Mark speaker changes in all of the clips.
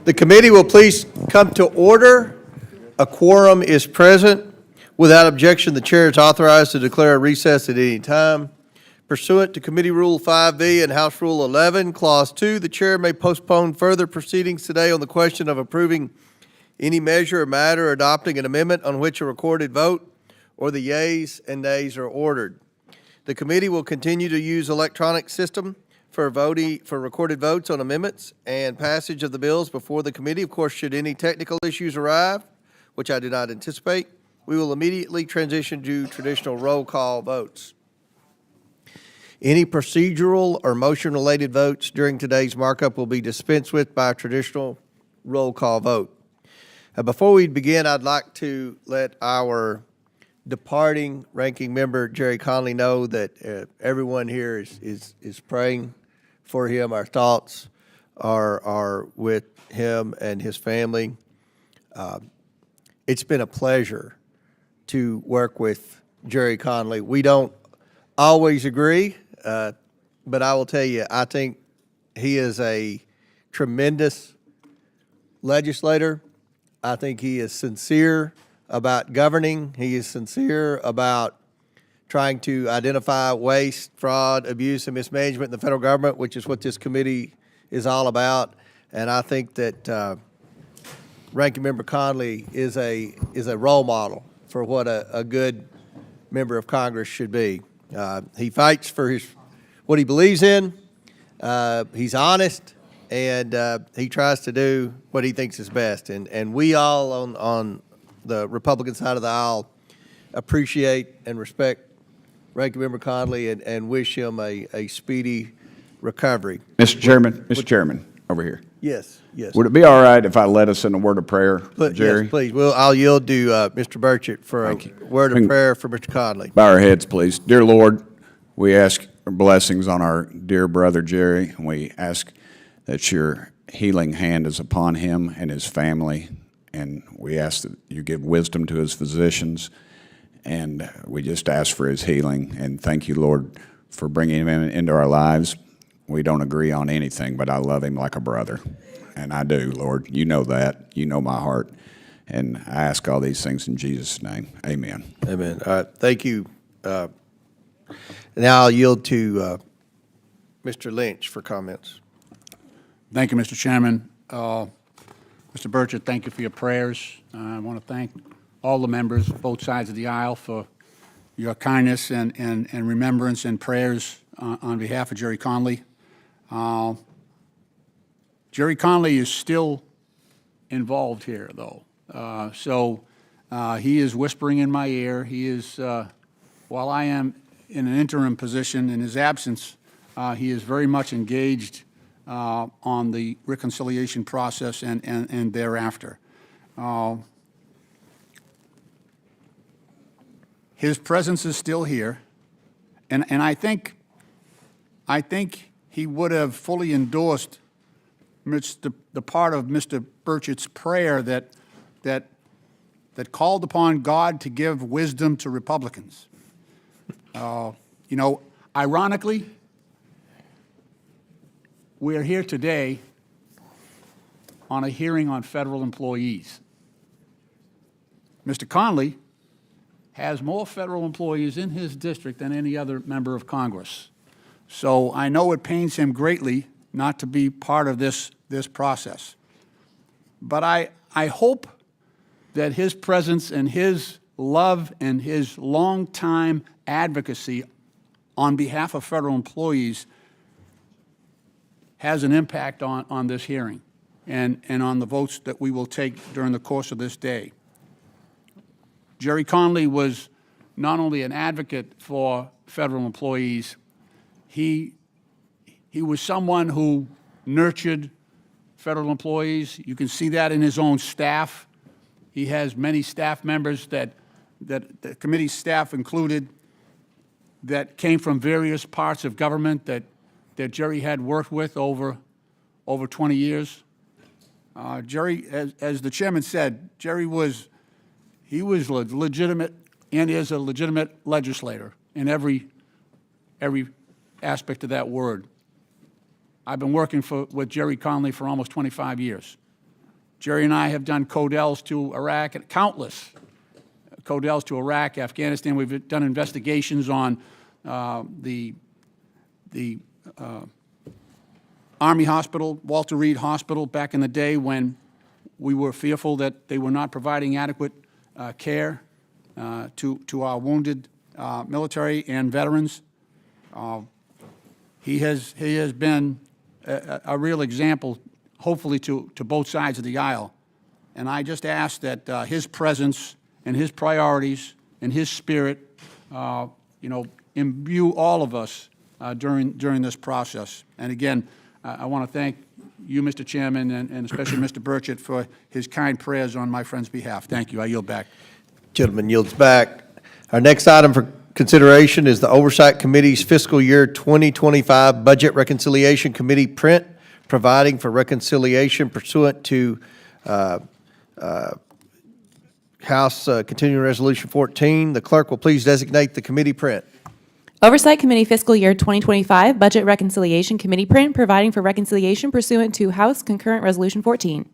Speaker 1: The committee will please come to order. A quorum is present. Without objection, the chair is authorized to declare a recess at any time. Pursuant to Committee Rule 5B and House Rule 11, Clause 2, the chair may postpone further proceedings today on the question of approving any measure or matter or adopting an amendment on which a recorded vote or the yeas and nays are ordered. The committee will continue to use electronic system for recorded votes on amendments and passage of the bills before the committee. Of course, should any technical issues arrive, which I do not anticipate, we will immediately transition to traditional roll call votes. Any procedural or motion-related votes during today's markup will be dispensed with by a traditional roll call vote. Before we begin, I'd like to let our departing ranking member, Jerry Conley, know that everyone here is praying for him. Our thoughts are with him and his family. It's been a pleasure to work with Jerry Conley. We don't always agree, but I will tell you, I think he is a tremendous legislator. I think he is sincere about governing. He is sincere about trying to identify waste, fraud, abuse, and mismanagement in the federal government, which is what this committee is all about. And I think that Ranking Member Conley is a role model for what a good member of Congress should be. He fights for what he believes in. He's honest, and he tries to do what he thinks is best. And we all on the Republican side of the aisle appreciate and respect Ranking Member Conley and wish him a speedy recovery.
Speaker 2: Mr. Chairman, over here.
Speaker 1: Yes.
Speaker 2: Would it be all right if I led us in a word of prayer, Jerry?
Speaker 1: Yes, please. Well, I'll yield to Mr. Burchett for a word of prayer for Mr. Conley.
Speaker 2: Bow our heads, please. Dear Lord, we ask blessings on our dear brother Jerry, and we ask that your healing hand is upon him and his family, and we ask that you give wisdom to his physicians, and we just ask for his healing. And thank you, Lord, for bringing him into our lives. We don't agree on anything, but I love him like a brother, and I do, Lord. You know that. You know my heart, and I ask all these things in Jesus' name. Amen.
Speaker 1: Amen. Thank you. Now I'll yield to Mr. Lynch for comments.
Speaker 3: Thank you, Mr. Chairman. Mr. Burchett, thank you for your prayers. I want to thank all the members, both sides of the aisle, for your kindness and remembrance and prayers on behalf of Jerry Conley. Jerry Conley is still involved here, though. So he is whispering in my ear. He is, while I am in an interim position in his absence, he is very much engaged on the reconciliation process and thereafter. His presence is still here, and I think he would have fully endorsed the part of Mr. Burchett's prayer that called upon God to give wisdom to Republicans. You know, ironically, we are here today on a hearing on federal employees. Mr. Conley has more federal employees in his district than any other member of Congress. So I know it pains him greatly not to be part of this process. But I hope that his presence and his love and his long-time advocacy on behalf of federal employees has an impact on this hearing and on the votes that we will take during the course of this day. Jerry Conley was not only an advocate for federal employees, he was someone who nurtured federal employees. You can see that in his own staff. He has many staff members that the committee staff included that came from various parts of government that Jerry had worked with over 20 years. Jerry, as the chairman said, Jerry was legitimate and is a legitimate legislator in every aspect of that word. I've been working with Jerry Conley for almost 25 years. Jerry and I have done Codels to Iraq, and countless Codels to Iraq, Afghanistan. We've done investigations on the Army Hospital, Walter Reed Hospital, back in the day when we were fearful that they were not providing adequate care to our wounded military and veterans. He has been a real example, hopefully, to both sides of the aisle. And I just ask that his presence and his priorities and his spirit, imbue all of us during this process. And again, I want to thank you, Mr. Chairman, and especially Mr. Burchett for his kind prayers on my friend's behalf. Thank you. I yield back.
Speaker 1: Gentleman yields back. Our next item for consideration is the Oversight Committee's fiscal year 2025 Budget Reconciliation Committee print, providing for reconciliation pursuant to House Continuing Resolution 14. The clerk will please designate the committee print.
Speaker 4: Oversight Committee Fiscal Year 2025 Budget Reconciliation Committee print, providing for reconciliation pursuant to House Concurrent Resolution 14.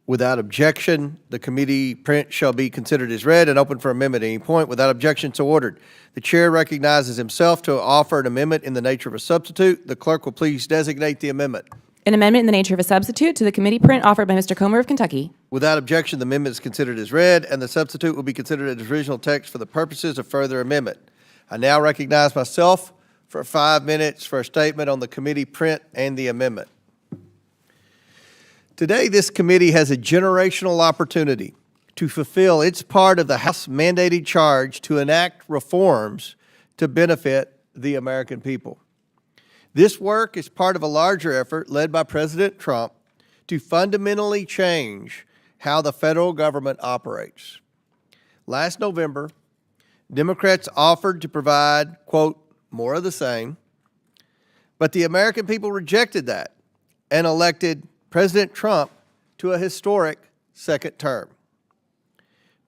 Speaker 1: Without objection, the committee print shall be considered as read and open for amendment at any point. Without objection, so ordered. The chair recognizes himself to offer an amendment in the nature of a substitute. The clerk will please designate the amendment.
Speaker 4: An amendment in the nature of a substitute to the committee print offered by Mr. Comer of Kentucky.
Speaker 1: Without objection, the amendment is considered as read, and the substitute will be considered as original text for the purposes of further amendment. I now recognize myself for 5 minutes for a statement on the committee print and the amendment. Today, this committee has a generational opportunity to fulfill its part of the House-mandated charge to enact reforms to benefit the American people. This work is part of a larger effort led by President Trump to fundamentally change how the federal government operates. Last November, Democrats offered to provide, quote, more of the same, but the American people rejected that and elected President Trump to a historic second term.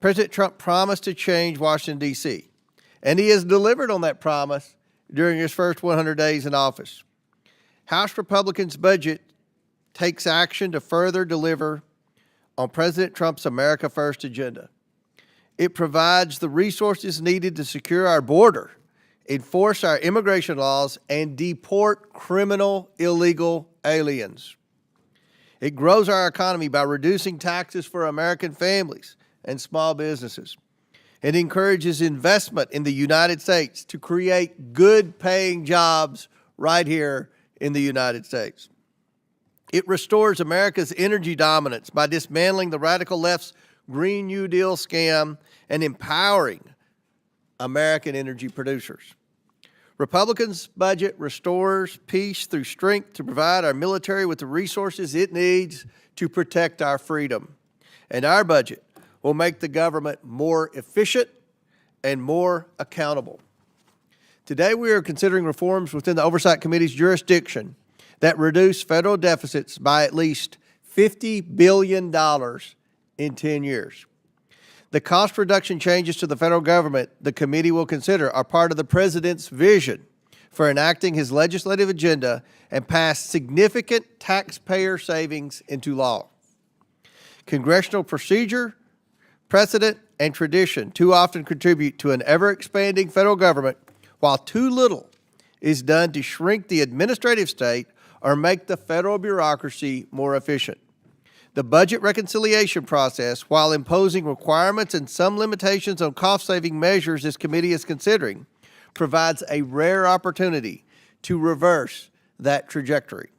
Speaker 1: President Trump promised to change Washington, D.C., and he has delivered on that promise during his first 100 days in office. House Republicans' budget takes action to further deliver on President Trump's America First agenda. It provides the resources needed to secure our border, enforce our immigration laws, and deport criminal illegal aliens. It grows our economy by reducing taxes for American families and small businesses. It encourages investment in the United States to create good-paying jobs right here in the United States. It restores America's energy dominance by dismantling the radical left's Green New Deal scam and empowering American energy producers. Republicans' budget restores peace through strength to provide our military with the resources it needs to protect our freedom. And our budget will make the government more efficient and more accountable. Today, we are considering reforms within the Oversight Committee's jurisdiction that reduce federal deficits by at least $50 billion in 10 years. The cost reduction changes to the federal government the committee will consider are part of the president's vision for enacting his legislative agenda and pass significant taxpayer savings into law. Congressional procedure, precedent, and tradition too often contribute to an ever-expanding federal government, while too little is done to shrink the administrative state or make the federal bureaucracy more efficient. The budget reconciliation process, while imposing requirements and some limitations on cost-saving measures this committee is considering, provides a rare opportunity to reverse that trajectory.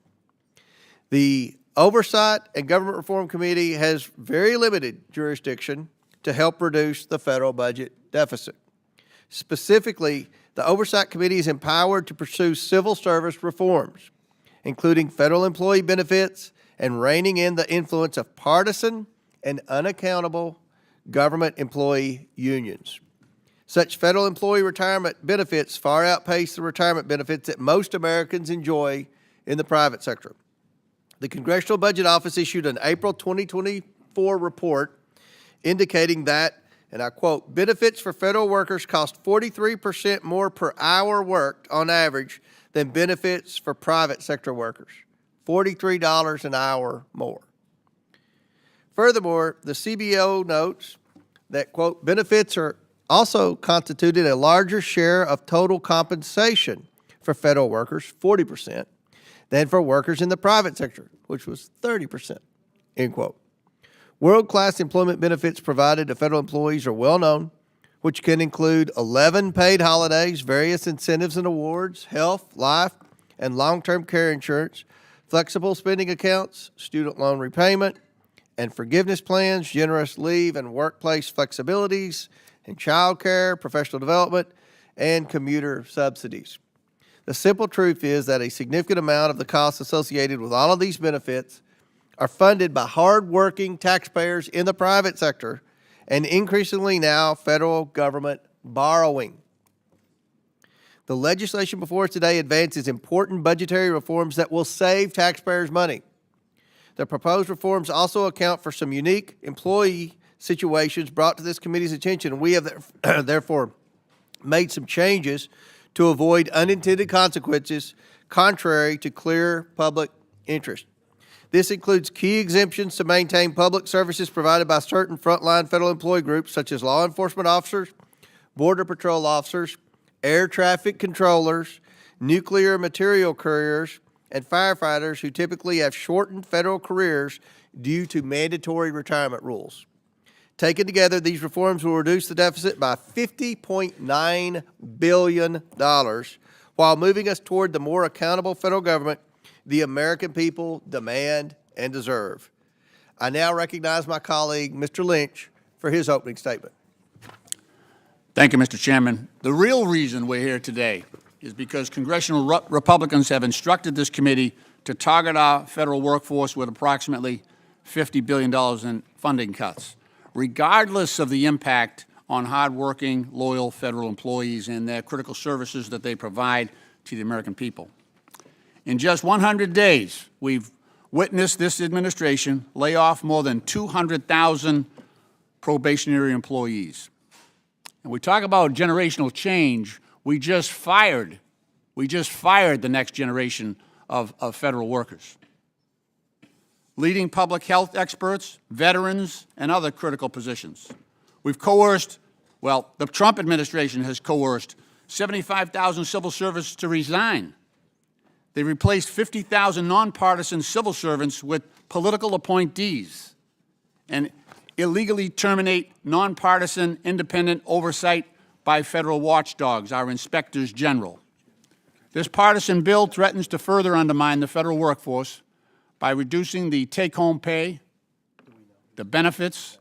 Speaker 1: The Oversight and Government Reform Committee has very limited jurisdiction to help reduce the federal budget deficit. Specifically, the Oversight Committee is empowered to pursue civil service reforms, including federal employee benefits and reining in the influence of partisan and unaccountable government employee unions. Such federal employee retirement benefits far outpace the retirement benefits that most Americans enjoy in the private sector. The Congressional Budget Office issued an April 2024 report indicating that, and I quote, benefits for federal workers cost 43% more per hour worked on average than benefits for private sector workers, $43 an hour more. Furthermore, the CBO notes that, quote, benefits are also constituted a larger share of total compensation for federal workers, 40%, than for workers in the private sector, which was 30%, end quote. World-class employment benefits provided to federal employees are well known, which can include 11 paid holidays, various incentives and awards, health, life, and long-term care insurance, flexible spending accounts, student loan repayment, and forgiveness plans, generous leave and workplace flexibilities, and child care, professional development, and commuter subsidies. The simple truth is that a significant amount of the costs associated with all of these benefits are funded by hard-working taxpayers in the private sector and increasingly now federal government borrowing. The legislation before us today advances important budgetary reforms that will save taxpayers money. The proposed reforms also account for some unique employee situations brought to this committee's attention, and we have therefore made some changes to avoid unintended consequences contrary to clear public interest. This includes key exemptions to maintain public services provided by certain frontline federal employee groups such as law enforcement officers, border patrol officers, air traffic controllers, nuclear material couriers, and firefighters who typically have shortened federal careers due to mandatory retirement rules. Taken together, these reforms will reduce the deficit by $50.9 billion while moving us toward the more accountable federal government the American people demand and deserve. I now recognize my colleague, Mr. Lynch, for his opening statement.
Speaker 3: Thank you, Mr. Chairman. The real reason we're here today is because congressional Republicans have instructed this committee to target our federal workforce with approximately $50 billion in funding cuts, regardless of the impact on hardworking, loyal federal employees and their critical services that they provide to the American people. In just 100 days, we've witnessed this administration lay off more than 200,000 probationary employees. And we talk about generational change. We just fired the next generation of federal workers. Leading public health experts, veterans, and other critical positions. We've coerced, well, the Trump administration has coerced 75,000 civil servants to resign. They replaced 50,000 nonpartisan civil servants with political appointees and illegally terminate nonpartisan independent oversight by federal watchdogs, our inspectors general. This partisan bill threatens to further undermine the federal workforce by reducing the take-home pay, the benefits,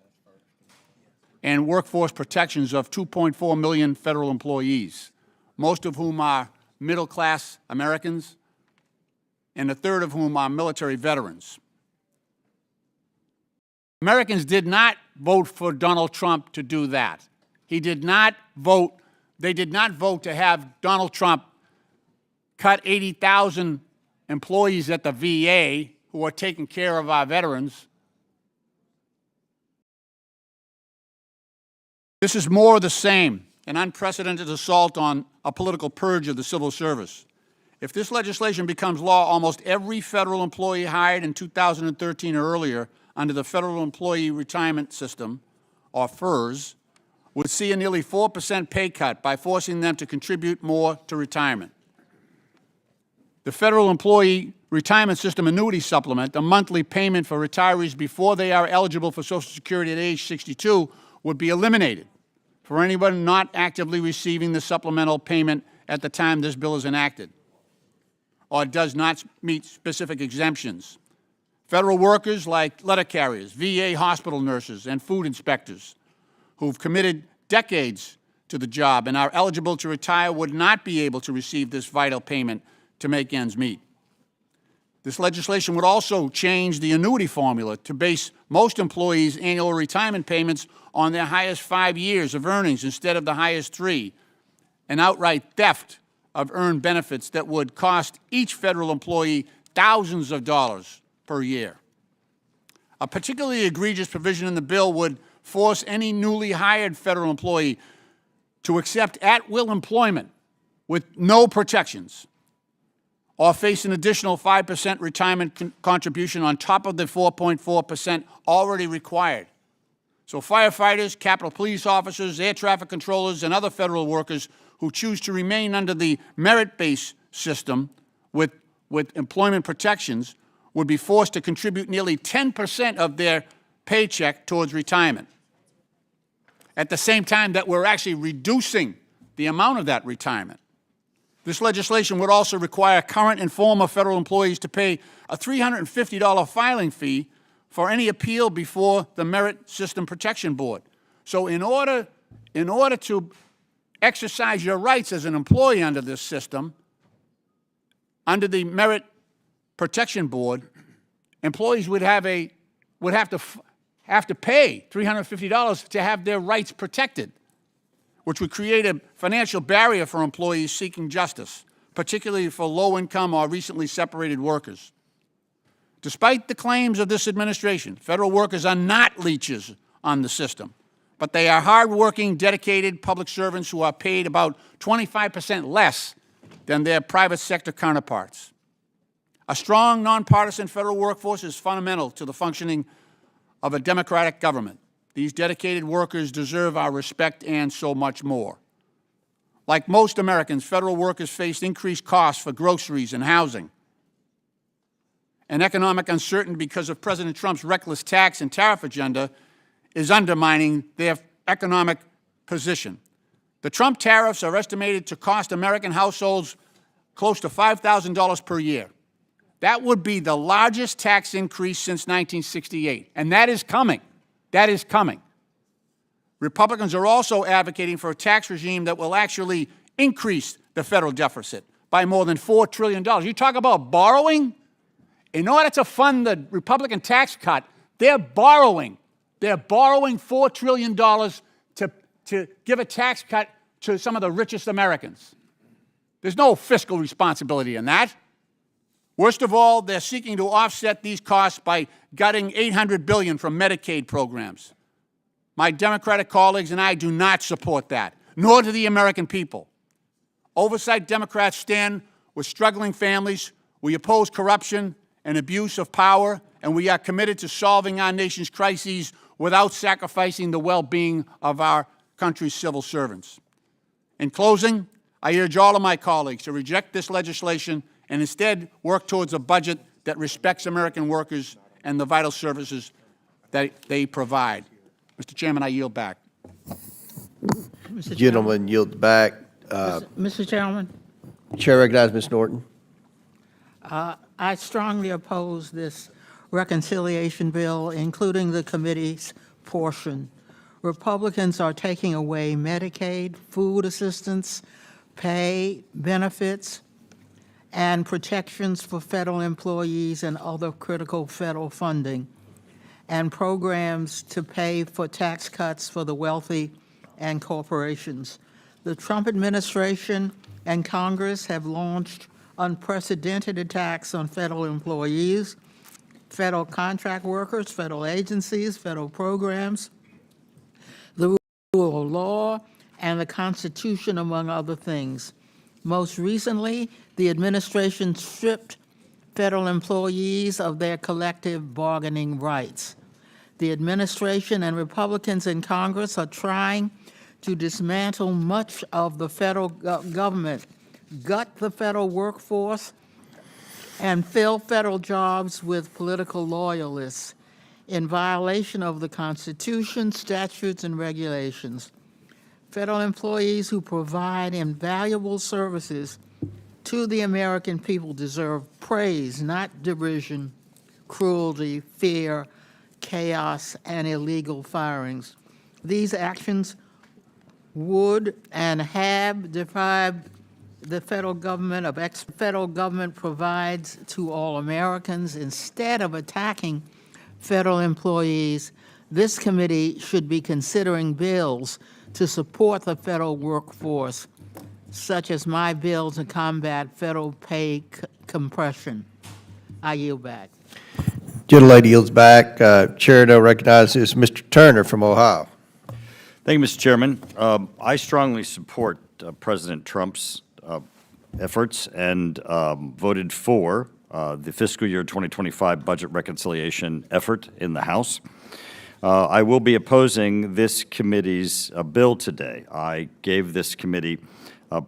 Speaker 3: and workforce protections of 2.4 million federal employees, most of whom are middle-class Americans, and a third of whom are military veterans. Americans did not vote for Donald Trump to do that. They did not vote to have Donald Trump cut 80,000 employees at the VA who are taking care of our veterans. This is more of the same, an unprecedented assault on a political purge of the civil service. If this legislation becomes law, almost every federal employee hired in 2013 or earlier under the Federal Employee Retirement System, or FERS, would see a nearly 4% pay cut by forcing them to contribute more to retirement. The Federal Employee Retirement System Annuity Supplement, a monthly payment for retirees before they are eligible for Social Security at age 62, would be eliminated for anyone not actively receiving the supplemental payment at the time this bill is enacted, or does not meet specific exemptions. Federal workers like letter carriers, VA hospital nurses, and food inspectors who've committed decades to the job and are eligible to retire would not be able to receive this vital payment to make ends meet. This legislation would also change the annuity formula to base most employees' annual retirement payments on their highest 5 years of earnings instead of the highest 3, an outright theft of earned benefits that would cost each federal employee thousands of dollars per year. A particularly egregious provision in the bill would force any newly hired federal employee to accept at-will employment with no protections or face an additional 5% retirement contribution on top of the 4.4% already required. So firefighters, Capitol Police officers, air traffic controllers, and other federal workers who choose to remain under the merit-based system with employment protections would be forced to contribute nearly 10% of their paycheck towards retirement. At the same time that we're actually reducing the amount of that retirement. This legislation would also require current and former federal employees to pay a $350 filing fee for any appeal before the Merit System Protection Board. So in order to exercise your rights as an employee under this system, under the Merit Protection Board, employees would have to pay $350 to have their rights protected, which would create a financial barrier for employees seeking justice, particularly for low-income or recently separated workers. Despite the claims of this administration, federal workers are not leeches on the system, but they are hardworking, dedicated public servants who are paid about 25% less than their private sector counterparts. A strong, nonpartisan federal workforce is fundamental to the functioning of a democratic government. These dedicated workers deserve our respect and so much more. Like most Americans, federal workers face increased costs for groceries and housing. And economic uncertainty because of President Trump's reckless tax and tariff agenda is undermining their economic position. The Trump tariffs are estimated to cost American households close to $5,000 per year. That would be the largest tax increase since 1968, and that is coming. That is coming. Republicans are also advocating for a tax regime that will actually increase the federal deficit by more than $4 trillion. You talk about borrowing? In order to fund the Republican tax cut, they're borrowing. They're borrowing $4 trillion to give a tax cut to some of the richest Americans. There's no fiscal responsibility in that. Worst of all, they're seeking to offset these costs by gutting $800 billion from Medicaid programs. My Democratic colleagues and I do not support that, nor do the American people. Oversight Democrats stand with struggling families. We oppose corruption and abuse of power, and we are committed to solving our nation's crises without sacrificing the well-being of our country's civil servants. In closing, I urge all of my colleagues to reject this legislation and instead work towards a budget that respects American workers and the vital services that they provide. Mr. Chairman, I yield back.
Speaker 1: Gentleman yields back.
Speaker 5: Mr. Chairman,
Speaker 1: Chair recognizes Ms. Norton.
Speaker 5: I strongly oppose this reconciliation bill, including the committee's portion. Republicans are taking away Medicaid, food assistance, pay, benefits, and protections for federal employees and other critical federal funding, and programs to pay for tax cuts for the wealthy and corporations. The Trump administration and Congress have launched unprecedented attacks on federal employees, federal contract workers, federal agencies, federal programs, the rule of law, and the Constitution, among other things. Most recently, the administration stripped federal employees of their collective bargaining rights. The administration and Republicans in Congress are trying to dismantle much of the federal government, gut the federal workforce, and fill federal jobs with political loyalists in violation of the Constitution, statutes, and regulations. Federal employees who provide invaluable services to the American people deserve praise, not derision, cruelty, fear, chaos, and illegal firings. These actions would and have deprived the federal government of federal government provides to all Americans. Instead of attacking federal employees, this committee should be considering bills to support the federal workforce, such as my bill to combat federal pay compression. I yield back.
Speaker 1: Gentlelady yields back. Chair now recognizes Mr. Turner from Ohio.
Speaker 6: Thank you, Mr. Chairman. I strongly support President Trump's efforts and voted for the fiscal year 2025 budget reconciliation effort in the House. I will be opposing this committee's bill today. I gave this committee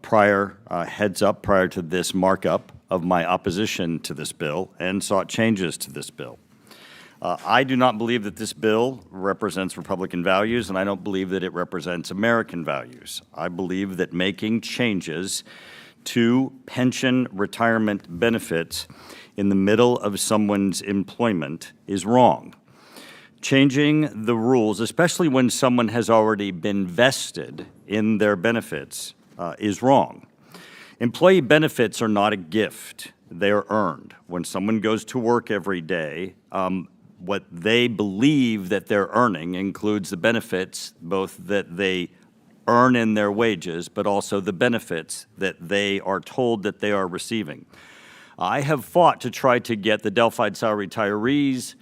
Speaker 6: prior heads up prior to this markup of my opposition to this bill and sought changes to this bill. I do not believe that this bill represents Republican values, and I don't believe that it represents American values. I believe that making changes to pension retirement benefits in the middle of someone's employment is wrong. Changing the rules, especially when someone has already been vested in their benefits, is wrong. Employee benefits are not a gift. They are earned. When someone goes to work every day, what they believe that they're earning includes the benefits, both that they earn in their wages, but also the benefits that they are told that they are receiving. I have fought to try to get the Delphi salary retirees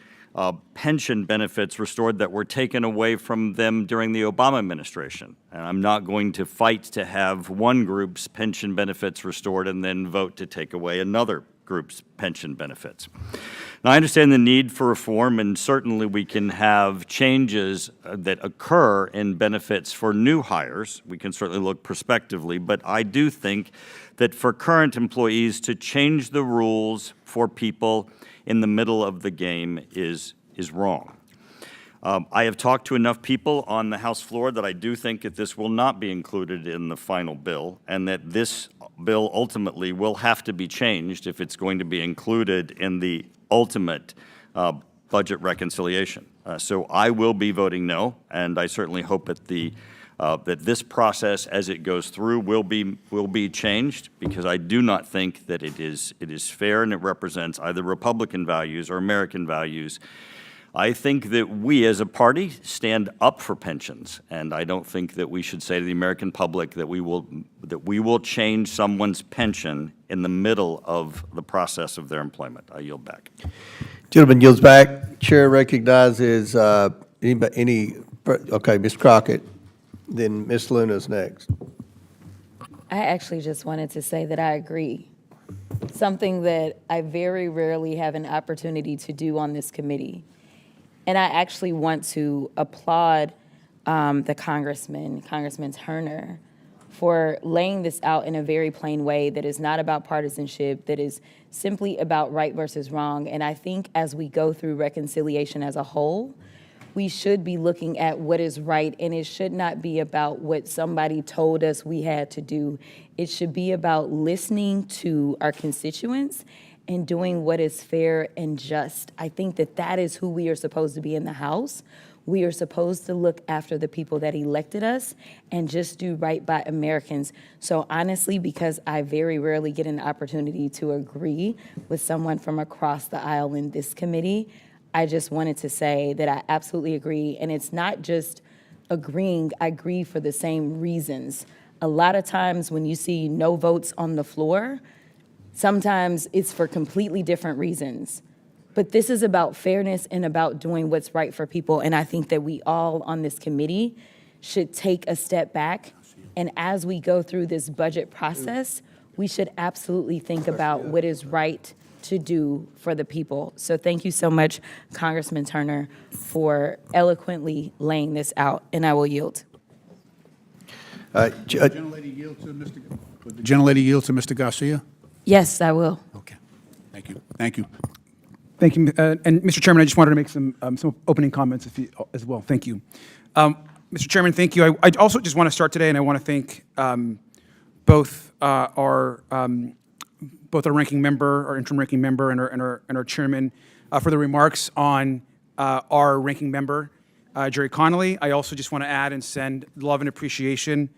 Speaker 6: pension benefits restored that were taken away from them during the Obama administration. And I'm not going to fight to have one group's pension benefits restored and then vote to take away another group's pension benefits. Now, I understand the need for reform, and certainly we can have changes that occur in benefits for new hires. We can certainly look prospectively, but I do think that for current employees to change the rules for people in the middle of the game is wrong. I have talked to enough people on the House floor that I do think that this will not be included in the final bill, and that this bill ultimately will have to be changed if it's going to be included in the ultimate budget reconciliation. So I will be voting no, and I certainly hope that that this process, as it goes through, will be changed, because I do not think that it is fair and it represents either Republican values or American values. I think that we as a party stand up for pensions, and I don't think that we should say to the American public that we will change someone's pension in the middle of the process of their employment. I yield back.
Speaker 1: Gentleman yields back. Chair recognizes okay, Ms. Crockett, then Ms. Luna's next.
Speaker 7: I actually just wanted to say that I agree. Something that I very rarely have an opportunity to do on this committee. And I actually want to applaud the Congressman Turner, for laying this out in a very plain way that is not about partisanship, that is simply about right versus wrong. And I think as we go through reconciliation as a whole, we should be looking at what is right, and it should not be about what somebody told us we had to do. It should be about listening to our constituents and doing what is fair and just. I think that that is who we are supposed to be in the House. We are supposed to look after the people that elected us and just do right by Americans. So honestly, because I very rarely get an opportunity to agree with someone from across the aisle in this committee, I just wanted to say that I absolutely agree. And it's not just agreeing, I agree for the same reasons. A lot of times when you see no votes on the floor, sometimes it's for completely different reasons. But this is about fairness and about doing what's right for people. And I think that we all on this committee should take a step back. And as we go through this budget process, we should absolutely think about what is right to do for the people. So thank you so much, Congressman Turner, for eloquently laying this out. And I will yield.
Speaker 3: Would the gentlelady yield to Mr. Garcia?
Speaker 7: Yes, I will.
Speaker 3: Okay. Thank you. Thank you.
Speaker 8: Thank you. And Mr. Chairman, I just wanted to make some opening comments as well. Thank you. Mr. Chairman, thank you. I also just want to start today, and I want to thank both our ranking member, our interim ranking member, and our chairman for the remarks on our ranking member, Jerry Connolly. I also just want to add and send love and appreciation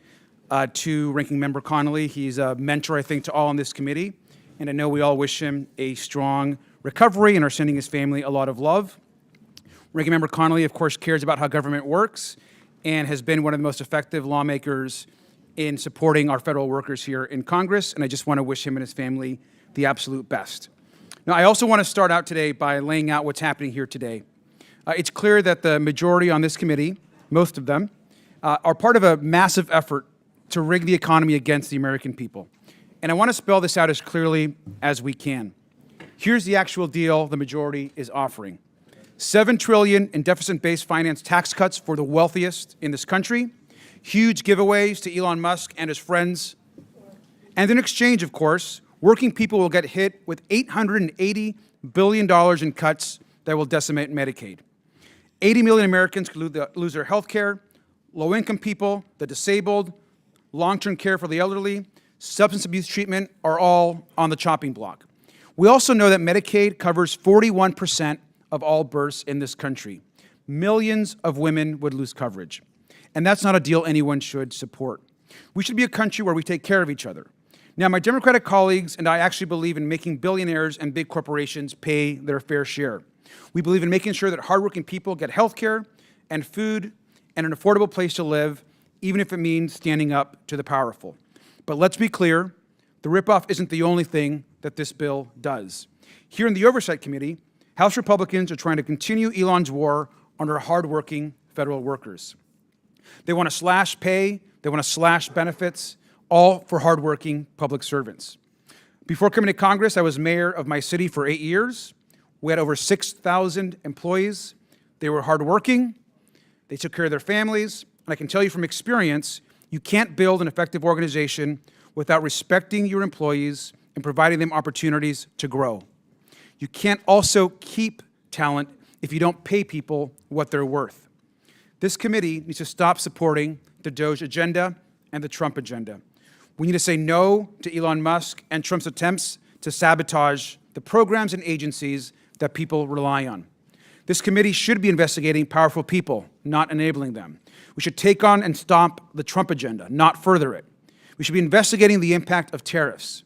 Speaker 8: to ranking member Connolly. He's a mentor, I think, to all on this committee, and I know we all wish him a strong recovery and are sending his family a lot of love. Ranking member Connolly, of course, cares about how government works and has been one of the most effective lawmakers in supporting our federal workers here in Congress, and I just want to wish him and his family the absolute best. Now, I also want to start out today by laying out what's happening here today. It's clear that the majority on this committee, most of them, are part of a massive effort to rig the economy against the American people. And I want to spell this out as clearly as we can. Here's the actual deal the majority is offering. $7 trillion in deficit-based finance tax cuts for the wealthiest in this country, huge giveaways to Elon Musk and his friends, and in exchange, of course, working people will get hit with $880 billion in cuts that will decimate Medicaid. 80 million Americans could lose their health care, low-income people, the disabled, long-term care for the elderly, substance abuse treatment are all on the chopping block. We also know that Medicaid covers 41% of all births in this country. Millions of women would lose coverage. And that's not a deal anyone should support. We should be a country where we take care of each other. Now, my Democratic colleagues and I actually believe in making billionaires and big corporations pay their fair share. We believe in making sure that hardworking people get health care and food and an affordable place to live, even if it means standing up to the powerful. But let's be clear, the ripoff isn't the only thing that this bill does. Here in the Oversight Committee, House Republicans are trying to continue Elon's war on our hardworking federal workers. They want to slash pay, they want to slash benefits, all for hardworking public servants. Before coming to Congress, I was mayor of my city for 8 years. We had over 6,000 employees. They were hardworking, they took care of their families, and I can tell you from experience, you can't build an effective organization without respecting your employees and providing them opportunities to grow. You can't also keep talent if you don't pay people what they're worth. This committee needs to stop supporting the DOGE agenda and the Trump agenda. We need to say no to Elon Musk and Trump's attempts to sabotage the programs and agencies that people rely on. This committee should be investigating powerful people, not enabling them. We should take on and stop the Trump agenda, not further it. We should be investigating the impact of tariffs.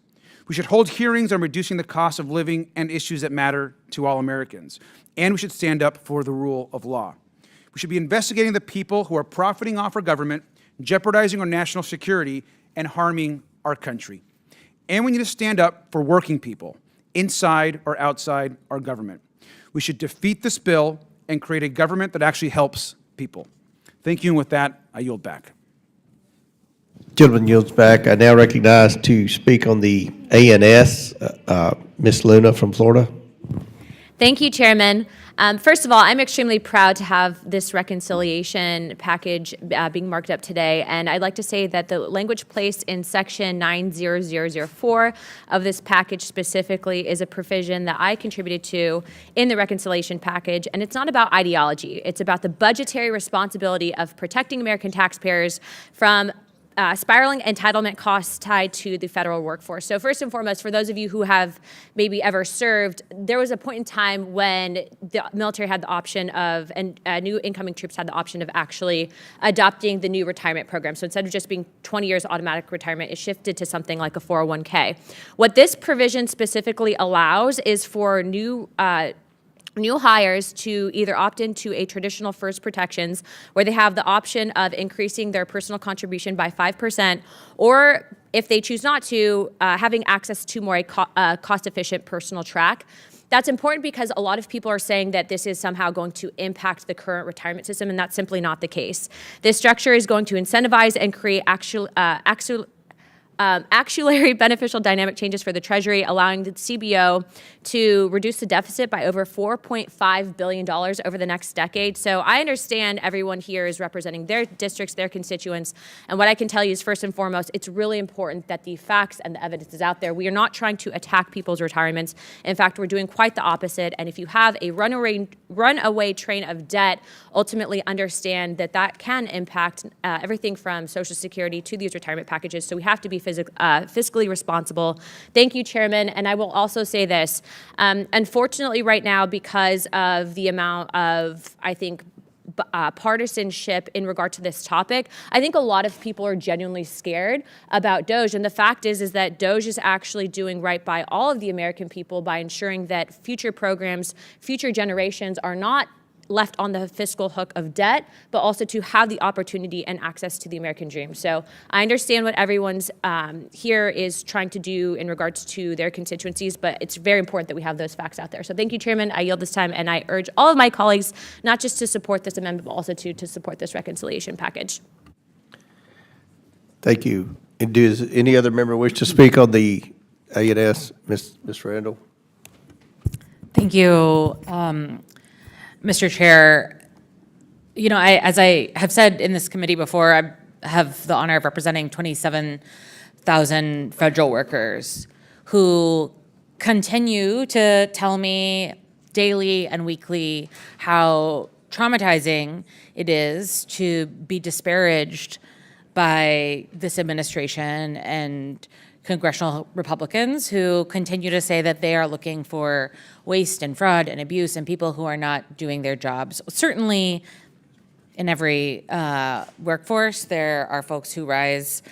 Speaker 8: We should hold hearings on reducing the cost of living and issues that matter to all Americans. And we should stand up for the rule of law. We should be investigating the people who are profiting off our government, jeopardizing our national security, and harming our country. And we need to stand up for working people, inside or outside our government. We should defeat this bill and create a government that actually helps people. Thank you, and with that, I yield back.
Speaker 1: Gentleman yields back. I now recognize to speak on the ANS, Ms. Luna from Florida.
Speaker 9: Thank you, Chairman. First of all, I'm extremely proud to have this reconciliation package being marked up today, and I'd like to say that the language placed in Section 90004 of this package specifically is a provision that I contributed to in the reconciliation package, and it's not about ideology. It's about the budgetary responsibility of protecting American taxpayers from spiraling entitlement costs tied to the federal workforce. So first and foremost, for those of you who have maybe ever served, there was a point in time when the military had the option of, and new incoming troops had the option of actually adopting the new retirement program. So instead of just being 20 years automatic retirement, it shifted to something like a 401k. What this provision specifically allows is for new hires to either opt into a traditional first protections where they have the option of increasing their personal contribution by 5%, or if they choose not to, having access to more cost-efficient personal track. That's important because a lot of people are saying that this is somehow going to impact the current retirement system, and that's simply not the case. This structure is going to incentivize and create actually beneficial dynamic changes for the Treasury, allowing the CBO to reduce the deficit by over $4.5 billion over the next decade. So I understand everyone here is representing their districts, their constituents, and what I can tell you is first and foremost, it's really important that the facts and the evidence is out there. We are not trying to attack people's retirements. In fact, we're doing quite the opposite, and if you have a runaway train of debt, ultimately understand that that can impact everything from Social Security to these retirement packages, so we have to be fiscally responsible. Thank you, Chairman. And I will also say this. Unfortunately, right now, because of the amount of, I think, partisanship in regard to this topic, I think a lot of people are genuinely scared about DOGE. And the fact is that DOGE is actually doing right by all of the American people by ensuring that future programs, future generations are not left on the fiscal hook of debt, but also to have the opportunity and access to the American dream. So I understand what everyone's here is trying to do in regards to their constituencies, but it's very important that we have those facts out there. So thank you, Chairman. I yield this time, and I urge all of my colleagues not just to support this amendment, but also to support this reconciliation package.
Speaker 1: Thank you. And does any other member wish to speak on the A&S? Ms. Randall?
Speaker 10: Thank you, Mr. Chair. You know, as I have said in this committee before, I have the honor of representing 27,000 federal workers who continue to tell me daily and weekly how traumatizing it is to be disparaged by this administration and congressional Republicans who continue to say that they are looking for waste and fraud and abuse and people who are not doing their jobs. Certainly, in every workforce, there are folks who rise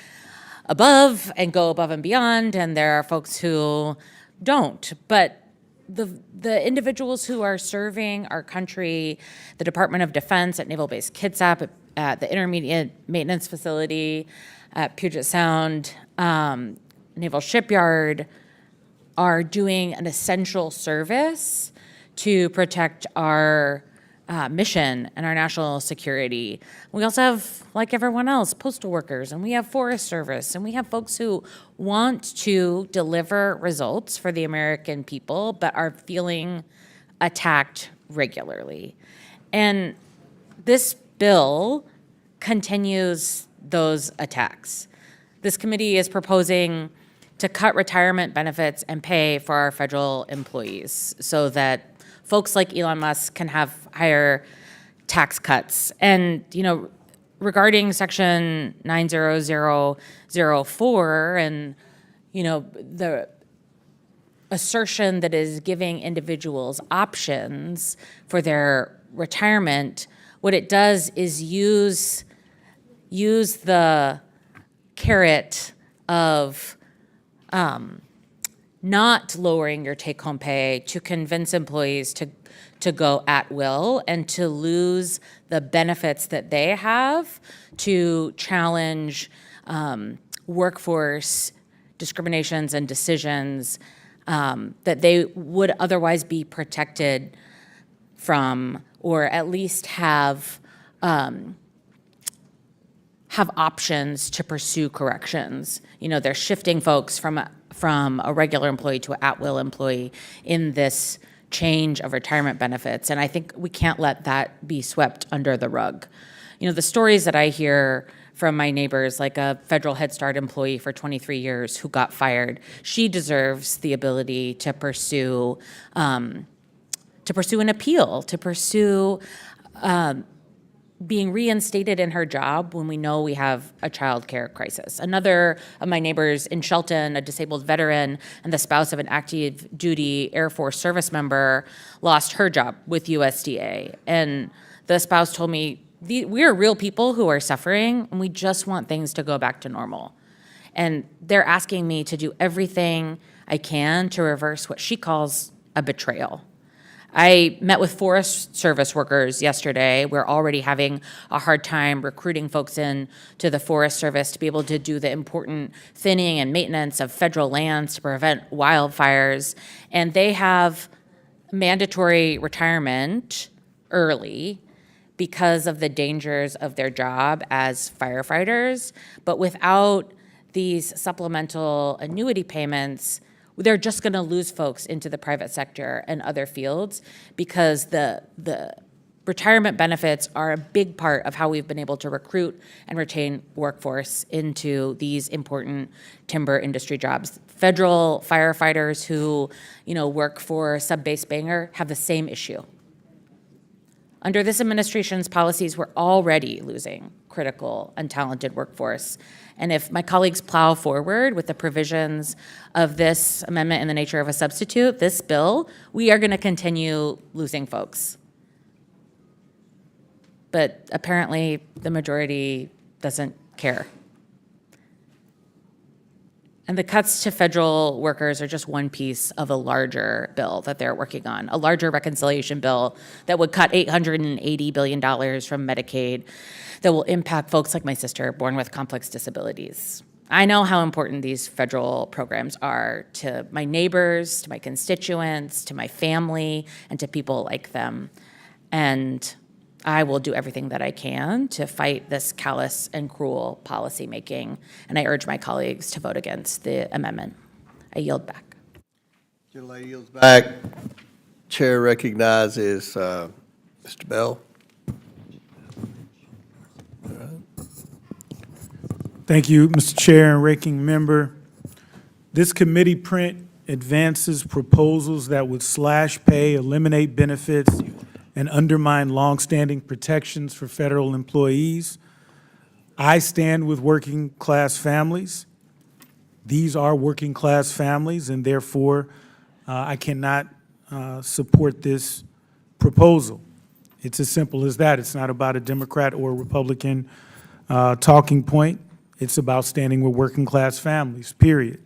Speaker 10: above and go above and beyond, and there are folks who don't. But the individuals who are serving our country, the Department of Defense at Naval Base Kitsap, at the Intermediate Maintenance Facility at Puget Sound, Naval Shipyard, are doing an essential service to protect our mission and our national security. We also have, like everyone else, postal workers, and we have Forest Service, and we have folks who want to deliver results for the American people, but are feeling attacked regularly. And this bill continues those attacks. This committee is proposing to cut retirement benefits and pay for our federal employees so that folks like Elon Musk can have higher tax cuts. And, you know, regarding Section 90004 and, you know, the assertion that is giving individuals options for their retirement, what it does is use the carrot of not lowering your take-home pay to convince employees to go at will and to lose the benefits that they have to challenge workforce discriminations and decisions that they would otherwise be protected from, or at least have options to pursue corrections. You know, they're shifting folks from a regular employee to an at-will employee in this change of retirement benefits. And I think we can't let that be swept under the rug. You know, the stories that I hear from my neighbors, like a federal Head Start employee for 23 years who got fired, she deserves the ability to pursue an appeal, to pursue being reinstated in her job when we know we have a child care crisis. Another of my neighbors in Shelton, a disabled veteran and the spouse of an active duty Air Force service member, lost her job with USDA. And the spouse told me, we are real people who are suffering, and we just want things to go back to normal. And they're asking me to do everything I can to reverse what she calls a betrayal. I met with Forest Service workers yesterday. We're already having a hard time recruiting folks in to the Forest Service to be able to do the important thinning and maintenance of federal lands to prevent wildfires. And they have mandatory retirement early because of the dangers of their job as firefighters. But without these supplemental annuity payments, they're just going to lose folks into the private sector and other fields because the retirement benefits are a big part of how we've been able to recruit and retain workforce into these important timber industry jobs. Federal firefighters who, you know, work for Sub-Base Bangor have the same issue. Under this administration's policies, we're already losing critical and talented workforce. And if my colleagues plow forward with the provisions of this amendment in the nature of a substitute, this bill, we are going to continue losing folks. But apparently, the majority doesn't care. And the cuts to federal workers are just one piece of a larger bill that they're working on, a larger reconciliation bill that would cut $880 billion from Medicaid that will impact folks like my sister born with complex disabilities. I know how important these federal programs are to my neighbors, to my constituents, to my family, and to people like them. And I will do everything that I can to fight this callous and cruel policymaking, and I urge my colleagues to vote against the amendment. I yield back.
Speaker 1: Gentlelady yields back. Chair recognizes Mr. Bell.
Speaker 11: Thank you, Mr. Chair and Ranking Member. This committee print advances proposals that would slash pay, eliminate benefits, and undermine longstanding protections for federal employees. I stand with working-class families. These are working-class families, and therefore, I cannot support this proposal. It's as simple as that. It's not about a Democrat or a Republican talking point. It's about standing with working-class families, period.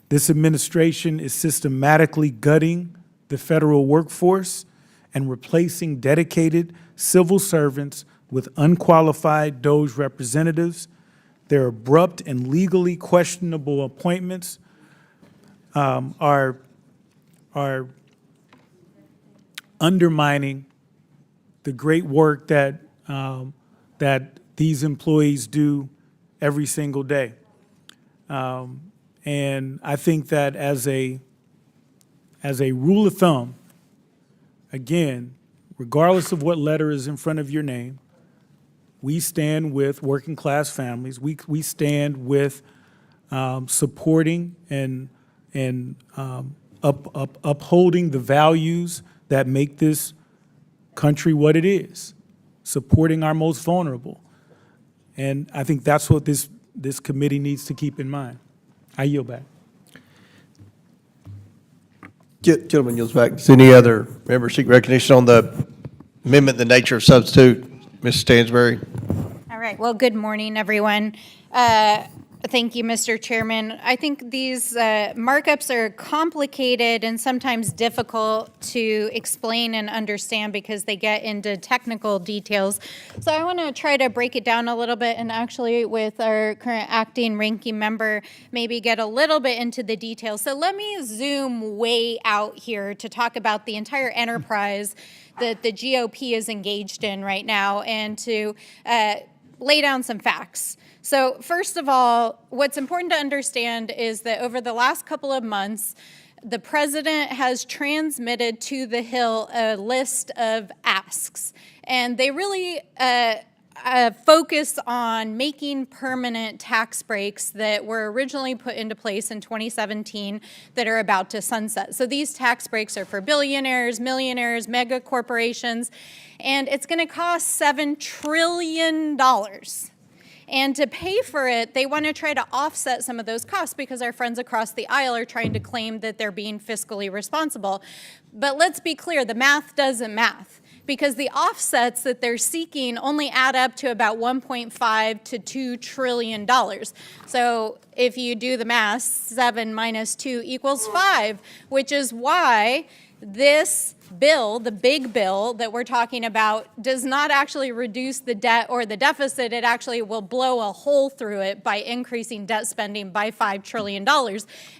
Speaker 11: This administration is systematically gutting the federal workforce and replacing dedicated civil servants with unqualified DOJ representatives. Their abrupt and legally questionable appointments are undermining the great work that these employees do every single day. And I think that as a rule of thumb, again, regardless of what letter is in front of your name, we stand with working class families. We stand with supporting and upholding the values that make this country what it is, supporting our most vulnerable. And I think that's what this committee needs to keep in mind. I yield back.
Speaker 1: Gentleman yields back. Does any other member seek recognition on the amendment, the nature of substitute? Ms. Stansberry?
Speaker 12: All right. Well, good morning, everyone. Thank you, Mr. Chairman. I think these markups are complicated and sometimes difficult to explain and understand because they get into technical details. So I want to try to break it down a little bit and actually with our current acting ranking member, maybe get a little bit into the details. So let me zoom way out here to talk about the entire enterprise that the GOP is engaged in right now and to lay down some facts. So first of all, what's important to understand is that over the last couple of months, the president has transmitted to the Hill a list of asks, and they really focus on making permanent tax breaks that were originally put into place in 2017 that are about to sunset. So these tax breaks are for billionaires, millionaires, mega corporations, and it's going to cost $7 trillion. And to pay for it, they want to try to offset some of those costs because our friends across the aisle are trying to claim that they're being fiscally responsible. But let's be clear, the math doesn't math, because the offsets that they're seeking only add up to about $1.5 to $2 trillion. So if you do the math, 7 minus 2 equals 5, which is why this bill, the big bill that we're talking about, does not actually reduce the debt or the deficit. It actually will blow a hole through it by increasing debt spending by $5 trillion.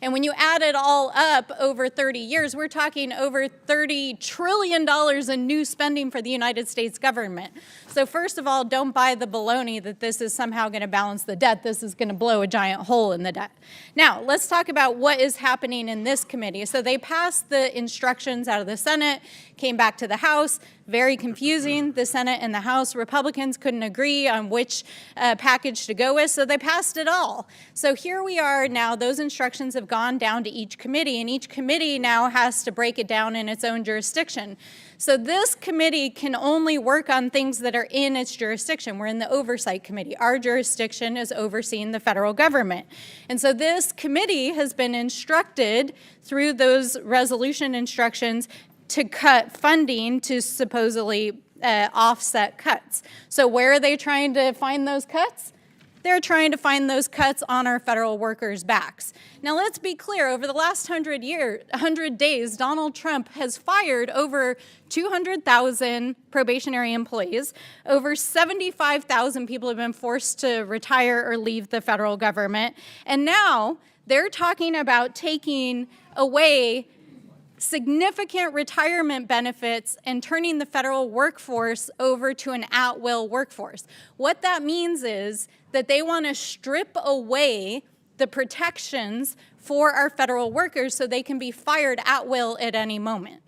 Speaker 12: And when you add it all up over 30 years, we're talking over $30 trillion in new spending for the United States government. So first of all, don't buy the baloney that this is somehow going to balance the debt. This is going to blow a giant hole in the debt. Now, let's talk about what is happening in this committee. So they passed the instructions out of the Senate, came back to the House. Very confusing. The Senate and the House Republicans couldn't agree on which package to go with, so they passed it all. So here we are now. Those instructions have gone down to each committee, and each committee now has to break it down in its own jurisdiction. So this committee can only work on things that are in its jurisdiction. We're in the Oversight Committee. Our jurisdiction is overseeing the federal government. And so this committee has been instructed through those resolution instructions to cut funding to supposedly offset cuts. So where are they trying to find those cuts? They're trying to find those cuts on our federal workers' backs. Now let's be clear, over the last 100 days, Donald Trump has fired over 200,000 probationary employees. Over 75,000 people have been forced to retire or leave the federal government. And now they're talking about taking away significant retirement benefits and turning the federal workforce over to an at-will workforce. What that means is that they want to strip away the protections for our federal workers so they can be fired at will at any moment.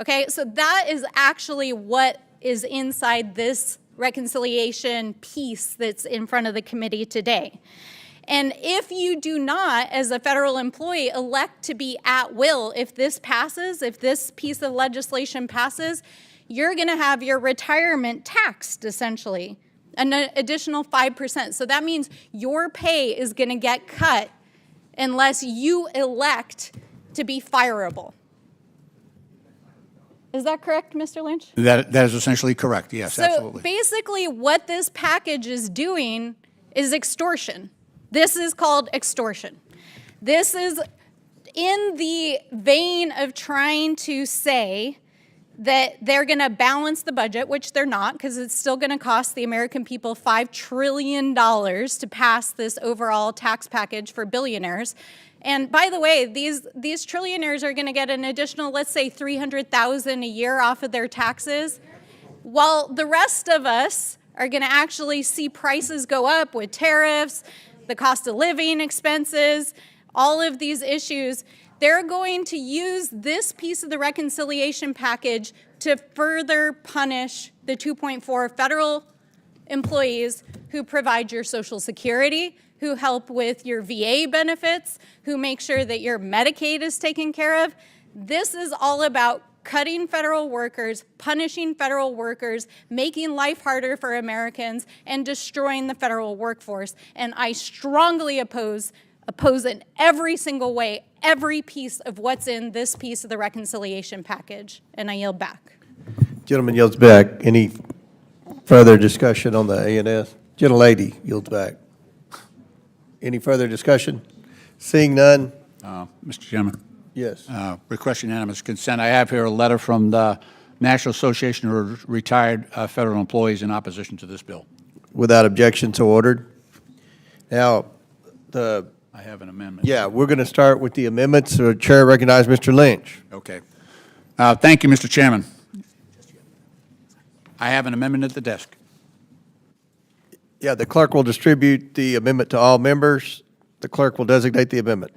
Speaker 12: Okay, so that is actually what is inside this reconciliation piece that's in front of the committee today. And if you do not, as a federal employee, elect to be at will, if this passes, if this piece of legislation passes, you're going to have your retirement taxed, essentially, an additional 5%. So that means your pay is going to get cut unless you elect to be fireable. Is that correct, Mr. Lynch?
Speaker 3: That is essentially correct, yes, absolutely.
Speaker 12: So basically what this package is doing is extortion. This is called extortion. This is in the vein of trying to say that they're going to balance the budget, which they're not, because it's still going to cost the American people $5 trillion to pass this overall tax package for billionaires. And by the way, these trillionaires are going to get an additional, let's say, $300,000 a year off of their taxes, while the rest of us are going to actually see prices go up with tariffs, the cost of living expenses, all of these issues. They're going to use this piece of the reconciliation package to further punish the 2.4 federal employees who provide your Social Security, who help with your VA benefits, who make sure that your Medicaid is taken care of. This is all about cutting federal workers, punishing federal workers, making life harder for Americans, and destroying the federal workforce. And I strongly oppose in every single way, every piece of what's in this piece of the reconciliation package. And I yield back.
Speaker 1: Gentleman yields back. Any further discussion on the A&S? Gentlelady yields back. Any further discussion? Seeing none?
Speaker 3: Mr. Chairman.
Speaker 1: Yes.
Speaker 3: Request unanimous consent. I have here a letter from the National Association of Retired Federal Employees in opposition to this bill.
Speaker 1: Without objection, so ordered. Now,
Speaker 3: I have an amendment.
Speaker 1: yeah, we're going to start with the amendments. So Chair recognizes Mr. Lynch.
Speaker 3: Okay. Thank you, Mr. Chairman. I have an amendment at the desk.
Speaker 1: Yeah, the clerk will distribute the amendment to all members. The clerk will designate the amendment.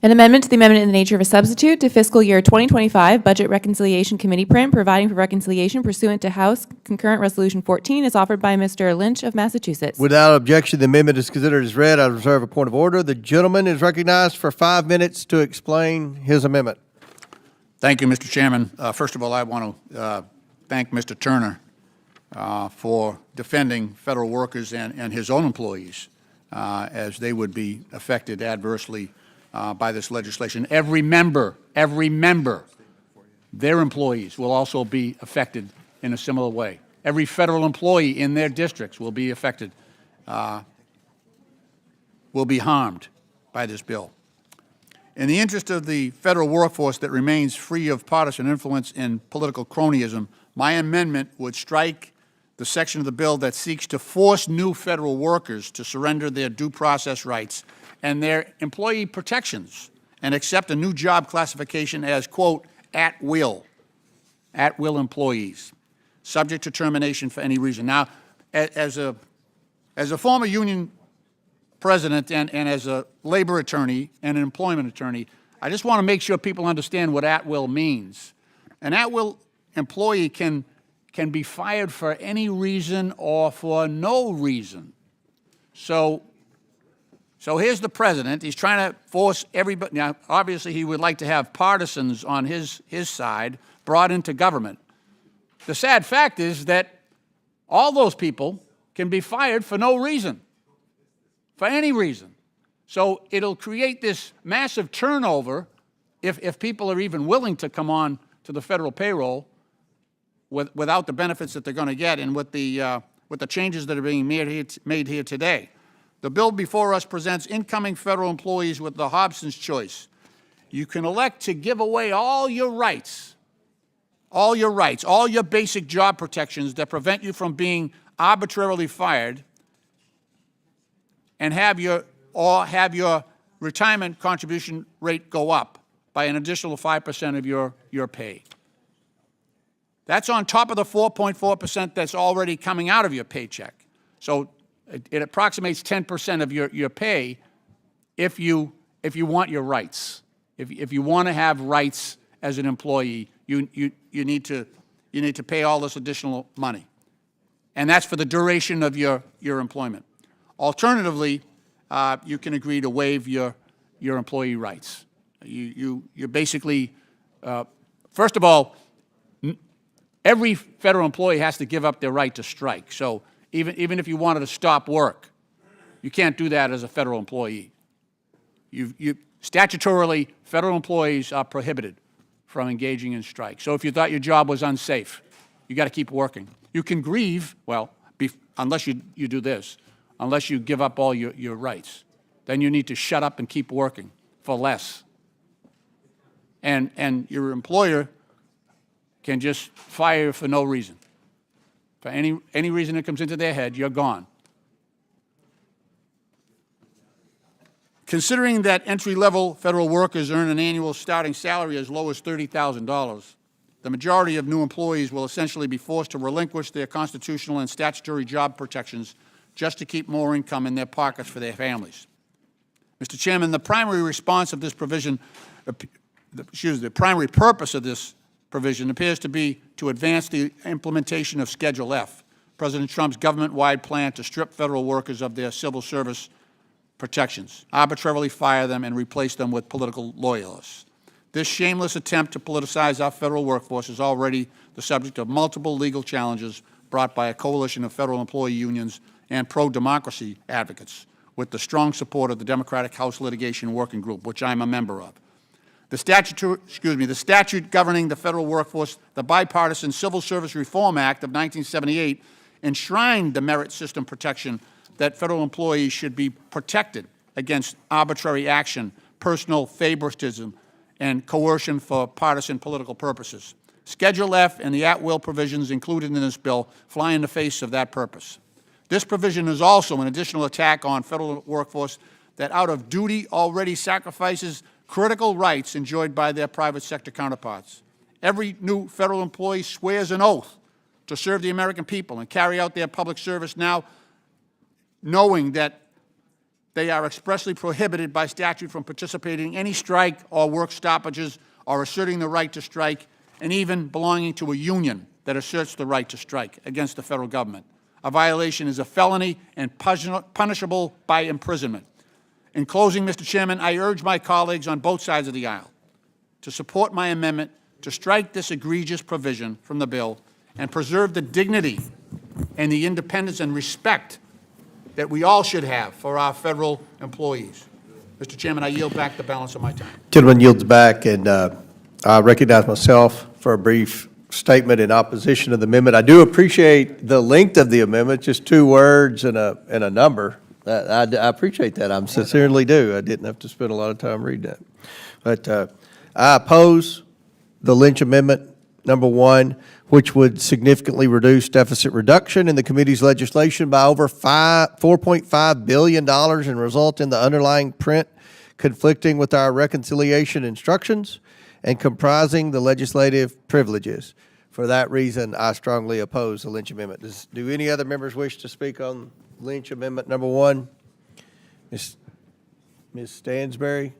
Speaker 4: An amendment to the amendment in the nature of a substitute to fiscal year 2025 Budget Reconciliation Committee print providing for reconciliation pursuant to House Concurrent Resolution 14 is offered by Mr. Lynch of Massachusetts.
Speaker 1: Without objection, the amendment is considered as read. I reserve a point of order. The gentleman is recognized for 5 minutes to explain his amendment.
Speaker 3: Thank you, Mr. Chairman. First of all, I want to thank Mr. Turner for defending federal workers and his own employees as they would be affected adversely by this legislation. Every member, their employees will also be affected in a similar way. Every federal employee in their districts will be affected, will be harmed by this bill. In the interest of the federal workforce that remains free of partisan influence and political cronyism, my amendment would strike the section of the bill that seeks to force new federal workers to surrender their due process rights and their employee protections and accept a new job classification as, quote, at will employees, subject to termination for any reason. Now, as a former union president and as a labor attorney and an employment attorney, I just want to make sure people understand what at will means. An at will employee can be fired for any reason or for no reason. So here's the president. He's trying to force everybody. Now, obviously, he would like to have partisans on his side brought into government. The sad fact is that all those people can be fired for no reason, for any reason. So it'll create this massive turnover if people are even willing to come on to the federal payroll without the benefits that they're going to get and with the changes that are being made here today. The bill before us presents incoming federal employees with the Hobson's choice. You can elect to give away all your rights, all your basic job protections that prevent you from being arbitrarily fired, and have your retirement contribution rate go up. by an additional 5% of your pay. That's on top of the 4.4% that's already coming out of your paycheck. So it approximates 10% of your pay if you want your rights. If you want to have rights as an employee, you need to pay all this additional money. And that's for the duration of your employment. Alternatively, you can agree to waive your employee rights. You basically, first of all, every federal employee has to give up their right to strike. So even if you wanted to stop work, you can't do that as a federal employee. Statutorily, federal employees are prohibited from engaging in strike. So if you thought your job was unsafe, you got to keep working. You can grieve, well, unless you do this, unless you give up all your rights. Then you need to shut up and keep working for less. And your employer can just fire you for no reason. For any reason that comes into their head, you're gone. Considering that entry-level federal workers earn an annual starting salary as low as $30,000, the majority of new employees will essentially be forced to relinquish their constitutional and statutory job protections just to keep more income in their pockets for their families. Mr. Chairman, the primary response of this provision, the primary purpose of this provision appears to be to advance the implementation of Schedule F, President Trump's government-wide plan to strip federal workers of their civil service protections, arbitrarily fire them, and replace them with political loyalists. This shameless attempt to politicize our federal workforce is already the subject of multiple legal challenges brought by a coalition of federal employee unions and pro-democracy advocates, with the strong support of the Democratic House Litigation Working Group, which I'm a member of. The statute governing the federal workforce, the Bipartisan Civil Service Reform Act of 1978, enshrined the merit system protection that federal employees should be protected against arbitrary action, personal favoritism, and coercion for partisan political purposes. Schedule F and the at-will provisions included in this bill fly in the face of that purpose. This provision is also an additional attack on federal workforce that out of duty already sacrifices critical rights enjoyed by their private sector counterparts. Every new federal employee swears an oath to serve the American people and carry out their public service now knowing that they are expressly prohibited by statute from participating in any strike or work stoppages or asserting the right to strike, and even belonging to a union that asserts the right to strike against the federal government. A violation is a felony and punishable by imprisonment. In closing, Mr. Chairman, I urge my colleagues on both sides of the aisle to support my amendment to strike this egregious provision from the bill and preserve the dignity and the independence and respect that we all should have for our federal employees. Mr. Chairman, I yield back the balance of my time.
Speaker 1: Gentleman yields back, and I recognize myself for a brief statement in opposition to the amendment. I do appreciate the length of the amendment, just 2 words and a number. I appreciate that. I sincerely do. I didn't have to spend a lot of time reading that. But I oppose the Lynch Amendment, number 1, which would significantly reduce deficit reduction in the committee's legislation by over $4.5 billion and result in the underlying print conflicting with our reconciliation instructions and comprising the legislative privileges. For that reason, I strongly oppose the Lynch Amendment. Do any other members wish to speak on Lynch Amendment number 1? Ms. Stansberry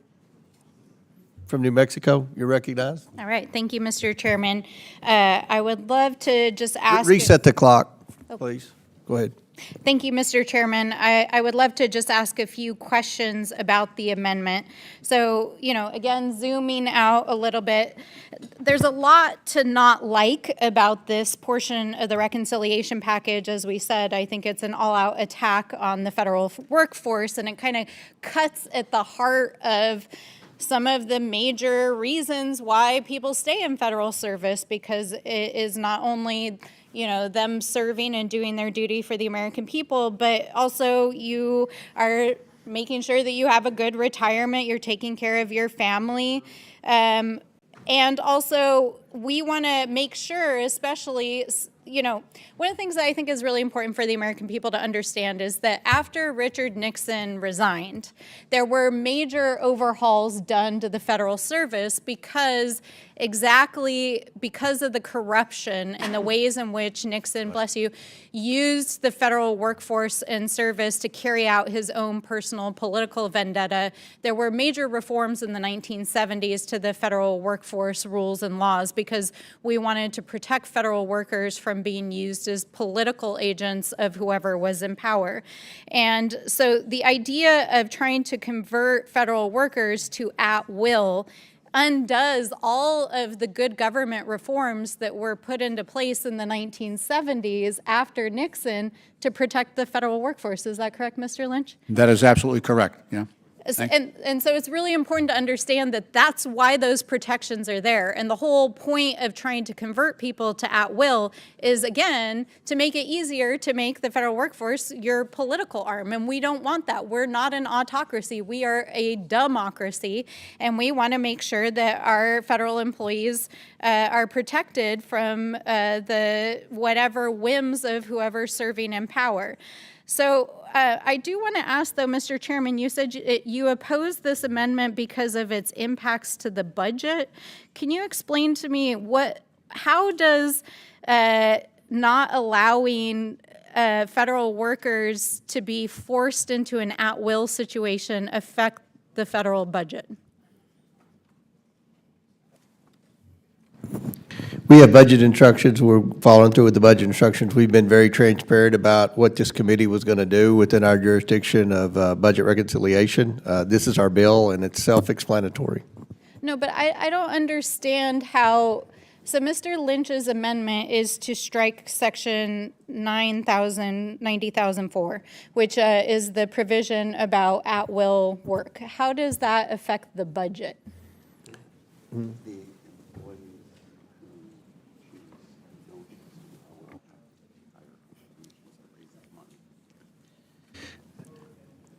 Speaker 1: from New Mexico, you're recognized.
Speaker 12: All right, thank you, Mr. Chairman. I would love to just ask.
Speaker 1: Reset the clock, please. Go ahead.
Speaker 12: Thank you, Mr. Chairman. I would love to just ask a few questions about the amendment. So, again, zooming out a little bit, there's a lot to not like about this portion of the reconciliation package. As we said, I think it's an all-out attack on the federal workforce, and it kind of cuts at the heart of some of the major reasons why people stay in federal service, because it is not only them serving and doing their duty for the American people, but also you are making sure that you have a good retirement, you're taking care of your family. And also, we want to make sure, especially one of the things that I think is really important for the American people to understand is that after Richard Nixon resigned, there were major overhauls done to the federal service because of the corruption and the ways in which Nixon, bless you, used the federal workforce and service to carry out his own personal political vendetta. There were major reforms in the 1970s to the federal workforce rules and laws because we wanted to protect federal workers from being used as political agents of whoever was in power. And so the idea of trying to convert federal workers to at will undoes all of the good government reforms that were put into place in the 1970s after Nixon to protect the federal workforce. Is that correct, Mr. Lynch?
Speaker 3: That is absolutely correct, yeah.
Speaker 12: And so it's really important to understand that that's why those protections are there. And the whole point of trying to convert people to at will is, again, to make it easier to make the federal workforce your political arm. And we don't want that. We're not an autocracy. We are a democracy. And we want to make sure that our federal employees are protected from the whatever whims of whoever's serving in power. So I do want to ask, though, Mr. Chairman, you said you oppose this amendment because of its impacts to the budget. Can you explain to me how does not allowing federal workers to be forced into an at-will situation affect the federal budget?
Speaker 1: We have budget instructions. We're following through with the budget instructions. We've been very transparent about what this committee was going to do within our jurisdiction of budget reconciliation. This is our bill, and it's self-explanatory.
Speaker 12: No, but I don't understand how. So Mr. Lynch's amendment is to strike section 90,004, which is the provision about at-will work. How does that affect the budget?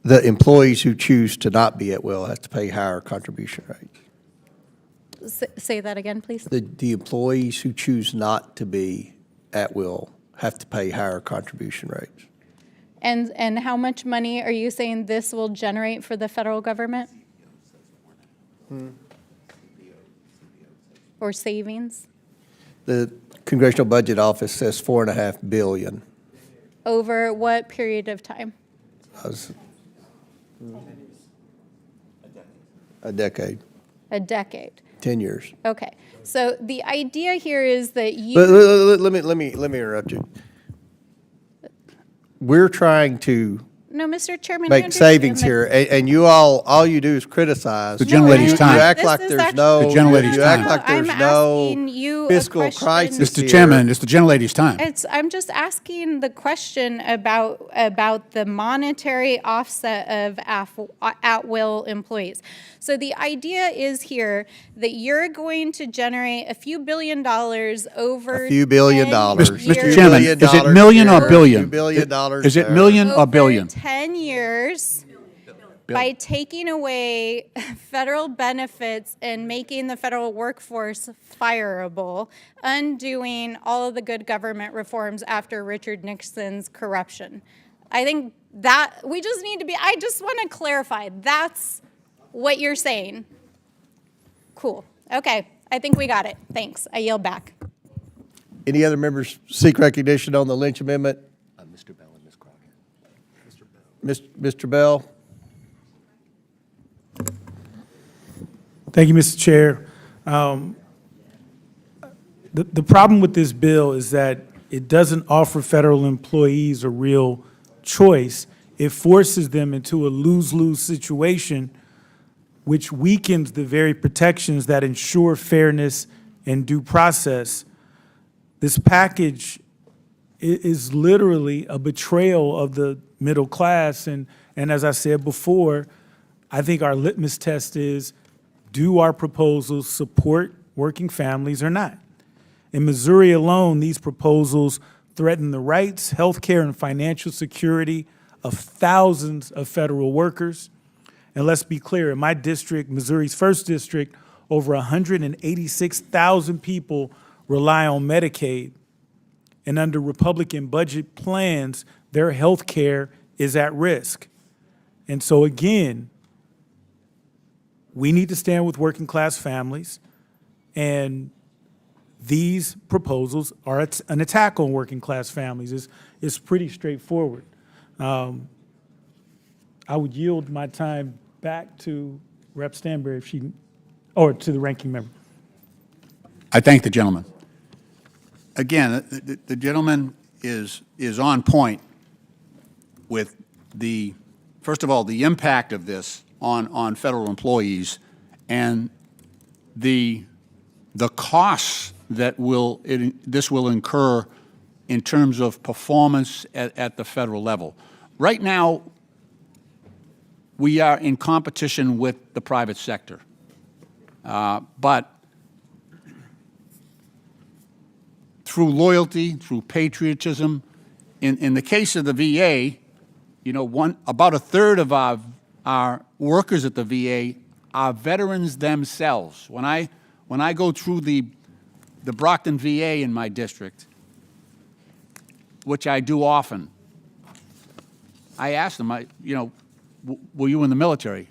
Speaker 1: The employees who choose to not be at will have to pay higher contribution rates.
Speaker 12: Say that again, please.
Speaker 1: The employees who choose not to be at will have to pay higher contribution rates.
Speaker 12: And how much money are you saying this will generate for the federal government? Or savings?
Speaker 1: The Congressional Budget Office says $4.5 billion.
Speaker 12: Over what period of time?
Speaker 1: A decade.
Speaker 12: A decade.
Speaker 1: 10 years.
Speaker 12: Okay. So the idea here is that you.
Speaker 1: Let me interrupt you. We're trying to
Speaker 12: No, Mr. Chairman. I
Speaker 1: make
Speaker 12: understand
Speaker 1: savings
Speaker 12: that-
Speaker 1: here, and you all you do is criticize.
Speaker 3: The gentlelady's
Speaker 1: You
Speaker 3: time.
Speaker 1: act
Speaker 12: This
Speaker 1: like
Speaker 12: is
Speaker 1: there's
Speaker 12: actually-
Speaker 1: no.
Speaker 3: The gentlelady's
Speaker 1: You act
Speaker 3: time.
Speaker 1: like there's
Speaker 12: I'm
Speaker 1: no
Speaker 12: asking you a
Speaker 1: fiscal
Speaker 12: question.
Speaker 1: crisis
Speaker 3: Mr.
Speaker 1: here.
Speaker 3: Chairman, it's the gentlelady's time.
Speaker 12: I'm just asking the question about the monetary offset of at-will employees. So the idea is here that you're going to generate a few $1 billion over
Speaker 1: A few $1 billion.
Speaker 12: 10
Speaker 3: Mr.
Speaker 12: years.
Speaker 3: Chairman,
Speaker 1: $1
Speaker 3: is it million or
Speaker 1: here,
Speaker 3: billion?
Speaker 1: $2 billion
Speaker 3: Is it
Speaker 1: there.
Speaker 3: million or
Speaker 12: Over
Speaker 3: billion?
Speaker 12: 10 years, by taking away federal benefits and making the federal workforce fireable, undoing all of the good government reforms after Richard Nixon's corruption. I think that we just need to be, I just want to clarify, that's what you're saying. Cool. Okay. I think we got it. Thanks. I yield back.
Speaker 1: Any other members seek recognition on the Lynch Amendment?
Speaker 6: Mr. Bell and Ms. Crockett.
Speaker 1: Mr. Bell?
Speaker 11: Thank you, Mr. Chair. The problem with this bill is that it doesn't offer federal employees a real choice. It forces them into a lose-lose situation, which weakens the very protections that ensure fairness and due process. This package is literally a betrayal of the middle class. And as I said before, I think our litmus test is, do our proposals support working families or not? In Missouri alone, these proposals threaten the rights, health care, and financial security of thousands of federal workers. And let's be clear, in my district, Missouri's 1st District, over 186,000 people rely on Medicaid. and under Republican budget plans, their health care is at risk. And so again, we need to stand with working class families, and these proposals are an attack on working class families. It's pretty straightforward. I would yield my time back to Rep. Stanberry if she, or to the ranking member.
Speaker 3: I thank the gentleman. Again, the gentleman is on point with first of all, the impact of this on federal employees and the costs that this will incur in terms of performance at the federal level. Right now, we are in competition with the private sector. But through loyalty, through patriotism, in the case of the VA, you know, about a third of our workers at the VA are veterans themselves. When I go through the Brockton VA in my district, which I do often, I ask them, were you in the military?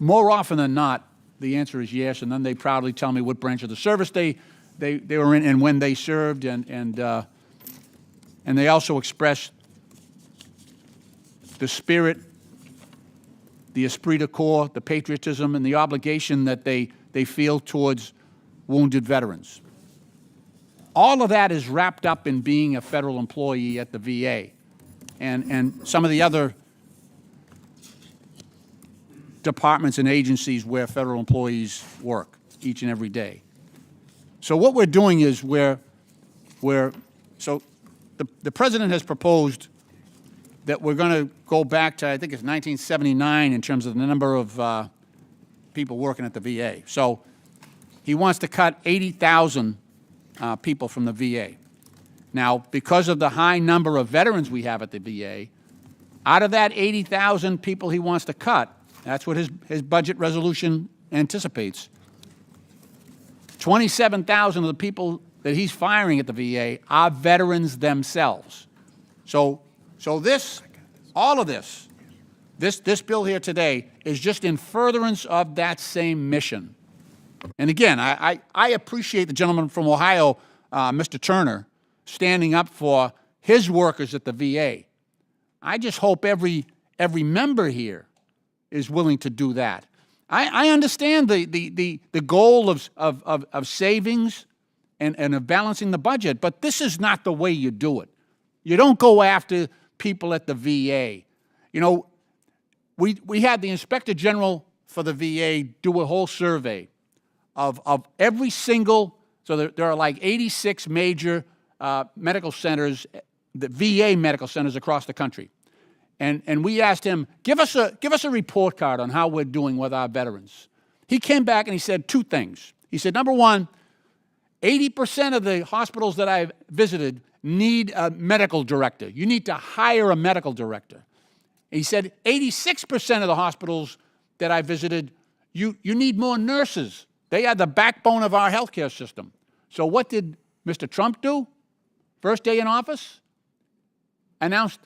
Speaker 3: More often than not, the answer is yes, and then they proudly tell me what branch of the service they were in and when they served, and they also express the spirit, the esprit de corps, the patriotism, and the obligation that they feel towards wounded veterans. All of that is wrapped up in being a federal employee at the VA, and some of the other departments and agencies where federal employees work each and every day. So what we're doing is the president has proposed that we're going to go back to, I think it's 1979 in terms of the number of people working at the VA. So he wants to cut 80,000 people from the VA. Now, because of the high number of veterans we have at the VA, out of that 80,000 people he wants to cut, that's what his budget resolution anticipates, 27,000 of the people that he's firing at the VA are veterans themselves. So all of this bill here today is just in furtherance of that same mission. And again, I appreciate the gentleman from Ohio, Mr. Turner, standing up for his workers at the VA. I just hope every member here is willing to do that. I understand the goal of savings and of balancing the budget, but this is not the way you do it. You don't go after people at the VA. You know, we had the Inspector General for the VA do a whole survey of every single, so there are like 86 major medical centers, the VA medical centers across the country. And we asked him, give us a report card on how we're doing with our veterans. He came back and he said two things. He said, number one, 80% of the hospitals that I've visited need a medical director. You need to hire a medical director. He said, 86% of the hospitals that I visited, you need more nurses. They are the backbone of our healthcare system. So what did Mr. Trump do? First day in office, announced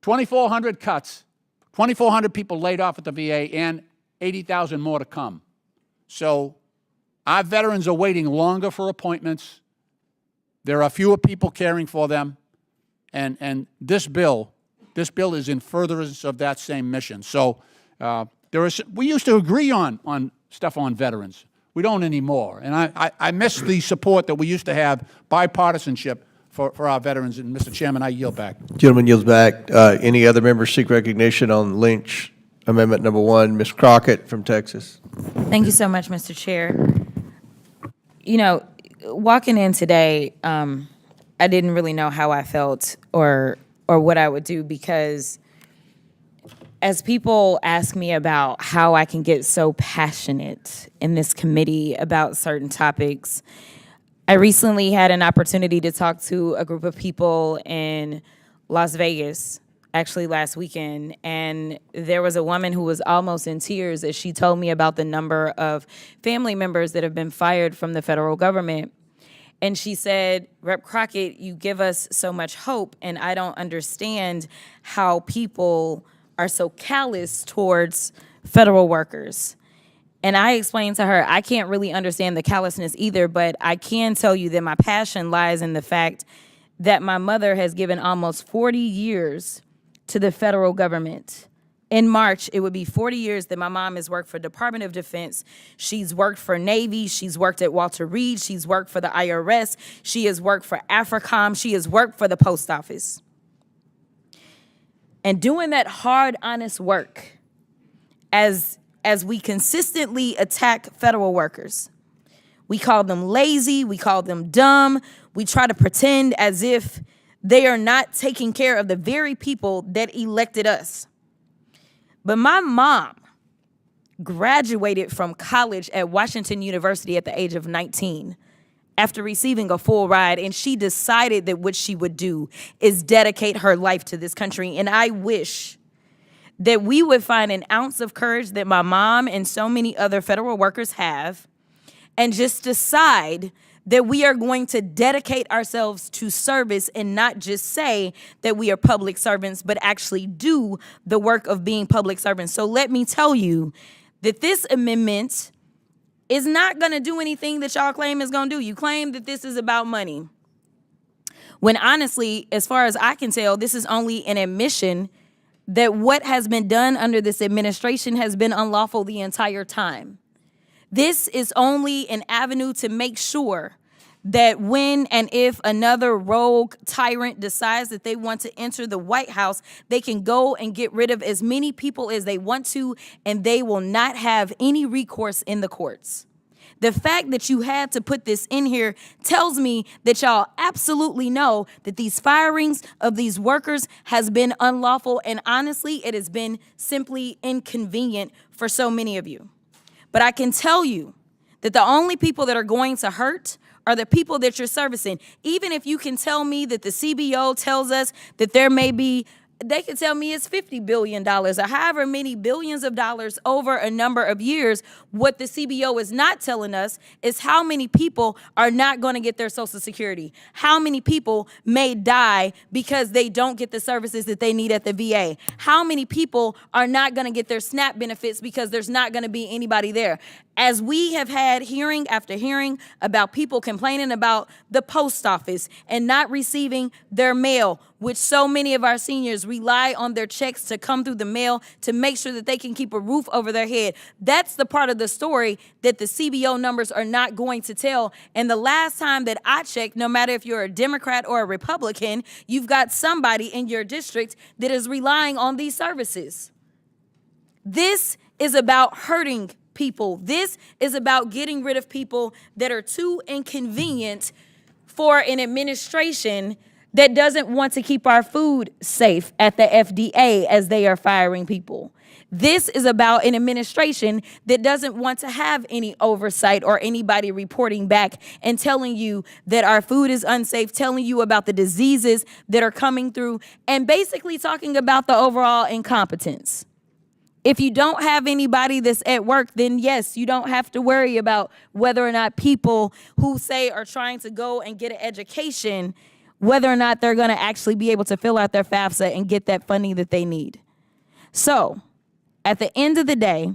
Speaker 3: 2,400 cuts, 2,400 people laid off at the VA, and 80,000 more to come. So our veterans are waiting longer for appointments. There are fewer people caring for them, and this bill is in furtherance of that same mission. So we used to agree on stuff on veterans. We don't anymore, and I miss the support that we used to have, bipartisanship for our veterans. And Mr. Chairman, I yield back.
Speaker 1: Gentleman yields back. Any other members seek recognition on Lynch Amendment Number 1? Ms. Crockett from Texas.
Speaker 7: Thank you so much, Mr. Chair. You know, walking in today, I didn't really know how I felt or what I would do, because as people ask me about how I can get so passionate in this committee about certain topics, I recently had an opportunity to talk to a group of people in Las Vegas, actually last weekend, and there was a woman who was almost in tears as she told me about the number of family members that have been fired from the federal government. And she said, Rep. Crockett, you give us so much hope, and I don't understand how people are so callous towards federal workers. And I explained to her, I can't really understand the callousness either, but I can tell you that my passion lies in the fact that my mother has given almost 40 years to the federal government. In March, it would be 40 years that my mom has worked for Department of Defense. She's worked for Navy. She's worked at Walter Reed. She's worked for the IRS. She has worked for AFRICOM. She has worked for the post office. And doing that hard, honest work, as we consistently attack federal workers, we call them lazy, we call them dumb, we try to pretend as if they are not taking care of the very people that elected us. But my mom graduated from college at Washington University at the age of 19 after receiving a full ride, and she decided that what she would do is dedicate her life to this country. And I wish that we would find an ounce of courage that my mom and so many other federal workers have and just decide that we are going to dedicate ourselves to service and not just say that we are public servants, but actually do the work of being public servants. So let me tell you that this amendment is not going to do anything that y'all claim is going to do. You claim that this is about money, when honestly, as far as I can tell, this is only an admission that what has been done under this administration has been unlawful the entire time. This is only an avenue to make sure that when and if another rogue tyrant decides that they want to enter the White House, they can go and get rid of as many people as they want to, and they will not have any recourse in the courts. The fact that you had to put this in here tells me that y'all absolutely know that these firings of these workers has been unlawful, and honestly, it has been simply inconvenient for so many of you. But I can tell you that the only people that are going to hurt are the people that you're servicing. Even if you can tell me that the CBO tells us that there may be, they can tell me it's $50 billion or however many billions of dollars over a number of years. What the CBO is not telling us is how many people are not going to get their Social Security. How many people may die because they don't get the services that they need at the VA. How many people are not going to get their SNAP benefits because there's not going to be anybody there. As we have had hearing after hearing about people complaining about the post office and not receiving their mail, which so many of our seniors rely on their checks to come through the mail to make sure that they can keep a roof over their head. That's the part of the story that the CBO numbers are not going to tell. And the last time that I checked, no matter if you're a Democrat or a Republican, you've got somebody in your district that is relying on these services. This is about hurting people. This is about getting rid of people that are too inconvenient for an administration that doesn't want to keep our food safe at the FDA as they are firing people. This is about an administration that doesn't want to have any oversight or anybody reporting back and telling you that our food is unsafe, telling you about the diseases that are coming through, and basically talking about the overall incompetence. If you don't have anybody that's at work, then yes, you don't have to worry about whether or not people who say are trying to go and get an education, whether or not they're going to actually be able to fill out their FAFSA and get that funding that they need. So, at the end of the day,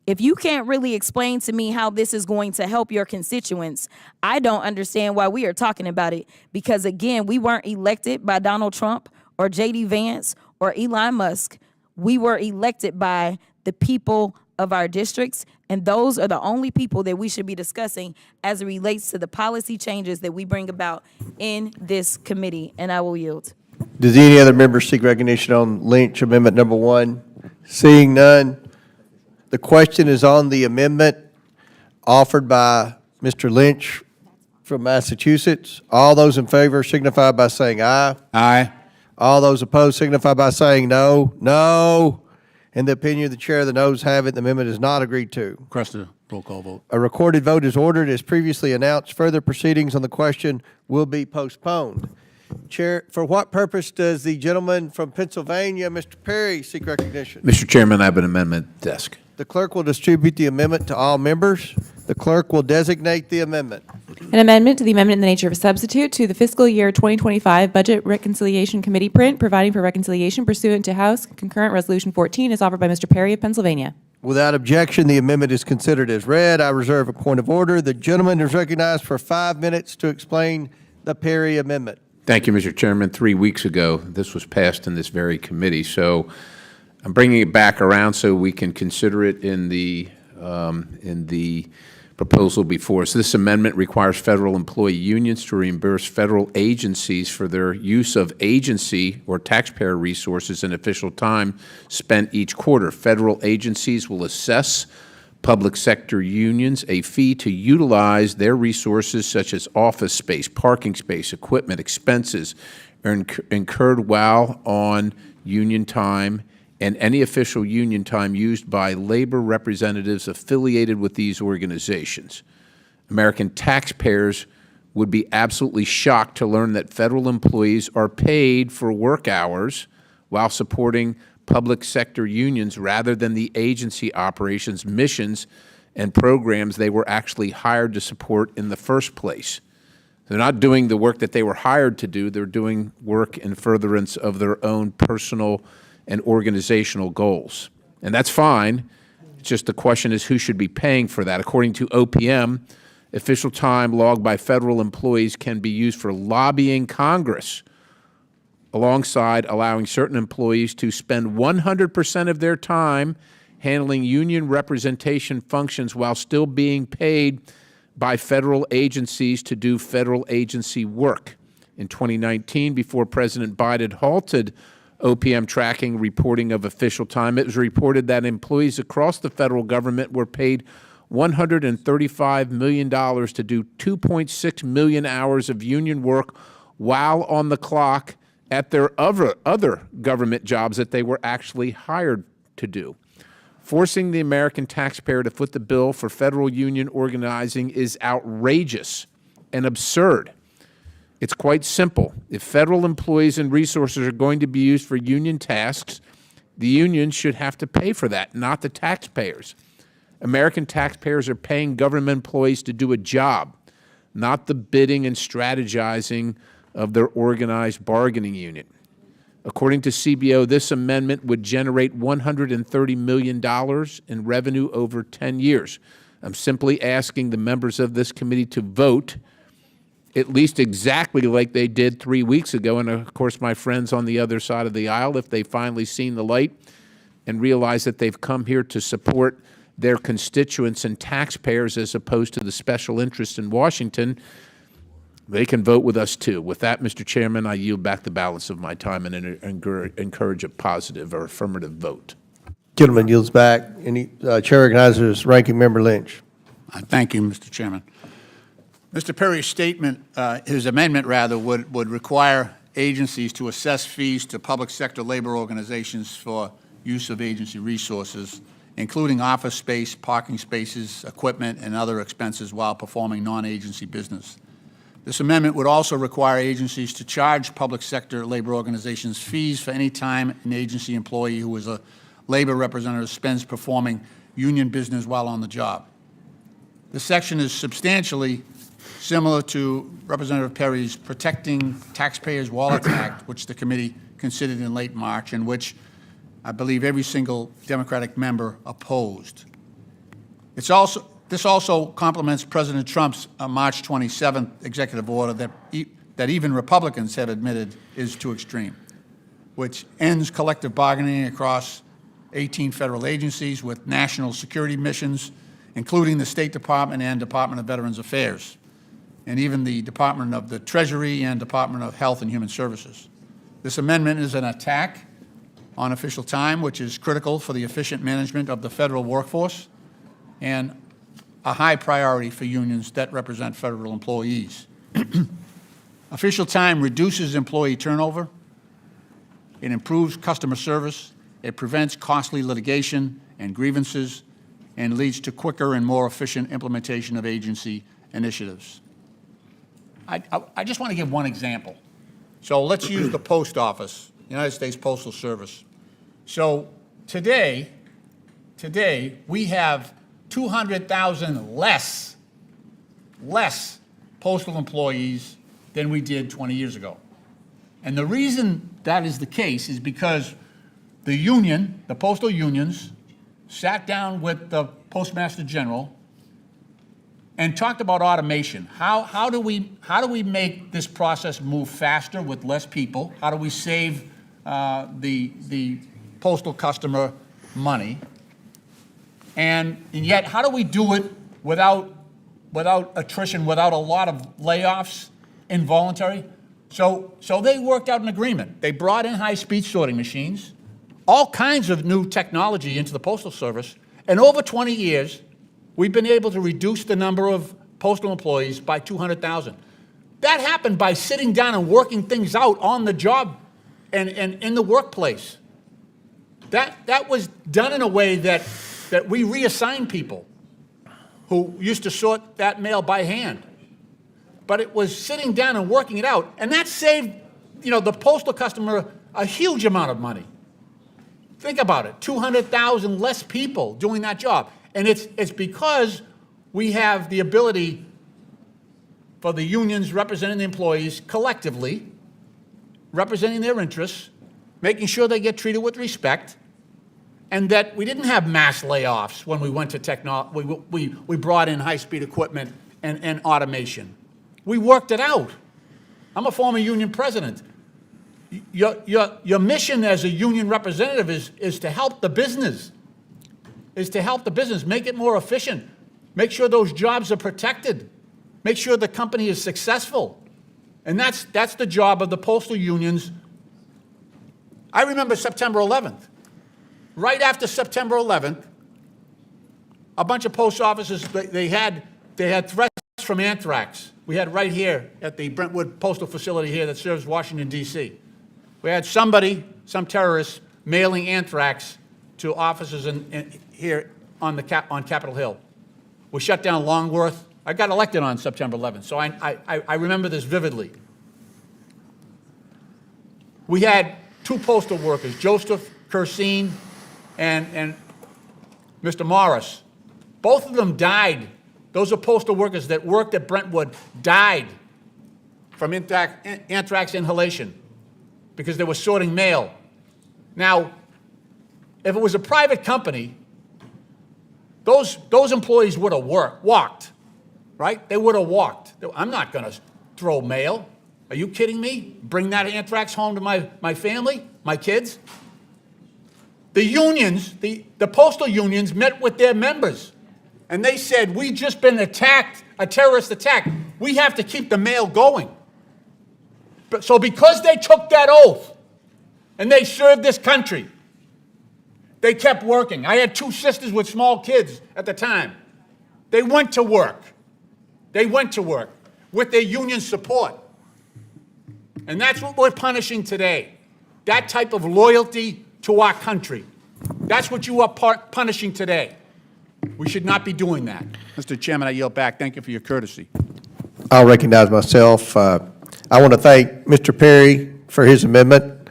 Speaker 7: if you can't really explain to me how this is going to help your constituents, I don't understand why we are talking about it. Because again, we weren't elected by Donald Trump or J.D. Vance or Elon Musk. We were elected by the people of our districts, and those are the only people that we should be discussing as it relates to the policy changes that we bring about in this committee, and I will yield.
Speaker 1: Does any other member seek recognition on Lynch Amendment Number 1? Seeing none, the question is on the amendment offered by Mr. Lynch from Massachusetts. All those in favor signify by saying aye.
Speaker 2: Aye.
Speaker 1: All those opposed signify by saying no. No. In the opinion of the chair, the noes have it. The amendment is not agreed to.
Speaker 3: Request a roll call vote.
Speaker 1: A recorded vote is ordered as previously announced. Further proceedings on the question will be postponed. Chair, for what purpose does the gentleman from Pennsylvania, Mr. Perry, seek recognition?
Speaker 13: Mr. Chairman, I have an amendment desk.
Speaker 1: The clerk will distribute the amendment to all members. The clerk will designate the amendment.
Speaker 4: An amendment to the amendment in the nature of a substitute to the fiscal year 2025 Budget Reconciliation Committee print, providing for reconciliation pursuant to House Concurrent Resolution 14, is offered by Mr. Perry of Pennsylvania.
Speaker 1: Without objection, the amendment is considered as read. I reserve a point of order. The gentleman is recognized for 5 minutes to explain the Perry amendment.
Speaker 13: Thank you, Mr. Chairman. 3 weeks ago, this was passed in this very committee, so I'm bringing it back around so we can consider it in the proposal before us. This amendment requires federal employee unions to reimburse federal agencies for their use of agency or taxpayer resources and official time spent each quarter. Federal agencies will assess public sector unions a fee to utilize their resources such as office space, parking space, equipment, expenses incurred while on union time and any official union time used by labor representatives affiliated with these organizations. American taxpayers would be absolutely shocked to learn that federal employees are paid for work hours while supporting public sector unions rather than the agency operations, missions, and programs they were actually hired to support in the first place. They're not doing the work that they were hired to do. They're doing work in furtherance of their own personal and organizational goals. And that's fine. It's just the question is who should be paying for that. According to OPM, official time logged by federal employees can be used for lobbying Congress, alongside allowing certain employees to spend 100% of their time handling union representation functions while still being paid by federal agencies to do federal agency work. In 2019, before President Biden halted OPM tracking reporting of official time, it was reported that employees across the federal government were paid $135 million to do 2.6 million hours of union work while on the clock at their other government jobs that they were actually hired to do. Forcing the American taxpayer to foot the bill for federal union organizing is outrageous and absurd. It's quite simple. If federal employees and resources are going to be used for union tasks, the union should have to pay for that, not the taxpayers. American taxpayers are paying government employees to do a job, not the bidding and strategizing of their organized bargaining unit. According to CBO, this amendment would generate $130 million in revenue over 10 years. I'm simply asking the members of this committee to vote at least exactly like they did 3 weeks ago. And of course, my friends on the other side of the aisle, if they've finally seen the light and realize that they've come here to support their constituents and taxpayers as opposed to the special interests in Washington, they can vote with us too. With that, Mr. Chairman, I yield back the balance of my time and encourage a positive or affirmative vote.
Speaker 1: Gentleman yields back. Chair recognizes Ranking Member Lynch.
Speaker 3: Thank you, Mr. Chairman. Mr. Perry's statement, his amendment rather, would require agencies to assess fees to public sector labor organizations for use of agency resources, including office space, parking spaces, equipment, and other expenses while performing non-agency business. This amendment would also require agencies to charge public sector labor organizations fees for any time an agency employee who is a labor representative spends performing union business while on the job. This section is substantially similar to Representative Perry's Protecting Taxpayers' Wallet Act, which the committee considered in late March, and which I believe every single Democratic member opposed. This also complements President Trump's March 27th executive order that even Republicans have admitted is too extreme, which ends collective bargaining across 18 federal agencies with national security missions, including the State Department and Department of Veterans Affairs, and even the Department of the Treasury and Department of Health and Human Services. This amendment is an attack on official time, which is critical for the efficient management of the federal workforce and a high priority for unions that represent federal employees. Official time reduces employee turnover, it improves customer service, it prevents costly litigation and grievances, and leads to quicker and more efficient implementation of agency initiatives. I just want to give one example. So let's use the post office, United States Postal Service. So today, today, we have 200,000 less postal employees than we did 20 years ago. And the reason that is the case is because the union, the postal unions, sat down with the Postmaster General and talked about automation. How do we make this process move faster with less people? How do we save the postal customer money? And yet, how do we do it without attrition, without a lot of layoffs, involuntary? So they worked out an agreement. They brought in high-speed sorting machines, all kinds of new technology into the Postal Service, and over 20 years, we've been able to reduce the number of postal employees by 200,000. That happened by sitting down and working things out on the job and in the workplace. That was done in a way that we reassigned people who used to sort that mail by hand. But it was sitting down and working it out, and that saved, the postal customer a huge amount of money. Think about it, 200,000 less people doing that job. And it's because we have the ability for the unions representing the employees collectively, representing their interests, making sure they get treated with respect, and that we didn't have mass layoffs when we went to technology. We brought in high-speed equipment and automation. We worked it out. I'm a former union president. Your mission as a union representative is to help the business, make it more efficient, make sure those jobs are protected, make sure the company is successful. And that's the job of the postal unions. I remember September 11th. Right after September 11th, a bunch of post offices, they had threats from anthrax. We had right here at the Brentwood Postal Facility here that serves Washington, D.C. We had some terrorists mailing anthrax to offices here on Capitol Hill. We shut down Longworth. I got elected on September 11th, so I remember this vividly. We had two postal workers, Joseph Cursine and Mr. Morris. Both of them died. Those are postal workers that worked at Brentwood, died from anthrax inhalation because they were sorting mail. Now, if it was a private company, those employees would have walked, right? They would have walked. I'm not going to throw mail. Are you kidding me? Bring that anthrax home to my family, my kids? The unions, the postal unions met with their members, and they said, we just been attacked, a terrorist attack. We have to keep the mail going. So because they took that oath and they served this country, they kept working. I had two sisters with small kids at the time. They went to work. They went to work with their union support. And that's what we're punishing today. That type of loyalty to our country. That's what you are punishing today. We should not be doing that. Mr. Chairman, I yield back. Thank you for your courtesy.
Speaker 1: I'll recognize myself. I want to thank Mr. Perry for his amendment.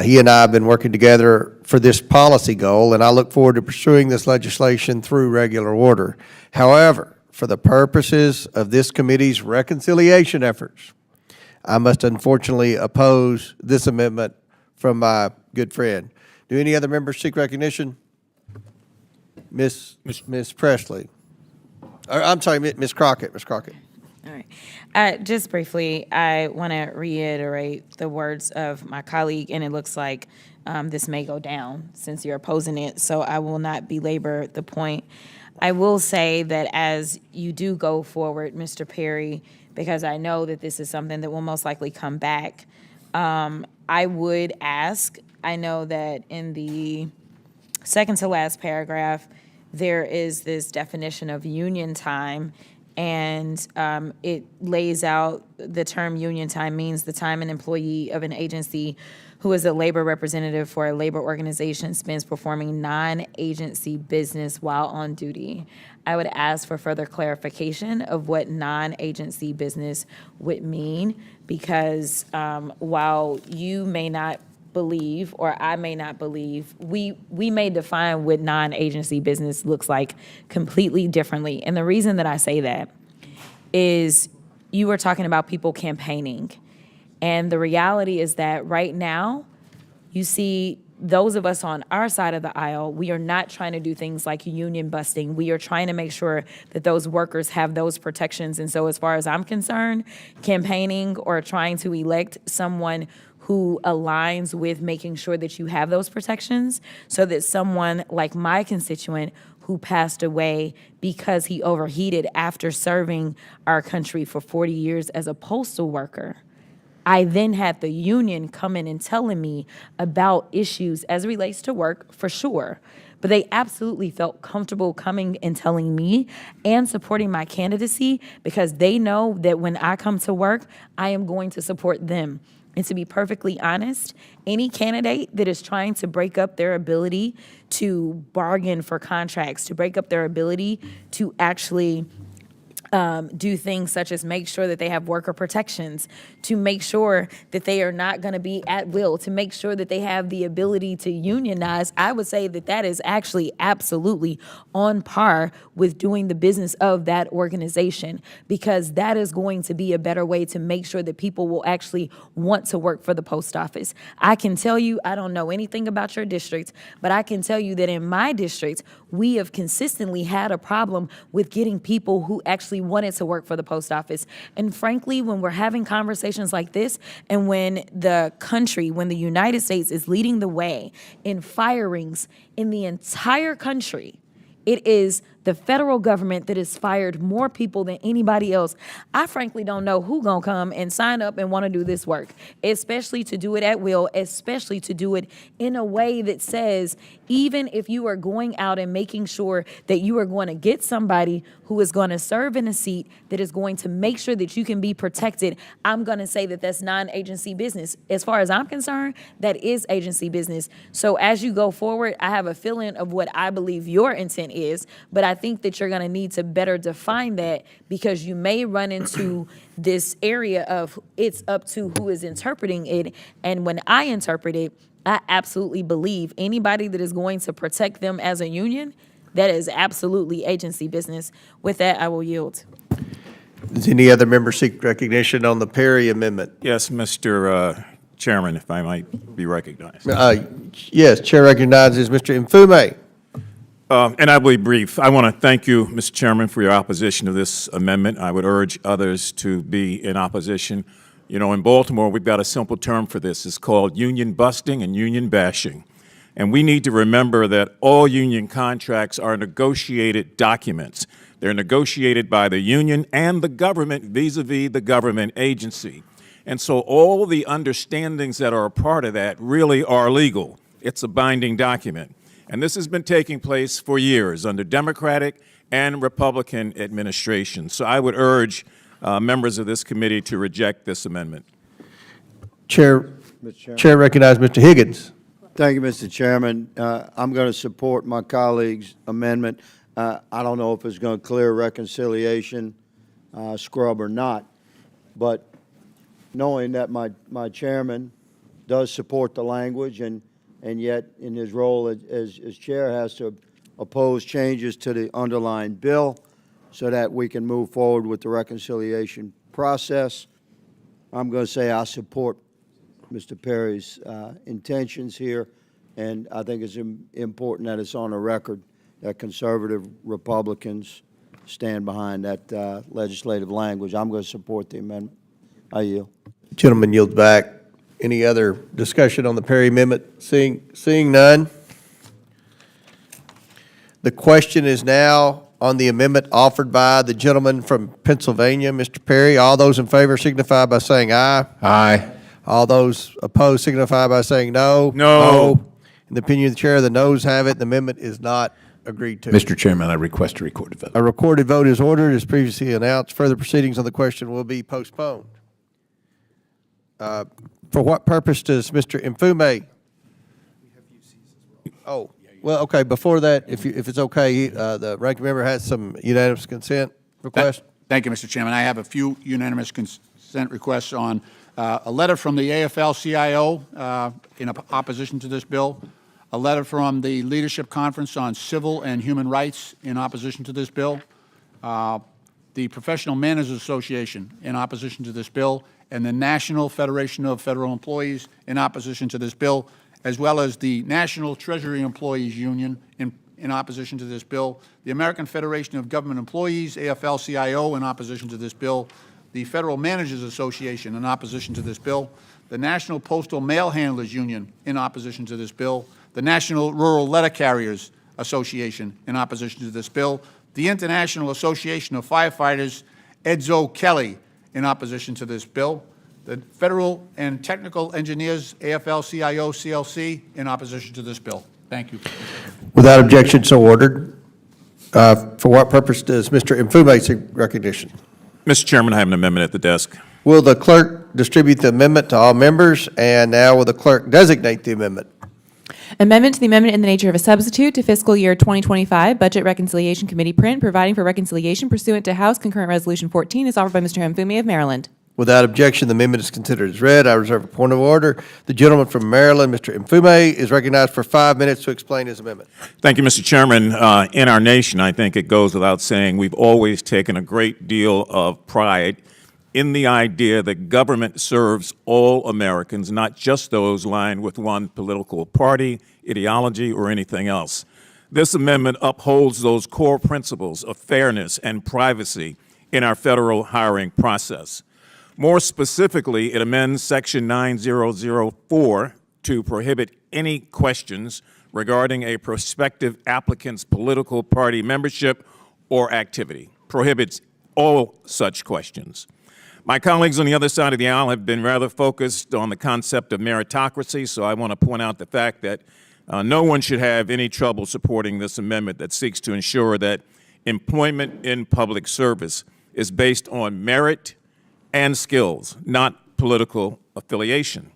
Speaker 1: He and I have been working together for this policy goal, and I look forward to pursuing this legislation through regular order. However, for the purposes of this committee's reconciliation efforts, I must unfortunately oppose this amendment from my good friend. Do any other members seek recognition? Ms. Presley. I'm sorry, Ms. Crockett. Ms. Crockett.
Speaker 10: All right. Just briefly, I want to reiterate the words of my colleague, and it looks like this may go down since you're opposing it, so I will not belabor the point. I will say that as you do go forward, Mr. Perry, because I know that this is something that will most likely come back, I would ask, I know that in the second to last paragraph, there is this definition of union time, and it lays out the term union time means the time an employee of an agency who is a labor representative for a labor organization spends performing non-agency business while on duty. I would ask for further clarification of what non-agency business would mean, because while you may not
Speaker 7: believe, or I may not believe, we may define what non-agency business looks like completely differently. And the reason that I say that is you were talking about people campaigning. And the reality is that right now, you see those of us on our side of the aisle, we are not trying to do things like union busting. We are trying to make sure that those workers have those protections. And so as far as I'm concerned, campaigning or trying to elect someone who aligns with making sure that you have those protections so that someone like my constituent who passed away because he overheated after serving our country for 40 years as a postal worker, I then had the union come in and telling me about issues as it relates to work, for sure. But they absolutely felt comfortable coming and telling me and supporting my candidacy because they know that when I come to work, I am going to support them. And to be perfectly honest, any candidate that is trying to break up their ability to bargain for contracts, to break up their ability to actually do things such as make sure that they have worker protections, to make sure that they are not going to be at will, to make sure that they have the ability to unionize, I would say that that is actually absolutely on par with doing the business of that organization, because that is going to be a better way to make sure that people will actually want to work for the post office. I can tell you, I don't know anything about your district, but I can tell you that in my district, we have consistently had a problem with getting people who actually wanted to work for the post office. And frankly, when we're having conversations like this, and when the country, when the United States is leading the way in firings in the entire country, it is the federal government that has fired more people than anybody else. I frankly don't know who gonna come and sign up and want to do this work, especially to do it at will, especially to do it in a way that says, even if you are going out and making sure that you are going to get somebody who is going to serve in a seat that is going to make sure that you can be protected, I'm going to say that that's non-agency business. As far as I'm concerned, that is agency business. So as you go forward, I have a feeling of what I believe your intent is, but I think that you're going to need to better define that, because you may run into this area of it's up to who is interpreting it. And when I interpret it, I absolutely believe anybody that is going to protect them as a union, that is absolutely agency business. With that, I will yield.
Speaker 1: Does any other member seek recognition on the Perry amendment?
Speaker 14: Yes, Mr. Chairman, if I might be recognized.
Speaker 1: Yes, Chair recognizes Mr. Mfume.
Speaker 14: And I will be brief. I want to thank you, Mr. Chairman, for your opposition to this amendment. I would urge others to be in opposition. You know, in Baltimore, we've got a simple term for this. It's called union busting and union bashing. And we need to remember that all union contracts are negotiated documents. They're negotiated by the union and the government vis-a-vis the government agency. And so all the understandings that are a part of that really are legal. It's a binding document. And this has been taking place for years under Democratic and Republican administrations. So I would urge members of this committee to reject this amendment.
Speaker 1: Chair recognizes Mr. Higgins.
Speaker 15: Thank you, Mr. Chairman. I'm going to support my colleague's amendment. I don't know if it's going to clear reconciliation scrub or not, but knowing that my chairman does support the language and yet in his role as chair has to oppose changes to the underlying bill so that we can move forward with the reconciliation process, I'm going to say I support Mr. Perry's intentions here, and I think it's important that it's on the record that conservative Republicans stand behind that legislative language. I'm going to support the amendment. I yield.
Speaker 1: Gentleman yields back. Any other discussion on the Perry amendment? Seeing none. The question is now on the amendment offered by the gentleman from Pennsylvania, Mr. Perry. All those in favor signify by saying aye.
Speaker 13: Aye.
Speaker 1: All those opposed signify by saying no.
Speaker 14: No.
Speaker 1: In the opinion of the chair, the noes have it. The amendment is not agreed to.
Speaker 13: Mr. Chairman, I request a recorded vote.
Speaker 1: A recorded vote is ordered as previously announced. Further proceedings on the question will be postponed. For what purpose does Mr. Mfume? Oh, well, okay, before that, if it's okay, the ranking member has some unanimous consent request.
Speaker 3: Thank you, Mr. Chairman. I have a few unanimous Senate requests on a letter from the AFL-CIO in opposition to this bill, a letter from the Leadership Conference on Civil and Human Rights in opposition to this bill, the Professional Managers Association in opposition to this bill, and the National Federation of Federal Employees in opposition to this bill, as well as the National Treasury Employees Union in opposition to this bill, the American Federation of Government Employees, AFL-CIO, in opposition to this bill, the Federal Managers Association in opposition to this bill, the National Postal Mail Handlers Union in opposition to this bill, the National Rural Letter Carriers Association in opposition to this bill, the International Association of Firefighters, Edzo Kelly, in opposition to this bill, the Federal and Technical Engineers, AFL-CIO, CLC, in opposition to this bill. Thank you.
Speaker 1: Without objection, so ordered. For what purpose does Mr. Mfume seek recognition?
Speaker 14: Mr. Chairman, I have an amendment at the desk.
Speaker 1: Will the clerk distribute the amendment to all members? And now will the clerk designate the amendment?
Speaker 4: Amendment to the amendment in the nature of a substitute to fiscal year 2025 Budget Reconciliation Committee print, providing for reconciliation pursuant to House Concurrent Resolution 14, is offered by Mr. Mfume of Maryland.
Speaker 1: Without objection, the amendment is considered as read. I reserve a point of order. The gentleman from Maryland, Mr. Mfume, is recognized for 5 minutes to explain his amendment.
Speaker 14: Thank you, Mr. Chairman. In our nation, I think it goes without saying, we've always taken a great deal of pride in the idea that government serves all Americans, not just those lined with one political party, ideology, or anything else. This amendment upholds those core principles of fairness and privacy in our federal hiring process. More specifically, it amends Section 9004 to prohibit any questions regarding a prospective applicant's political party membership or activity. Prohibits all such questions. My colleagues on the other side of the aisle have been rather focused on the concept of meritocracy, so I want to point out the fact that no one should have any trouble supporting this amendment that seeks to ensure that employment in public service is based on merit and skills, not political affiliation.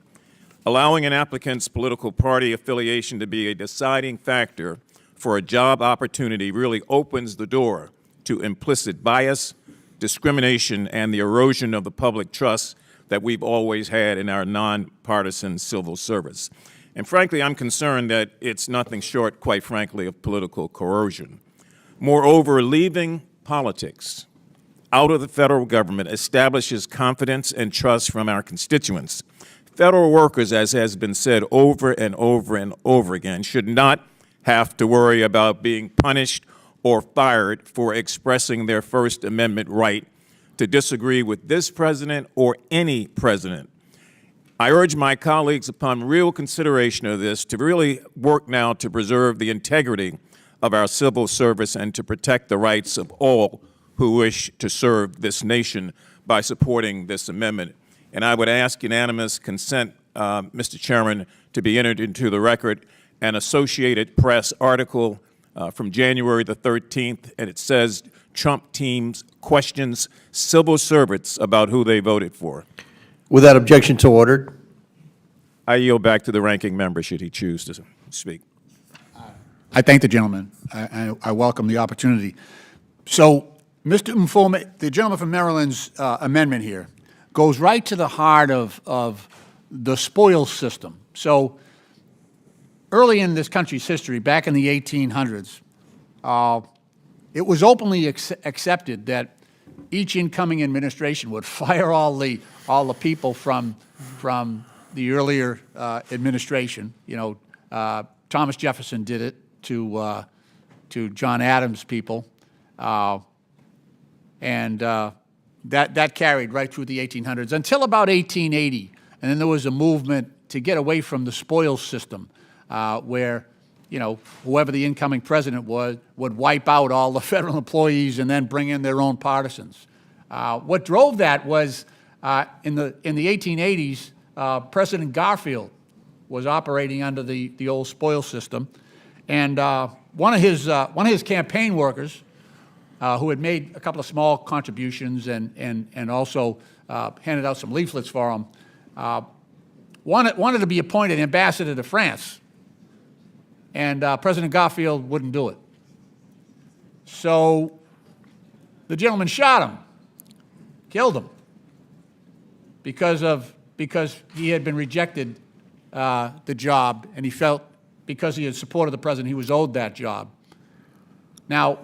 Speaker 14: Allowing an applicant's political party affiliation to be a deciding factor for a job opportunity really opens the door to implicit bias, discrimination, and the erosion of the public trust that we've always had in our nonpartisan civil service. And frankly, I'm concerned that it's nothing short, quite frankly, of political coercion. Moreover, leaving politics out of the federal government establishes confidence and trust from our constituents. Federal workers, as has been said over and over and over again, should not have to worry about being punished or fired for expressing their First Amendment right to disagree with this president or any president. I urge my colleagues, upon real consideration of this, to really work now to preserve the integrity of our civil service and to protect the rights of all who wish to serve this nation by supporting this amendment. And I would ask unanimous consent, Mr. Chairman, to be entered into the record an Associated Press article from January the 13th, and it says, Trump teams questions civil servants about who they voted for.
Speaker 1: Without objection, so ordered.
Speaker 14: I yield back to the ranking member should he choose to speak.
Speaker 3: I thank the gentleman. I welcome the opportunity. So, Mr. Mfume, the gentleman from Maryland's amendment here goes right to the heart of the spoils system. So, early in this country's history, back in the 1800s, it was openly accepted that each incoming administration would fire all the people from the earlier administration. You know, Thomas Jefferson did it to John Adams' people, and that carried right through the 1800s until about 1880, and then there was a movement to get away from the spoils system, where, you know, whoever the incoming president was would wipe out all the federal employees and then bring in their own partisans. What drove that was in the 1880s, President Garfield was operating under the old spoils system, and one of his campaign workers, who had made a couple of small contributions and also handed out some leaflets for him, wanted to be appointed ambassador to France. And President Garfield wouldn't do it. So the gentleman shot him, killed him. because he had been rejected the job, and he felt because he had supported the president, he was owed that job. Now,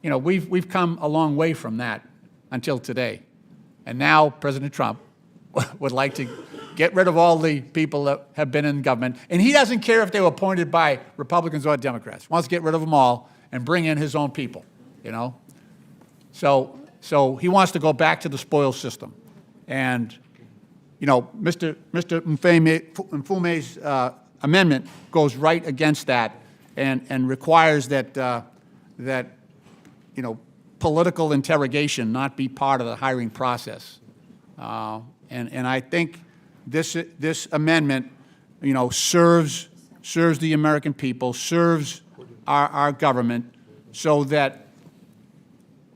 Speaker 3: you know, we've come a long way from that until today. And now President Trump would like to get rid of all the people that have been in government. And he doesn't care if they were appointed by Republicans or Democrats. He wants to get rid of them all and bring in his own people, you know? So he wants to go back to the spoils system. And, you know, Mr. Mfume's amendment goes right against that and requires that, you know, political interrogation not be part of the hiring process. And I think this amendment, you know, serves the American people, serves our government, so that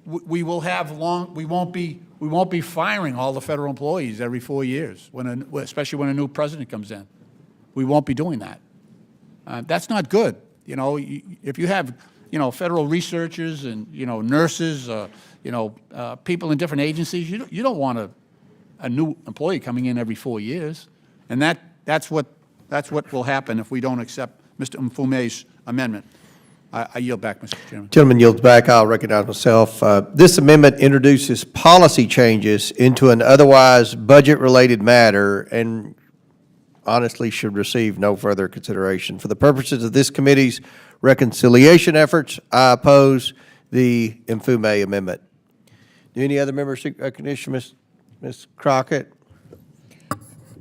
Speaker 3: we will have we won't be firing all the federal employees every 4 years, especially when a new president comes in. We won't be doing that. That's not good. You know, if you have, you know, federal researchers and, you know, nurses, you know, people in different agencies, you don't want a new employee coming in every 4 years. And that's what will happen if we don't accept Mr. Mfume's amendment. I yield back, Mr. Chairman.
Speaker 1: Gentleman yields back. I'll recognize myself. This amendment introduces policy changes into an otherwise budget-related matter and honestly should receive no further consideration. For the purposes of this committee's reconciliation efforts, I oppose the Mfume amendment. Do any other members seek recognition? Ms. Crockett?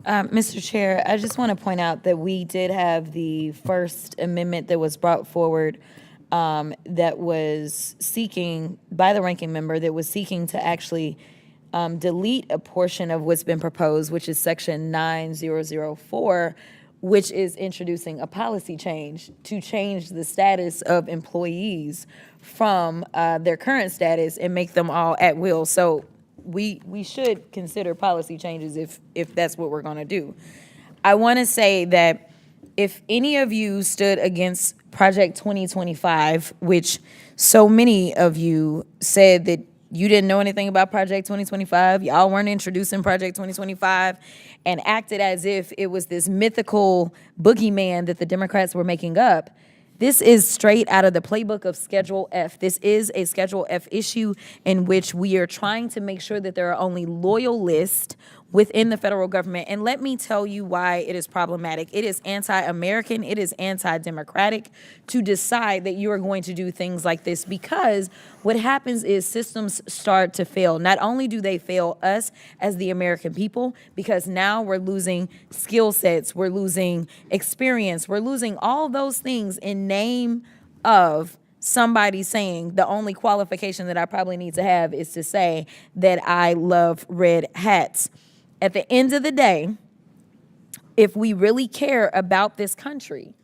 Speaker 7: Mr. Chair, I just want to point out that we did have the first amendment that was brought forward that was seeking, by the ranking member, that was seeking to actually delete a portion of what's been proposed, which is section 9004, which is introducing a policy change to change the status of employees from their current status and make them all at will. So we should consider policy changes if that's what we're going to do. I want to say that if any of you stood against Project 2025, which so many of you said that you didn't know anything about Project 2025, y'all weren't introducing Project 2025, and acted as if it was this mythical boogeyman that the Democrats were making up, this is straight out of the playbook of Schedule F. This is a Schedule F issue in which we are trying to make sure that there are only loyalists within the federal government. And let me tell you why it is problematic. It is anti-American, it is anti-democratic to decide that you are going to do things like this, because what happens is systems start to fail. Not only do they fail us as the American people, because now we're losing skill sets, we're losing experience, we're losing all those things in name of somebody saying the only qualification that I probably need to have is to say that I love red hats. At the end of the day, if we really care about this country,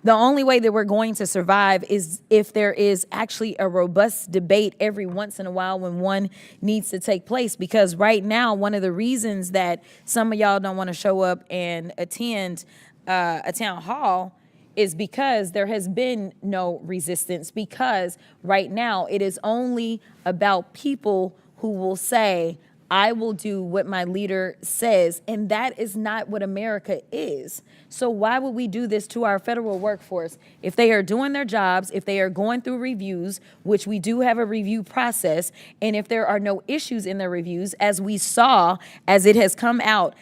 Speaker 7: the only way that we're going to survive is if there is actually a robust debate every once in a while when one needs to take place. Because right now, one of the reasons that some of y'all don't want to show up and attend a town hall is because there has been no resistance, because right now it is only about people who will say, I will do what my leader says, and that is not what America is. So why would we do this to our federal workforce? If they are doing their jobs, if they are going through reviews, which we do have a review process, and if there are no issues in their reviews, as we saw as it has come out,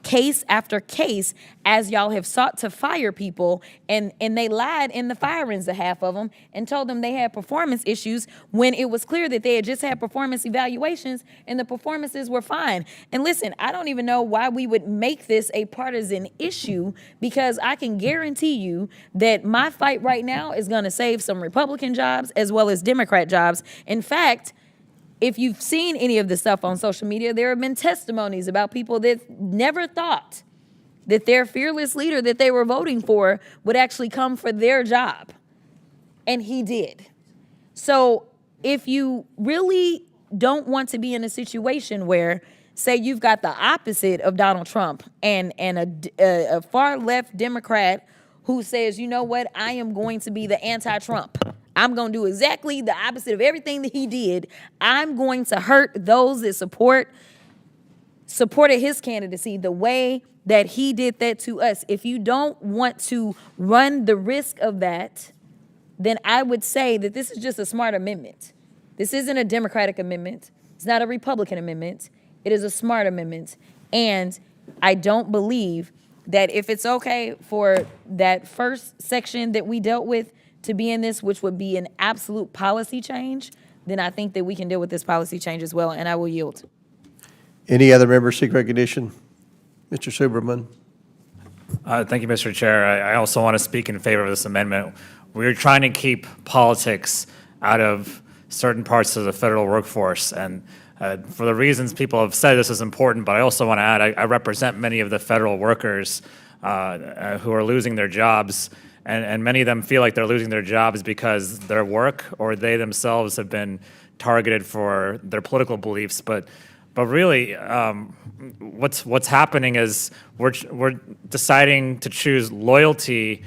Speaker 7: case after case, as y'all have sought to fire people, and they lied in the firings, the half of them, and told them they had performance issues when it was clear that they had just had performance evaluations and the performances were fine. And listen, I don't even know why we would make this a partisan issue, because I can guarantee you that my fight right now is going to save some Republican jobs as well as Democrat jobs. In fact, if you've seen any of the stuff on social media, there have been testimonies about people that never thought that their fearless leader that they were voting for would actually come for their job. And he did. So if you really don't want to be in a situation where, say, you've got the opposite of Donald Trump and a far left Democrat who says, you know what, I am going to be the anti-Trump. I'm going to do exactly the opposite of everything that he did. I'm going to hurt those that support supported his candidacy the way that he did that to us, if you don't want to run the risk of that, then I would say that this is just a smart amendment. This isn't a Democratic amendment. It's not a Republican amendment. It is a smart amendment. And I don't believe that if it's okay for that first section that we dealt with to be in this, which would be an absolute policy change, then I think that we can deal with this policy change as well, and I will yield.
Speaker 1: Any other members seek recognition? Mr. Superman.
Speaker 16: Thank you, Mr. Chair. I also want to speak in favor of this amendment. We're trying to keep politics out of certain parts of the federal workforce, and for the reasons people have said, this is important, but I also want to add, I represent many of the federal workers who are losing their jobs, and many of them feel like they're losing their jobs because their work or they themselves have been targeted for their political beliefs. But really, what's happening is we're deciding to choose loyalty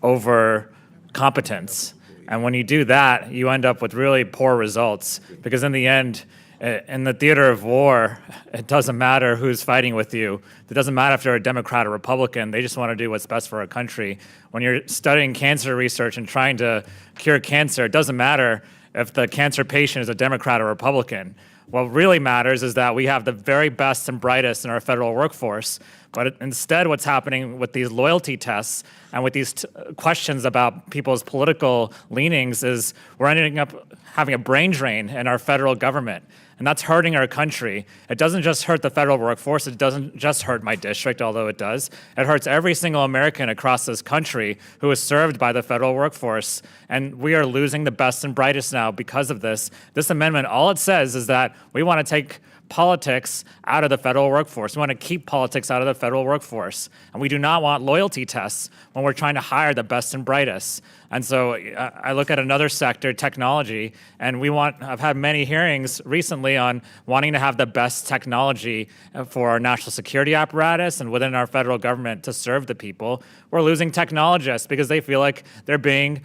Speaker 16: over competence. And when you do that, you end up with really poor results, because in the end, in the theater of war, it doesn't matter who's fighting with you. It doesn't matter if they're a Democrat or Republican. They just want to do what's best for our country. When you're studying cancer research and trying to cure cancer, it doesn't matter if the cancer patient is a Democrat or Republican. What really matters is that we have the very best and brightest in our federal workforce. But instead, what's happening with these loyalty tests and with these questions about people's political leanings is we're ending up having a brain drain in our federal government. And that's hurting our country. It doesn't just hurt the federal workforce. It doesn't just hurt my district, although it does. It hurts every single American across this country who is served by the federal workforce. And we are losing the best and brightest now because of this. This amendment, all it says is that we want to take politics out of the federal workforce. We want to keep politics out of the federal workforce. And we do not want loyalty tests when we're trying to hire the best and brightest. And so I look at another sector, technology, and I've had many hearings recently on wanting to have the best technology for our national security apparatus and within our federal government to serve the people. We're losing technologists because they feel like they're being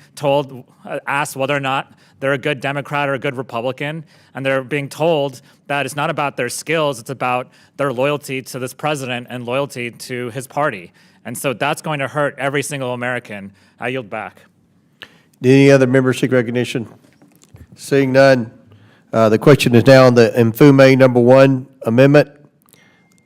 Speaker 16: asked whether or not they're a good Democrat or a good Republican, and they're being told that it's not about their skills, it's about their loyalty to this president and loyalty to his party. And so that's going to hurt every single American. I yield back.
Speaker 1: Any other members seek recognition? Seeing none, the question is now on the Mfume number 1 amendment.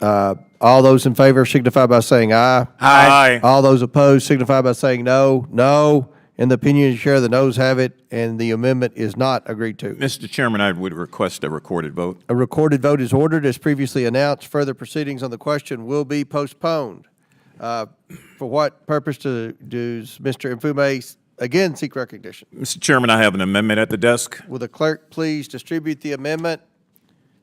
Speaker 1: All those in favor signify by saying aye.
Speaker 14: Aye.
Speaker 1: All those opposed signify by saying no. No. In the opinion of the chair, the noes have it, and the amendment is not agreed to.
Speaker 14: Mr. Chairman, I would request a recorded vote.
Speaker 1: A recorded vote is ordered as previously announced. Further proceedings on the question will be postponed. For what purpose does Mr. Mfume again seek recognition?
Speaker 14: Mr. Chairman, I have an amendment at the desk.
Speaker 1: Will the clerk please distribute the amendment?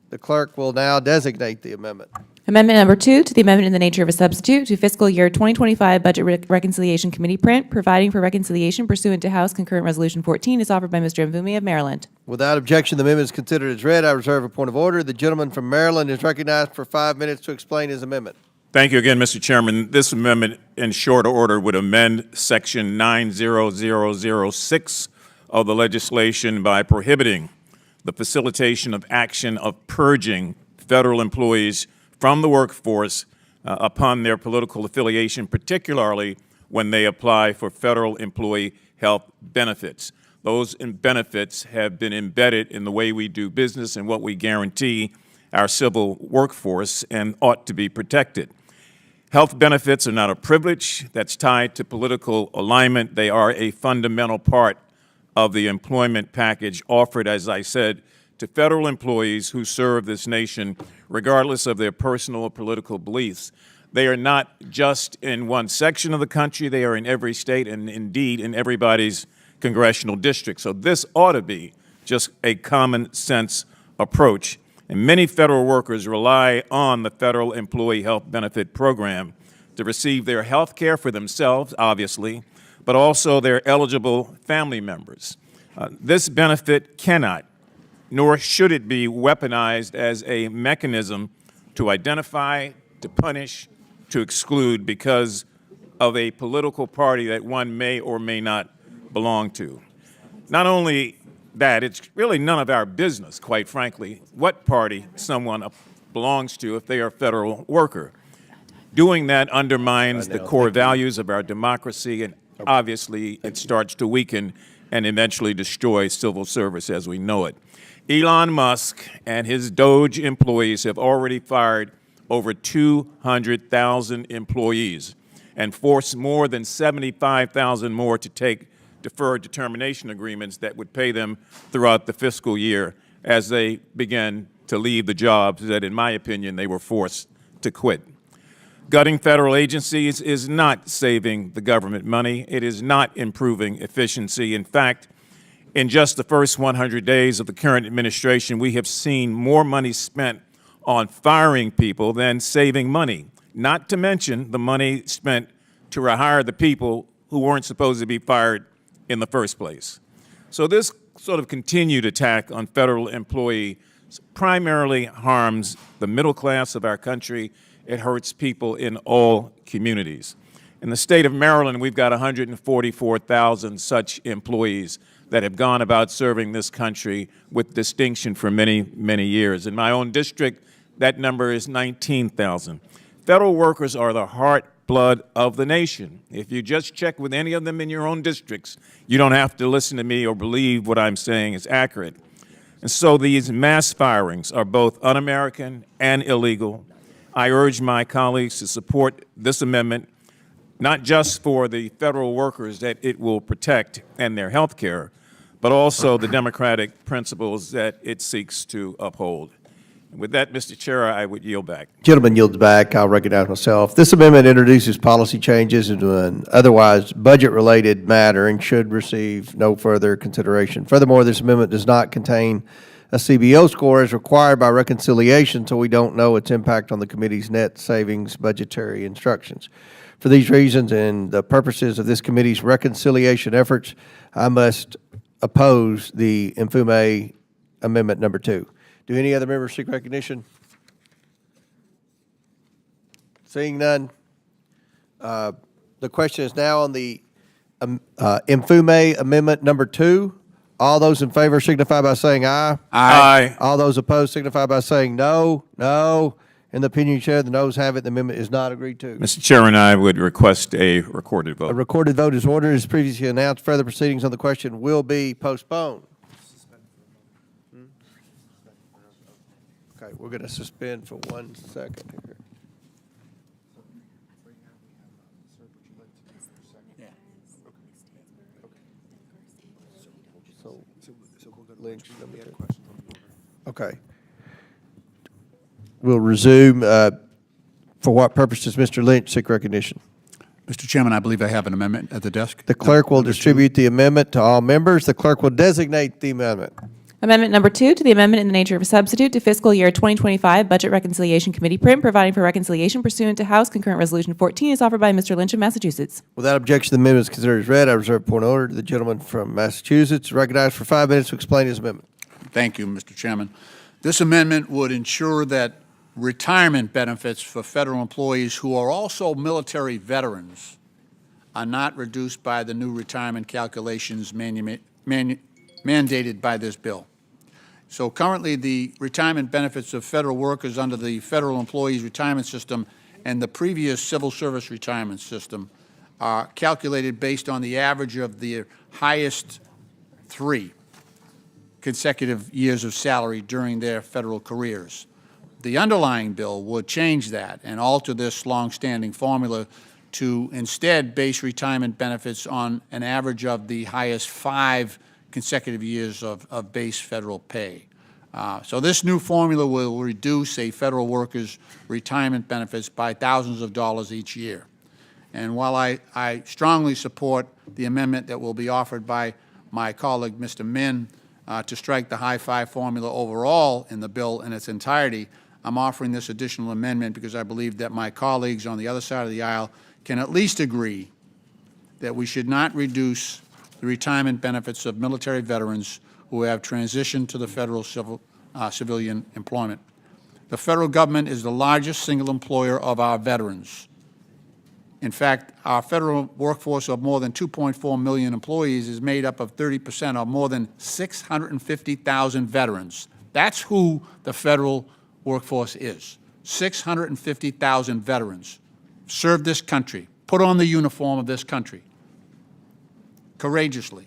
Speaker 1: The clerk will now designate the amendment.
Speaker 4: Amendment number 2 to the amendment in the nature of a substitute to fiscal year 2025 Budget Reconciliation Committee print, providing for reconciliation pursuant to House Concurrent Resolution 14, is offered by Mr. Mfume of Maryland.
Speaker 1: Without objection, the amendment is considered as read. I reserve a point of order. The gentleman from Maryland is recognized for 5 minutes to explain his amendment.
Speaker 14: Thank you again, Mr. Chairman. This amendment, in short order, would amend Section 90006 of the legislation by prohibiting the facilitation of action of purging federal employees from the workforce upon their political affiliation, particularly when they apply for federal employee health benefits. Those benefits have been embedded in the way we do business and what we guarantee our civil workforce and ought to be protected. Health benefits are not a privilege that's tied to political alignment. They are a fundamental part of the employment package offered, as I said, to federal employees who serve this nation, regardless of their personal or political beliefs. They are not just in one section of the country, they are in every state and indeed in everybody's congressional district. So this ought to be just a common sense approach. And many federal workers rely on the Federal Employee Health Benefit Program to receive their health care for themselves, obviously, but also their eligible family members. This benefit cannot, nor should it be weaponized as a mechanism to identify, to punish, to exclude because of a political party that one may or may not belong to. Not only that, it's really none of our business, quite frankly, what party someone belongs to if they are a federal worker. Doing that undermines the core values of our democracy, and obviously it starts to weaken and eventually destroy civil service as we know it. Elon Musk and his Doge employees have already fired over 200,000 employees and forced more than 75,000 more to take deferred determination agreements that would pay them throughout the fiscal year as they began to leave the jobs that, in my opinion, they were forced to quit. Gutting federal agencies is not saving the government money. It is not improving efficiency. In fact, in just the first 100 days of the current administration, we have seen more money spent on firing people than saving money, not to mention the money spent to rehire the people who weren't supposed to be fired in the first place. So this sort of continued attack on federal employees primarily harms the middle class of our country. It hurts people in all communities. In the state of Maryland, we've got 144,000 such employees that have gone about serving this country with distinction for many, many years. In my own district, that number is 19,000. Federal workers are the heart-blood of the nation. If you just check with any of them in your own districts, you don't have to listen to me or believe what I'm saying is accurate. And so these mass firings are both un-American and illegal. I urge my colleagues to support this amendment, not just for the federal workers that it will protect and their health care, but also the democratic principles that it seeks to uphold. And with that, Mr. Chair, I would yield back.
Speaker 1: Gentleman yields back. I'll recognize myself. This amendment introduces policy changes into an otherwise budget-related matter and should receive no further consideration. Furthermore, this amendment does not contain a CBO score as required by reconciliation, so we don't know its impact on the committee's net savings budgetary instructions. For these reasons and the purposes of this committee's reconciliation efforts, I must oppose the Infume Amendment Number 2. Do any other members seek recognition? Seeing none, the question is now on the Infume Amendment Number 2. All those in favor signify by saying aye.
Speaker 14: Aye.
Speaker 1: All those opposed signify by saying no. No. In the opinion chair, the noes have it. The amendment is not agreed to.
Speaker 14: Mr. Chairman, I would request a recorded vote.
Speaker 1: A recorded vote is ordered as previously announced. Further proceedings on the question will be postponed. Okay, we're going to suspend for 1 second here. Lynch, number 2. Okay. We'll resume. For what purpose does Mr. Lynch seek recognition?
Speaker 17: Mr. Chairman, I believe I have an amendment at the desk.
Speaker 1: The clerk will distribute the amendment to all members. The clerk will designate the amendment.
Speaker 4: Amendment number 2 to the amendment in the nature of a substitute to fiscal year 2025 Budget Reconciliation Committee print, providing for reconciliation pursuant to House Concurrent Resolution 14 is offered by Mr. Lynch of Massachusetts.
Speaker 1: Without objection, the amendment is considered as read. I reserve point of order to the gentleman from Massachusetts, recognized for 5 minutes to explain his amendment.
Speaker 17: Thank you, Mr. Chairman. This amendment would ensure that retirement benefits for federal employees who are also military veterans are not reduced by the new retirement calculations mandated by this bill. So currently, the retirement benefits of federal workers under the Federal Employees Retirement System and the previous Civil Service Retirement System are calculated based on the average of the highest 3 consecutive years of salary during their federal careers. The underlying bill would change that and alter this longstanding formula to instead base retirement benefits on an average of the highest 5 consecutive years of base federal pay. So this new formula will reduce a federal worker's retirement benefits by thousands of dollars each year. And while I strongly support the amendment that will be offered by my colleague, Mr. Min, to strike the high 5 formula overall in the bill in its entirety, I'm offering this additional amendment because I believe that my colleagues on the other side of the aisle can at least agree that we should not reduce the retirement benefits of military veterans who have transitioned to the federal civilian employment. The federal government is the largest single employer of our veterans. In fact, our federal workforce of more than 2.4 million employees is made up of 30% or more than 650,000 veterans. That's who the federal workforce is. 650,000 veterans served this country, put on the uniform of this country courageously.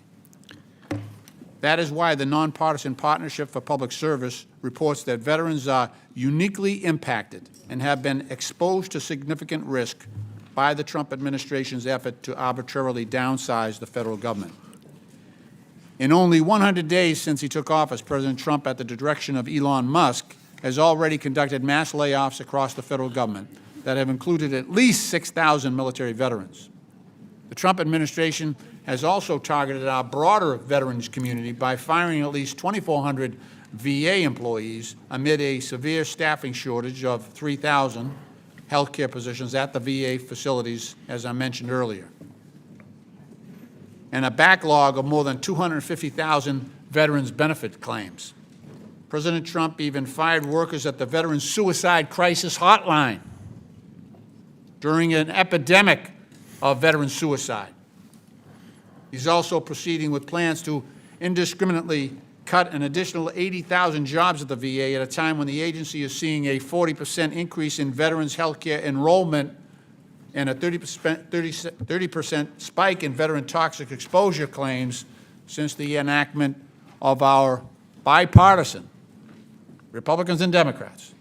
Speaker 17: That is why the Nonpartisan Partnership for Public Service reports that veterans are uniquely impacted and have been exposed to significant risk by the Trump administration's effort to arbitrarily downsize the federal government. In only 100 days since he took office, President Trump, at the direction of Elon Musk, has already conducted mass layoffs across the federal government that have included at least 6,000 military veterans. The Trump administration has also targeted our broader veterans community by firing at least 2,400 VA employees amid a severe staffing shortage of 3,000 healthcare positions at the VA facilities, as I mentioned earlier, and a backlog of more than 250,000 veterans benefit claims. President Trump even fired workers at the Veterans Suicide Crisis Hotline during an epidemic of veteran suicide. He's also proceeding with plans to indiscriminately cut an additional 80,000 jobs at the VA at a time when the agency is seeing a 40% increase in veterans health care enrollment and a 30% spike in veteran toxic exposure claims since the enactment of our bipartisan, Republicans and Democrats,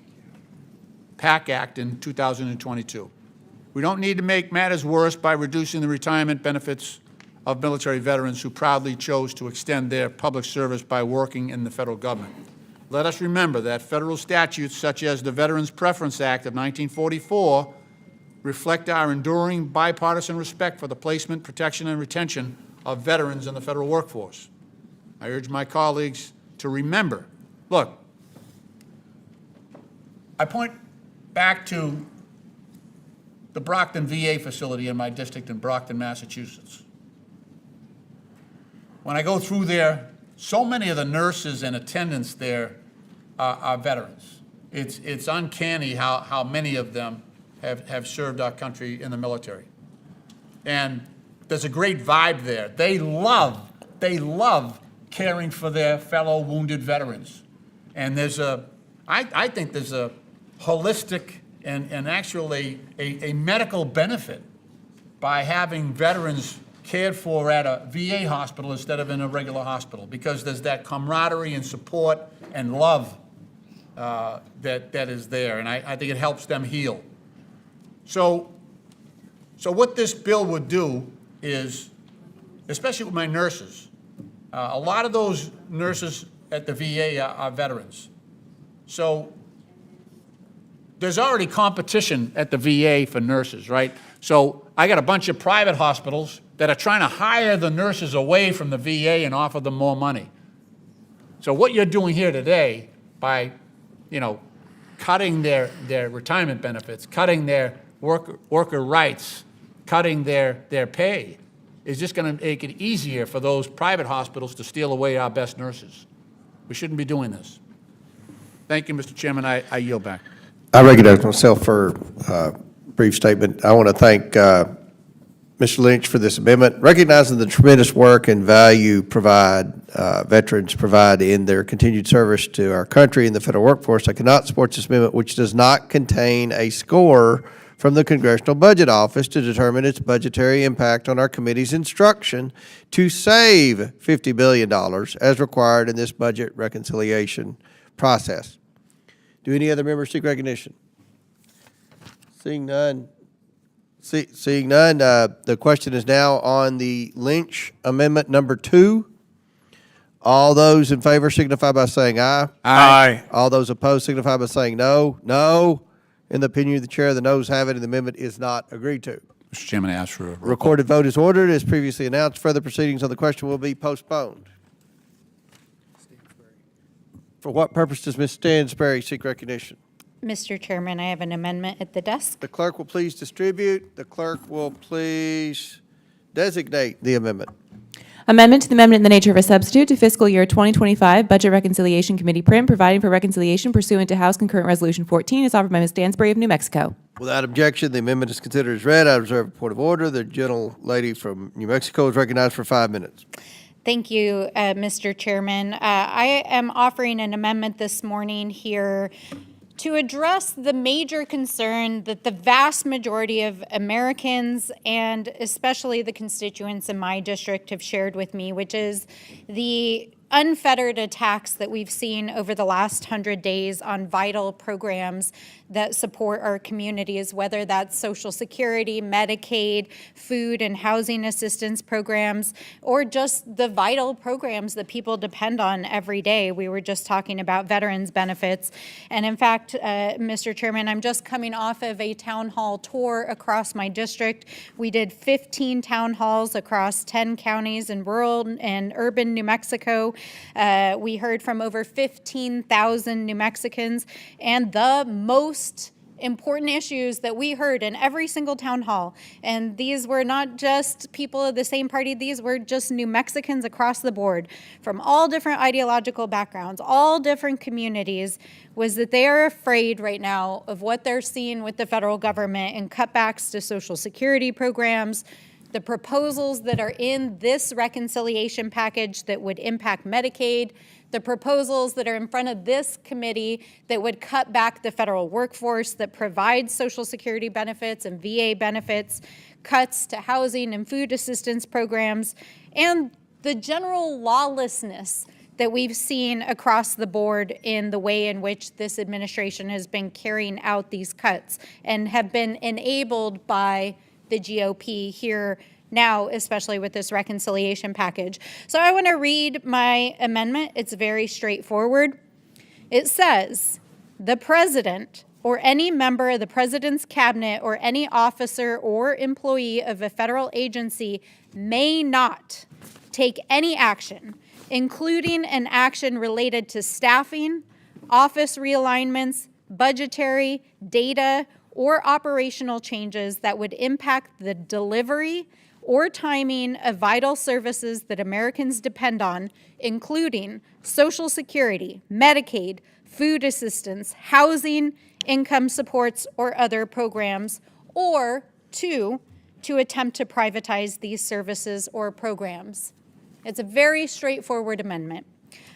Speaker 17: PAC Act in 2022. We don't need to make matters worse by reducing the retirement benefits of military veterans who proudly chose to extend their public service by working in the federal government. Let us remember that federal statutes such as the Veterans Preference Act of 1944 reflect our enduring bipartisan respect for the placement, protection, and retention of veterans in the federal workforce. I urge my colleagues to remember. Look, I point back to the Brockton VA facility in my district in Brockton, Massachusetts. When I go through there, so many of the nurses and attendants there are veterans. It's uncanny how many of them have served our country in the military. And there's a great vibe there. They love caring for their fellow wounded veterans. And I think there's a holistic and actually a medical benefit by having veterans cared for at a VA hospital instead of in a regular hospital, because there's that camaraderie and support and love that is there, and I think it helps them heal. So what this bill would do is, especially with my nurses, a lot of those nurses at the VA are veterans. So there's already competition at the VA for nurses, right? So I got a bunch of private hospitals that are trying to hire the nurses away from the VA and offer them more money. So what you're doing here today by, cutting their retirement benefits, cutting their worker rights, cutting their pay, is just going to make it easier for those private hospitals to steal away our best nurses. We shouldn't be doing this. Thank you, Mr. Chairman. I yield back.
Speaker 1: I recognize myself for a brief statement. I want to thank Mr. Lynch for this amendment, recognizing the tremendous work and value veterans provide in their continued service to our country and the federal workforce. I cannot support this amendment, which does not contain a score from the Congressional Budget Office to determine its budgetary impact on our committee's instruction to save $50 billion as required in this budget reconciliation process. Do any other members seek recognition? Seeing none. Seeing none, the question is now on the Lynch Amendment number 2. All those in favor signify by saying aye.
Speaker 14: Aye.
Speaker 1: All those opposed signify by saying no. No. In the opinion of the chair, the noes have it, and the amendment is not agreed to.
Speaker 17: Mr. Chairman, I ask for a roll call.
Speaker 1: Recorded vote is ordered. As previously announced, further proceedings on the question will be postponed. For what purpose does Ms. Stansberry seek recognition?
Speaker 12: Mr. Chairman, I have an amendment at the desk.
Speaker 1: The clerk will please distribute. The clerk will please designate the amendment.
Speaker 4: Amendment to the amendment in the nature of a substitute to fiscal year 2025 Budget Reconciliation Committee print, providing for reconciliation pursuant to House Concurrent Resolution 14, is offered by Ms. Stansberry of New Mexico.
Speaker 1: Without objection, the amendment is considered as read. I reserve a point of order. The gentlelady from New Mexico is recognized for 5 minutes.
Speaker 12: Thank you, Mr. Chairman. I am offering an amendment this morning here to address the major concern that the vast majority of Americans and especially the constituents in my district have shared with me, which is the unfettered attacks that we've seen over the last 100 days on vital programs that support our communities, whether that's Social Security, Medicaid, food and housing assistance programs, or just the vital programs that people depend on every day. We were just talking about veterans benefits. And in fact, Mr. Chairman, I'm just coming off of a town hall tour across my district. We did 15 town halls across 10 counties in rural and urban New Mexico. We heard from over 15,000 New Mexicans, and the most important issues that we heard in every single town hall, and these were not just people of the same party, these were just New Mexicans across the board from all different ideological backgrounds, all different communities, was that they are afraid right now of what they're seeing with the federal government and cutbacks to Social Security programs, the proposals that are in this reconciliation package that would impact Medicaid, the proposals that are in front of this committee that would cut back the federal workforce that provides Social Security benefits and VA benefits, cuts to housing and food assistance programs, and the general lawlessness that we've seen across the board in the way in which this administration has been carrying out these cuts and have been enabled by the GOP here now, especially with this reconciliation package. So I want to read my amendment. It's very straightforward. It says, the president or any member of the president's cabinet or any officer or employee of a federal agency may not take any action, including an action related to staffing, office realignments, budgetary, data, or operational changes that would impact the delivery or timing of vital services that Americans depend on, including Social Security, Medicaid, food assistance, housing, income supports, or other programs, or two, to attempt to privatize these services or programs. It's a very straightforward amendment.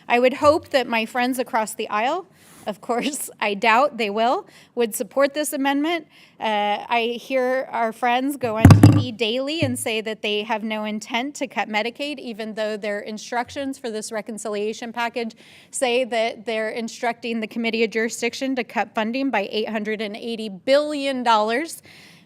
Speaker 12: I would hope that my friends across the aisle, of course, I doubt they will, would support this amendment. I hear our friends go on TV daily and say that they have no intent to cut Medicaid, even though their instructions for this reconciliation package say that they're instructing the Committee of Jurisdiction to cut funding by $880 billion.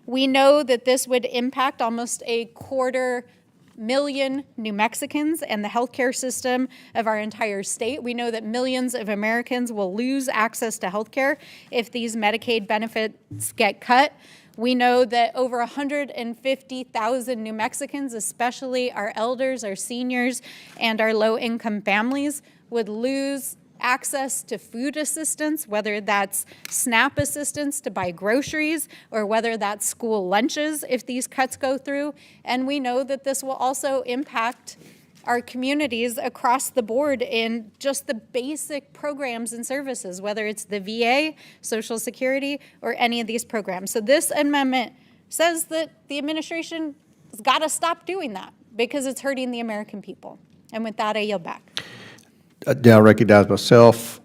Speaker 12: We know that this would impact almost 250,000 New Mexicans and the healthcare system of our entire state. We know that millions of Americans will lose access to healthcare if these Medicaid benefits get cut. We know that over 150,000 New Mexicans, especially our elders, our seniors, and our low-income families, would lose access to food assistance, whether that's SNAP assistance to buy groceries or whether that's school lunches if these cuts go through. And we know that this will also impact our communities across the board in just the basic programs and services, whether it's the VA, Social Security, or any of these programs. So this amendment says that the administration has got to stop doing that because it's hurting the American people. And with that, I yield back.
Speaker 1: Now recognize myself.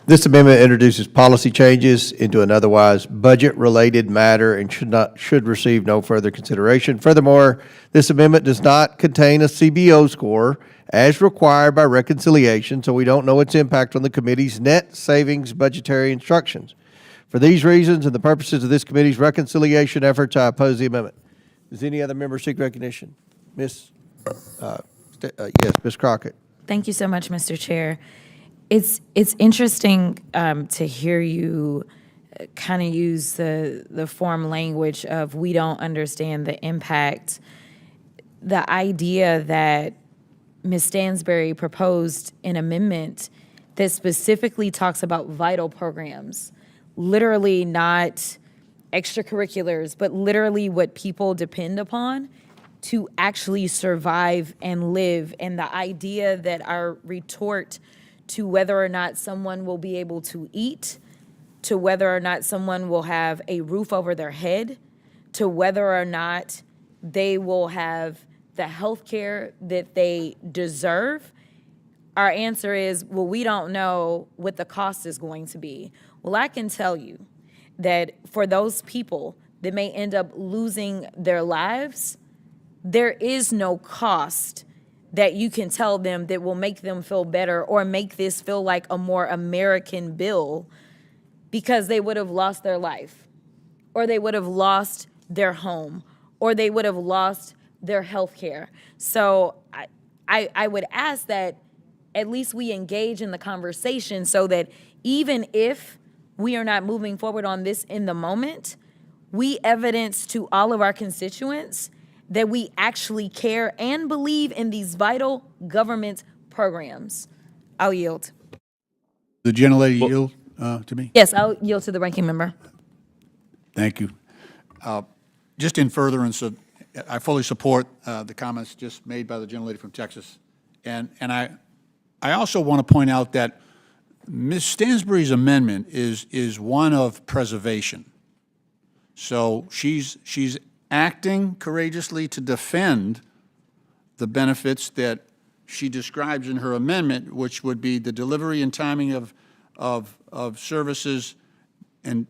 Speaker 1: This amendment introduces policy changes into an otherwise budget-related matter and should receive no further consideration. Furthermore, this amendment does not contain a CBO score as required by reconciliation, so we don't know its impact on the committee's net savings budgetary instructions. For these reasons and the purposes of this committee's reconciliation efforts, I oppose the amendment. Does any other member seek recognition? Yes, Ms. Crockett.
Speaker 10: Thank you so much, Mr. Chair. It's interesting to hear you kind of use the form language of we don't understand the impact. The idea that Ms. Stansberry proposed an amendment that specifically talks about vital programs, literally not extracurriculars, but literally what people depend upon to actually survive and live. And the idea that our retort to whether or not someone will be able to eat, to whether or not someone will have a roof over their head, to whether or not they will have the health care that they deserve, our answer is, well, we don't know what the cost is going to be.
Speaker 7: Well, I can tell you that for those people that may end up losing their lives, there is no cost that you can tell them that will make them feel better or make this feel like a more American bill, because they would have lost their life, or they would have lost their home, or they would have lost their health care. So I would ask that at least we engage in the conversation so that even if we are not moving forward on this in the moment, we evidence to all of our constituents that we actually care and believe in these vital government programs. I'll yield.
Speaker 17: The gentlelady yield to me?
Speaker 7: Yes, I'll yield to the ranking member.
Speaker 17: Thank you. Just in furtherance of, I fully support the comments just made by the gentlelady from Texas. And I also want to point out that Ms. Stansbury's amendment is one of preservation. So she's acting courageously to defend the benefits that she describes in her amendment, which would be the delivery and timing of services, and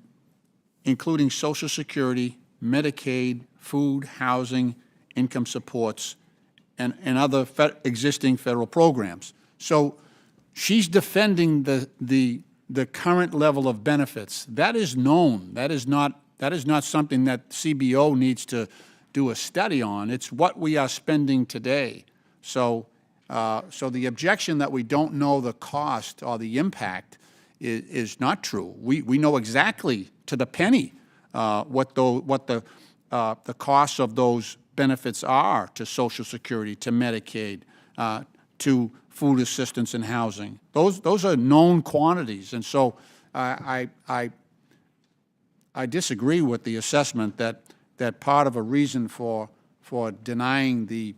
Speaker 17: including Social Security, Medicaid, food, housing, income supports, and other existing federal programs. So she's defending the current level of benefits. That is known. That is not something that CBO needs to do a study on. It's what we are spending today. So the objection that we don't know the cost or the impact is not true. We know exactly to the penny what the costs of those benefits are to Social Security, to Medicaid, to food assistance and housing. Those are known quantities, and so I disagree with the assessment that part of a reason for denying the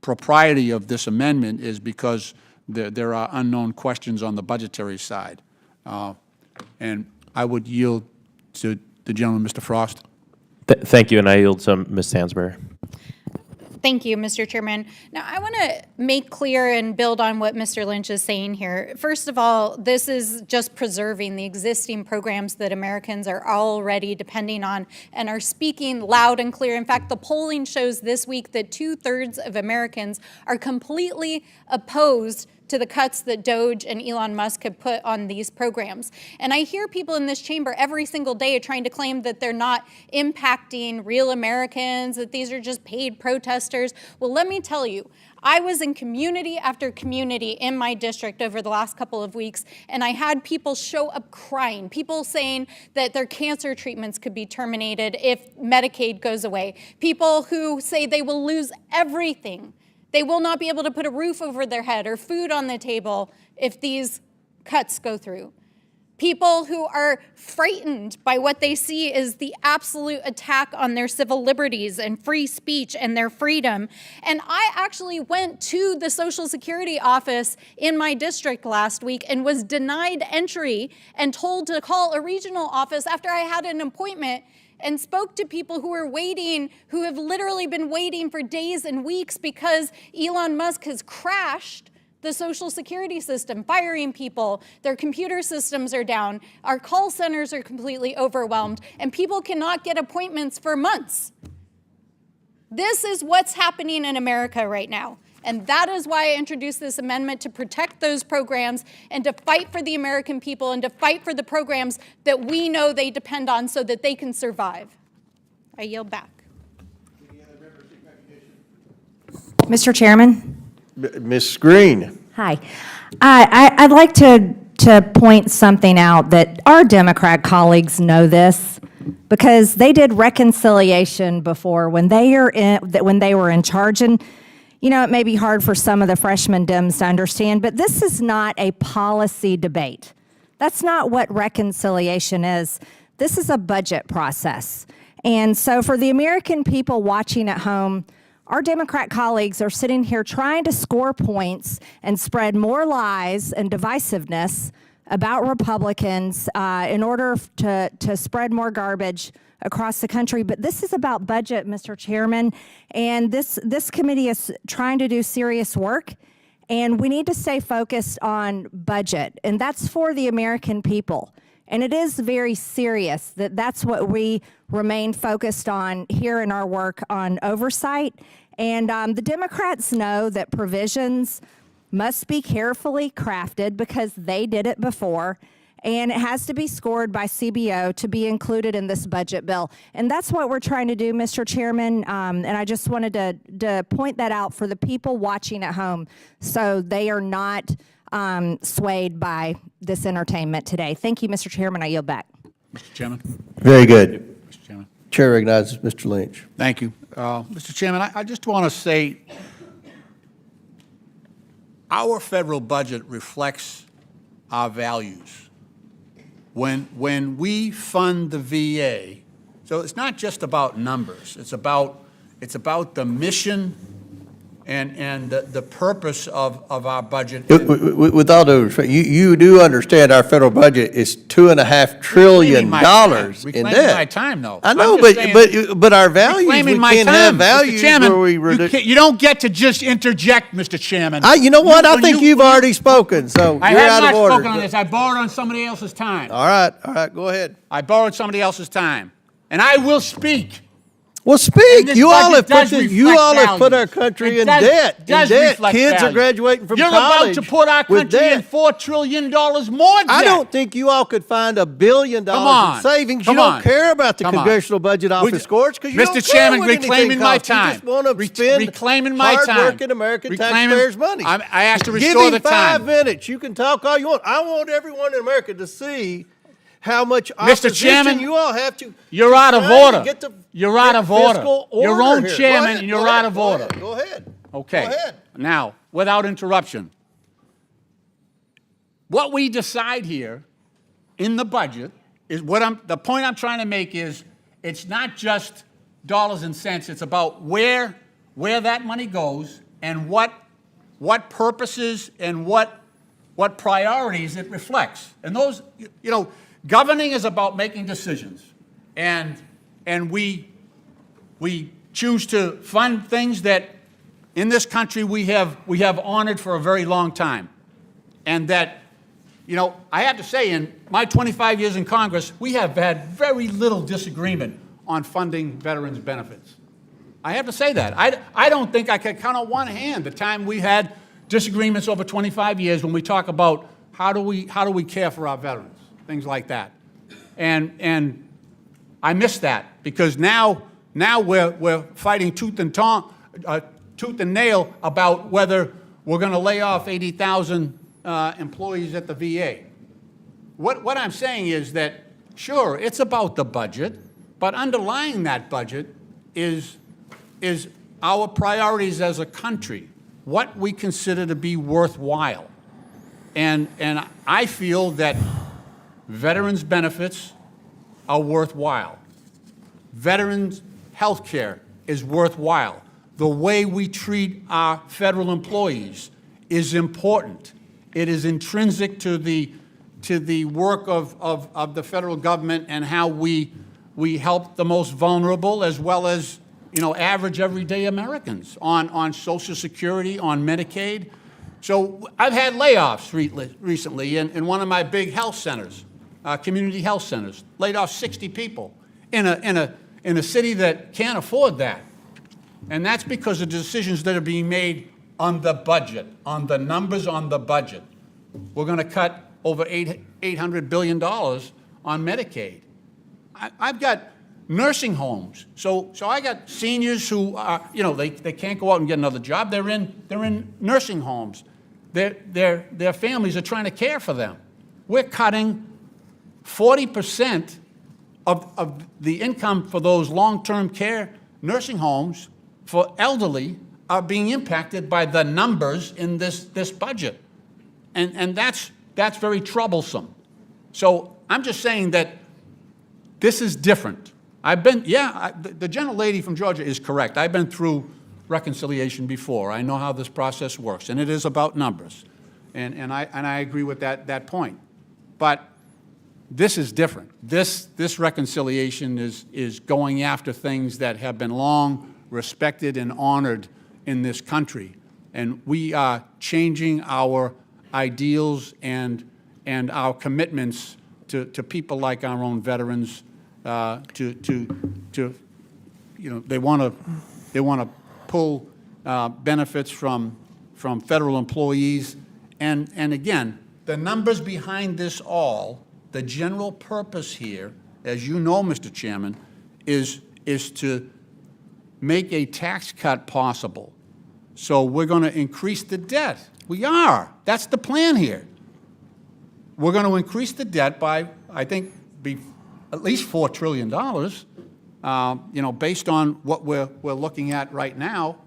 Speaker 17: propriety of this amendment is because there are unknown questions on the budgetary side. And I would yield to the gentleman, Mr. Frost.
Speaker 18: Thank you, and I yield to Ms. Stansbury.
Speaker 12: Thank you, Mr. Chairman. Now, I want to make clear and build on what Mr. Lynch is saying here. First of all, this is just preserving the existing programs that Americans are already depending on and are speaking loud and clear. In fact, the polling shows this week that 2/3 of Americans are completely opposed to the cuts that DOGE and Elon Musk have put on these programs. And I hear people in this chamber every single day trying to claim that they're not impacting real Americans, that these are just paid protesters. Well, let me tell you, I was in community after community in my district over the last couple of weeks, and I had people show up crying, people saying that their cancer treatments could be terminated if Medicaid goes away, people who say they will lose everything. They will not be able to put a roof over their head or food on the table if these cuts go through. People who are frightened by what they see is the absolute attack on their civil liberties and free speech and their freedom. And I actually went to the Social Security office in my district last week and was denied entry and told to call a regional office after I had an appointment, and spoke to people who are waiting, who have literally been waiting for days and weeks because Elon Musk has crashed the Social Security system, firing people. Their computer systems are down. Our call centers are completely overwhelmed, and people cannot get appointments for months. This is what's happening in America right now. And that is why I introduced this amendment, to protect those programs and to fight for the American people and to fight for the programs that we know they depend on so that they can survive. I yield back.
Speaker 19: Mr. Chairman?
Speaker 1: Ms. Green.
Speaker 19: Hi. I'd like to point something out that our Democrat colleagues know this, because they did reconciliation before when they were in charge. And you know, it may be hard for some of the freshman Dems to understand, but this is not a policy debate. That's not what reconciliation is. This is a budget process. And so for the American people watching at home, our Democrat colleagues are sitting here trying to score points and spread more lies and divisiveness about Republicans in order to spread more garbage across the country. But this is about budget, Mr. Chairman, and this committee is trying to do serious work. And we need to stay focused on budget, and that's for the American people. And it is very serious that that's what we remain focused on here in our work on oversight. And the Democrats know that provisions must be carefully crafted because they did it before, and it has to be scored by CBO to be included in this budget bill. And that's what we're trying to do, Mr. Chairman, and I just wanted to point that out for the people watching at home so they are not swayed by this entertainment today. Thank you, Mr. Chairman. I yield back.
Speaker 17: Mr. Chairman.
Speaker 1: Very good.
Speaker 17: Mr. Chairman.
Speaker 1: Chair recognizes Mr. Lynch.
Speaker 17: Thank you. Mr. Chairman, I just want to say our federal budget reflects our values. When we fund the VA, so it's not just about numbers. It's about the mission and the purpose of our budget.
Speaker 1: With all due respect, you do understand our federal budget is $2.5 trillion in
Speaker 17: Reclaiming
Speaker 1: debt.
Speaker 17: my time, though.
Speaker 1: I know,
Speaker 17: I'm just saying,
Speaker 1: but our values, we
Speaker 17: reclaiming my
Speaker 1: can't have
Speaker 17: time.
Speaker 1: values
Speaker 17: Mr. Chairman,
Speaker 1: where we reduce.
Speaker 17: you don't get to just interject, Mr. Chairman.
Speaker 1: You know what? I
Speaker 17: When
Speaker 1: think
Speaker 17: you-
Speaker 1: you've already spoken, so
Speaker 17: I
Speaker 1: you're
Speaker 17: have
Speaker 1: out
Speaker 17: not
Speaker 1: of order.
Speaker 17: spoken on this. I borrowed on somebody else's time.
Speaker 1: All right, go ahead.
Speaker 17: I borrowed somebody else's time, and I will speak.
Speaker 1: Well, speak.
Speaker 17: this
Speaker 1: You all
Speaker 17: budget
Speaker 1: have
Speaker 17: does
Speaker 1: put you
Speaker 17: reflect
Speaker 1: all have put our
Speaker 17: values.
Speaker 1: country
Speaker 17: It
Speaker 1: in
Speaker 17: does-
Speaker 1: debt.
Speaker 17: does
Speaker 1: In debt.
Speaker 17: reflect
Speaker 1: Kids are
Speaker 17: values.
Speaker 1: graduating from
Speaker 17: You're
Speaker 1: college.
Speaker 17: about to put our
Speaker 1: with
Speaker 17: country in
Speaker 1: debt.
Speaker 17: $4 trillion more debt.
Speaker 1: I don't think you all could find $1 billion
Speaker 17: on.
Speaker 1: in savings.
Speaker 17: Come
Speaker 1: You don't
Speaker 17: on.
Speaker 1: care about the
Speaker 17: Come on.
Speaker 1: Congressional Budget Office scores because you
Speaker 17: Mr.
Speaker 1: don't care
Speaker 17: Chairman,
Speaker 1: what anything
Speaker 17: reclaiming my
Speaker 1: costs. You
Speaker 17: time.
Speaker 1: just want to spend
Speaker 17: Reclaiming my time.
Speaker 1: hard-working American taxpayers' money.
Speaker 17: I asked to
Speaker 1: Give
Speaker 17: restore
Speaker 1: him
Speaker 17: the
Speaker 1: 5
Speaker 17: time.
Speaker 1: minutes. You can talk all you want. I want everyone in America to see how much
Speaker 17: Mr.
Speaker 1: opposition
Speaker 17: Chairman,
Speaker 1: you all have to.
Speaker 17: You're out of
Speaker 1: try to
Speaker 17: order.
Speaker 1: get to-
Speaker 17: You're out
Speaker 1: get
Speaker 17: of order.
Speaker 1: fiscal
Speaker 17: Your own
Speaker 1: here. Go
Speaker 17: chairman,
Speaker 1: ahead,
Speaker 17: and you're
Speaker 1: go
Speaker 17: out
Speaker 1: ahead,
Speaker 17: of
Speaker 1: go
Speaker 17: order.
Speaker 1: ahead, Go ahead.
Speaker 17: Okay.
Speaker 1: Go ahead.
Speaker 17: Now, without interruption, what we decide here in the budget is the point I'm trying to make is it's not just dollars and cents. It's about where that money goes and what purposes and what priorities it reflects. And those, governing is about making decisions. And we choose to fund things that in this country we have honored for a very long time. And that, I have to say, in my 25 years in Congress, we have had very little disagreement on funding veterans' benefits. I have to say that. I don't think I could count on one hand the time we had disagreements over 25 years when we talk about how do we care for our veterans, things like that. And I miss that because now we're fighting tooth and nail about whether we're going to lay off 80,000 employees at the VA. What I'm saying is that, sure, it's about the budget, but underlying that budget is our priorities as a country, what we consider to be worthwhile. And I feel that veterans' benefits are worthwhile. Veterans' health care is worthwhile. The way we treat our federal employees is important. It is intrinsic to the work of the federal government and how we help the most vulnerable as well as average everyday Americans on Social Security, on Medicaid. So I've had layoffs recently in one of my big health centers, community health centers, laid off 60 people in a city that can't afford that. And that's because of decisions that are being made on the budget, on the numbers on the budget. We're going to cut over $800 billion on Medicaid. I've got nursing homes. So I got seniors who are, they can't go out and get another job. They're in nursing homes. Their families are trying to care for them. We're cutting 40% of the income for those long-term care nursing homes for elderly are being impacted by the numbers in this budget. And that's very troublesome. So I'm just saying that this is different. The gentlelady from Georgia is correct. I've been through reconciliation before. I know how this process works, and it is about numbers. And I agree with that point. But this is different. This reconciliation is going after things that have been long respected and honored in this country. And we are changing our ideals and our commitments to people like our own veterans, they want to pull benefits from federal employees. And again, the numbers behind this all, the general purpose here, as you know, Mr. Chairman, is to make a tax cut possible. So we're going to increase the debt. We are. That's the plan here. We're going to increase the debt by, I think, at least $4 trillion, based on what we're looking at right now.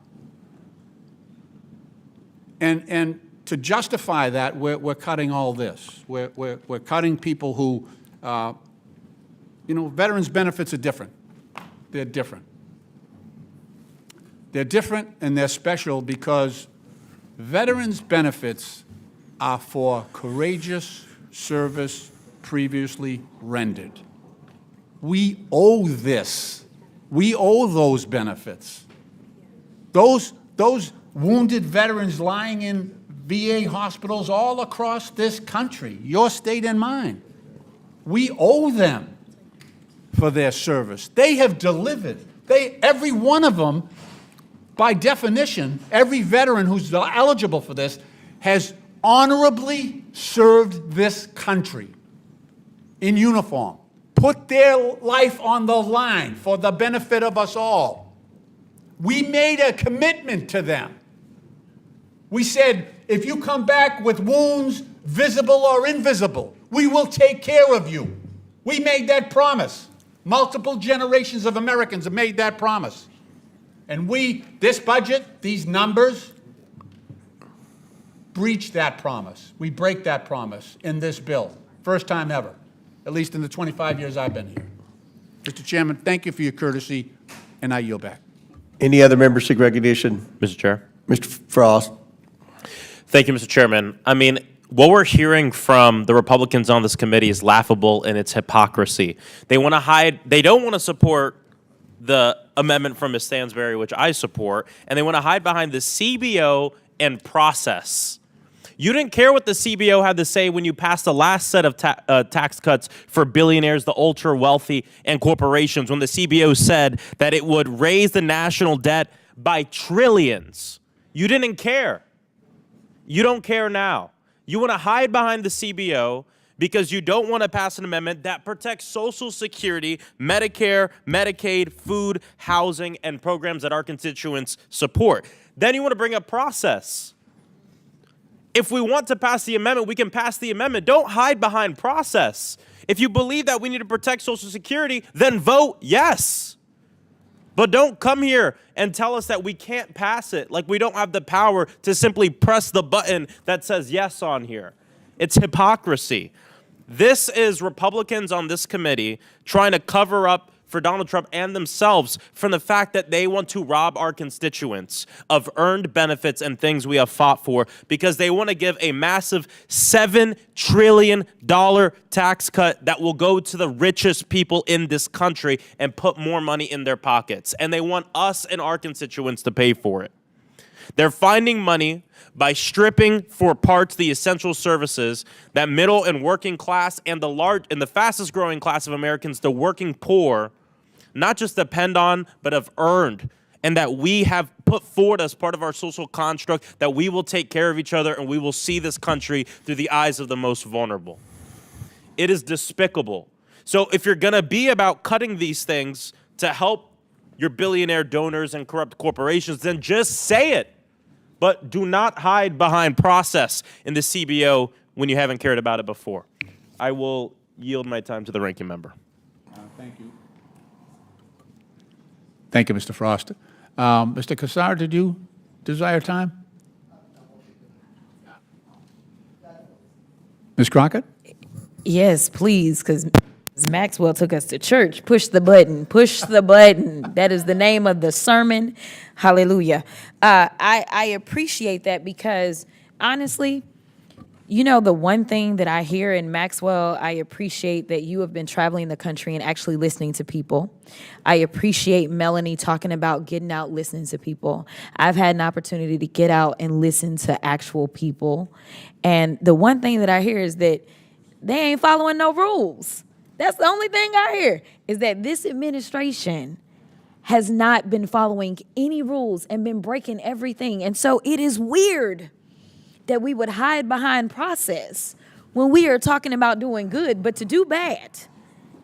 Speaker 17: And to justify that, we're cutting all this. We're cutting people who, veterans' benefits are different. They're different. They're different and they're special because veterans' benefits are for courageous service previously rendered. We owe this. We owe those benefits. Those wounded veterans lying in VA hospitals all across this country, your state and mine, we owe them for their service. They have delivered. Every one of them, by definition, every veteran who's eligible for this has honorably served this country in uniform, put their life on the line for the benefit of us all. We made a commitment to them. We said, if you come back with wounds, visible or invisible, we will take care of you. We made that promise. Multiple generations of Americans have made that promise. And this budget, these numbers, breach that promise. We break that promise in this bill. First time ever, at least in the 25 years I've been here. Mr. Chairman, thank you for your courtesy, and I yield back.
Speaker 1: Any other members seek recognition?
Speaker 18: Mr. Chair.
Speaker 1: Mr. Frost.
Speaker 18: Thank you, Mr. Chairman. I mean, what we're hearing from the Republicans on this committee is laughable in its hypocrisy. They want to hide, they don't want to support the amendment from Ms. Stansberry, which I support, and they want to hide behind the CBO and process. You didn't care what the CBO had to say when you passed the last set of tax cuts for billionaires, the ultra wealthy, and corporations, when the CBO said that it would raise the national debt by trillions. You didn't care. You don't care now. You want to hide behind the CBO because you don't want to pass an amendment that protects Social Security, Medicare, Medicaid, food, housing, and programs that our constituents support. Then you want to bring up process. If we want to pass the amendment, we can pass the amendment. Don't hide behind process. If you believe that we need to protect Social Security, then vote yes. But don't come here and tell us that we can't pass it, like we don't have the power to simply press the button that says yes on here. It's hypocrisy. This is Republicans on this committee trying to cover up for Donald Trump and themselves from the fact that they want to rob our constituents of earned benefits and things we have fought for because they want to give a massive $7 trillion tax cut that will go to the richest people in this country and put more money in their pockets. And they want us and our constituents to pay for it. They're finding money by stripping for parts the essential services that middle and working class and the fastest growing class of Americans, the working poor, not just depend on, but have earned, and that we have put forward as part of our social construct that we will take care of each other and we will see this country through the eyes of the most vulnerable. It is despicable. So if you're going to be about cutting these things to help your billionaire donors and corrupt corporations, then just say it. But do not hide behind process in the CBO when you haven't cared about it before. I will yield my time to the ranking member.
Speaker 17: Thank you. Thank you, Mr. Frost. Mr. Kassar, did you desire time? Ms. Crockett?
Speaker 7: Yes, please, because Maxwell took us to church. Push the button. Push the button. That is the name of the sermon. Hallelujah. I appreciate that because, honestly, You know, the one thing that I hear in Maxwell, I appreciate that you have been traveling the country and actually listening to people. I appreciate Melanie talking about getting out, listening to people. I've had an opportunity to get out and listen to actual people. And the one thing that I hear is that they ain't following no rules. That's the only thing I hear, is that this administration has not been following any rules and been breaking everything. And so it is weird that we would hide behind process when we are talking about doing good, but to do bad,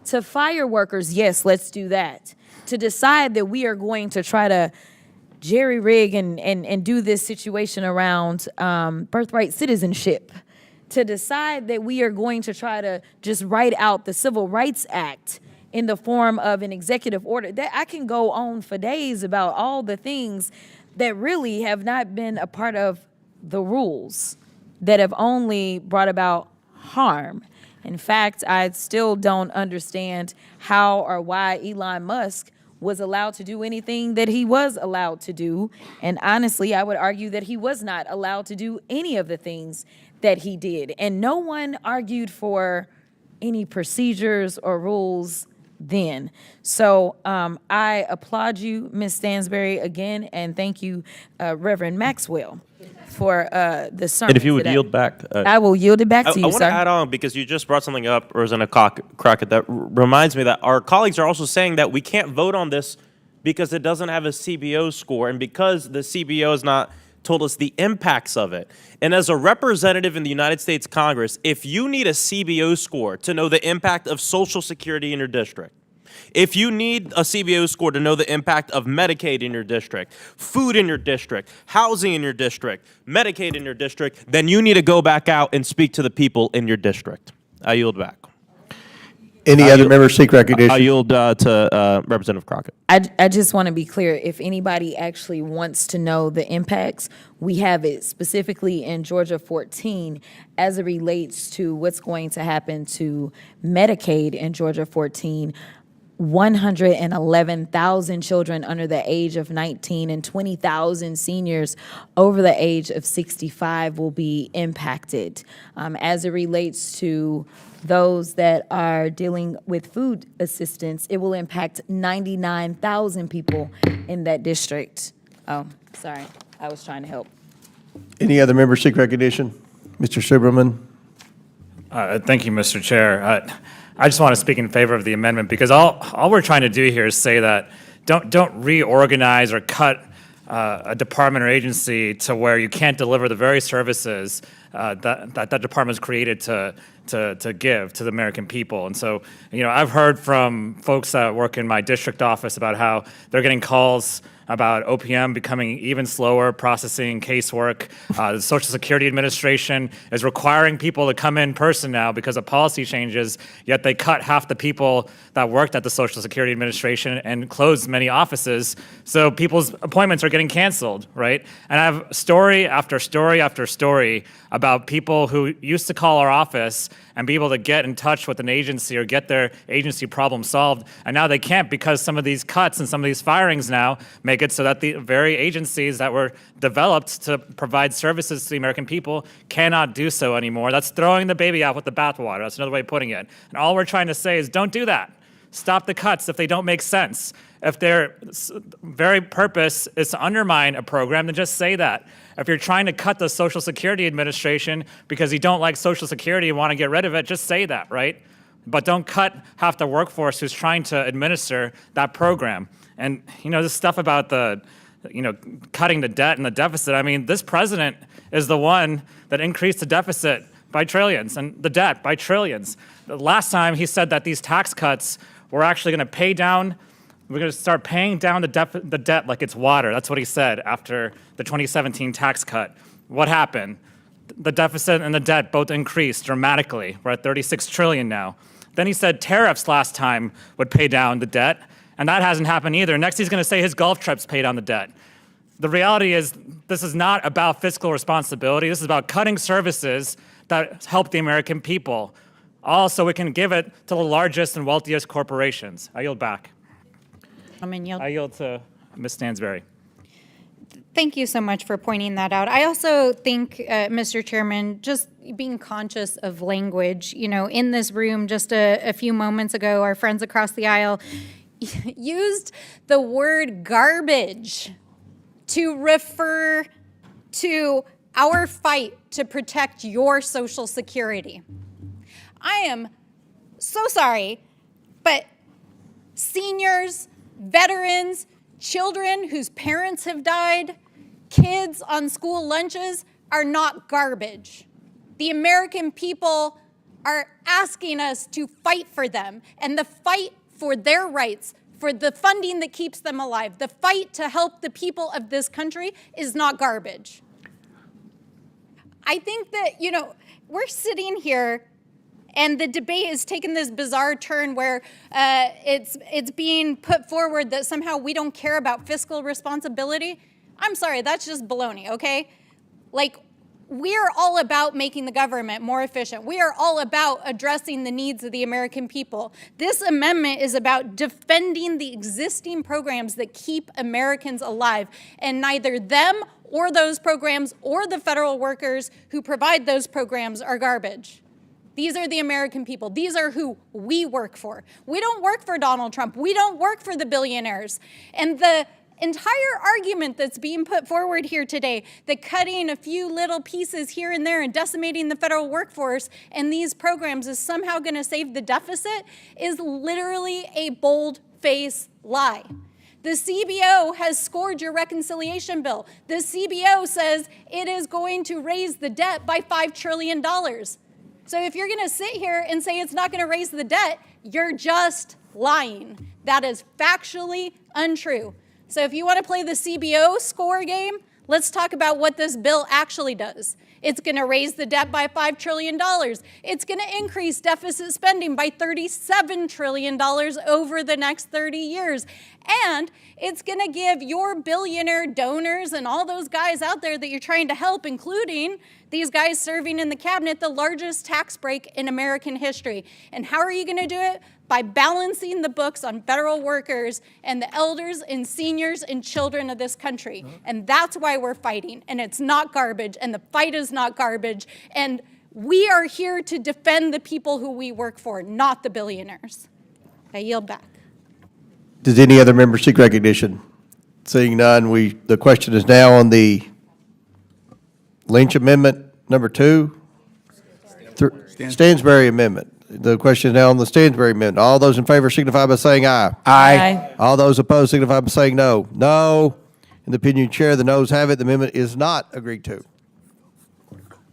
Speaker 7: to fire workers, yes, let's do that. To decide that we are going to try to jerry-rig and do this situation around birthright citizenship, to decide that we are going to try to just write out the Civil Rights Act in the form of an executive order. That I can go on for days about all the things that really have not been a part of the rules, that have only brought about harm. In fact, I still don't understand how or why Elon Musk was allowed to do anything that he was allowed to do. And honestly, I would argue that he was not allowed to do any of the things that he did. And no one argued for any procedures or rules then. So I applaud you, Ms. Stansberry, again, and thank you, Reverend Maxwell, for the sermon.
Speaker 18: And if you would
Speaker 7: today.
Speaker 18: yield back.
Speaker 7: I will yield it back to you,
Speaker 18: I want
Speaker 7: sir.
Speaker 18: to add on, because you just brought something up, Rosanna Crockett, that reminds me that our colleagues are also saying that we can't vote on this because it doesn't have a CBO score, and because the CBO has not told us the impacts of it. And as a representative in the United States Congress, if you need a CBO score to know the impact of Social Security in your district, if you need a CBO score to know the impact of Medicaid in your district, food in your district, housing in your district, Medicaid in your district, then you need to go back out and speak to the people in your district. I yield back.
Speaker 1: Any other members seek recognition?
Speaker 18: I yield to Representative Crockett.
Speaker 7: I just want to be clear, if anybody actually wants to know the impacts, we have it specifically in Georgia 14 as it relates to what's going to happen to Medicaid in Georgia 14. 111,000 children under the age of 19 and 20,000 seniors over the age of 65 will be impacted. As it relates to those that are dealing with food assistance, it will impact 99,000 people in that district. Oh, sorry, I was trying to help.
Speaker 1: Any other members seek recognition? Mr. Silberman?
Speaker 16: Thank you, Mr. Chair. I just want to speak in favor of the amendment, because all we're trying to do here is say that don't reorganize or cut a department or agency to where you can't deliver the very services that department is created to give to the American people. And so, I've heard from folks that work in my district office about how they're getting calls about OPM becoming even slower processing casework. The Social Security Administration is requiring people to come in person now because of policy changes, yet they cut half the people that worked at the Social Security Administration and closed many offices. So people's appointments are getting canceled, right? And I have story after story after story about people who used to call our office and be able to get in touch with an agency or get their agency problem solved. And now they can't, because some of these cuts and some of these firings now make it so that the very agencies that were developed to provide services to the American people cannot do so anymore. That's throwing the baby out with the bathwater. That's another way of putting it. And all we're trying to say is don't do that. Stop the cuts if they don't make sense. If their very purpose is to undermine a program, then just say that. If you're trying to cut the Social Security Administration because you don't like Social Security and want to get rid of it, just say that, right? But don't cut half the workforce who's trying to administer that program. And, this stuff about the, cutting the debt and the deficit, I mean, this president is the one that increased the deficit by trillions and the debt by trillions. The last time he said that these tax cuts were actually going to pay down. We're going to start paying down the debt like it's water. That's what he said after the 2017 tax cut. What happened? The deficit and the debt both increased dramatically. We're at 36 trillion now. Then he said tariffs last time would pay down the debt, and that hasn't happened either. Next, he's going to say his Gulf trips paid down the debt. The reality is this is not about fiscal responsibility. This is about cutting services that help the American people. Also, we can give it to the largest and wealthiest corporations. I yield back. I yield to Ms. Stansberry.
Speaker 12: Thank you so much for pointing that out. I also think, Mr. Chairman, just being conscious of language, in this room just a few moments ago, our friends across the aisle used the word garbage to refer to our fight to protect your Social Security. I am so sorry, but seniors, veterans, children whose parents have died, kids on school lunches are not garbage. The American people are asking us to fight for them, and the fight for their rights, for the funding that keeps them alive, the fight to help the people of this country is not garbage. I think that, we're sitting here and the debate has taken this bizarre turn where it's being put forward that somehow we don't care about fiscal responsibility. I'm sorry, that's just baloney, okay? We are all about making the government more efficient. We are all about addressing the needs of the American people. This amendment is about defending the existing programs that keep Americans alive, and neither them or those programs or the federal workers who provide those programs are garbage. These are the American people. These are who we work for. We don't work for Donald Trump. We don't work for the billionaires. And the entire argument that's being put forward here today, that cutting a few little pieces here and there and decimating the federal workforce and these programs is somehow going to save the deficit, is literally a bold-faced lie. The CBO has scored your reconciliation bill. The CBO says it is going to raise the debt by $5 trillion. So if you're going to sit here and say it's not going to raise the debt, you're just lying. That is factually untrue. So if you want to play the CBO score game, let's talk about what this bill actually does. It's going to raise the debt by $5 trillion. It's going to increase deficit spending by $37 trillion over the next 30 years. And it's going to give your billionaire donors and all those guys out there that you're trying to help, including these guys serving in the cabinet, the largest tax break in American history. And how are you going to do it? By balancing the books on federal workers and the elders and seniors and children of this country. And that's why we're fighting. And it's not garbage. And the fight is not garbage. And we are here to defend the people who we work for, not the billionaires. I yield back.
Speaker 1: Does any other member seek recognition? Seeing none, the question is now on the Lynch Amendment number 2. Stansbury Amendment. The question is now on the Stansbury Amendment. All those in favor signify by saying aye.
Speaker 8: Aye.
Speaker 1: All those opposed signify by saying no. No. In the opinion of the chair, the noes have it. The amendment is not agreed to.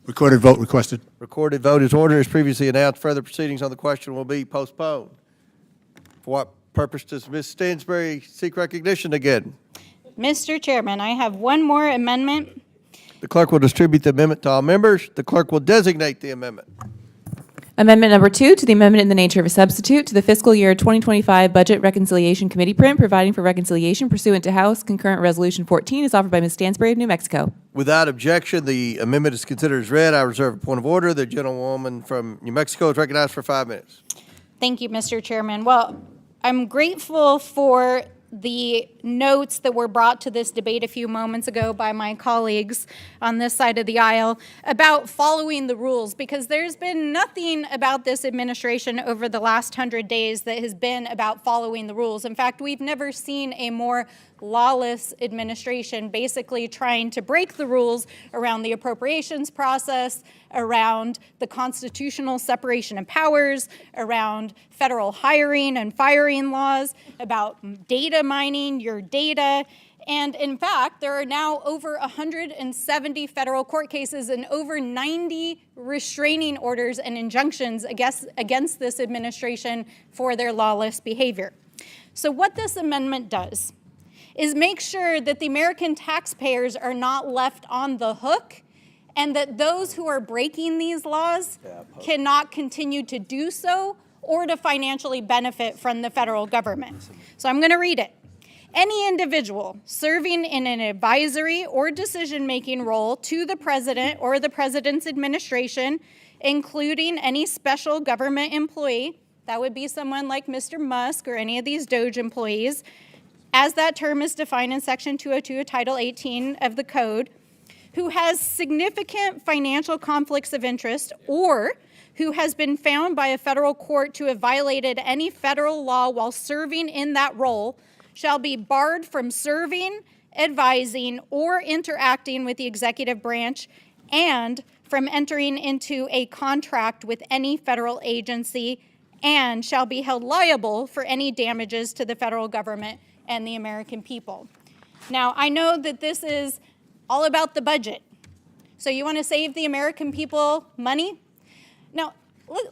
Speaker 17: Recorded vote requested.
Speaker 1: Recorded vote is ordered as previously announced. Further proceedings on the question will be postponed. For what purpose does Ms. Stansbury seek recognition again?
Speaker 12: Mr. Chairman, I have one more amendment.
Speaker 1: The clerk will distribute the amendment to all members. The clerk will designate the amendment.
Speaker 4: Amendment number 2 to the amendment in the nature of a substitute to the fiscal year 2025 Budget Reconciliation Committee print, providing for reconciliation pursuant to House Concurrent Resolution 14, is offered by Ms. Stansbury of New Mexico.
Speaker 1: Without objection, the amendment is considered as read. I reserve a point of order. The gentlewoman from New Mexico is recognized for 5 minutes.
Speaker 12: Thank you, Mr. Chairman. Well, I'm grateful for the notes that were brought to this debate a few moments ago by my colleagues on this side of the aisle about following the rules, because there's been nothing about this administration over the last 100 days that has been about following the rules. In fact, we've never seen a more lawless administration basically trying to break the rules around the appropriations process, around the constitutional separation of powers, around federal hiring and firing laws, about data mining your data. And in fact, there are now over 170 federal court cases and over 90 restraining orders and injunctions against this administration for their lawless behavior. So what this amendment does is make sure that the American taxpayers are not left on the hook, and that those who are breaking these laws cannot continue to do so or to financially benefit from the federal government. So I'm going to read it. Any individual serving in an advisory or decision-making role to the president or the president's administration, including any special government employee, that would be someone like Mr. Musk or any of these DOGE employees, as that term is defined in Section 202 of Title 18 of the Code, who has significant financial conflicts of interest or who has been found by a federal court to have violated any federal law while serving in that role shall be barred from serving, advising, or interacting with the executive branch and from entering into a contract with any federal agency and shall be held liable for any damages to the federal government and the American people. Now, I know that this is all about the budget. So you want to save the American people money? Now,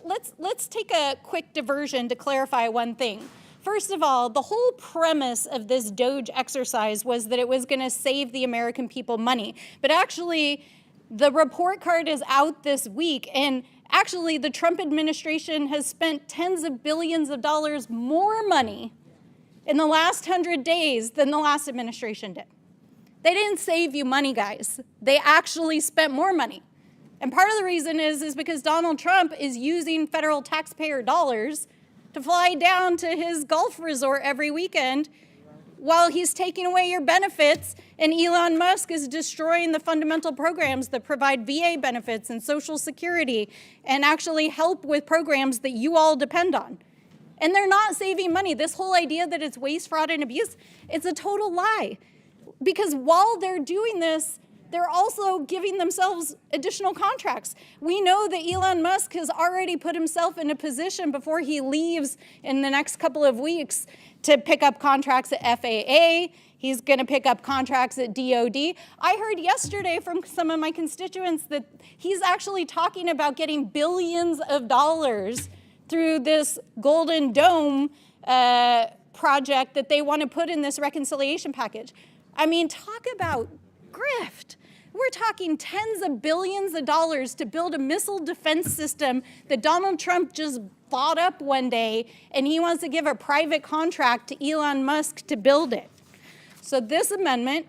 Speaker 12: let's take a quick diversion to clarify one thing. First of all, the whole premise of this DOGE exercise was that it was going to save the American people money. But actually, the report card is out this week, and actually the Trump administration has spent tens of billions of dollars more money in the last 100 days than the last administration did. They didn't save you money, guys. They actually spent more money. And part of the reason is because Donald Trump is using federal taxpayer dollars to fly down to his golf resort every weekend while he's taking away your benefits, and Elon Musk is destroying the fundamental programs that provide VA benefits and Social Security and actually help with programs that you all depend on. And they're not saving money. This whole idea that it's waste, fraud, and abuse, it's a total lie. Because while they're doing this, they're also giving themselves additional contracts. We know that Elon Musk has already put himself in a position before he leaves in the next couple of weeks to pick up contracts at FAA. He's going to pick up contracts at DOD. I heard yesterday from some of my constituents that he's actually talking about getting billions of dollars through this Golden Dome project that they want to put in this reconciliation package. I mean, talk about grift. We're talking tens of billions of dollars to build a missile defense system that Donald Trump just bought up one day, and he wants to give a private contract to Elon Musk to build it. So this amendment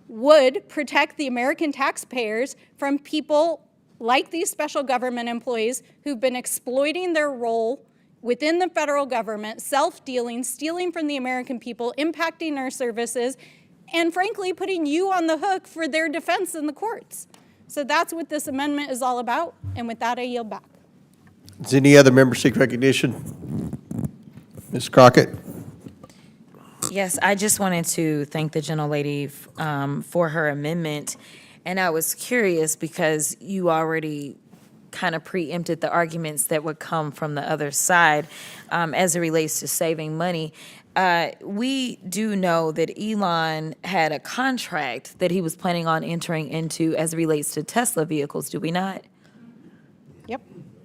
Speaker 12: would protect the American taxpayers from people like these special government employees who've been exploiting their role within the federal government, self-dealing, stealing from the American people, impacting our services, and frankly, putting you on the hook for their defense in the courts. So that's what this amendment is all about, and with that, I yield back.
Speaker 1: Does any other member seek recognition? Ms. Crockett?
Speaker 10: Yes, I just wanted to thank the gentlelady for her amendment. And I was curious because you already kind of preempted the arguments that would come from the other side as it relates to saving money. We do know that Elon had a contract that he was planning on entering into as it relates to Tesla vehicles, do we not?
Speaker 12: Yep.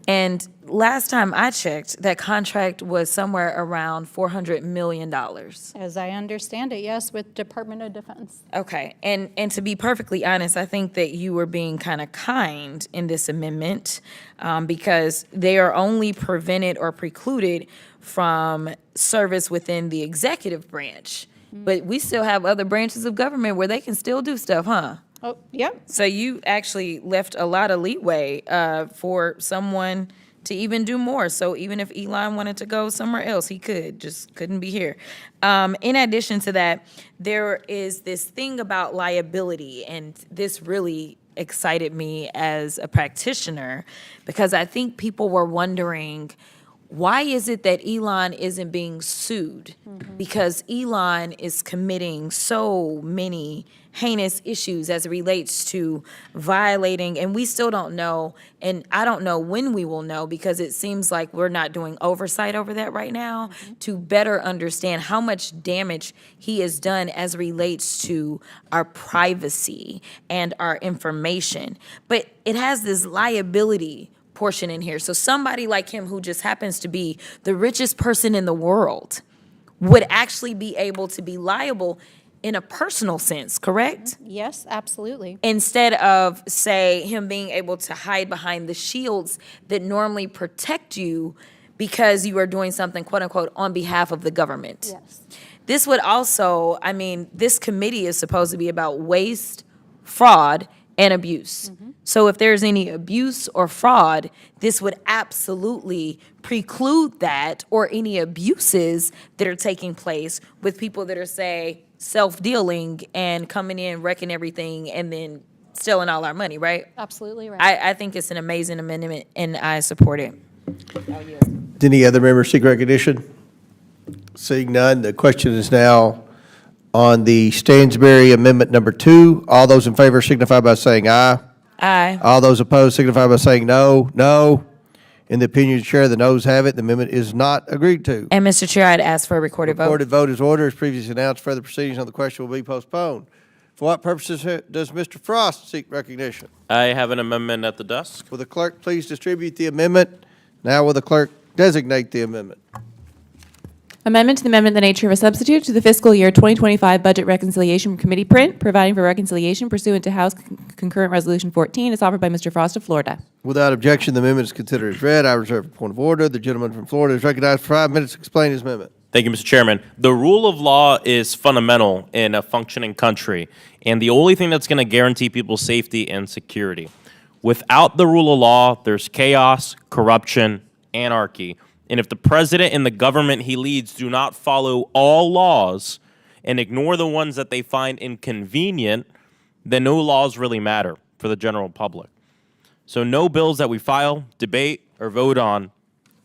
Speaker 10: And last time I checked, that contract was somewhere around $400 million.
Speaker 12: As I understand it, yes, with Department of Defense.
Speaker 10: Okay, and to be perfectly honest, I think that you were being kind of kind in this amendment because they are only prevented or precluded from service within the executive branch. But we still have other branches of government where they can still do stuff, huh?
Speaker 12: Oh, yeah.
Speaker 10: So you actually left a lot of leeway for someone to even do more. So even if Elon wanted to go somewhere else, he could, just couldn't be here. In addition to that, there is this thing about liability, and this really excited me as a practitioner because I think people were wondering, why is it that Elon isn't being sued? Because Elon is committing so many heinous issues as it relates to violating, and we still don't know, and I don't know when we will know because it seems like we're not doing oversight over that right now to better understand how much damage he has done as it relates to our privacy and our information. But it has this liability portion in here. So somebody like him who just happens to be the richest person in the world would actually be able to be liable in a personal sense, correct?
Speaker 12: Yes, absolutely.
Speaker 10: Instead of, say, him being able to hide behind the shields that normally protect you because you are doing something, quote unquote, on behalf of the government.
Speaker 12: Yes.
Speaker 10: This would also, I mean, this committee is supposed to be about waste, fraud,
Speaker 7: and abuse. So if there's any abuse or fraud, this would absolutely preclude that or any abuses that are taking place with people that are, say, self-dealing and coming in, wrecking everything, and then stealing all our money, right?
Speaker 9: Absolutely right.
Speaker 7: I think it's an amazing amendment, and I support it.
Speaker 1: Any other members seek recognition? Seeing none, the question is now on the Stansberry Amendment Number 2. All those in favor signify by saying aye.
Speaker 7: Aye.
Speaker 1: All those opposed signify by saying no. No. In the opinion of the chair, the noes have it. The amendment is not agreed to.
Speaker 7: And Mr. Chair, I'd ask for a recorded vote.
Speaker 1: Recorded vote is ordered. As previously announced, further proceedings on the question will be postponed. For what purposes does Mr. Frost seek recognition?
Speaker 18: I have an amendment at the desk.
Speaker 1: Will the clerk please distribute the amendment? Now will the clerk designate the amendment?
Speaker 4: Amendment to the amendment in the nature of a substitute to the fiscal year 2025 Budget Reconciliation Committee print, providing for reconciliation pursuant to House Concurrent Resolution 14, is offered by Mr. Frost of Florida.
Speaker 1: Without objection, the amendment is considered as read. I reserve a point of order. The gentleman from Florida is recognized for 5 minutes to explain his amendment.
Speaker 18: Thank you, Mr. Chairman. The rule of law is fundamental in a functioning country, and the only thing that's going to guarantee people's safety and security. Without the rule of law, there's chaos, corruption, anarchy. And if the president and the government he leads do not follow all laws and ignore the ones that they find inconvenient, then no laws really matter for the general public. So no bills that we file, debate, or vote on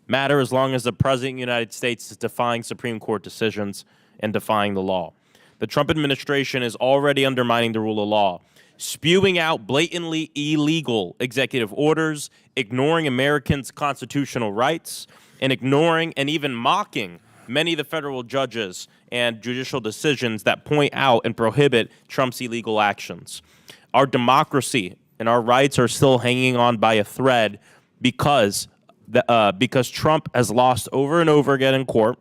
Speaker 18: matter as long as the president of the United States is defying Supreme Court decisions and defying the law. The Trump administration is already undermining the rule of law, spewing out blatantly illegal executive orders, ignoring Americans' constitutional rights, and ignoring and even mocking many of the federal judges and judicial decisions that point out and prohibit Trump's illegal actions. Our democracy and our rights are still hanging on by a thread because Trump has lost over and over again in court.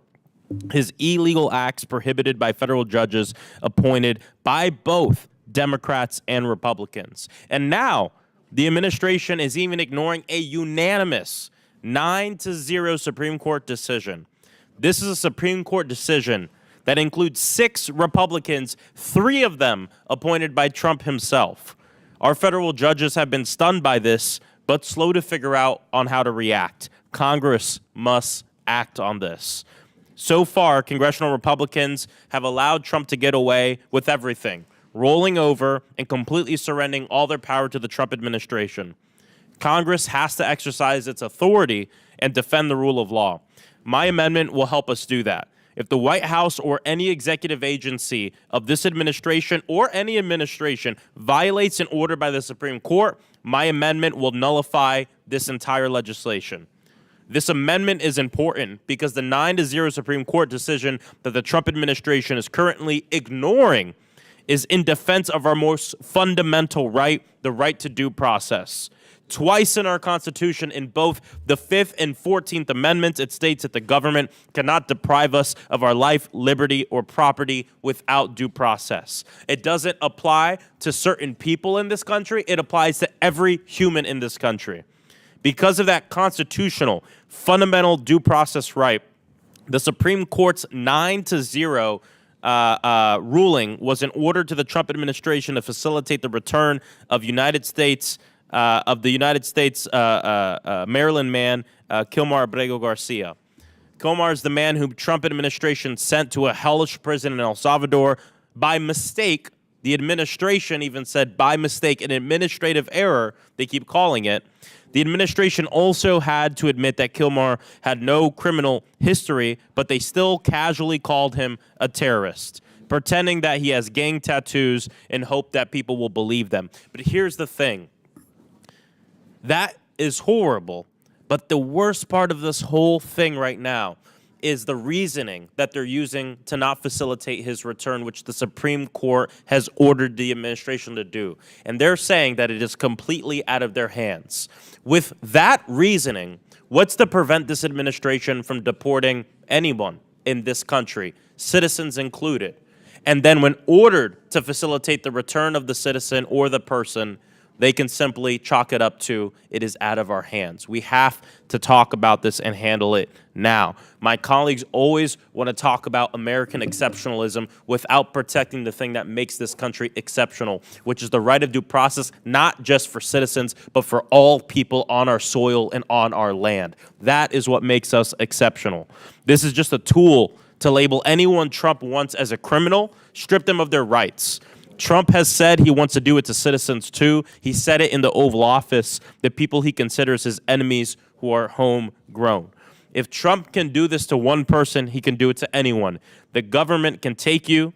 Speaker 18: His illegal acts prohibited by federal judges appointed by both Democrats and Republicans. And now the administration is even ignoring a unanimous 9-0 Supreme Court decision. This is a Supreme Court decision that includes 6 Republicans, 3 of them appointed by Trump himself. Our federal judges have been stunned by this, but slow to figure out on how to react. Congress must act on this. So far, congressional Republicans have allowed Trump to get away with everything, rolling over and completely surrendering all their power to the Trump administration. Congress has to exercise its authority and defend the rule of law. My amendment will help us do that. If the White House or any executive agency of this administration or any administration violates an order by the Supreme Court, my amendment will nullify this entire legislation. This amendment is important because the 9-0 Supreme Court decision that the Trump administration is currently ignoring is in defense of our most fundamental right, the right to due process. Twice in our Constitution, in both the 5th and 14th Amendments, it states that the government cannot deprive us of our life, liberty, or property without due process. It doesn't apply to certain people in this country. It applies to every human in this country. Because of that constitutional, fundamental due process right, the Supreme Court's 9-0 ruling was an order to the Trump administration to facilitate the return of the United States Maryland man, Kilmar Abrego Garcia. Kilmar is the man whom Trump administration sent to a hellish prison in El Salvador by mistake. The administration even said by mistake, an administrative error, they keep calling it. The administration also had to admit that Kilmar had no criminal history, but they still casually called him a terrorist, pretending that he has gang tattoos and hope that people will believe them. But here's the thing. That is horrible, but the worst part of this whole thing right now is the reasoning that they're using to not facilitate his return, which the Supreme Court has ordered the administration to do. And they're saying that it is completely out of their hands. With that reasoning, what's to prevent this administration from deporting anyone in this country, citizens included? And then when ordered to facilitate the return of the citizen or the person, they can simply chalk it up to it is out of our hands. We have to talk about this and handle it now. My colleagues always want to talk about American exceptionalism without protecting the thing that makes this country exceptional, which is the right of due process, not just for citizens, but for all people on our soil and on our land. That is what makes us exceptional. This is just a tool to label anyone Trump wants as a criminal, strip them of their rights. Trump has said he wants to do it to citizens too. He said it in the Oval Office, the people he considers his enemies who are homegrown. If Trump can do this to one person, he can do it to anyone. The government can take you,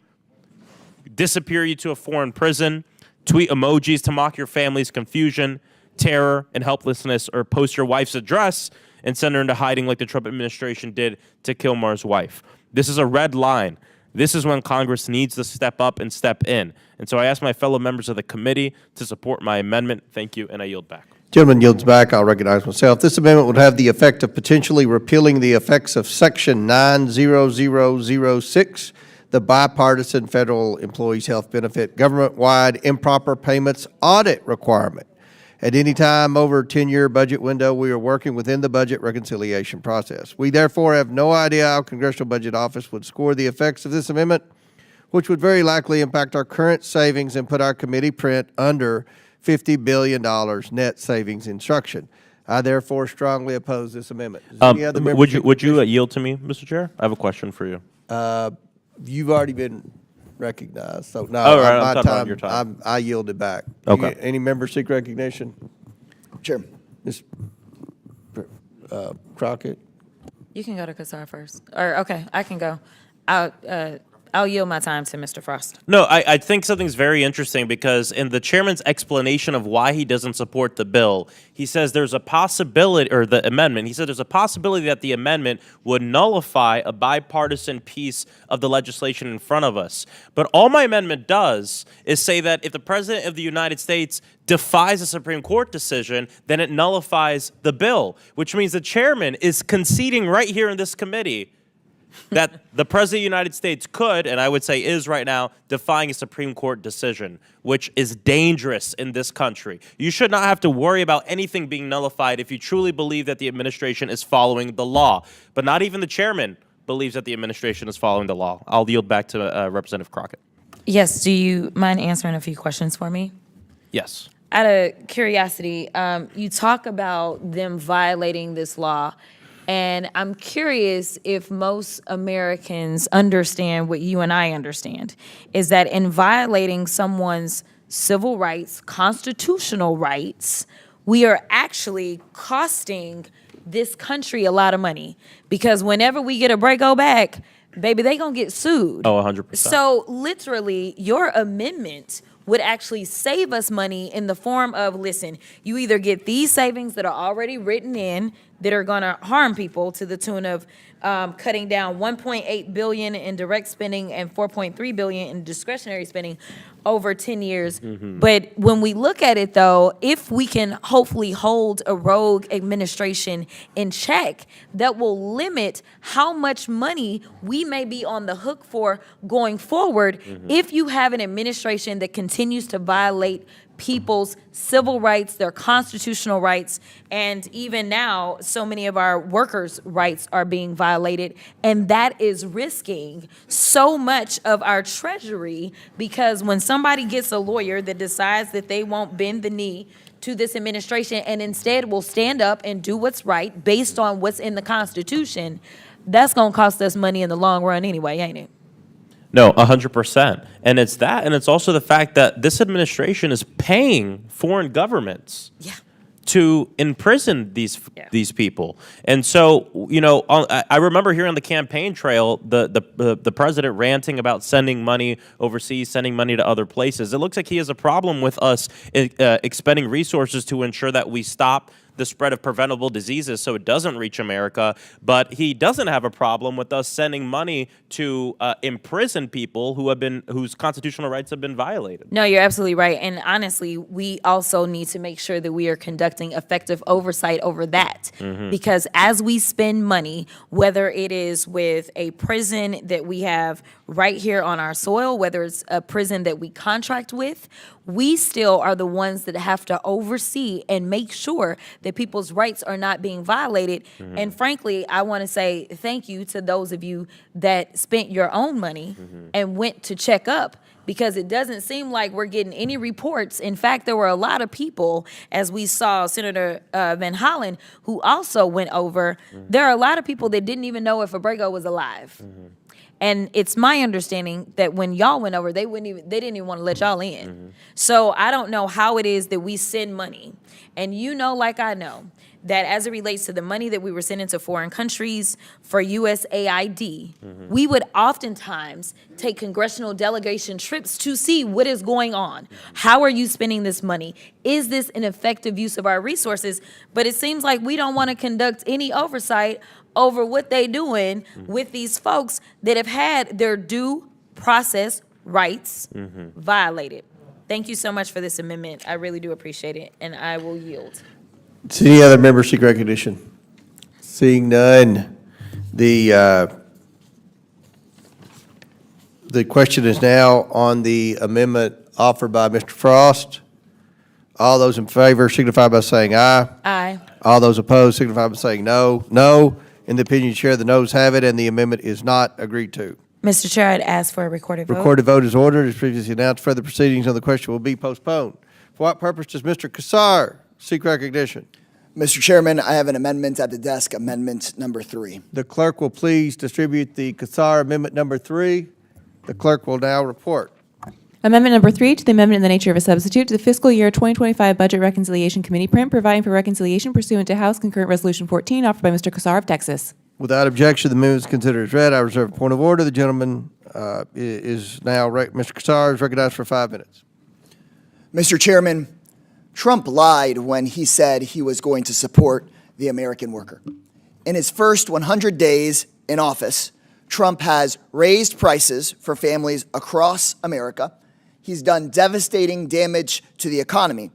Speaker 18: disappear you to a foreign prison, tweet emojis to mock your family's confusion, terror, and helplessness, or post your wife's address and send her into hiding like the Trump administration did to Kilmar's wife. This is a red line. This is when Congress needs to step up and step in. And so I ask my fellow members of the committee to support my amendment. Thank you, and I yield back.
Speaker 1: Gentleman yields back. I'll recognize myself. This amendment would have the effect of potentially repealing the effects of Section 90006, the bipartisan federal employees health benefit government-wide improper payments audit requirement. At any time over a 10-year budget window, we are working within the budget reconciliation process. We therefore have no idea how Congressional Budget Office would score the effects of this amendment, which would very likely impact our current savings and put our committee print under $50 billion net savings instruction. I therefore strongly oppose this amendment.
Speaker 18: Would you yield to me, Mr. Chair? I have a question for you.
Speaker 1: You've already been recognized, so no,
Speaker 18: Oh, right,
Speaker 1: my
Speaker 18: I'm talking about your time.
Speaker 1: I yielded back.
Speaker 18: Okay.
Speaker 1: Any member seek recognition?
Speaker 15: Chairman.
Speaker 1: Ms. Crockett?
Speaker 10: You can go to Kassar first. Or, okay, I can go. I'll yield my time to Mr. Frost.
Speaker 18: No, I think something's very interesting because in the chairman's explanation of why he doesn't support the bill, he says there's a possibility, or the amendment, he said there's a possibility that the amendment would nullify a bipartisan piece of the legislation in front of us. But all my amendment does is say that if the President of the United States defies a Supreme Court decision, then it nullifies the bill, which means the chairman is conceding right here in this committee that the President of the United States could, and I would say is right now, defying a Supreme Court decision, which is dangerous in this country. You should not have to worry about anything being nullified if you truly believe that the administration is following the law. But not even the chairman believes that the administration is following the law. I'll yield back to Representative Crockett.
Speaker 10: Yes, do you mind answering a few questions for me?
Speaker 18: Yes.
Speaker 10: Out of curiosity, you talk about them violating this law, and I'm curious if most Americans understand what you and I understand, is that in violating someone's civil rights, constitutional rights, we are actually costing this country a lot of money. Because whenever we get a break-o back, baby, they gonna get sued.
Speaker 18: Oh, 100%.
Speaker 10: So literally, your amendment would actually save us money in the form of, listen, you either get these savings that are already written in that are going to harm people to the tune of cutting down $1.8 billion in direct spending and $4.3 billion in discretionary spending over 10 years. But when we look at it, though, if we can hopefully hold a rogue administration in check, that will limit how much money we may be on the hook for going forward if you have an administration that continues to violate people's civil rights, their constitutional rights, and even now, so many of our workers' rights are being violated, and that is risking so much of our treasury, because when somebody gets a lawyer that decides that they won't bend the knee to this administration and instead will stand up and do what's right based on what's in the Constitution, that's going to cost us money in the long run anyway, ain't it?
Speaker 18: No, 100%. And it's that, and it's also the fact that this administration is paying foreign governments to imprison these people. And so, you know, I remember hearing on the campaign trail the president ranting about sending money overseas, sending money to other places. It looks like he has a problem with us expending resources to ensure that we stop the spread of preventable diseases so it doesn't reach America, but he doesn't have a problem with us sending money to imprison people whose constitutional rights have been violated.
Speaker 7: No, you're absolutely right. And honestly, we also need to make sure that we are conducting effective oversight over that. Because as we spend money, whether it is with a prison that we have right here on our soil, whether it's a prison that we contract with, we still are the ones that have to oversee and make sure that people's rights are not being violated. And frankly, I want to say thank you to those of you that spent your own money and went to check up, because it doesn't seem like we're getting any reports. In fact, there were a lot of people, as we saw Senator Van Hollen, who also went over. There are a lot of people that didn't even know if Abrego was alive. And it's my understanding that when y'all went over, they didn't even want to let y'all in. So I don't know how it is that we send money. And you know, like I know, that as it relates to the money that we were sending to foreign countries for USAID, we would oftentimes take congressional delegation trips to see what is going on. How are you spending this money? Is this an effective use of our resources? But it seems like we don't want to conduct any oversight over what they're doing with these folks that have had their due process rights violated. Thank you so much for this amendment. I really do appreciate it, and I will yield.
Speaker 1: Does any other member seek recognition? Seeing none, the question is now on the amendment offered by Mr. Frost. All those in favor signify by saying aye.
Speaker 7: Aye.
Speaker 1: All those opposed signify by saying no. No. In the opinion of the chair, the noes have it, and the amendment is not agreed to.
Speaker 7: Mr. Chair, I'd ask for a recorded vote.
Speaker 1: Recorded vote is ordered. As previously announced, further proceedings on the question will be postponed. For what purpose does Mr. Kassar seek recognition?
Speaker 20: Mr. Chairman, I have an amendment at the desk, amendment number 3.
Speaker 1: The clerk will please distribute the Kassar amendment number 3. The clerk will now report.
Speaker 4: Amendment number 3 to the amendment in the nature of a substitute to the fiscal year 2025 Budget Reconciliation Committee print, providing for reconciliation pursuant to House Concurrent Resolution 14, offered by Mr. Kassar of Texas.
Speaker 1: Without objection, the amendment is considered as read. I reserve a point of order. The gentleman is now, Mr. Kassar is recognized for 5 minutes.
Speaker 20: Mr. Chairman, Trump lied when he said he was going to support the American worker. In his first 100 days in office, Trump has raised prices for families across America. He's done devastating damage to the economy,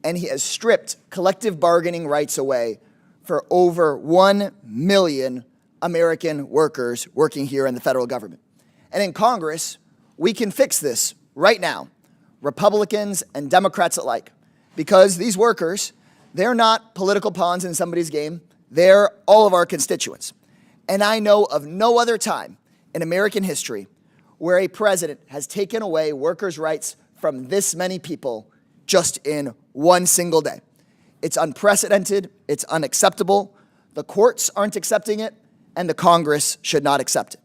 Speaker 20: and he has stripped collective bargaining rights away for over 1 million American workers working here in the federal government. And in Congress, we can fix this right now, Republicans and Democrats alike, because these workers, they're not political pawns in somebody's game. They're all of our constituents. And I know of no other time in American history where a president has taken away workers' rights from this many people just in one single day. It's unprecedented, it's unacceptable, the courts aren't accepting it, and the Congress should not accept it.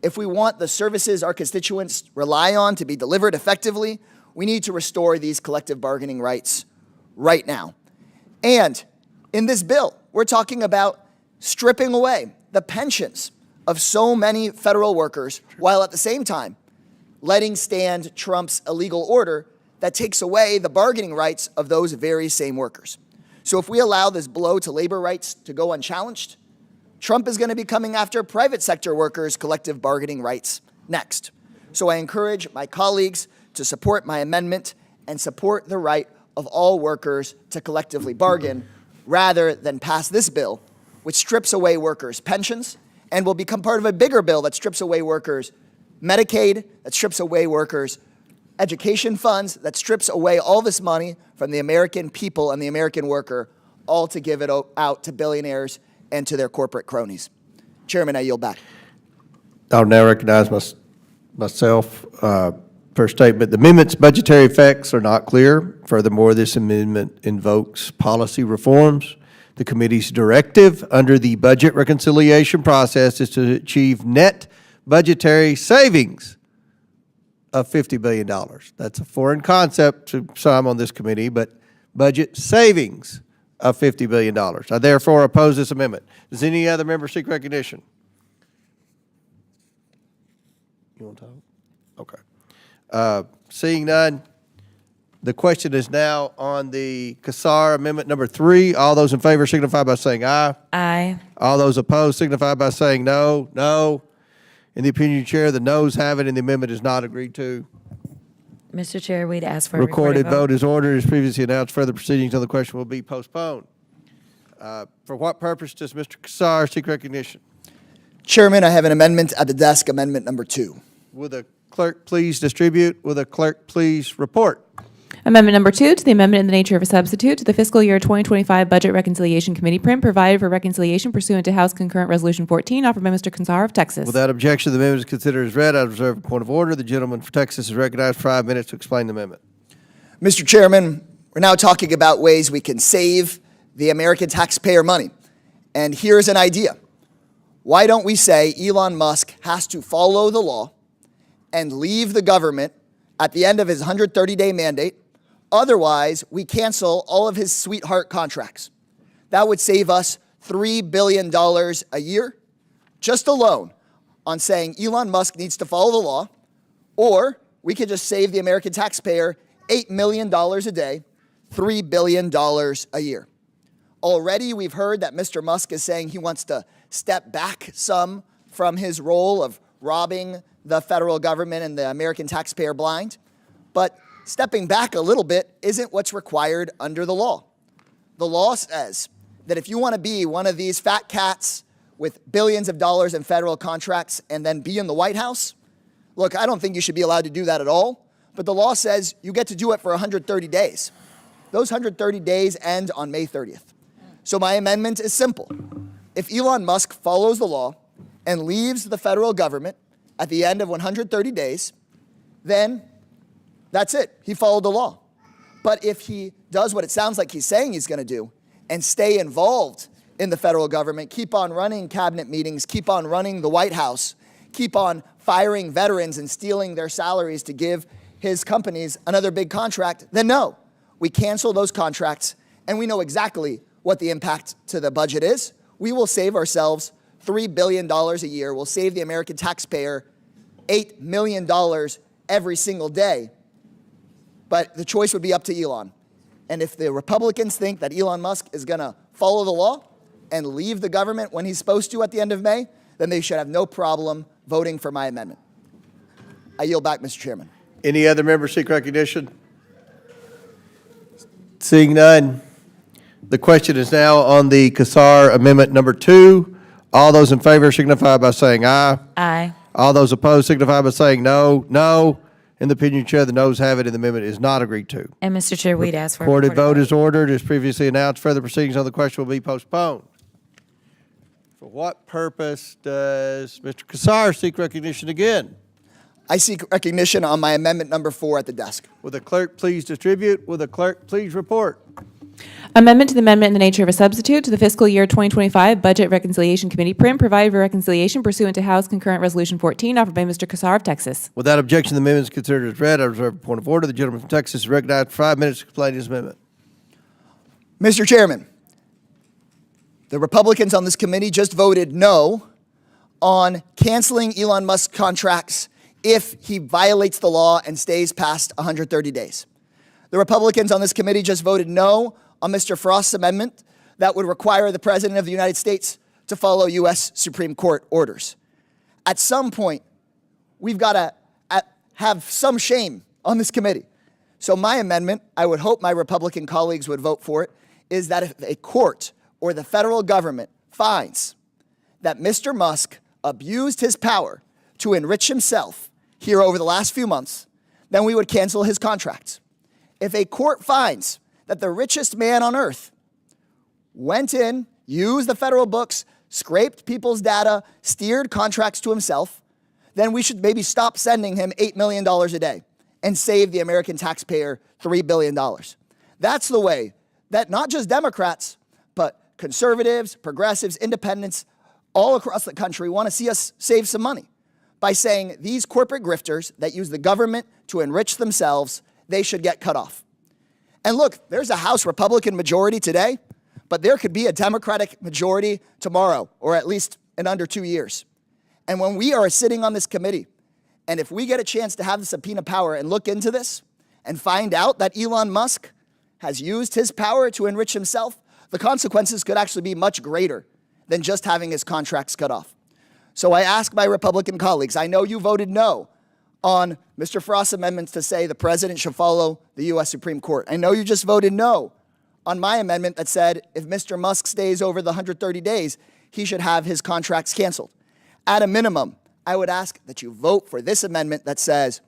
Speaker 20: If we want the services our constituents rely on to be delivered effectively, we need to restore these collective bargaining rights right now. And in this bill, we're talking about stripping away the pensions of so many federal workers, while at the same time letting stand Trump's illegal order that takes away the bargaining rights of those very same workers. So if we allow this blow to labor rights to go unchallenged, Trump is going to be coming after private sector workers' collective bargaining rights next. So I encourage my colleagues to support my amendment and support the right of all workers to collectively bargain, rather than pass this bill, which strips away workers' pensions and will become part of a bigger bill that strips away workers' Medicaid, that strips away workers' education funds, that strips away all this money from the American people and the American worker, all to give it out to billionaires and to their corporate cronies. Chairman, I yield back.
Speaker 1: I'll now recognize myself for a statement. The amendment's budgetary effects are not clear. Furthermore, this amendment invokes policy reforms. The committee's directive under the budget reconciliation process is to achieve net budgetary savings of $50 billion. That's a foreign concept to some on this committee, but budget savings of $50 billion. I therefore oppose this amendment. Does any other member seek recognition? You want to talk? Okay. Seeing none, The question is now on the Casar Amendment number 3. All those in favor signify by saying aye.
Speaker 10: Aye.
Speaker 1: All those opposed signify by saying no. No. In the opinion of the chair, the noes have it and the amendment is not agreed to.
Speaker 10: Mr. Chair, we'd ask for a
Speaker 1: Recorded vote is ordered. As previously announced, further proceedings on the question will be postponed. For what purpose does Mr. Casar seek recognition?
Speaker 20: Chairman, I have an amendment at the desk, amendment number 2.
Speaker 1: Will the clerk please distribute? Will the clerk please report?
Speaker 4: Amendment number 2 to the amendment in the nature of a substitute to the fiscal year 2025 Budget Reconciliation Committee print provided for reconciliation pursuant to House Concurrent Resolution 14 offered by Mr. Kansar of Texas.
Speaker 1: Without objection, the amendment is considered as read. I reserve a point of order. The gentleman from Texas is recognized for 5 minutes to explain the amendment.
Speaker 20: Mr. Chairman, we're now talking about ways we can save the American taxpayer money. And here's an idea. Why don't we say Elon Musk has to follow the law and leave the government at the end of his 130-day mandate? Otherwise, we cancel all of his sweetheart contracts. That would save us $3 billion a year, just alone, on saying Elon Musk needs to follow the law, or we could just save the American taxpayer $8 million a day, $3 billion a year. Already, we've heard that Mr. Musk is saying he wants to step back some from his role of robbing the federal government and the American taxpayer blind, but stepping back a little bit isn't what's required under the law. The law says that if you want to be one of these fat cats with billions of dollars in federal contracts and then be in the White House, look, I don't think you should be allowed to do that at all, but the law says you get to do it for 130 days. Those 130 days end on May 30th. So my amendment is simple. If Elon Musk follows the law and leaves the federal government at the end of 130 days, then that's it. He followed the law. But if he does what it sounds like he's saying he's going to do and stay involved in the federal government, keep on running cabinet meetings, keep on running the White House, keep on firing veterans and stealing their salaries to give his companies another big contract, then no. We cancel those contracts and we know exactly what the impact to the budget is. We will save ourselves $3 billion a year. We'll save the American taxpayer $8 million every single day. But the choice would be up to Elon. And if the Republicans think that Elon Musk is going to follow the law and leave the government when he's supposed to at the end of May, then they should have no problem voting for my amendment. I yield back, Mr. Chairman.
Speaker 1: Any other members seek recognition? Seeing none, the question is now on the Casar Amendment number 2. All those in favor signify by saying aye.
Speaker 10: Aye.
Speaker 1: All those opposed signify by saying no. No. In the opinion of the chair, the noes have it and the amendment is not agreed to.
Speaker 10: And Mr. Chair, we'd ask for a
Speaker 1: Recorded vote is ordered. As previously announced, further proceedings on the question will be postponed. For what purpose does Mr. Casar seek recognition again?
Speaker 20: I seek recognition on my amendment number 4 at the desk.
Speaker 1: Will the clerk please distribute? Will the clerk please report?
Speaker 4: Amendment to the amendment in the nature of a substitute to the fiscal year 2025 Budget Reconciliation Committee print provided for reconciliation pursuant to House Concurrent Resolution 14 offered by Mr. Kassar of Texas.
Speaker 1: Without objection, the amendment is considered as read. I reserve a point of order. The gentleman from Texas is recognized for 5 minutes to explain his amendment.
Speaker 20: Mr. Chairman, the Republicans on this committee just voted no on canceling Elon Musk's contracts if he violates the law and stays past 130 days. The Republicans on this committee just voted no on Mr. Frost's amendment that would require the President of the United States to follow U.S. Supreme Court orders. At some point, we've got to have some shame on this committee. So my amendment, I would hope my Republican colleagues would vote for it, is that if a court or the federal government finds that Mr. Musk abused his power to enrich himself here over the last few months, then we would cancel his contracts. If a court finds that the richest man on earth went in, used the federal books, scraped people's data, steered contracts to himself, then we should maybe stop sending him $8 million a day and save the American taxpayer $3 billion. That's the way that not just Democrats, but conservatives, progressives, independents, all across the country want to see us save some money by saying these corporate grifters that use the government to enrich themselves, they should get cut off. And look, there's a House Republican majority today, but there could be a Democratic majority tomorrow, or at least in under 2 years. And when we are sitting on this committee, and if we get a chance to have the subpoena power and look into this, and find out that Elon Musk has used his power to enrich himself, the consequences could actually be much greater than just having his contracts cut off. So I ask my Republican colleagues, I know you voted no on Mr. Frost's amendments to say the president should follow the U.S. Supreme Court. I know you just voted no on my amendment that said if Mr. Musk stays over the 130 days, he should have his contracts canceled. At a minimum, I would ask that you vote for this amendment that says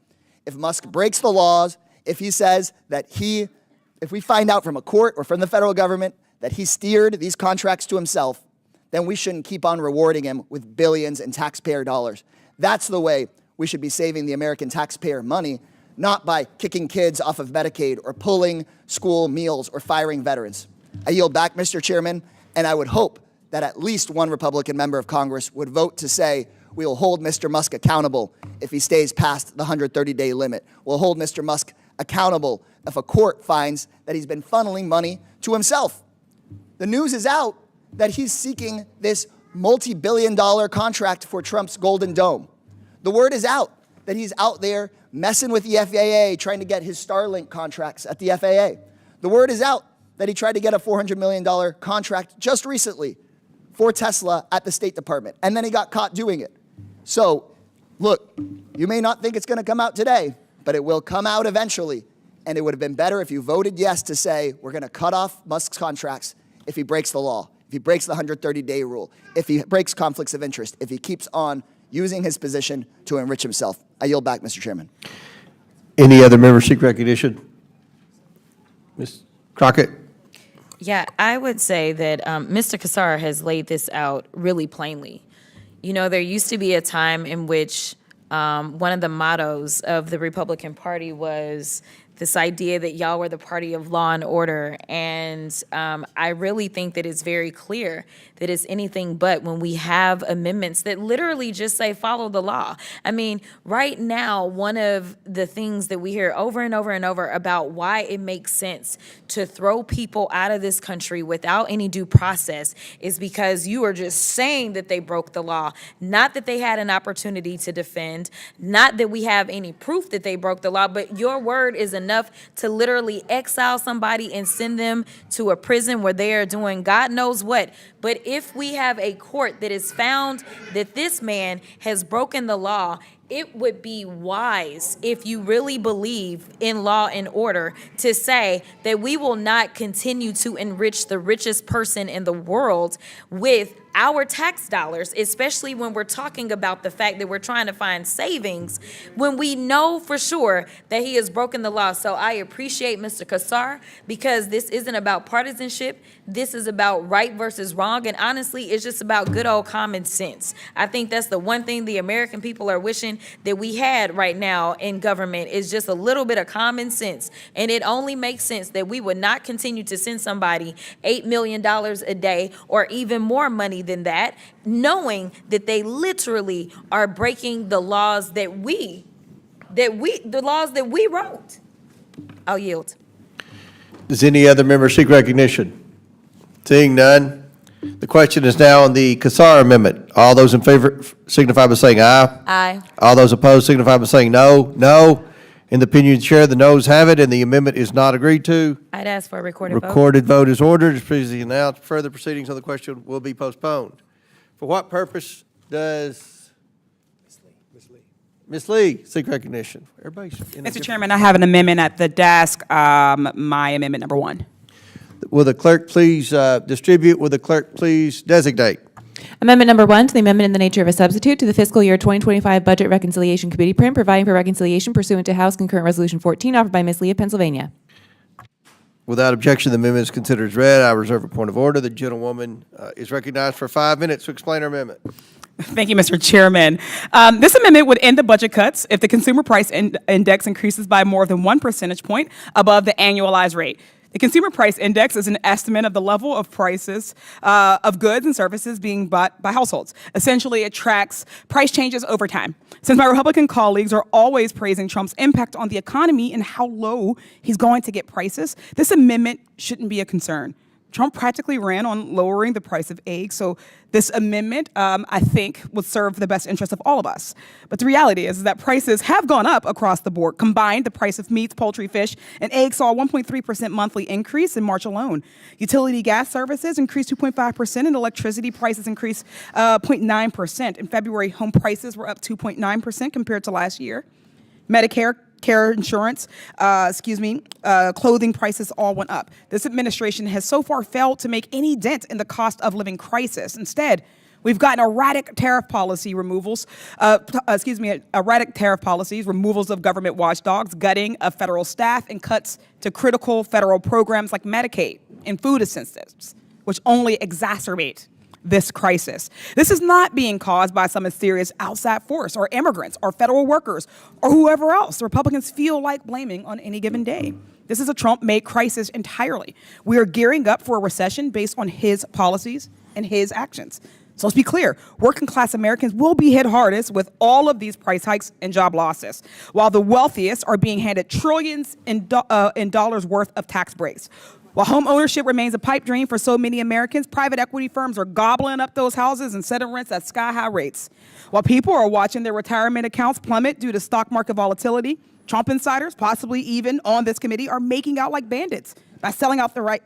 Speaker 20: if Musk breaks the laws, if he says that if we find out from a court or from the federal government that he steered these contracts to himself, then we shouldn't keep on rewarding him with billions in taxpayer dollars. That's the way we should be saving the American taxpayer money, not by kicking kids off of Medicaid or pulling school meals or firing veterans. I yield back, Mr. Chairman, and I would hope that at least one Republican member of Congress would vote to say we will hold Mr. Musk accountable if he stays past the 130-day limit. We'll hold Mr. Musk accountable if a court finds that he's been funneling money to himself. The news is out that he's seeking this multi-billion-dollar contract for Trump's Golden Dome. The word is out that he's out there messing with the FAA, trying to get his Starlink contracts at the FAA. The word is out that he tried to get a $400 million contract just recently for Tesla at the State Department, and then he got caught doing it. So, look, you may not think it's going to come out today, but it will come out eventually, and it would have been better if you voted yes to say we're going to cut off Musk's contracts if he breaks the law, if he breaks the 130-day rule, if he breaks conflicts of interest, if he keeps on using his position to enrich himself. I yield back, Mr. Chairman.
Speaker 1: Any other members seek recognition? Ms. Crockett?
Speaker 7: Yeah, I would say that Mr. Kassar has laid this out really plainly. You know, there used to be a time in which one of the mottos of the Republican Party was this idea that y'all were the party of law and order. And I really think that it's very clear that it's anything but when we have amendments that literally just say follow the law. I mean, right now, one of the things that we hear over and over and over about why it makes sense to throw people out of this country without any due process is because you are just saying that they broke the law, not that they had an opportunity to defend, not that we have any proof that they broke the law, but your word is enough to literally exile somebody and send them to a prison where they are doing God knows what. But if we have a court that has found that this man has broken the law, it would be wise, if you really believe in law and order, to say that we will not continue to enrich the richest person in the world with our tax dollars, especially when we're talking about the fact that we're trying to find savings when we know for sure that he has broken the law. So I appreciate Mr. Kassar, because this isn't about partisanship. This is about right versus wrong. And honestly, it's just about good old common sense. I think that's the one thing the American people are wishing that we had right now in government, is just a little bit of common sense. And it only makes sense that we would not continue to send somebody $8 million a day or even more money than that, knowing that they literally are breaking the laws the laws that we wrote. I'll yield.
Speaker 1: Does any other member seek recognition? Seeing none, the question is now on the Kassar amendment. All those in favor signify by saying aye.
Speaker 7: Aye.
Speaker 1: All those opposed signify by saying no. No. In the opinion of the chair, the noes have it, and the amendment is not agreed to.
Speaker 7: I'd ask for a recorded vote.
Speaker 1: Recorded vote is ordered. As previously announced, further proceedings on the question will be postponed. For what purpose does Ms. Lee seek recognition? Everybody's in a
Speaker 21: Mr. Chairman, I have an amendment at the desk, my amendment number 1.
Speaker 1: Will the clerk please distribute? Will the clerk please designate?
Speaker 4: Amendment number 1 to the amendment in the nature of a substitute to the fiscal year 2025 Budget Reconciliation Committee print, providing for reconciliation pursuant to House Concurrent Resolution 14, offered by Ms. Lee of Pennsylvania.
Speaker 1: Without objection, the amendment is considered as read. I reserve a point of order. The gentlewoman is recognized for 5 minutes to explain her amendment.
Speaker 21: Thank you, Mr. Chairman. This amendment would end the budget cuts if the consumer price index increases by more than 1 percentage point above the annualized rate. The Consumer Price Index is an estimate of the level of prices of goods and services being bought by households. Essentially, it tracks price changes over time. Since my Republican colleagues are always praising Trump's impact on the economy and how low he's going to get prices, this amendment shouldn't be a concern. Trump practically ran on lowering the price of eggs. So this amendment, I think, would serve the best interest of all of us. But the reality is that prices have gone up across the board. Combined, the price of meats, poultry, fish, and eggs saw a 1.3% monthly increase in March alone. Utility gas services increased 2.5%, and electricity prices increased 0.9%. In February, home prices were up 2.9% compared to last year. Medicare, care insurance, clothing prices all went up. This administration has so far failed to make any dent in the cost of living crisis. Instead, we've gotten erratic tariff policies, removals of government watchdogs, gutting of federal staff, and cuts to critical federal programs like Medicaid and food assistance, which only exacerbate this crisis. This is not being caused by some mysterious outside force or immigrants or federal workers or whoever else Republicans feel like blaming on any given day. This is a Trump-made crisis entirely. We are gearing up for a recession based on his policies and his actions. So let's be clear, working class Americans will be hit hardest with all of these price hikes and job losses, while the wealthiest are being handed trillions in dollars worth of tax breaks. While home ownership remains a pipe dream for so many Americans, private equity firms are gobbling up those houses and setting rents at sky-high rates. While people are watching their retirement accounts plummet due to stock market volatility, Trump insiders, possibly even on this committee, are making out like bandits by selling at the right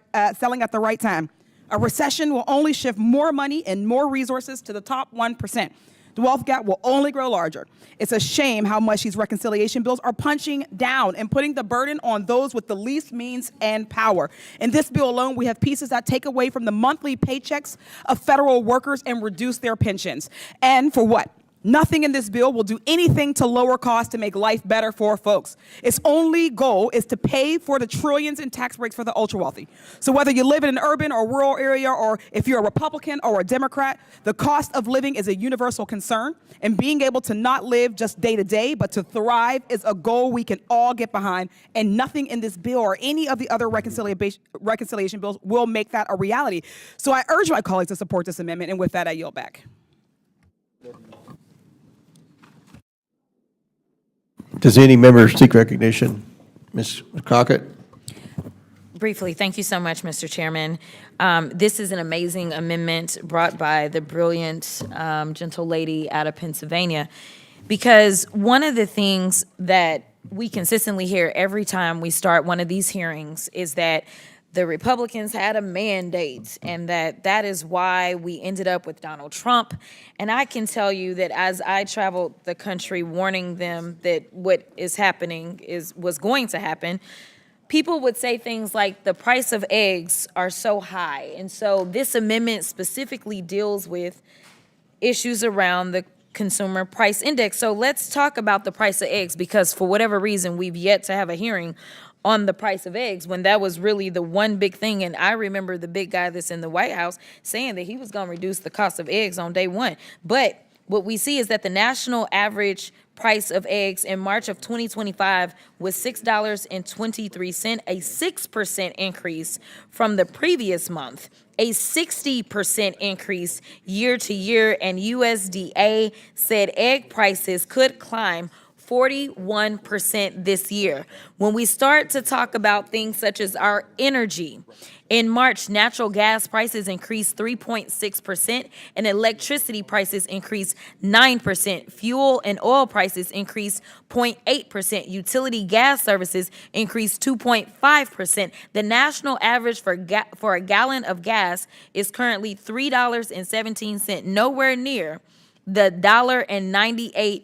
Speaker 21: time. A recession will only shift more money and more resources to the top 1%. The wealth gap will only grow larger. It's a shame how much these reconciliation bills are punching down and putting the burden on those with the least means and power. In this bill alone, we have pieces that take away from the monthly paychecks of federal workers and reduce their pensions. And for what? Nothing in this bill will do anything to lower costs to make life better for folks. Its only goal is to pay for the trillions in tax breaks for the ultra-wealthy. So whether you live in an urban or rural area, or if you're a Republican or a Democrat, the cost of living is a universal concern, and being able to not live just day to day, but to thrive is a goal we can all get behind, and nothing in this bill or any of the other reconciliation bills will make that a reality. So I urge my colleagues to support this amendment, and with that, I yield back.
Speaker 1: Does any member seek recognition? Ms. Crockett?
Speaker 7: Briefly, thank you so much, Mr. Chairman. This is an amazing amendment brought by the brilliant, gentle lady out of Pennsylvania, because one of the things that we consistently hear every time we start one of these hearings is that the Republicans had a mandate, and that is why we ended up with Donald Trump. And I can tell you that as I traveled the country warning them that what is happening was going to happen, people would say things like the price of eggs are so high. And so this amendment specifically deals with issues around the consumer price index. So let's talk about the price of eggs, because for whatever reason, we've yet to have a hearing on the price of eggs when that was really the one big thing. And I remember the big guy that's in the White House saying that he was going to reduce the cost of eggs on day one. But what we see is that the national average price of eggs in March of 2025 was $6.23, a 6% increase from the previous month, a 60% increase year to year, and USDA said egg prices could climb 41% this year. When we start to talk about things such as our energy, in March, natural gas prices increased 3.6% and electricity prices increased 9%. Fuel and oil prices increased 0.8%. Utility gas services increased 2.5%. The national average for a gallon of gas is currently $3.17, nowhere near the $1.98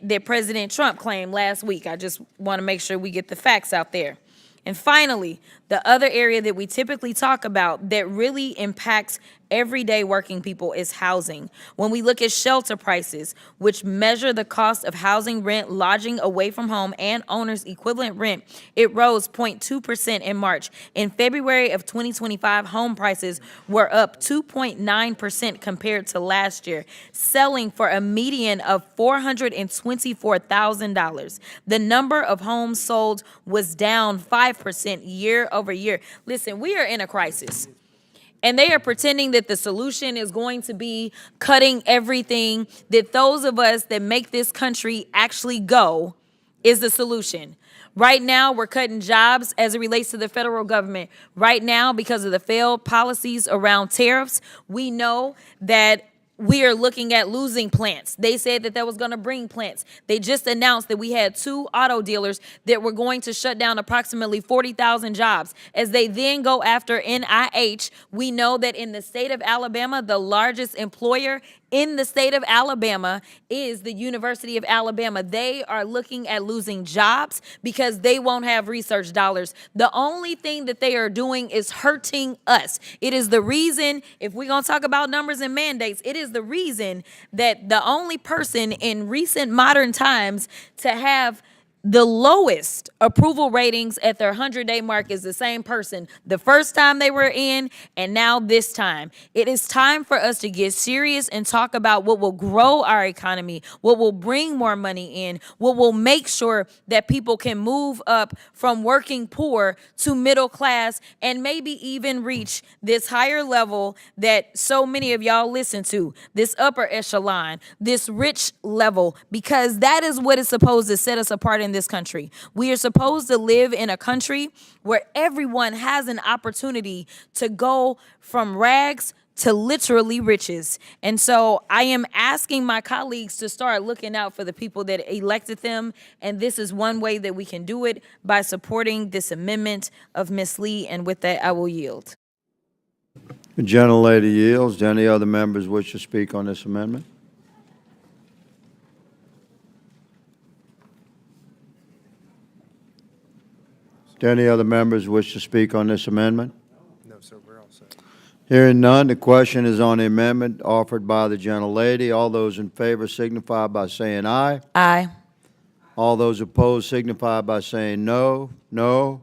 Speaker 7: that President Trump claimed last week. I just want to make sure we get the facts out there. And finally, the other area that we typically talk about that really impacts everyday working people is housing. When we look at shelter prices, which measure the cost of housing, rent, lodging away from home, and owner's equivalent rent, it rose 0.2% in March. In February of 2025, home prices were up 2.9% compared to last year, selling for a median of $424,000. The number of homes sold was down 5% year over year. Listen, we are in a crisis. And they are pretending that the solution is going to be cutting everything, that those of us that make this country actually go is the solution. Right now, we're cutting jobs as it relates to the federal government. Right now, because of the failed policies around tariffs, we know that we are looking at losing plants. They said that was going to bring plants. They just announced that we had 2 auto dealers that were going to shut down approximately 40,000 jobs. As they then go after NIH, we know that in the state of Alabama, the largest employer in the state of Alabama is the University of Alabama. They are looking at losing jobs because they won't have research dollars. The only thing that they are doing is hurting us. It is the reason, if we're going to talk about numbers and mandates, it is the reason that the only person in recent modern times to have the lowest approval ratings at their 100-day mark is the same person the first time they were in and now this time. It is time for us to get serious and talk about what will grow our economy, what will bring more money in, what will make sure that people can move up from working poor to middle class and maybe even reach this higher level that so many of y'all listen to, this upper echelon, this rich level, because that is what is supposed to set us apart in this country. We are supposed to live in a country where everyone has an opportunity to go from rags to literally riches. And so I am asking my colleagues to start looking out for the people that elected them. And this is one way that we can do it, by supporting this amendment of Ms. Lee. And with that, I will yield.
Speaker 15: The gentlelady yields. Do any other members wish to speak on this amendment? Do any other members wish to speak on this amendment?
Speaker 5: No, sir, we're all set.
Speaker 15: Hearing none, the question is on the amendment offered by the gentlelady. All those in favor signify by saying aye.
Speaker 7: Aye.
Speaker 15: All those opposed signify by saying no. No.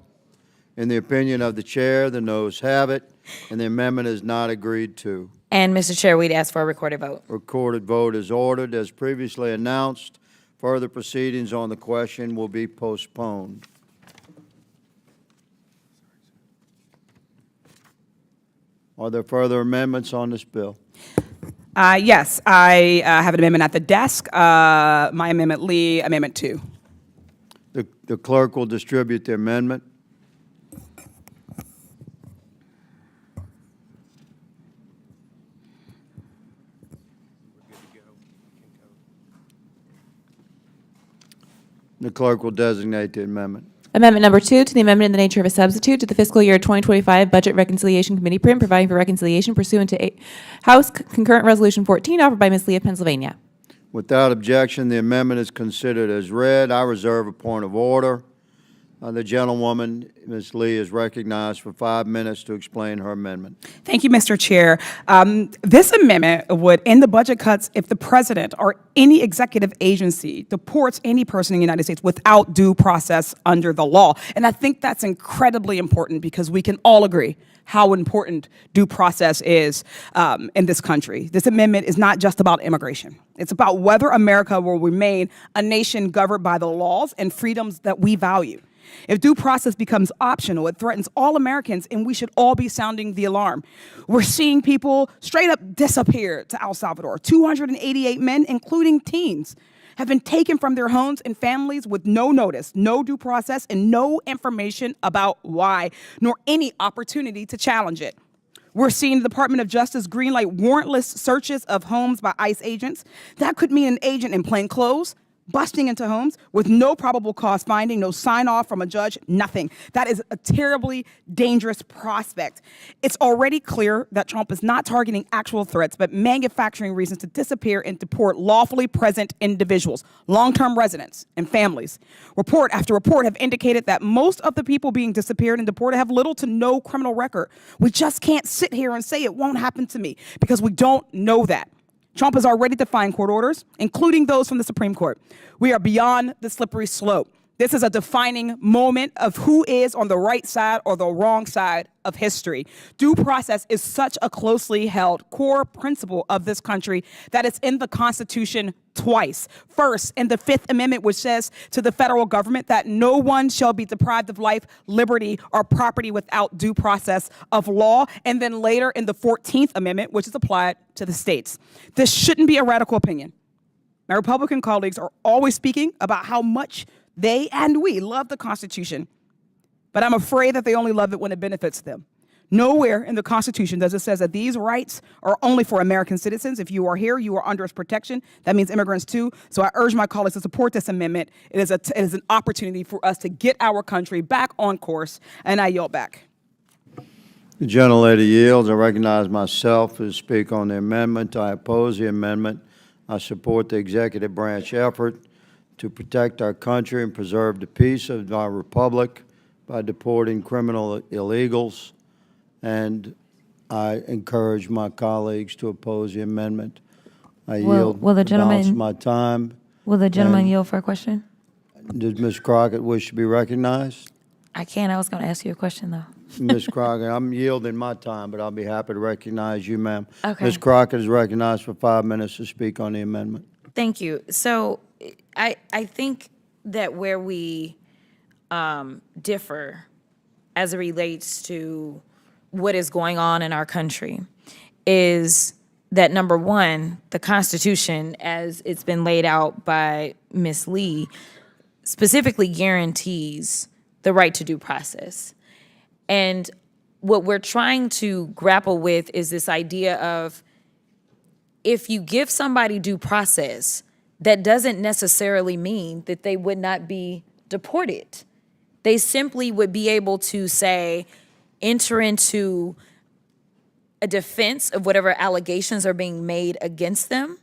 Speaker 15: In the opinion of the chair, the noes have it, and the amendment is not agreed to.
Speaker 7: And Mr. Chair, we'd ask for a recorded vote.
Speaker 15: Recorded vote is ordered. As previously announced, further proceedings on the question will be postponed. Are there further amendments on this bill?
Speaker 21: Yes, I have an amendment at the desk. My amendment, Lee, Amendment 2.
Speaker 15: The clerk will distribute the amendment. The clerk will designate the amendment.
Speaker 4: Amendment number 2, to the amendment in the nature of a substitute to the fiscal year 2025 Budget Reconciliation Committee print, providing for reconciliation pursuant to House Concurrent Resolution 14, offered by Ms. Lee of Pennsylvania.
Speaker 15: Without objection, the amendment is considered as read. I reserve a point of order. The gentlewoman, Ms. Lee, is recognized for 5 minutes to explain her amendment.
Speaker 21: Thank you, Mr. Chair. This amendment would end the budget cuts if the president or any executive agency deports any person in the United States without due process under the law. And I think that's incredibly important because we can all agree how important due process is in this country. This amendment is not just about immigration. It's about whether America will remain a nation governed by the laws and freedoms that we value. If due process becomes optional, it threatens all Americans, and we should all be sounding the alarm. We're seeing people straight up disappear to El Salvador. 288 men, including teens, have been taken from their homes and families with no notice, no due process, and no information about why, nor any opportunity to challenge it. We're seeing the Department of Justice greenlight warrantless searches of homes by ICE agents. That could mean an agent in plain clothes busting into homes with no probable cause finding, no sign-off from a judge, nothing. That is a terribly dangerous prospect. It's already clear that Trump is not targeting actual threats, but manufacturing reasons to disappear and deport lawfully present individuals, long-term residents, and families. Report after report have indicated that most of the people being disappeared and deported have little to no criminal record. We just can't sit here and say it won't happen to me because we don't know that. Trump has already defined court orders, including those from the Supreme Court. We are beyond the slippery slope. This is a defining moment of who is on the right side or the wrong side of history. Due process is such a closely held core principle of this country that it's in the Constitution twice. First, in the Fifth Amendment, which says to the federal government that no one shall be deprived of life, liberty, or property without due process of law. And then later in the 14th Amendment, which is applied to the states. This shouldn't be a radical opinion. My Republican colleagues are always speaking about how much They and we love the Constitution, but I'm afraid that they only love it when it benefits them. Nowhere in the Constitution does it say that these rights are only for American citizens. If you are here, you are under its protection. That means immigrants too. So I urge my colleagues to support this amendment. It is an opportunity for us to get our country back on course, and I yield back.
Speaker 15: The gentlelady yields. I recognize myself to speak on the amendment. I oppose the amendment. I support the executive branch effort to protect our country and preserve the peace of our republic by deporting criminal illegals. And I encourage my colleagues to oppose the amendment. I yield
Speaker 7: will the
Speaker 15: the balance of
Speaker 7: gentleman-
Speaker 15: my time.
Speaker 7: Will the gentleman
Speaker 15: And
Speaker 7: yield for a question?
Speaker 15: Does Ms. Crockett wish to be recognized?
Speaker 7: I can. I was going to ask you a question, though.
Speaker 15: Ms. Crockett, I'm yielding my time, but I'll be happy to recognize you, ma'am.
Speaker 7: Okay.
Speaker 15: Ms. Crockett is recognized for 5 minutes to speak on the amendment.
Speaker 7: Thank you. So I think that where we differ as it relates to what is going on in our country is that, number one, the Constitution, as it's been laid out by Ms. Lee, specifically guarantees the right to due process. And what we're trying to grapple with is this idea of, if you give somebody due process, that doesn't necessarily mean that they would not be deported. They simply would be able to, say, enter into a defense of whatever allegations are being made against them.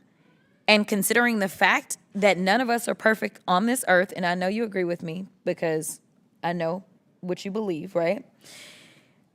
Speaker 7: And considering the fact that none of us are perfect on this earth, and I know you agree with me because I know what you believe, right?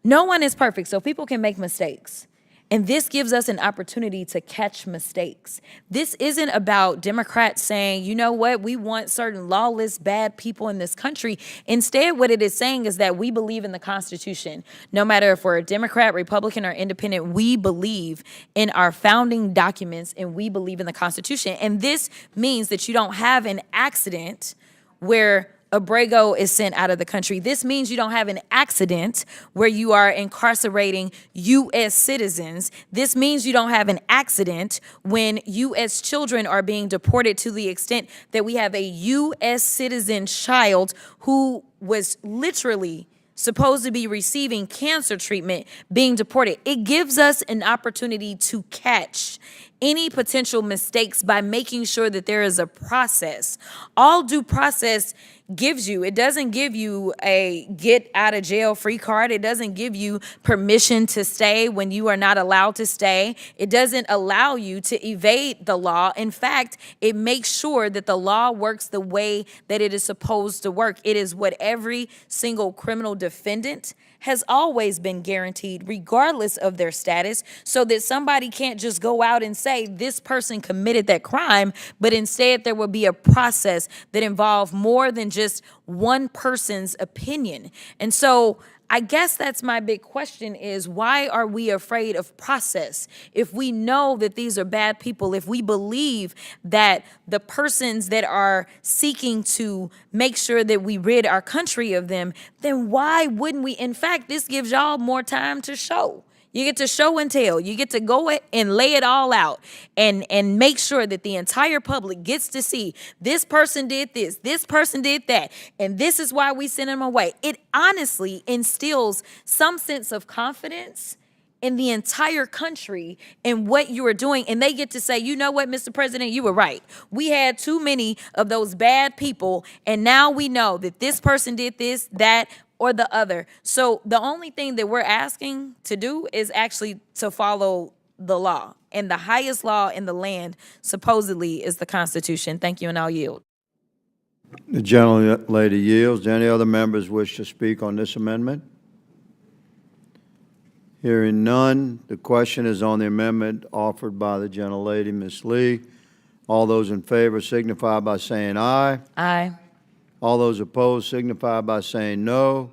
Speaker 7: No one is perfect, so people can make mistakes. And this gives us an opportunity to catch mistakes. This isn't about Democrats saying, you know what, we want certain lawless, bad people in this country. Instead, what it is saying is that we believe in the Constitution. No matter if we're a Democrat, Republican, or independent, we believe in our founding documents and we believe in the Constitution. And this means that you don't have an accident where Abrego is sent out of the country. This means you don't have an accident where you are incarcerating U.S. citizens. This means you don't have an accident when U.S. children are being deported, to the extent that we have a U.S. citizen child who was literally supposed to be receiving cancer treatment being deported. It gives us an opportunity to catch any potential mistakes by making sure that there is a process. All due process gives you, it doesn't give you a get out of jail free card. It doesn't give you permission to stay when you are not allowed to stay. It doesn't allow you to evade the law. In fact, it makes sure that the law works the way that it is supposed to work. It is what every single criminal defendant has always been guaranteed, regardless of their status, so that somebody can't just go out and say this person committed that crime, but instead there will be a process that involves more than just one person's opinion. And so I guess that's my big question is, why are we afraid of process? If we know that these are bad people, if we believe that the persons that are seeking to make sure that we rid our country of them, then why wouldn't we? In fact, this gives y'all more time to show. You get to show and tell. You get to go and lay it all out and make sure that the entire public gets to see this person did this person did that, and this is why we sent them away. It honestly instills some sense of confidence in the entire country in what you are doing. And they get to say, you know what, Mr. President, you were right. We had too many of those bad people, and now we know that this person did this, that, or the other. So the only thing that we're asking to do is actually to follow the law. And the highest law in the land, supposedly, is the Constitution. Thank you, and I'll yield.
Speaker 15: The gentlelady yields. Do any other members wish to speak on this amendment? Hearing none, the question is on the amendment offered by the gentlelady, Ms. Lee. All those in favor signify by saying aye.
Speaker 7: Aye.
Speaker 15: All those opposed signify by saying no.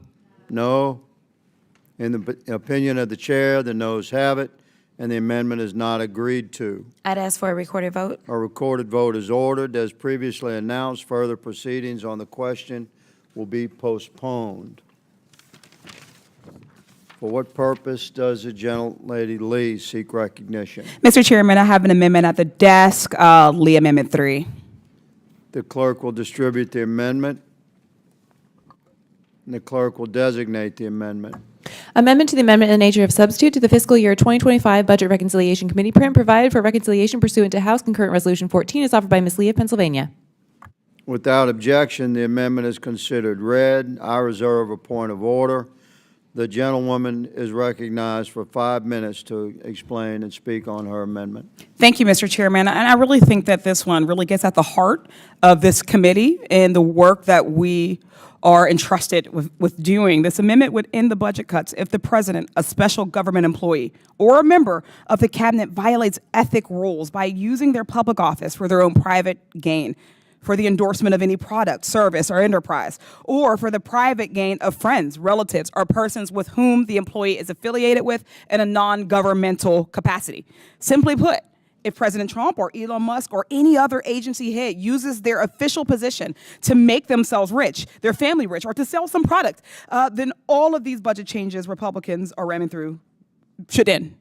Speaker 15: No. In the opinion of the chair, the noes have it, and the amendment is not agreed to.
Speaker 7: I'd ask for a recorded vote.
Speaker 15: A recorded vote is ordered. As previously announced, further proceedings on the question will be postponed. For what purpose does the gentlelady Lee seek recognition?
Speaker 21: Mr. Chairman, I have an amendment at the desk, Lee Amendment 3.
Speaker 15: The clerk will distribute the amendment. and the clerk will designate the amendment.
Speaker 4: Amendment to the amendment in the nature of substitute to the fiscal year 2025 Budget Reconciliation Committee print provided for reconciliation pursuant to House Concurrent Resolution 14 is offered by Ms. Lee of Pennsylvania.
Speaker 15: Without objection, the amendment is considered read. I reserve a point of order. The gentlewoman is recognized for 5 minutes to explain and speak on her amendment.
Speaker 21: Thank you, Mr. Chairman. And I really think that this one really gets at the heart of this committee and the work that we are entrusted with doing. This amendment would end the budget cuts if the president, a special government employee, or a member of the cabinet violates ethic rules by using their public office for their own private gain, for the endorsement of any product, service, or enterprise, or for the private gain of friends, relatives, or persons with whom the employee is affiliated with in a non-governmental capacity. Simply put, if President Trump or Elon Musk or any other agency head uses their official position to make themselves rich, their family rich, or to sell some product, then all of these budget changes Republicans are ramming through should end.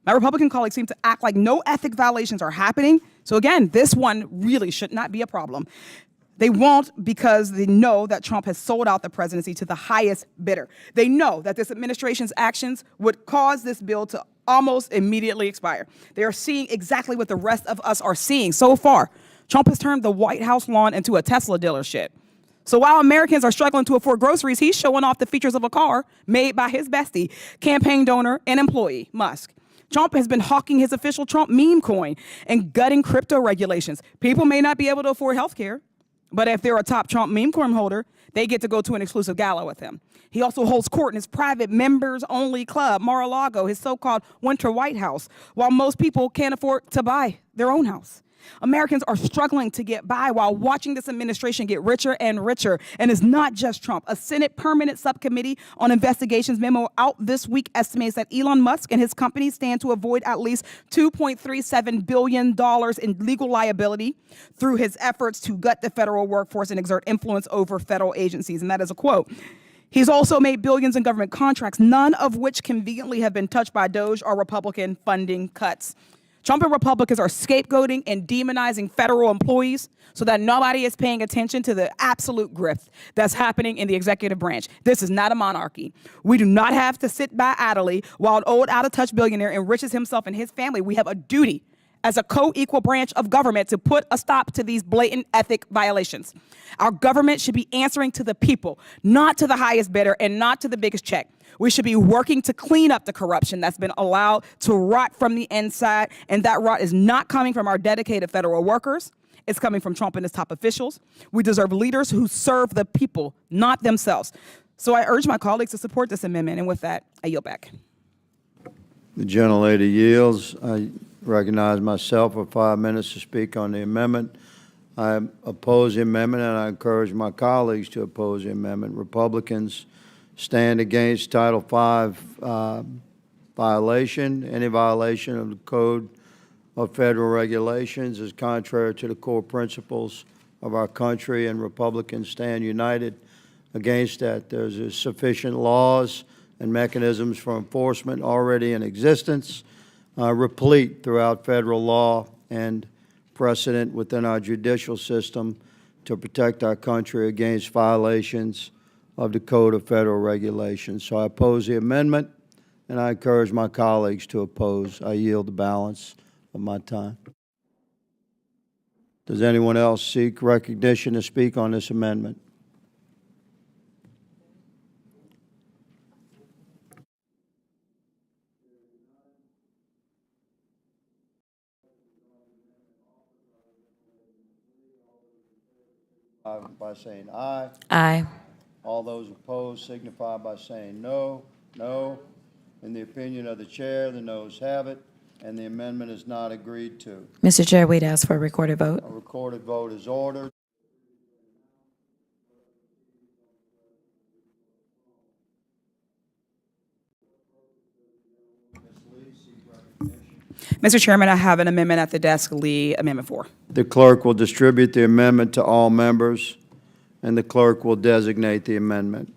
Speaker 21: My Republican colleagues seem to act like no ethic violations are happening. So again, this one really should not be a problem. They won't because they know that Trump has sold out the presidency to the highest bidder. They know that this administration's actions would cause this bill to almost immediately expire. They are seeing exactly what the rest of us are seeing so far. Trump has turned the White House lawn into a Tesla dealership. So while Americans are struggling to afford groceries, he's showing off the features of a car made by his bestie, campaign donor and employee, Musk. Trump has been hawking his official Trump meme coin and gutting crypto regulations. People may not be able to afford health care, but if they're a top Trump meme coin holder, they get to go to an exclusive gala with him. He also holds court in his private members-only club, Mar-a-Lago, his so-called Winter White House, while most people can't afford to buy their own house. Americans are struggling to get by while watching this administration get richer and richer. And it's not just Trump. A Senate Permanent Subcommittee on Investigations memo out this week estimates that Elon Musk and his company stand to avoid at least $2.37 billion in legal liability through his efforts to gut the federal workforce and exert influence over federal agencies. And that is a quote. He's also made billions in government contracts, none of which conveniently have been touched by DOJ or Republican funding cuts. Trump and Republicans are scapegoating and demonizing federal employees so that nobody is paying attention to the absolute grift that's happening in the executive branch. This is not a monarchy. We do not have to sit by idly while an old out-of-touch billionaire enriches himself and his family. We have a duty as a co-equal branch of government to put a stop to these blatant ethic violations. Our government should be answering to the people, not to the highest bidder and not to the biggest check. We should be working to clean up the corruption that's been allowed to rot from the inside, and that rot is not coming from our dedicated federal workers. It's coming from Trump and his top officials. We deserve leaders who serve the people, not themselves. So I urge my colleagues to support this amendment, and with that, I yield back.
Speaker 15: The gentlelady yields. I recognize myself for 5 minutes to speak on the amendment. I oppose the amendment, and I encourage my colleagues to oppose the amendment. Republicans stand against Title V violation. Any violation of the Code of Federal Regulations is contrary to the core principles of our country, and Republicans stand united against that. There's sufficient laws and mechanisms for enforcement already in existence, replete throughout federal law and precedent within our judicial system to protect our country against violations of the Code of Federal Regulations. So I oppose the amendment, and I encourage my colleagues to oppose. I yield the balance of my time. Does anyone else seek recognition to speak on this amendment? By saying aye.
Speaker 7: Aye.
Speaker 15: All those opposed signify by saying no. No. In the opinion of the chair, the noes have it, and the amendment is not agreed to.
Speaker 7: Mr. Chair, we'd ask for a recorded vote.
Speaker 15: A recorded vote is ordered.
Speaker 21: Mr. Chairman, I have an amendment at the desk, Lee, Amendment 4.
Speaker 15: The clerk will distribute the amendment to all members, and the clerk will designate the amendment.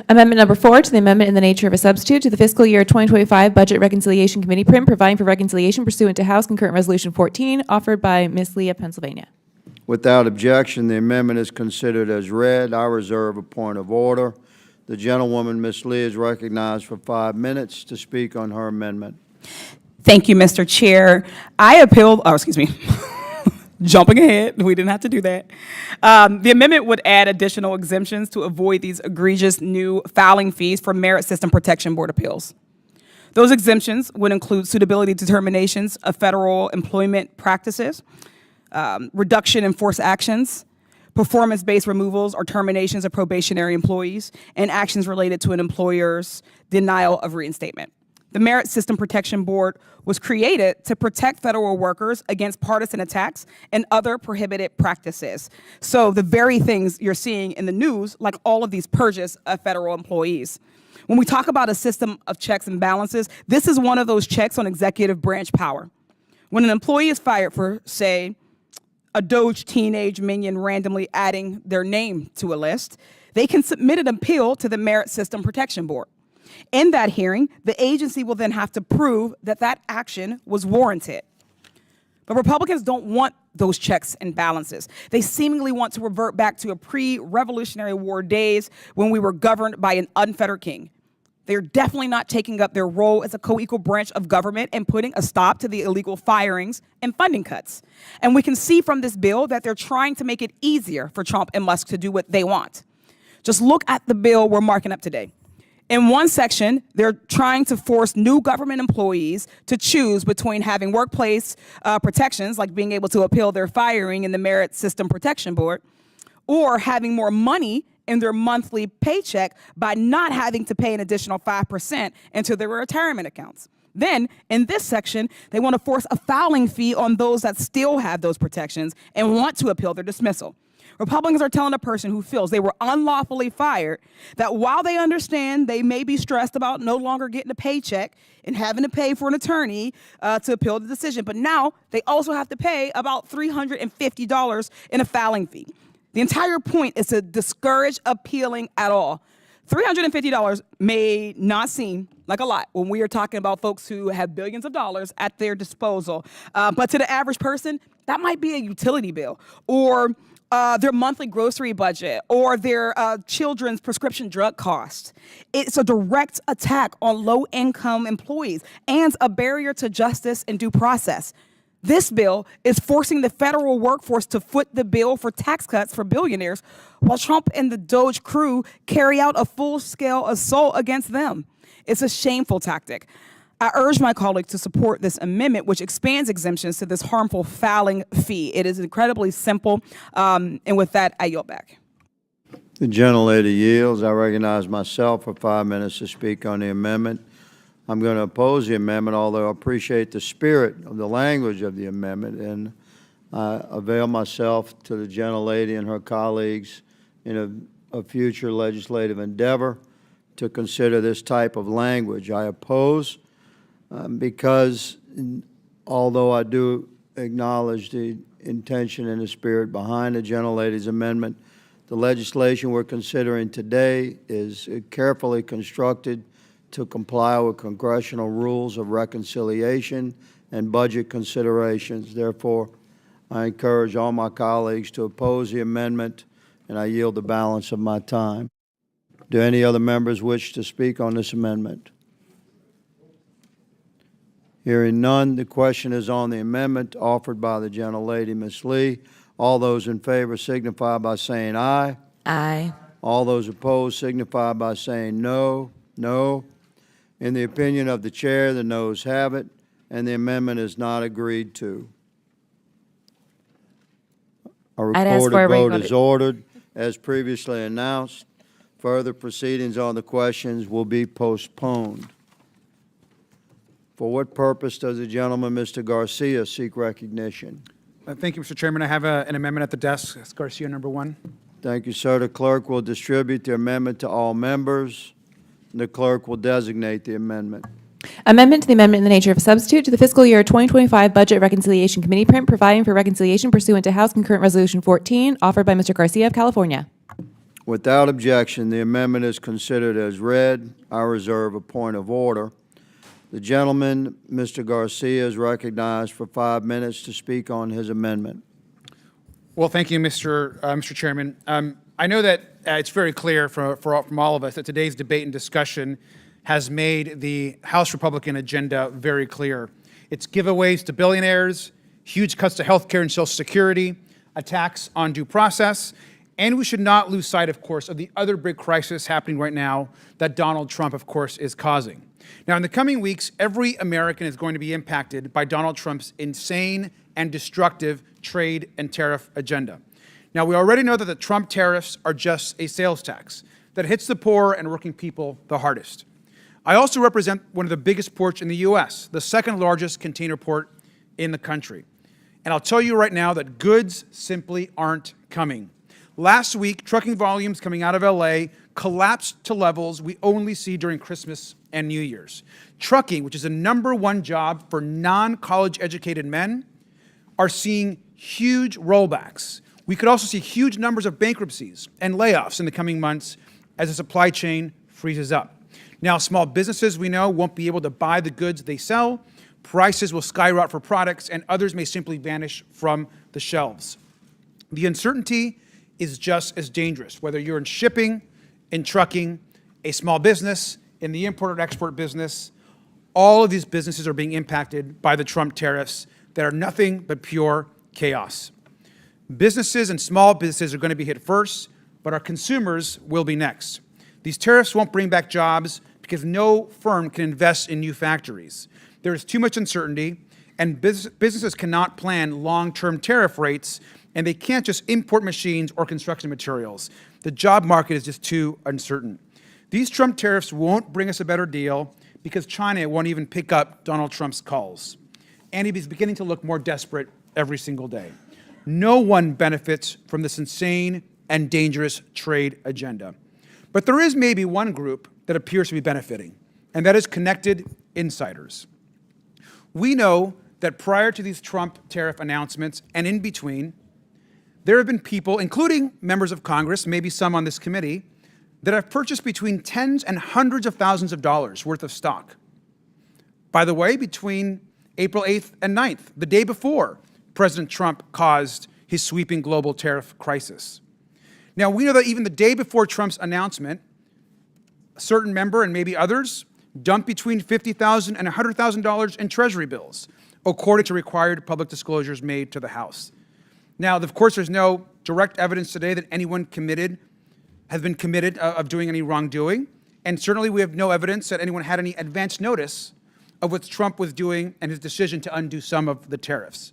Speaker 4: Amendment number 4 to the amendment in the nature of a substitute to the fiscal year 2025 Budget Reconciliation Committee print providing for reconciliation pursuant to House Concurrent Resolution 14 offered by Ms. Lee of Pennsylvania.
Speaker 15: Without objection, the amendment is considered as read. I reserve a point of order. The gentlewoman, Ms. Lee, is recognized for 5 minutes to speak on her amendment.
Speaker 21: Thank you, Mr. Chair. I appeal, oh, excuse me. Jumping ahead, we didn't have to do that. The amendment would add additional exemptions to avoid these egregious new filing fees for Merit System Protection Board appeals. Those exemptions would include suitability determinations of federal employment practices, reduction in forced actions, performance-based removals or terminations of probationary employees, and actions related to an employer's denial of reinstatement. The Merit System Protection Board was created to protect federal workers against partisan attacks and other prohibited practices. So the very things you're seeing in the news, like all of these purges of federal employees. When we talk about a system of checks and balances, this is one of those checks on executive branch power. When an employee is fired for, say, a Doge teenage minion randomly adding their name to a list, they can submit an appeal to the Merit System Protection Board. In that hearing, the agency will then have to prove that that action was warranted. But Republicans don't want those checks and balances. They seemingly want to revert back to a pre-Revolutionary War days when we were governed by an unfettered king. They're definitely not taking up their role as a co-equal branch of government and putting a stop to the illegal firings and funding cuts. And we can see from this bill that they're trying to make it easier for Trump and Musk to do what they want. Just look at the bill we're marking up today. In one section, they're trying to force new government employees to choose between having workplace protections, like being able to appeal their firing in the Merit System Protection Board, or having more money in their monthly paycheck by not having to pay an additional 5% into their retirement accounts. Then, in this section, they want to force a filing fee on those that still have those protections and want to appeal their dismissal. Republicans are telling a person who feels they were unlawfully fired that while they understand they may be stressed about no longer getting a paycheck and having to pay for an attorney to appeal the decision, but now they also have to pay about $350 in a filing fee. The entire point is to discourage appealing at all. $350 may not seem like a lot when we are talking about folks who have billions of dollars at their disposal, but to the average person, that might be a utility bill or their monthly grocery budget or their children's prescription drug costs. It's a direct attack on low-income employees and a barrier to justice and due process. This bill is forcing the federal workforce to foot the bill for tax cuts for billionaires, while Trump and the Doge crew carry out a full-scale assault against them. It's a shameful tactic. I urge my colleagues to support this amendment, which expands exemptions to this harmful filing fee. It is incredibly simple, and with that, I yield back.
Speaker 15: The gentlelady yields. I recognize myself for 5 minutes to speak on the amendment. I'm going to oppose the amendment, although I appreciate the spirit of the language of the amendment, and I avail myself to the gentlelady and her colleagues in a future legislative endeavor to consider this type of language. I oppose because although I do acknowledge the intention and the spirit behind the gentlelady's amendment, the legislation we're considering today is carefully constructed to comply with congressional rules of reconciliation and budget considerations. Therefore, I encourage all my colleagues to oppose the amendment, and I yield the balance of my time. Do any other members wish to speak on this amendment? Hearing none, the question is on the amendment offered by the gentlelady, Ms. Lee. All those in favor signify by saying aye.
Speaker 7: Aye.
Speaker 15: All those opposed signify by saying no. No. In the opinion of the chair, the noes have it, and the amendment is not agreed to. A recorded vote is ordered. As previously announced, further proceedings on the questions will be postponed. For what purpose does the gentleman, Mr. Garcia, seek recognition?
Speaker 8: Thank you, Mr. Chairman. I have an amendment at the desk. It's Garcia, number 1.
Speaker 15: Thank you, sir. The clerk will distribute the amendment to all members. The clerk will designate the amendment.
Speaker 4: Amendment to the amendment in the nature of a substitute to the fiscal year 2025 Budget Reconciliation Committee print providing for reconciliation pursuant to House Concurrent Resolution 14, offered by Mr. Garcia of California.
Speaker 15: Without objection, the amendment is considered as read. I reserve a point of order. The gentleman, Mr. Garcia, is recognized for 5 minutes to speak on his amendment.
Speaker 8: Well, thank you, Mr. Chairman. I know that it's very clear from all of us that today's debate and discussion has made the House Republican agenda very clear. It's giveaways to billionaires, huge cuts to health care and Social Security, attacks on due process, and we should not lose sight, of course, of the other big crisis happening right now that Donald Trump, of course, is causing. Now, in the coming weeks, every American is going to be impacted by Donald Trump's insane and destructive trade and tariff agenda. Now, we already know that the Trump tariffs are just a sales tax that hits the poor and working people the hardest. I also represent one of the biggest ports in the U.S., the second largest container port in the country. And I'll tell you right now that goods simply aren't coming. Last week, trucking volumes coming out of LA collapsed to levels we only see during Christmas and New Year's. Trucking, which is the #1 job for non-college educated men, are seeing huge rollbacks. We could also see huge numbers of bankruptcies and layoffs in the coming months as the supply chain freezes up. Now, small businesses, we know, won't be able to buy the goods they sell. Prices will skyrocket for products, and others may simply vanish from the shelves. The uncertainty is just as dangerous, whether you're in shipping, in trucking, a small business, in the import or export business. All of these businesses are being impacted by the Trump tariffs that are nothing but pure chaos. Businesses and small businesses are going to be hit first, but our consumers will be next. These tariffs won't bring back jobs because no firm can invest in new factories. There is too much uncertainty, and businesses cannot plan long-term tariff rates, and they can't just import machines or construction materials. The job market is just too uncertain. These Trump tariffs won't bring us a better deal because China won't even pick up Donald Trump's calls. And he's beginning to look more desperate every single day. No one benefits from this insane and dangerous trade agenda. But there is maybe one group that appears to be benefiting, and that is connected insiders. We know that prior to these Trump tariff announcements and in between, there have been people, including members of Congress, maybe some on this committee, that have purchased between tens and hundreds of thousands of dollars worth of stock. By the way, between April 8th and 9th, the day before President Trump caused his sweeping global tariff crisis. Now, we know that even the day before Trump's announcement, a certain member and maybe others dumped between $50,000 and $100,000 in Treasury bills, according to required public disclosures made to the House. Now, of course, there's no direct evidence today that anyone has been committed of doing any wrongdoing, and certainly we have no evidence that anyone had any advance notice of what Trump was doing and his decision to undo some of the tariffs.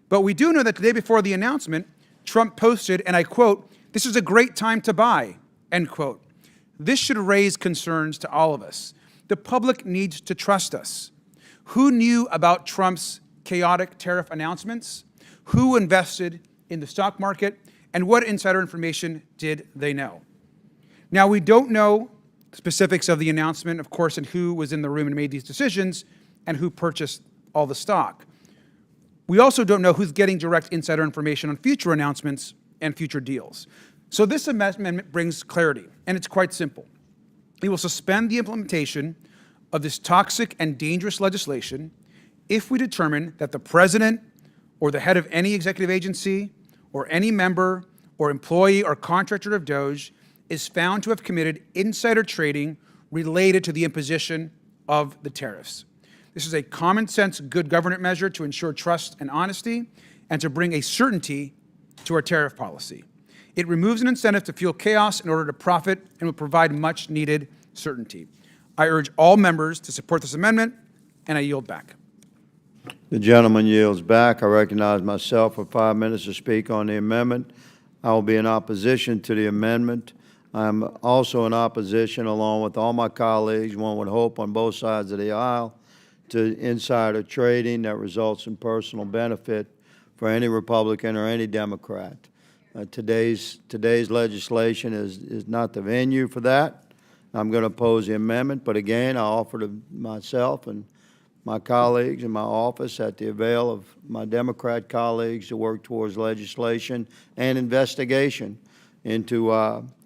Speaker 8: But we do know that the day before the announcement, Trump posted, and I quote, "This is a great time to buy," end quote. This should raise concerns to all of us. The public needs to trust us. Who knew about Trump's chaotic tariff announcements? Who invested in the stock market? And what insider information did they know? Now, we don't know specifics of the announcement, of course, and who was in the room and made these decisions and who purchased all the stock. We also don't know who's getting direct insider information on future announcements and future deals. So this amendment brings clarity, and it's quite simple. It will suspend the implementation of this toxic and dangerous legislation if we determine that the president or the head of any executive agency or any member or employee or contractor of DOJ is found to have committed insider trading related to the imposition of the tariffs. This is a common sense, good government measure to ensure trust and honesty and to bring a certainty to our tariff policy. It removes an incentive to fuel chaos in order to profit and will provide much needed certainty. I urge all members to support this amendment, and I yield back.
Speaker 15: The gentleman yields back. I recognize myself for 5 minutes to speak on the amendment. I will be in opposition to the amendment. I'm also in opposition, along with all my colleagues, one would hope on both sides of the aisle, to insider trading that results in personal benefit for any Republican or any Democrat. Today's legislation is not the venue for that. I'm going to oppose the amendment, but again, I offer to myself and my colleagues in my office at the avail of my Democrat colleagues to work towards legislation and investigation into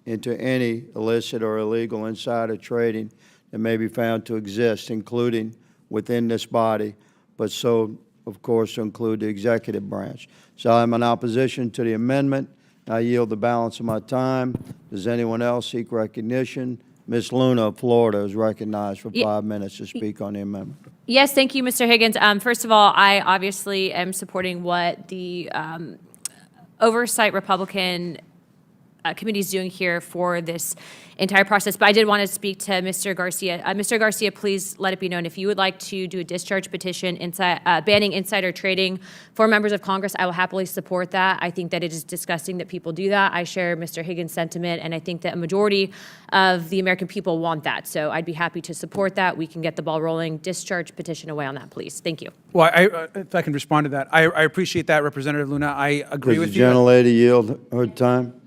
Speaker 15: any illicit or illegal insider trading that may be found to exist, including within this body, but so, of course, to include the executive branch. So I'm in opposition to the amendment. I yield the balance of my time. Does anyone else seek recognition? Ms. Luna of Florida is recognized for 5 minutes to speak on the amendment.
Speaker 9: Yes, thank you, Mr. Higgins. First of all, I obviously am supporting what the Oversight Republican committee is doing here for this entire process. But I did want to speak to Mr. Garcia. Mr. Garcia, please let it be known if you would like to do a discharge petition banning insider trading for members of Congress, I will happily support that. I think that it is disgusting that people do that. I share Mr. Higgins' sentiment, and I think that a majority of the American people want that. So I'd be happy to support that. We can get the ball rolling. Discharge petition away on that, please. Thank you.
Speaker 8: Well, if I can respond to that, I appreciate that, Representative Luna. I agree with you.
Speaker 15: Does the gentlelady yield her time?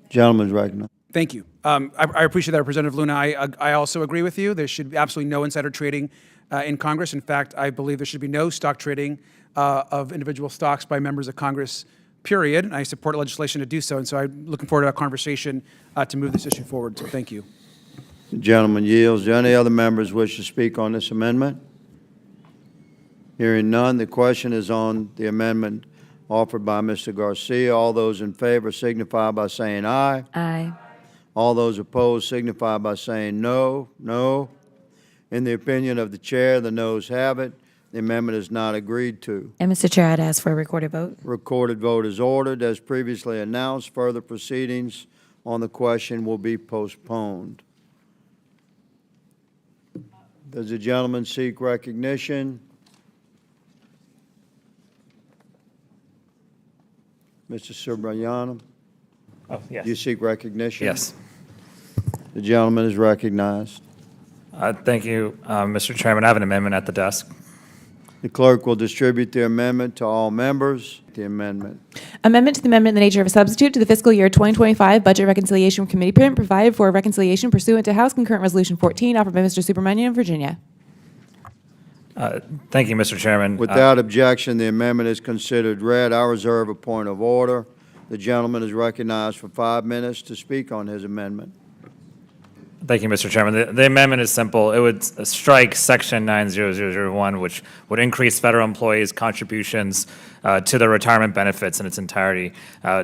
Speaker 15: Gentleman's recognized.
Speaker 8: Thank you. I appreciate that, Representative Luna. I also agree with you. There should be absolutely no insider trading in Congress. In fact, I believe there should be no stock trading of individual stocks by members of Congress, period. And I support legislation to do so. And so I'm looking forward to a conversation to move this issue forward. So thank you.
Speaker 15: The gentleman yields. Do any other members wish to speak on this amendment? Hearing none, the question is on the amendment offered by Mr. Garcia. All those in favor signify by saying aye.
Speaker 4: Aye.
Speaker 15: All those opposed signify by saying no. No. In the opinion of the chair, the noes have it. The amendment is not agreed to.
Speaker 7: And Mr. Chair, I'd ask for a recorded vote.
Speaker 15: Recorded vote is ordered. As previously announced, further proceedings on the question will be postponed. Does the gentleman seek recognition? Mr. Subrayanam?
Speaker 16: Oh, yes.
Speaker 15: You seek recognition?
Speaker 16: Yes.
Speaker 15: The gentleman is recognized.
Speaker 16: Thank you, Mr. Chairman. I have an amendment at the desk.
Speaker 15: The clerk will distribute the amendment to all members. The amendment.
Speaker 4: Amendment to the amendment in the nature of a substitute to the fiscal year 2025 Budget Reconciliation Committee print provided for reconciliation pursuant to House Concurrent Resolution 14 offered by Mr. Subramanian of Virginia.
Speaker 16: Thank you, Mr. Chairman.
Speaker 15: Without objection, the amendment is considered read. I reserve a point of order. The gentleman is recognized for 5 minutes to speak on his amendment.
Speaker 16: Thank you, Mr. Chairman. The amendment is simple. It would strike Section 90001, which would increase federal employees' contributions to their retirement benefits in its entirety.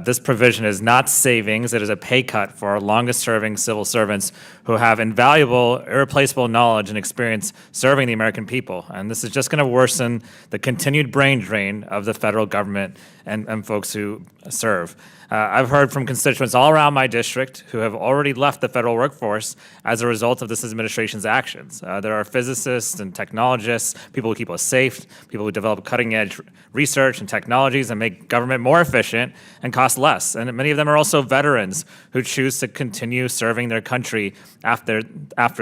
Speaker 16: This provision is not savings. It is a pay cut for our longest-serving civil servants who have invaluable, irreplaceable knowledge and experience serving the American people. And this is just going to worsen the continued brain drain of the federal government and folks who serve. I've heard from constituents all around my district who have already left the federal workforce as a result of this administration's actions. There are physicists and technologists, people who keep us safe, people who develop cutting-edge research and technologies and make government more efficient and cost less. And many of them are also veterans who choose to continue serving their country after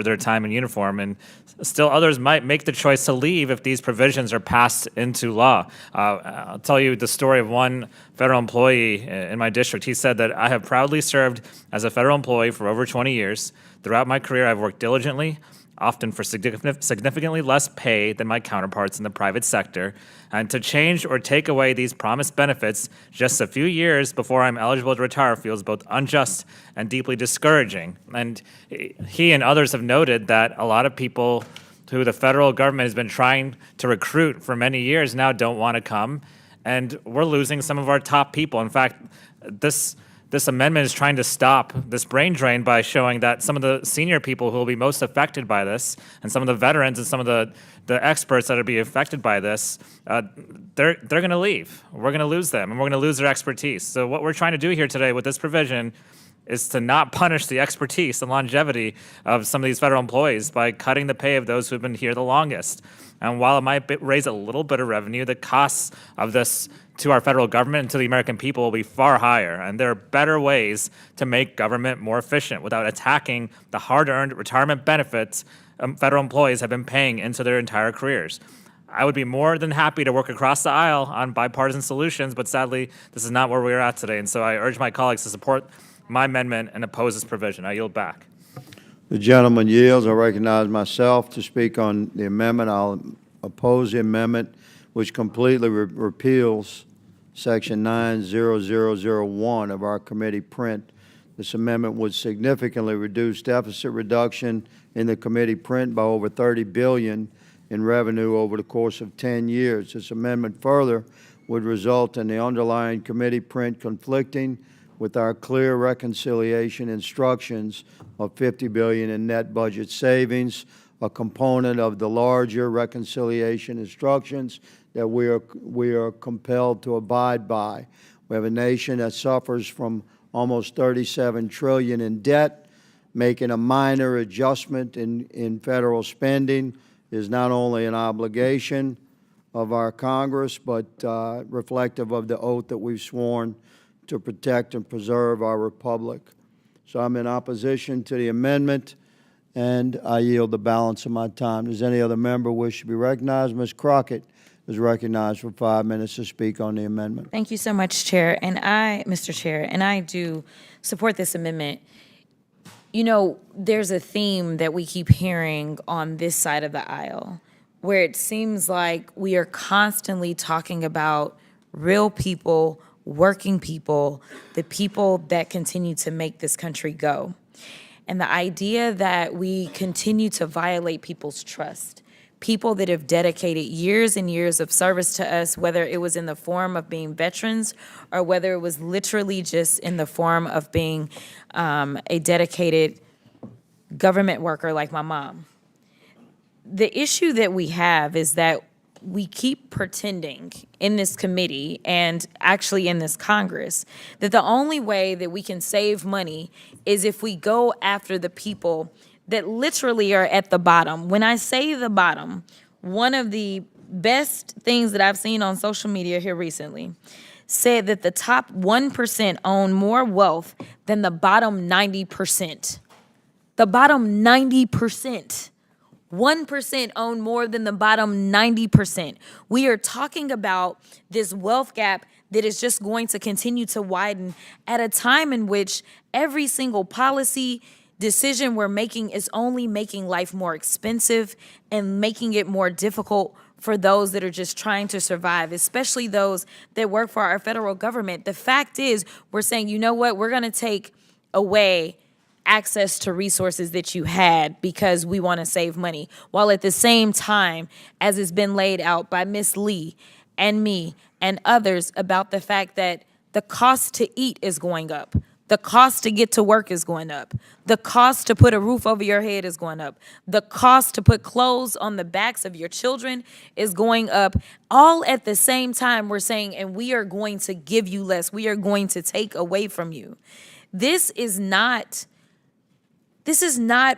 Speaker 16: their time in uniform. And still others might make the choice to leave if these provisions are passed into law. I'll tell you the story of one federal employee in my district. He said that I have proudly served as a federal employee for over 20 years. Throughout my career, I've worked diligently, often for significantly less pay than my counterparts in the private sector. And to change or take away these promised benefits just a few years before I'm eligible to retire feels both unjust and deeply discouraging. And he and others have noted that a lot of people who the federal government has been trying to recruit for many years now don't want to come. And we're losing some of our top people. In fact, this amendment is trying to stop this brain drain by showing that some of the senior people who will be most affected by this, and some of the veterans and some of the experts that will be affected by this, they're going to leave. We're going to lose them, and we're going to lose their expertise. So what we're trying to do here today with this provision is to not punish the expertise and longevity of some of these federal employees by cutting the pay of those who've been here the longest. And while it might raise a little bit of revenue, the costs of this to our federal government and to the American people will be far higher. And there are better ways to make government more efficient without attacking the hard-earned retirement benefits federal employees have been paying into their entire careers. I would be more than happy to work across the aisle on bipartisan solutions, but sadly, this is not where we're at today. And so I urge my colleagues to support my amendment and oppose this provision. I yield back.
Speaker 15: The gentleman yields. I recognize myself to speak on the amendment. I'll oppose the amendment, which completely repeals Section 90001 of our committee print. This amendment would significantly reduce deficit reduction in the committee print by over $30 billion in revenue over the course of 10 years. This amendment further would result in the underlying committee print conflicting with our clear reconciliation instructions of $50 billion in net budget savings, a component of the larger reconciliation instructions that we are compelled to abide by. We have a nation that suffers from almost $37 trillion in debt. Making a minor adjustment in federal spending is not only an obligation of our Congress, but reflective of the oath that we've sworn to protect and preserve our republic. So I'm in opposition to the amendment, and I yield the balance of my time. Does any other member wish to be recognized? Ms. Crockett is recognized for 5 minutes to speak on the amendment.
Speaker 7: Thank you so much, Chair. Mr. Chair, and I do support this amendment. You know, there's a theme that we keep hearing on this side of the aisle where it seems like we are constantly talking about real people, working people, the people that continue to make this country go. And the idea that we continue to violate people's trust, people that have dedicated years and years of service to us, whether it was in the form of being veterans or whether it was literally just in the form of being a dedicated government worker like my mom. The issue that we have is that we keep pretending in this committee and actually in this Congress that the only way that we can save money is if we go after the people that literally are at the bottom. When I say the bottom, one of the best things that I've seen on social media here recently said that the top 1% own more wealth than the bottom 90%. The bottom 90%. 1% own more than the bottom 90%. We are talking about this wealth gap that is just going to continue to widen at a time in which every single policy decision we're making is only making life more expensive and making it more difficult for those that are just trying to survive, especially those that work for our federal government. The fact is, we're saying, you know what, we're going to take away access to resources that you had because we want to save money, while at the same time, as it's been laid out by Ms. Lee and me and others about the fact that the cost to eat is going up. The cost to get to work is going up. The cost to put a roof over your head is going up. The cost to put clothes on the backs of your children is going up. All at the same time, we're saying, and we are going to give you less. We are going to take away from you. This is not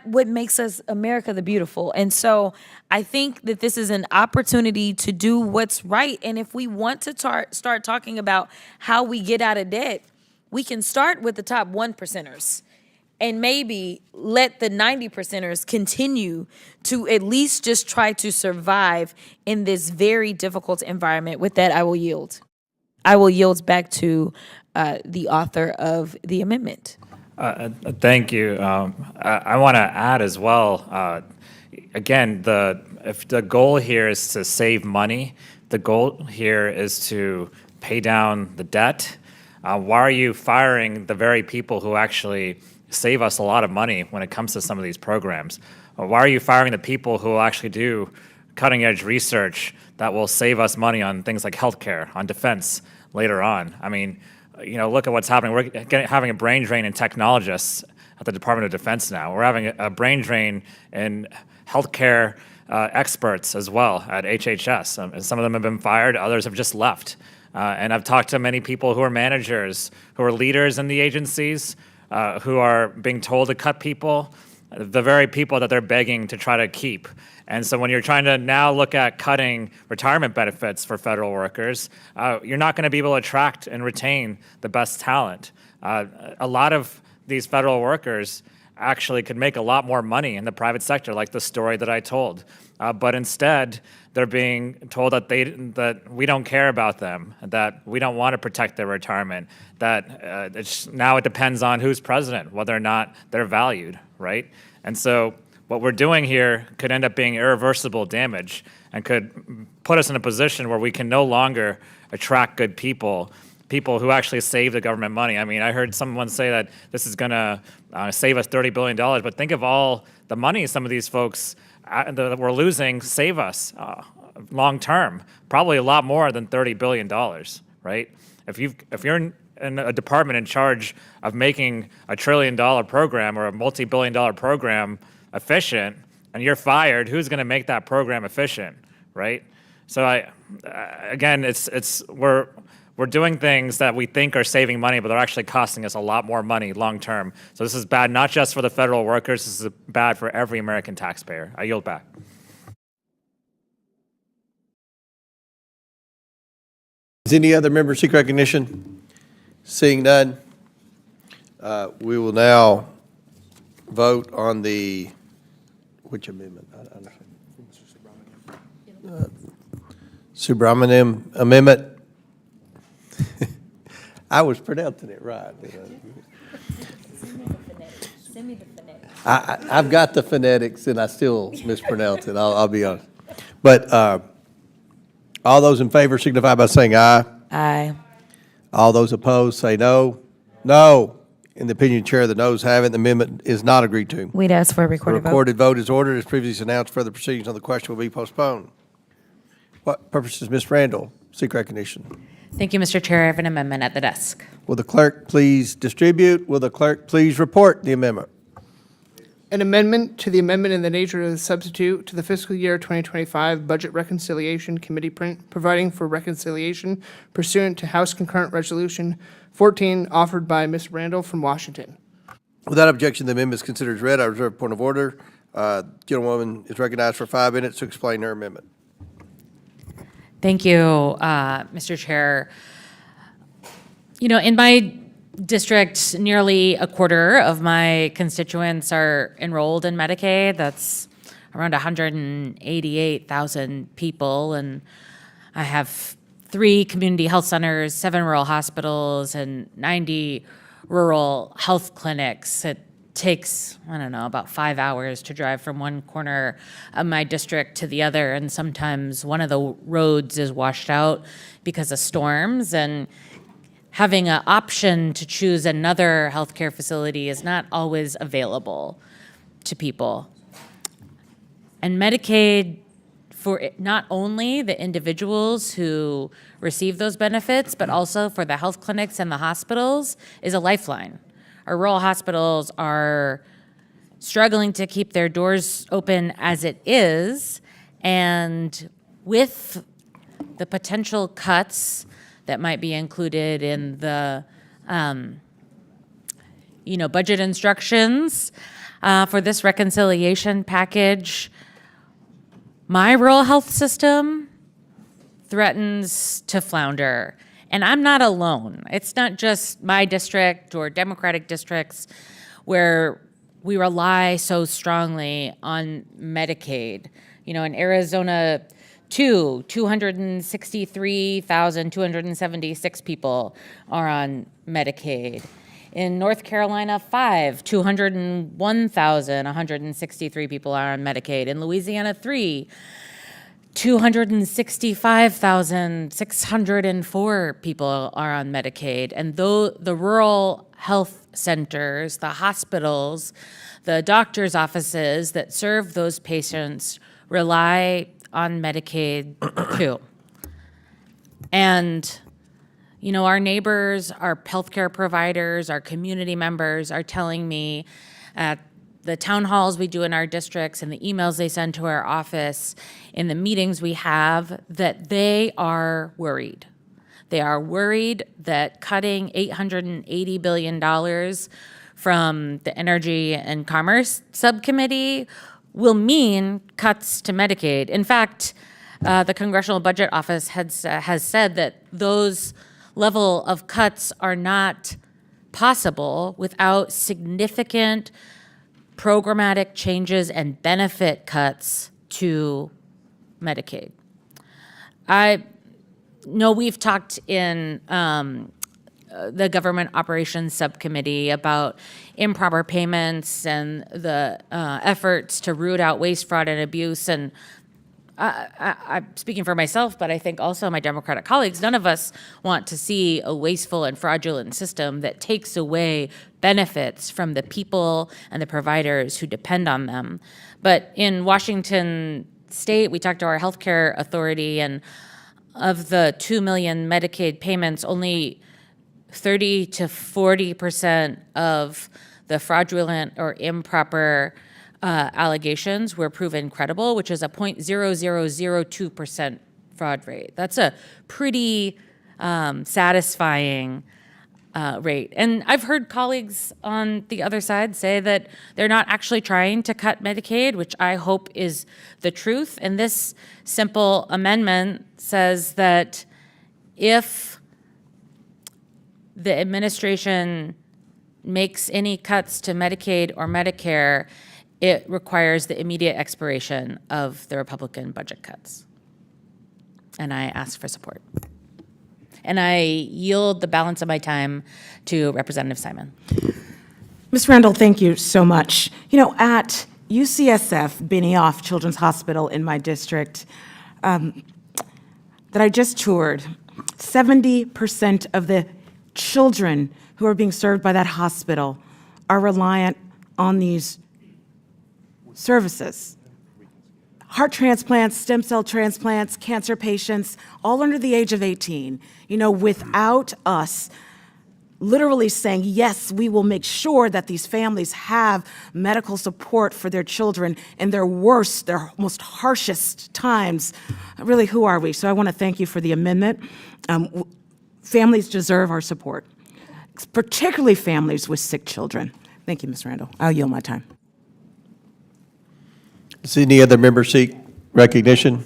Speaker 7: what makes us America the Beautiful. And so I think that this is an opportunity to do what's right. And if we want to start talking about how we get out of debt, we can start with the top 1%ers and maybe let the 90%ers continue to at least just try to survive in this very difficult environment. With that, I will yield. I will yield back to the author of the amendment.
Speaker 16: Thank you. I want to add as well, again, if the goal here is to save money, the goal here is to pay down the debt. Why are you firing the very people who actually save us a lot of money when it comes to some of these programs? Why are you firing the people who will actually do cutting-edge research that will save us money on things like healthcare, on defense later on? I mean, you know, look at what's happening. We're having a brain drain in technologists at the Department of Defense now. We're having a brain drain in healthcare experts as well at HHS. And some of them have been fired, others have just left. And I've talked to many people who are managers, who are leaders in the agencies, who are being told to cut people, the very people that they're begging to try to keep. And so when you're trying to now look at cutting retirement benefits for federal workers, you're not going to be able to attract and retain the best talent. A lot of these federal workers actually could make a lot more money in the private sector, like the story that I told. But instead, they're being told that we don't care about them, that we don't want to protect their retirement, that now it depends on who's president, whether or not they're valued, right? And so what we're doing here could end up being irreversible damage and could put us in a position where we can no longer attract good people who actually save the government money. I mean, I heard someone say that this is going to save us $30 billion, but think of all the money some of these folks that we're losing save us. long-term, probably a lot more than $30 billion, right? If you're in a department in charge of making a $1 trillion program or a multi-billion-dollar program efficient, and you're fired, who's going to make that program efficient, right? So again, we're doing things that we think are saving money, but they're actually costing us a lot more money long term. So this is bad not just for the federal workers, this is bad for every American taxpayer. I yield back.
Speaker 1: Does any other member seek recognition? Seeing none, we will now vote on which amendment? Subramaniam Amendment. I was pronouncing it right. I've got the phonetics and I still mispronounce it, I'll be honest. But all those in favor signify by saying aye.
Speaker 7: Aye.
Speaker 1: All those opposed say no. No. In the opinion of the chair, the noes have it. The amendment is not agreed to.
Speaker 7: We'd ask for a
Speaker 1: The
Speaker 7: recorded vote.
Speaker 1: recorded vote is ordered. As previously announced, further proceedings on the question will be postponed. What purposes, Ms. Randall, seek recognition?
Speaker 10: Thank you, Mr. Chair. I have an amendment at the desk.
Speaker 1: Will the clerk please distribute? Will the clerk please report the amendment?
Speaker 5: An amendment to the amendment in the nature of the substitute to the fiscal year 2025 Budget Reconciliation Committee print, providing for reconciliation pursuant to House Concurrent Resolution 14, offered by Ms. Randall from Washington.
Speaker 1: Without objection, the amendment is considered as read. I reserve a point of order. Gentlewoman is recognized for 5 minutes to explain her amendment.
Speaker 10: Thank you, Mr. Chair. You know, in my district, nearly a quarter of my constituents are enrolled in Medicaid. That's around 188,000 people. And I have 3 community health centers, 7 rural hospitals, and 90 rural health clinics. It takes, I don't know, about 5 hours to drive from one corner of my district to the other. And sometimes one of the roads is washed out because of storms. And having an option to choose another healthcare facility is not always available to people. And Medicaid, for not only the individuals who receive those benefits, but also for the health clinics and the hospitals, is a lifeline. Our rural hospitals are struggling to keep their doors open as it is, and with the potential cuts that might be included in the, budget instructions for this reconciliation package, my rural health system threatens to flounder. And I'm not alone. It's not just my district or Democratic districts where we rely so strongly on Medicaid. You know, in Arizona, 263,276 people are on Medicaid. In North Carolina, 201,163 people are on Medicaid. In Louisiana, 265,604 people are on Medicaid. And though the rural health centers, the hospitals, the doctor's offices that serve those patients rely on Medicaid too. And, you know, our neighbors, our healthcare providers, our community members are telling me at the town halls we do in our districts and the emails they send to our office, in the meetings we have, that they are worried. They are worried that cutting $880 billion from the Energy and Commerce Subcommittee will mean cuts to Medicaid. In fact, the Congressional Budget Office has said that those level of cuts are not possible without significant programmatic changes and benefit cuts to Medicaid. I know we've talked in the Government Operations Subcommittee about improper payments and the efforts to root out waste, fraud, and abuse. And I'm speaking for myself, but I think also my Democratic colleagues, none of us want to see a wasteful and fraudulent system that takes away benefits from the people and the providers who depend on them. But in Washington state, we talked to our healthcare authority, and of the 2 million Medicaid payments, only 30 to 40% of the fraudulent or improper allegations were proven credible, which is a 0.0002% fraud rate. That's a pretty satisfying rate. And I've heard colleagues on the other side say that they're not actually trying to cut Medicaid, which I hope is the truth. And this simple amendment says that if the administration makes any cuts to Medicaid or Medicare, it requires the immediate expiration of the Republican budget cuts. And I ask for support. And I yield the balance of my time to Representative Simon.
Speaker 6: Ms. Randall, thank you so much. You know, at UCSF, Benioff Children's Hospital in my district, that I just toured, 70% of the children who are being served by that hospital are reliant on these services. Heart transplants, stem cell transplants, cancer patients, all under the age of 18. You know, without us literally saying, yes, we will make sure that these families have medical support for their children in their worst, their most harshest times, really, who are we? So I want to thank you for the amendment. Families deserve our support, particularly families with sick children. Thank you, Ms. Randall. I'll yield my time.
Speaker 1: Does any other member seek recognition?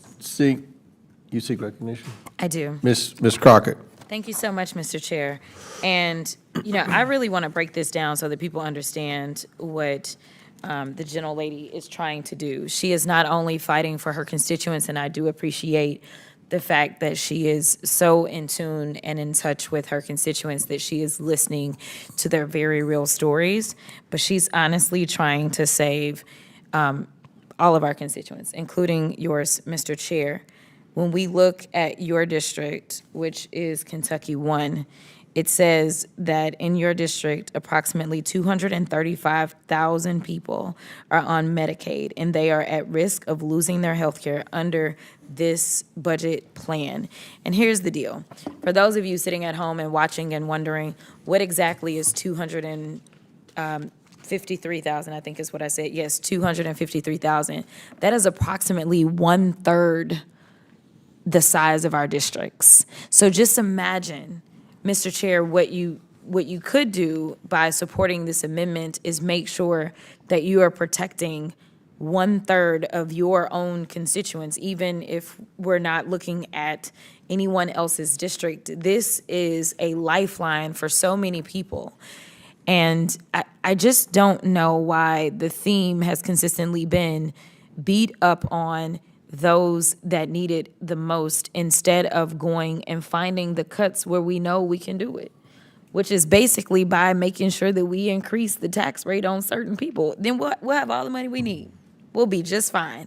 Speaker 1: You seek recognition?
Speaker 7: I do.
Speaker 1: Ms. Crockett.
Speaker 7: Thank you so much, Mr. Chair. And, you know, I really want to break this down so that people understand what the gentlelady is trying to do. She is not only fighting for her constituents, and I do appreciate the fact that she is so in tune and in touch with her constituents that she is listening to their very real stories, but she's honestly trying to save all of our constituents, including yours, Mr. Chair. When we look at your district, which is Kentucky 1, it says that in your district, approximately 235,000 people are on Medicaid, and they are at risk of losing their health care under this budget plan. And here's the deal. For those of you sitting at home and watching and wondering, what exactly is 253,000, I think is what I said. Yes, 253,000. That is approximately 1/3 the size of our districts. So just imagine, Mr. Chair, what you could do by supporting this amendment is make sure that you are protecting 1/3 of your own constituents, even if we're not looking at anyone else's district. This is a lifeline for so many people. And I just don't know why the theme has consistently been beat up on those that need it the most instead of going and finding the cuts where we know we can do it, which is basically by making sure that we increase the tax rate on certain people. Then we'll have all the money we need. We'll be just fine.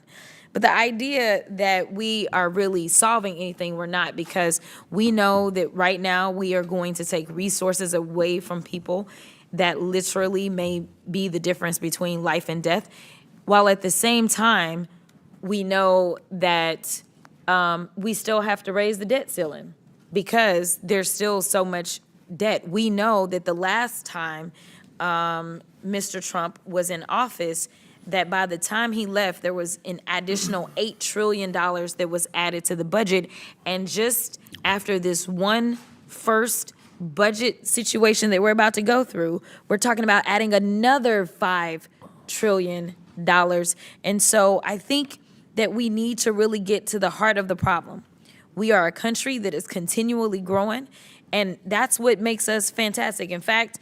Speaker 7: But the idea that we are really solving anything, we're not, because we know that right now we are going to take resources away from people that literally may be the difference between life and death, while at the same time, we know that we still have to raise the debt ceiling because there's still so much debt. We know that the last time Mr. Trump was in office, that by the time he left, there was an additional $8 trillion that was added to the budget. And just after this one first budget situation that we're about to go through, we're talking about adding another $5 trillion. And so I think that we need to really get to the heart of the problem. We are a country that is continually growing, and that's what makes us fantastic. In fact,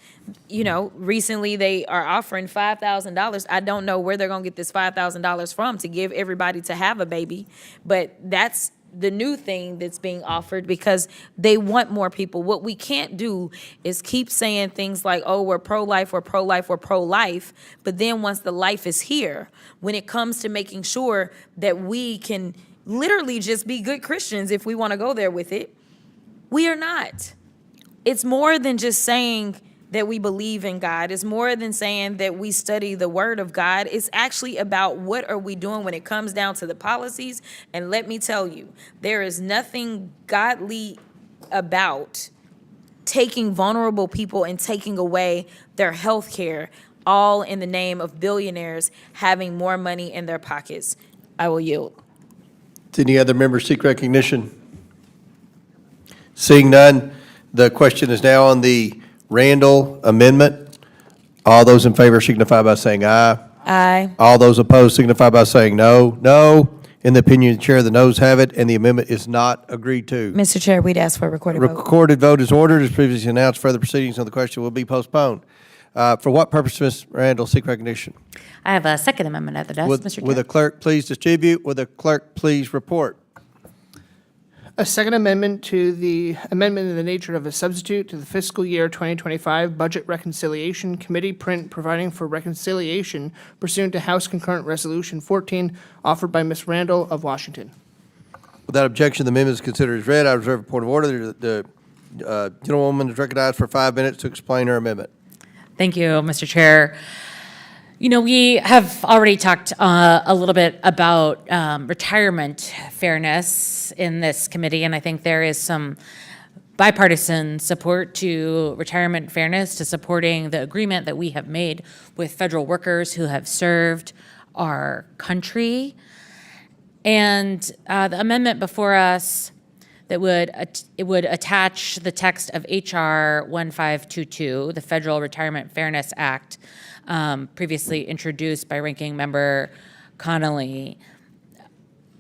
Speaker 7: you know, recently they are offering $5,000. I don't know where they're going to get this $5,000 from to give everybody to have a baby, but that's the new thing that's being offered because they want more people. What we can't do is keep saying things like, oh, we're pro-life, we're pro-life, we're pro-life, but then once the life is here, when it comes to making sure that we can literally just be good Christians if we want to go there with it, we are not. It's more than just saying
Speaker 11: that we believe in God. It's more than saying that we study the word of God. It's actually about what are we doing when it comes down to the policies. And let me tell you, there is nothing godly about taking vulnerable people and taking away their health care, all in the name of billionaires having more money in their pockets. I will yield.
Speaker 1: Does any other member seek recognition? Seeing none, the question is now on the Randall Amendment. All those in favor signify by saying aye.
Speaker 11: Aye.
Speaker 1: All those opposed signify by saying no. No. In the opinion of the chair, the noes have it, and the amendment is not agreed to.
Speaker 11: Mr. Chair, we'd ask for a recorded vote.
Speaker 1: Recorded vote is ordered. As previously announced, further proceedings on the question will be postponed. For what purpose, Ms. Randall, seek recognition?
Speaker 10: I have a second amendment at the desk, Mr. Chair.
Speaker 1: Will the clerk please distribute? Will the clerk please report?
Speaker 5: A second amendment to the amendment in the nature of a substitute to the fiscal year 2025 Budget Reconciliation Committee print providing for reconciliation pursuant to House Concurrent Resolution 14 offered by Ms. Randall of Washington.
Speaker 1: Without objection, the amendment is considered as read. I reserve a point of order. The gentlewoman is recognized for 5 minutes to explain her amendment.
Speaker 10: Thank you, Mr. Chair. You know, we have already talked a little bit about retirement fairness in this committee, and I think there is some bipartisan support to retirement fairness, to supporting the agreement that we have made with federal workers who have served our country. And the amendment before us that would attach the text of H.R. 1522, the Federal Retirement Fairness Act, previously introduced by Ranking Member Connolly.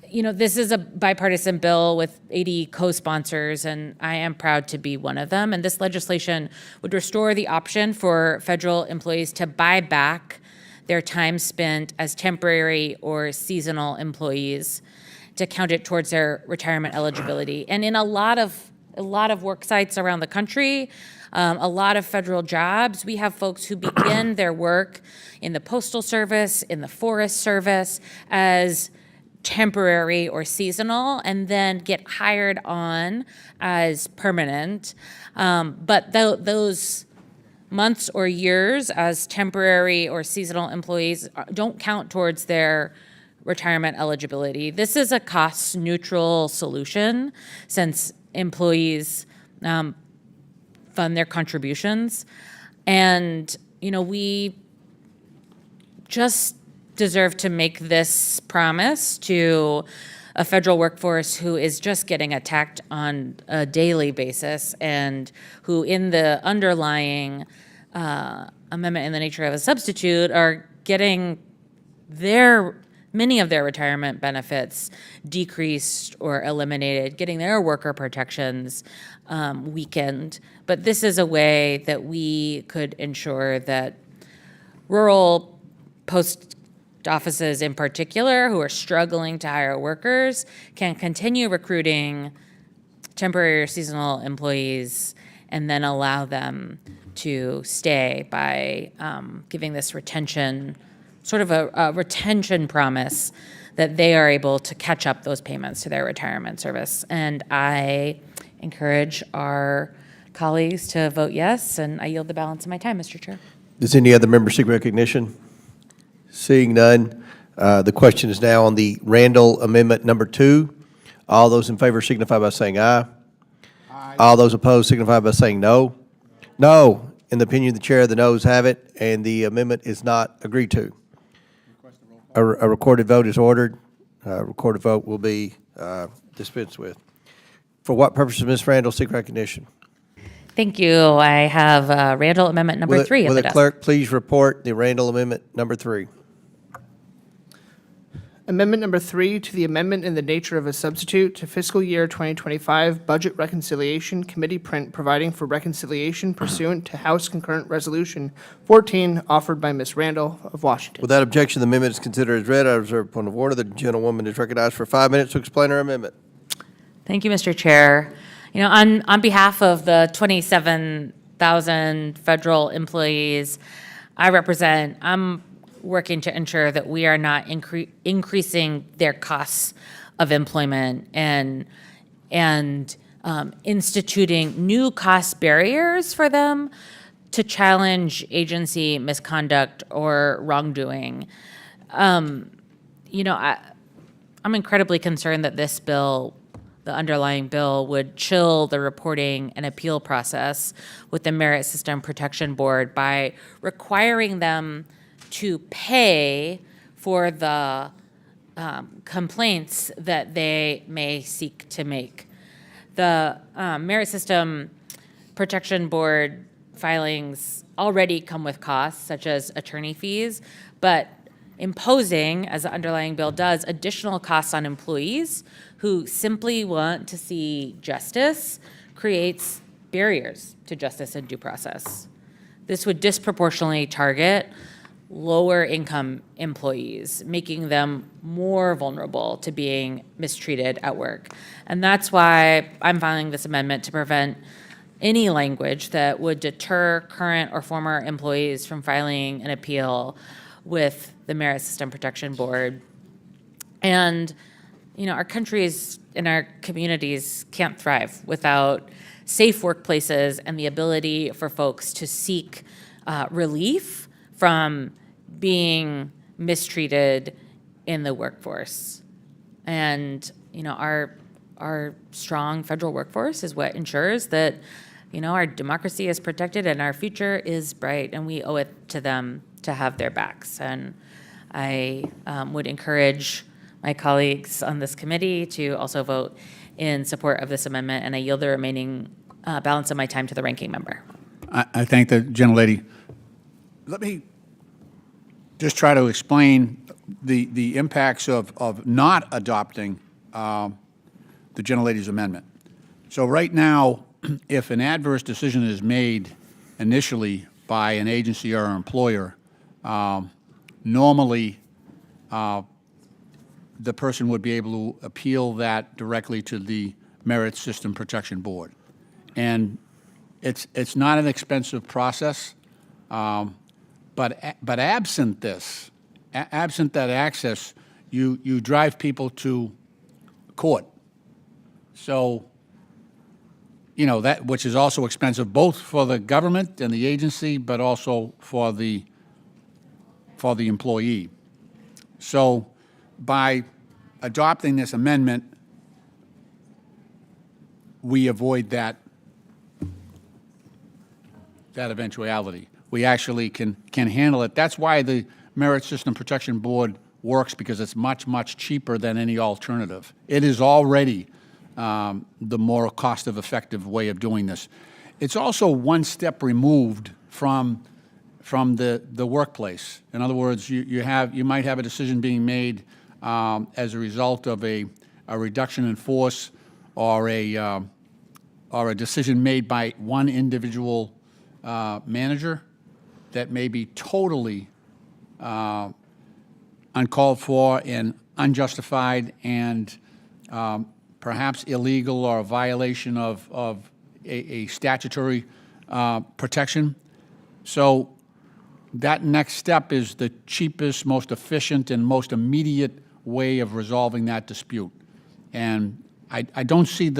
Speaker 10: You know, this is a bipartisan bill with 80 co-sponsors, and I am proud to be one of them. And this legislation would restore the option for federal employees to buy back their time spent as temporary or seasonal employees, to count it towards their retirement eligibility. And in a lot of work sites around the country, a lot of federal jobs, we have folks who begin their work in the Postal Service, in the Forest Service as temporary or seasonal, and then get hired on as permanent. But those months or years as temporary or seasonal employees don't count towards their retirement eligibility. This is a cost-neutral solution since employees fund their contributions. And, you know, we just deserve to make this promise to a federal workforce who is just getting attacked on a daily basis, and who in the underlying amendment in the nature of a substitute are getting many of their retirement benefits decreased or eliminated, getting their worker protections weakened. But this is a way that we could ensure that rural post offices in particular, who are struggling to hire workers, can continue recruiting temporary or seasonal employees and then allow them to stay by giving this retention, sort of a retention promise that they are able to catch up those payments to their retirement service. And I encourage our colleagues to vote yes, and I yield the balance of my time, Mr. Chair.
Speaker 1: Does any other member seek recognition? Seeing none, the question is now on the Randall Amendment number 2. All those in favor signify by saying aye. Aye. All those opposed signify by saying no. No. In the opinion of the chair, the noes have it, and the amendment is not agreed to. A recorded vote is ordered. A recorded vote will be dispensed with. For what purpose does Ms. Randall seek recognition?
Speaker 10: Thank you. I have Randall Amendment number 3 at the
Speaker 1: Will the
Speaker 10: desk.
Speaker 1: clerk please report the Randall Amendment number 3?
Speaker 5: Amendment number 3 to the amendment in the nature of a substitute to fiscal year 2025 Budget Reconciliation Committee print providing for reconciliation pursuant to House Concurrent Resolution 14 offered by Ms. Randall of Washington.
Speaker 1: Without objection, the amendment is considered as read. I reserve a point of order. The gentlewoman is recognized for 5 minutes to explain her amendment.
Speaker 10: Thank you, Mr. Chair. You know, on behalf of the 27,000 federal employees I represent, I'm working to ensure that we are not increasing their costs of employment and instituting new cost barriers for them to challenge agency misconduct or wrongdoing. You know, I'm incredibly concerned that this bill, the underlying bill, would chill the reporting and appeal process with the Merit System Protection Board by requiring them to pay for the complaints that they may seek to make. The Merit System Protection Board filings already come with costs, such as attorney fees, but imposing, as the underlying bill does, additional costs on employees who simply want to see justice creates barriers to justice and due process. This would disproportionately target lower income employees, making them more vulnerable to being mistreated at work. And that's why I'm filing this amendment to prevent any language that would deter current or former employees from filing an appeal with the Merit System Protection Board. And, you know, our countries and our communities can't thrive without safe workplaces and the ability for folks to seek relief from being mistreated in the workforce. And, you know, our strong federal workforce is what ensures that, you know, our democracy is protected and our future is bright, and we owe it to them to have their backs. And I would encourage my colleagues on this committee to also vote in support of this amendment, and I yield the remaining balance of my time to the ranking member.
Speaker 17: I thank the gentlelady. Let me just try to explain the impacts of not adopting the gentlelady's amendment. So right now, if an adverse decision is made initially by an agency or an employer, normally the person would be able to appeal that directly to the Merit System Protection Board. And it's not an expensive process, but absent this, absent that access, you drive people to court. So, you know, that, which is also expensive both for the government and the agency, but also for the employee. So by adopting this amendment, we avoid that eventuality. We actually can handle it. That's why the Merit System Protection Board works, because it's much, much cheaper than any alternative. It is already the more cost-effective way of doing this. It's also one step removed from the workplace. In other words, you might have a decision being made as a result of a reduction in force or a decision made by one individual manager that may be totally uncalled for and unjustified and perhaps illegal or a violation of a statutory protection. So that next step is the cheapest, most efficient, and most immediate way of resolving that dispute. And I don't see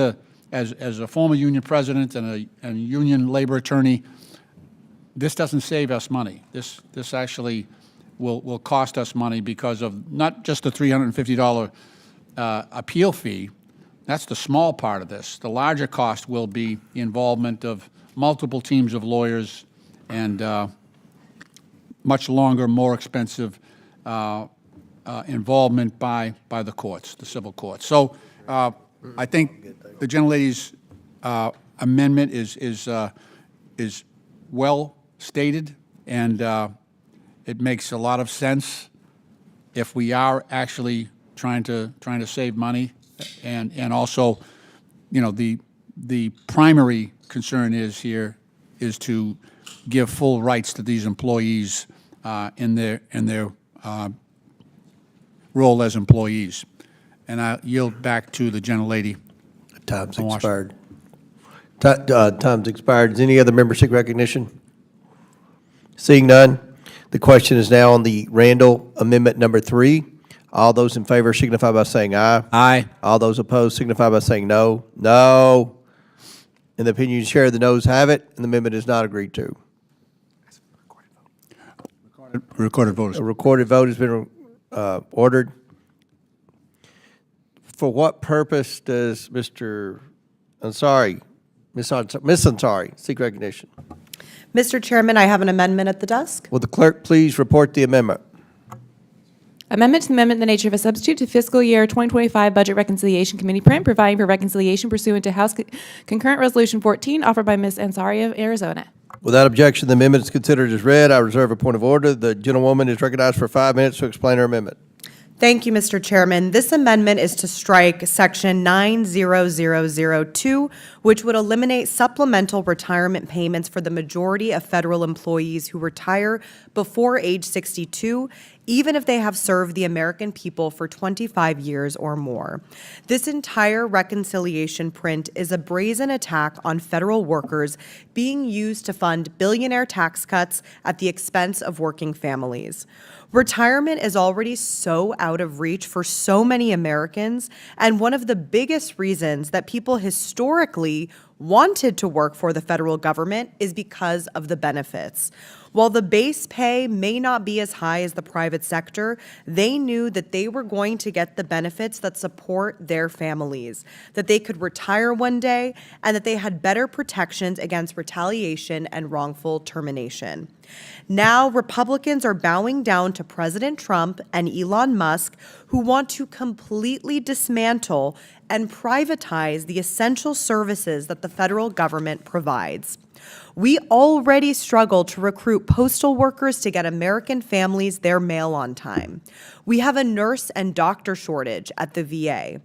Speaker 17: as a former union president and a union labor attorney, this doesn't save us money. This actually will cost us money because of not just the $350 appeal fee. That's the small part of this. The larger cost will be the involvement of multiple teams of lawyers and much longer, more expensive involvement by the courts, the civil courts. So I think the gentlelady's amendment is well stated, and it makes a lot of sense if we are actually trying to save money, and also, you know, the primary concern is to give full rights to these employees in their role as employees. And I yield back to the gentlelady.
Speaker 1: Time's expired. Time's expired. Does any other member seek recognition? Seeing none, the question is now on the Randall Amendment number 3. All those in favor signify by saying aye.
Speaker 18: Aye.
Speaker 1: All those opposed signify by saying no. No. In the opinion of the chair, the noes have it, and the amendment is not agreed to.
Speaker 17: Recorded vote.
Speaker 1: A recorded vote has been ordered. For what purpose does Ms. Ansari seek recognition?
Speaker 2: Mr. Chairman, I have an amendment at the desk.
Speaker 1: Will the clerk please report the amendment?
Speaker 4: Amendment to the amendment in the nature of a substitute to fiscal year 2025 Budget Reconciliation Committee print, providing for reconciliation pursuant to House Concurrent Resolution 14, offered by Ms. Ansari of Arizona.
Speaker 1: Without objection, the amendment is considered as read. I reserve a point of order. The gentlewoman is recognized for 5 minutes to explain her amendment.
Speaker 2: Thank you, Mr. Chairman. This amendment is to strike Section 90002, which would eliminate supplemental retirement payments for the majority of federal employees who retire before age 62, even if they have served the American people for 25 years or more. This entire reconciliation print is a brazen attack on federal workers being used to fund billionaire tax cuts at the expense of working families. Retirement is already so out of reach for so many Americans, and one of the biggest reasons that people historically wanted to work for the federal government is because of the benefits. While the base pay may not be as high as the private sector, they knew that they were going to get the benefits that support their families, that they could retire one day, and that they had better protections against retaliation and wrongful termination. Now, Republicans are bowing down to President Trump and Elon Musk, who want to completely dismantle and privatize the essential services that the federal government provides. We already struggle to recruit postal workers to get American families their mail on time. We have a nurse and doctor shortage at the VA.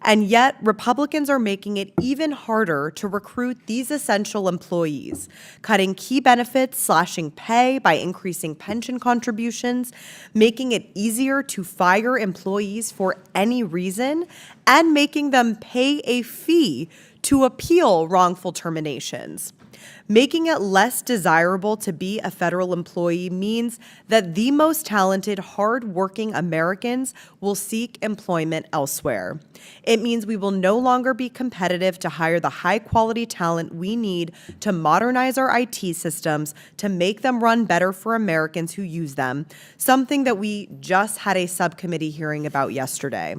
Speaker 2: And yet, Republicans are making it even harder to recruit these essential employees, cutting key benefits, slashing pay by increasing pension contributions, making it easier to fire employees for any reason, and making them pay a fee to appeal wrongful terminations. Making it less desirable to be a federal employee means that the most talented, hard-working Americans will seek employment elsewhere. It means we will no longer be competitive to hire the high-quality talent we need to modernize our IT systems to make them run better for Americans who use them, something that we just had a subcommittee hearing about yesterday.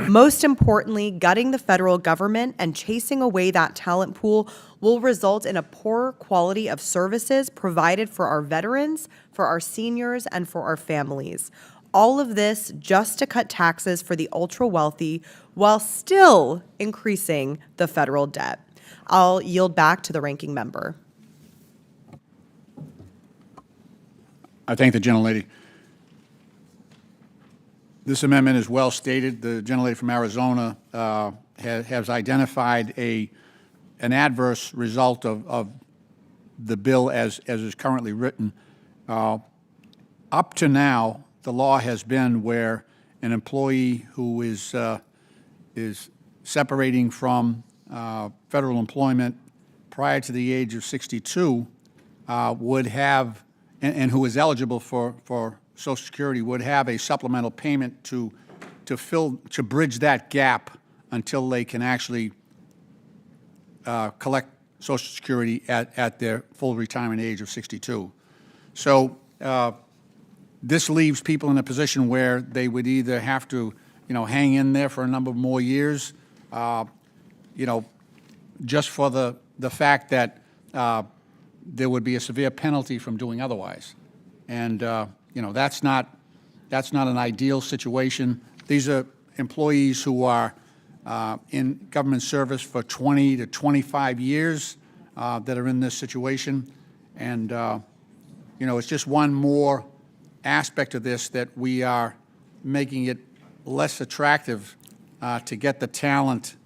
Speaker 2: Most importantly, gutting the federal government and chasing away that talent pool will result in a poorer quality of services provided for our veterans, for our seniors, and for our families. All of this just to cut taxes for the ultra-wealthy while still increasing the federal debt. I'll yield back to the ranking member.
Speaker 17: I thank the gentlelady. This amendment is well stated. The gentlelady from Arizona has identified an adverse result of the bill as is currently written. Up to now, the law has been where an employee who is separating from federal employment prior to the age of 62 would have, and who is eligible for Social Security, would have a supplemental payment to bridge that gap until they can actually collect Social Security at their full retirement age of 62. So this leaves people in a position where they would either have to, hang in there for a number of more years, just for the fact that there would be a severe penalty from doing otherwise. And, that's not an ideal situation. These are employees who are in government service for 20 to 25 years that are in this situation. And, it's just one more aspect of this that we are making it less attractive to get the talent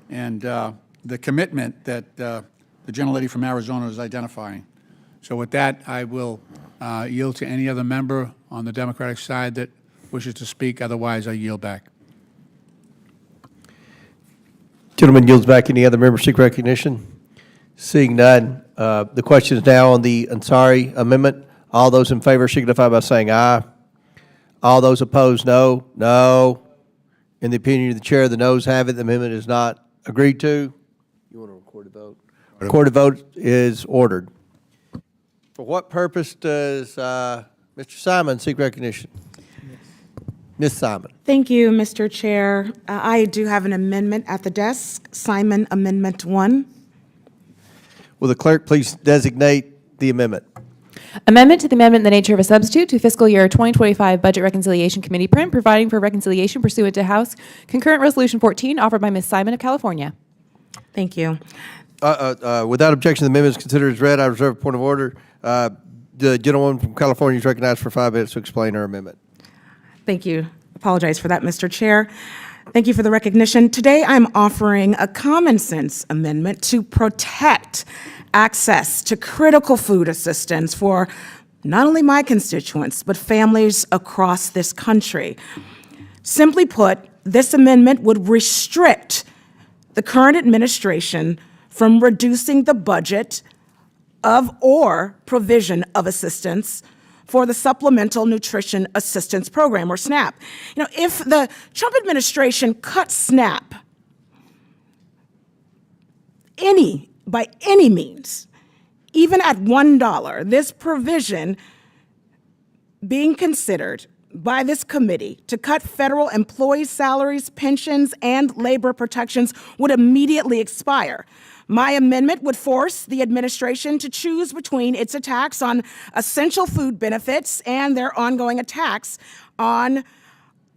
Speaker 17: and the commitment that the gentlelady from Arizona is identifying. So with that, I will yield to any other member on the Democratic side that wishes to speak. Otherwise, I yield back.
Speaker 1: Gentleman yields back. Any other member seek recognition? Seeing none, the question is now on the Ansari amendment. All those in favor signify by saying aye. All those opposed, no. No. In the opinion of the chair, the noes have it. The amendment is not agreed to. You want to record a vote? Recorded vote is ordered. For what purpose does Mr. Simon, seek recognition. Ms. Simon.
Speaker 6: Thank you, Mr. Chair. I do have an amendment at the desk, Simon Amendment 1.
Speaker 1: Will the clerk please designate the amendment?
Speaker 4: Amendment to the amendment in the nature of a substitute to fiscal year 2025 Budget Reconciliation Committee print, providing for reconciliation pursuant to House Concurrent Resolution 14, offered by Ms. Simon of California.
Speaker 6: Thank you.
Speaker 1: Without objection, the amendment is considered as read. I reserve a point of order. The gentlewoman from California is recognized for 5 minutes to explain her amendment.
Speaker 6: Thank you. Apologize for that, Mr. Chair. Thank you for the recognition. Today, I'm offering a common sense amendment to protect access to critical food assistance for not only my constituents, but families across this country. Simply put, this amendment would restrict the current administration from reducing the budget of or provision of assistance for the Supplemental Nutrition Assistance Program, or SNAP. You know, if the Trump administration cut SNAP by any means, even at $1, this provision being considered by this committee to cut federal employee salaries, pensions, and labor protections would immediately expire. My amendment would force the administration to choose between its attacks on essential food benefits and their ongoing attacks on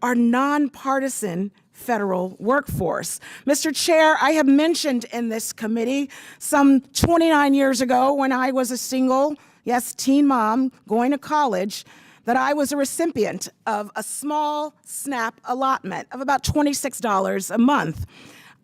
Speaker 6: our nonpartisan federal workforce. Mr. Chair, I have mentioned in this committee some 29 years ago when I was a single, yes, teen mom going to college, that I was a recipient of a small SNAP allotment of about $26 a month.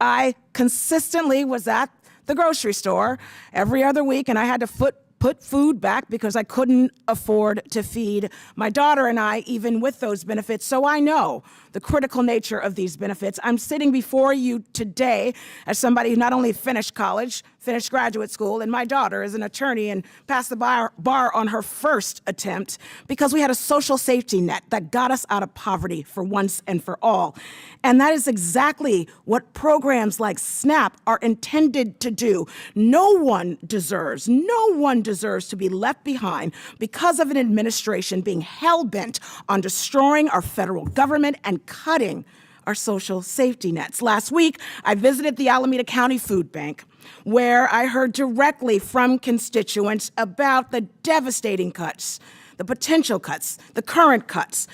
Speaker 6: I consistently was at the grocery store every other week, and I had to put food back because I couldn't afford to feed my daughter and I, even with those benefits. So I know the critical nature of these benefits. I'm sitting before you today as somebody who not only finished college, finished graduate school, and my daughter is an attorney and passed the bar on her first attempt because we had a social safety net that got us out of poverty for once and for all. And that is exactly what programs like SNAP are intended to do. No one deserves to be left behind because of an administration being hell-bent on destroying our federal government and cutting our social safety nets. Last week, I visited the Alameda County Food Bank, where I heard directly from constituents about the devastating cuts, the potential cuts, the current cuts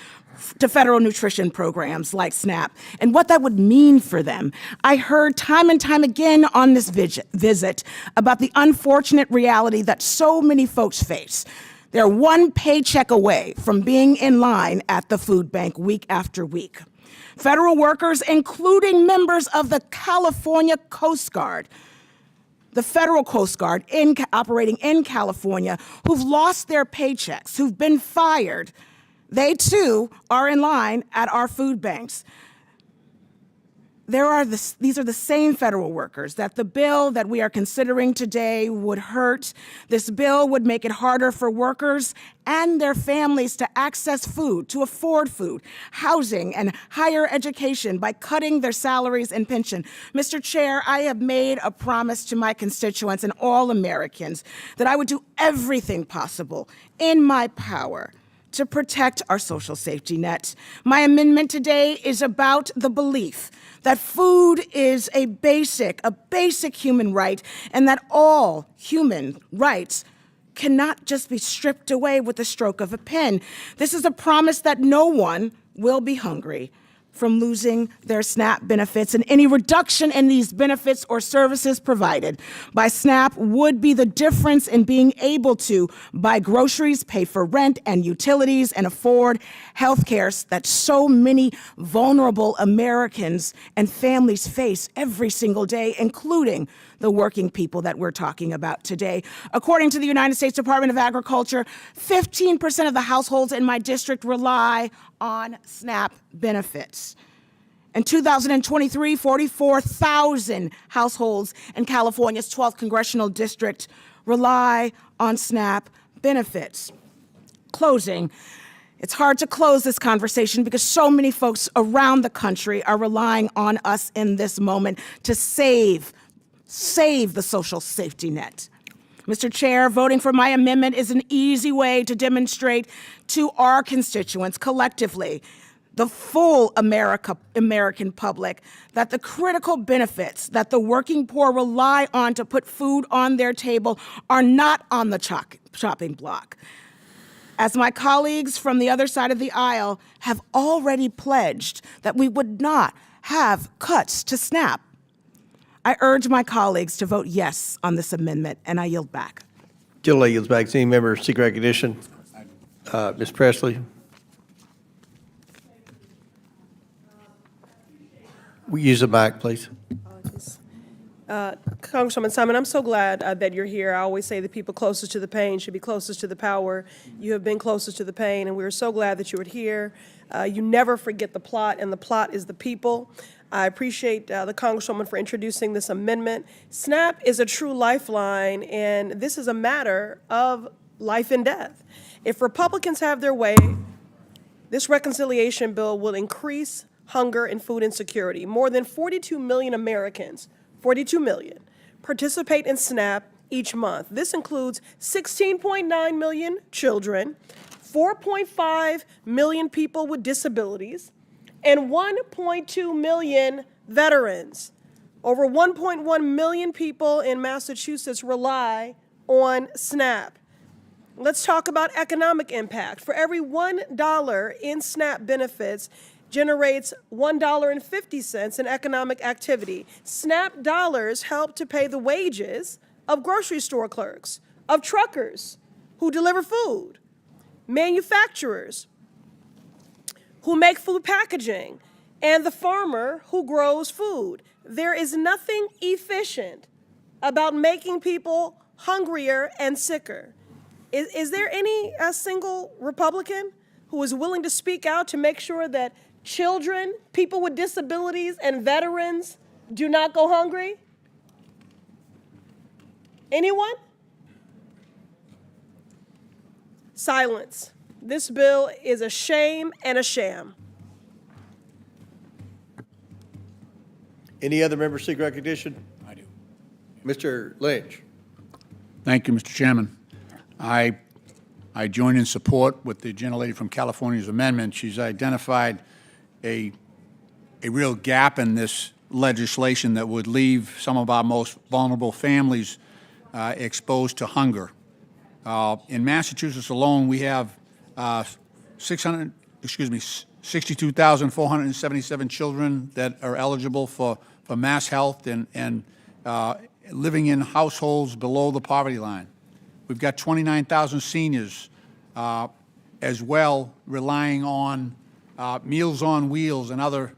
Speaker 6: to federal nutrition programs like SNAP, and what that would mean for them. I heard time and time again on this visit about the unfortunate reality that so many folks face. They're one paycheck away from being in line at the food bank week after week. Federal workers, including members of the California Coast Guard, the federal Coast Guard operating in California, who've lost their paychecks, who've been fired, they too are in line at our food banks. These are the same federal workers that the bill that we are considering today would hurt. This bill would make it harder for workers and their families to access food, to afford food, housing, and higher education by cutting their salaries and pension. Mr. Chair, I have made a promise to my constituents and all Americans that I would do everything possible in my power to protect our social safety net. My amendment today is about the belief that food is a basic human right, and that all human rights cannot just be stripped away with the stroke of a pen. This is a promise that no one will be hungry from losing their SNAP benefits, and any reduction in these benefits or services provided by SNAP would be the difference in being able to buy groceries, pay for rent and utilities, and afford health care that so many vulnerable Americans and families face every single day, including the working people that we're talking about today. According to the United States Department of Agriculture, 15% of the households in my district rely on SNAP benefits. In 2023, 44,000 households in California's 12th congressional district rely on SNAP benefits. Closing. It's hard to close this conversation because so many folks around the country are relying on us in this moment to save the social safety net. Mr. Chair, voting for my amendment is an easy way to demonstrate to our constituents collectively, the full American public, that the critical benefits that the working poor rely on to put food on their table are not on the chopping block. As my colleagues from the other side of the aisle have already pledged that we would not have cuts to SNAP, I urge my colleagues to vote yes on this amendment, and I yield back.
Speaker 1: Gentleman yields back. Does any member seek recognition? Ms. Presley? We use the mic, please.
Speaker 13: Congresswoman Simon, I'm so glad that you're here. I always say the people closest to the pain should be closest to the power. You have been closest to the pain, and we're so glad that you were here. You never forget the plot, and the plot is the people. I appreciate the Congresswoman for introducing this amendment. SNAP is a true lifeline, and this is a matter of life and death. If Republicans have their way, this reconciliation bill will increase hunger and food insecurity. More than 42 million Americans, 42 million, participate in SNAP each month. This includes 16.9 million children, 4.5 million people with disabilities, and 1.2 million veterans. Over 1.1 million people in Massachusetts rely on SNAP. Let's talk about economic impact. For every $1 in SNAP benefits, generates $1.50 in economic activity. SNAP dollars help to pay the wages of grocery store clerks, of truckers who deliver food, manufacturers who make food packaging, and the farmer who grows food. There is nothing efficient about making people hungrier and sicker. Is there any single Republican who is willing to speak out to make sure that children, people with disabilities, and veterans do not go hungry? Anyone? Silence. This bill is a shame and a sham.
Speaker 1: Any other members seek recognition?
Speaker 17: I do.
Speaker 1: Mr. Lynch.
Speaker 17: Thank you, Mr. Chairman. I join in support with the gentlelady from California's amendment. She's identified a real gap in this legislation that would leave some of our most vulnerable families exposed to hunger. In Massachusetts alone, we have 62,477 children that are eligible for mass health and living in households below the poverty line. We've got 29,000 seniors as well relying on Meals on Wheels and other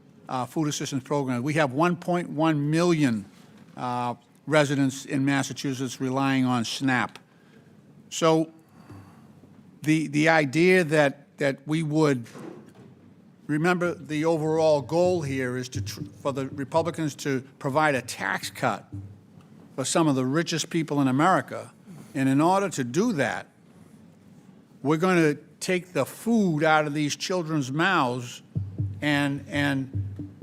Speaker 17: food assistance programs. We have 1.1 million residents in Massachusetts relying on SNAP. So the idea that we would remember the overall goal here is for the Republicans to provide a tax cut for some of the richest people in America. And in order to do that, we're going to take the food out of these children's mouths and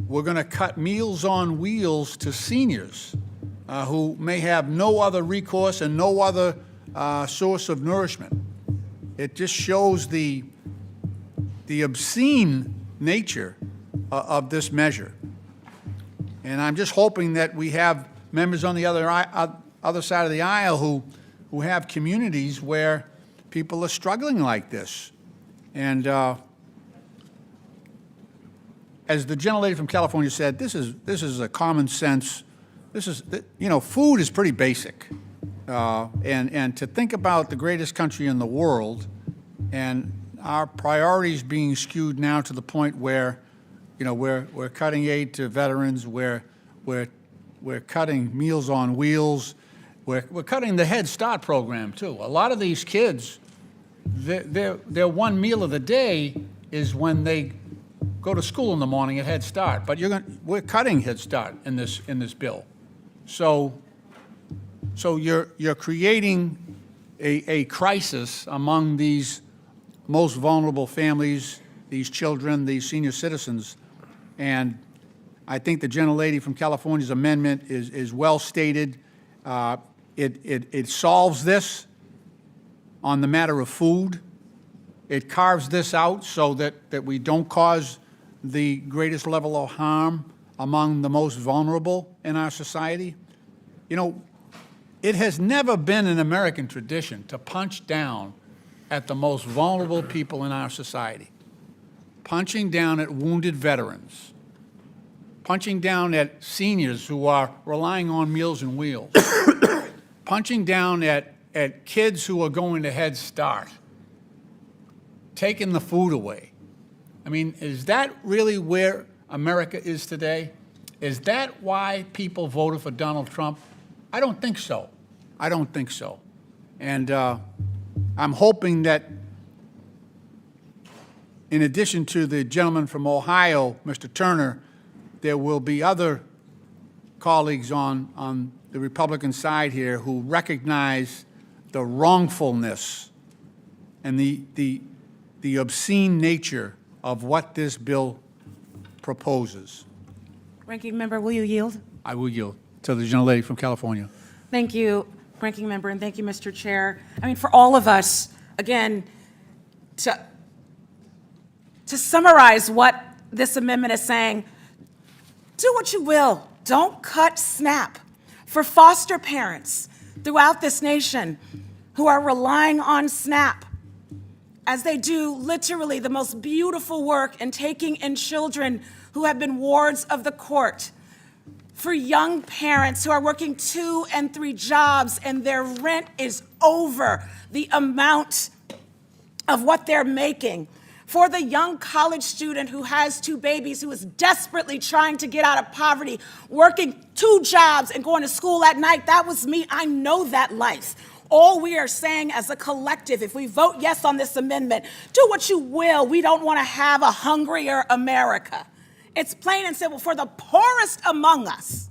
Speaker 17: we're going to cut Meals on Wheels to seniors who may have no other recourse and no other source of nourishment. It just shows the obscene nature of this measure. And I'm just hoping that we have members on the other side of the aisle who have communities where people are struggling like this. And as the gentlelady from California said, this is a common sense. Food is pretty basic. And to think about the greatest country in the world and our priorities being skewed now to the point where, we're cutting aid to veterans, we're cutting Meals on Wheels, we're cutting the Head Start program too. A lot of these kids, their one meal of the day is when they go to school in the morning at Head Start. But we're cutting Head Start in this bill. So you're creating a crisis among these most vulnerable families, these children, these senior citizens. And I think the gentlelady from California's amendment is well stated. It solves this on the matter of food. It carves this out so that we don't cause the greatest level of harm among the most vulnerable in our society. You know, it has never been an American tradition to punch down at the most vulnerable people in our society. Punching down at wounded veterans, punching down at seniors who are relying on Meals and Wheels, punching down at kids who are going to Head Start, taking the food away. I mean, is that really where America is today? Is that why people voted for Donald Trump? I don't think so. I don't think so. And I'm hoping that in addition to the gentleman from Ohio, Mr. Turner, there will be other colleagues on the Republican side here who recognize the wrongfulness and the obscene nature of what this bill proposes.
Speaker 6: Ranking Member, will you yield?
Speaker 17: I will yield to the gentlelady from California.
Speaker 6: Thank you, Ranking Member, and thank you, Mr. Chair. I mean, for all of us, again, to summarize what this amendment is saying, do what you will. Don't cut SNAP. For foster parents throughout this nation who are relying on SNAP as they do literally the most beautiful work in taking in children who have been wards of the court, for young parents who are working 2 and 3 jobs and their rent is over the amount of what they're making, for the young college student who has 2 babies, who is desperately trying to get out of poverty, working 2 jobs and going to school at night. That was me. I know that life. All we are saying as a collective, if we vote yes on this amendment, do what you will. We don't want to have a hungrier America. It's plain and simple. For the poorest among us,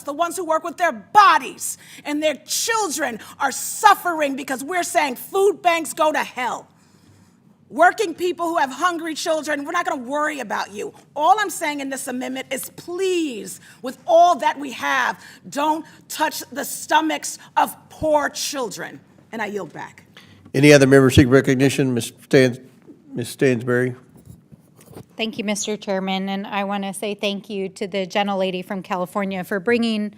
Speaker 6: the ones who work with their bodies and their children are suffering because we're saying food banks go to hell. Working people who have hungry children, we're not going to worry about you. All I'm saying in this amendment is please, with all that we have, don't touch the stomachs of poor children. And I yield back.
Speaker 1: Any other members seek recognition? Ms. Stansberry?
Speaker 12: Thank you, Mr. Chairman, and I want to say thank you to the gentlelady from California for bringing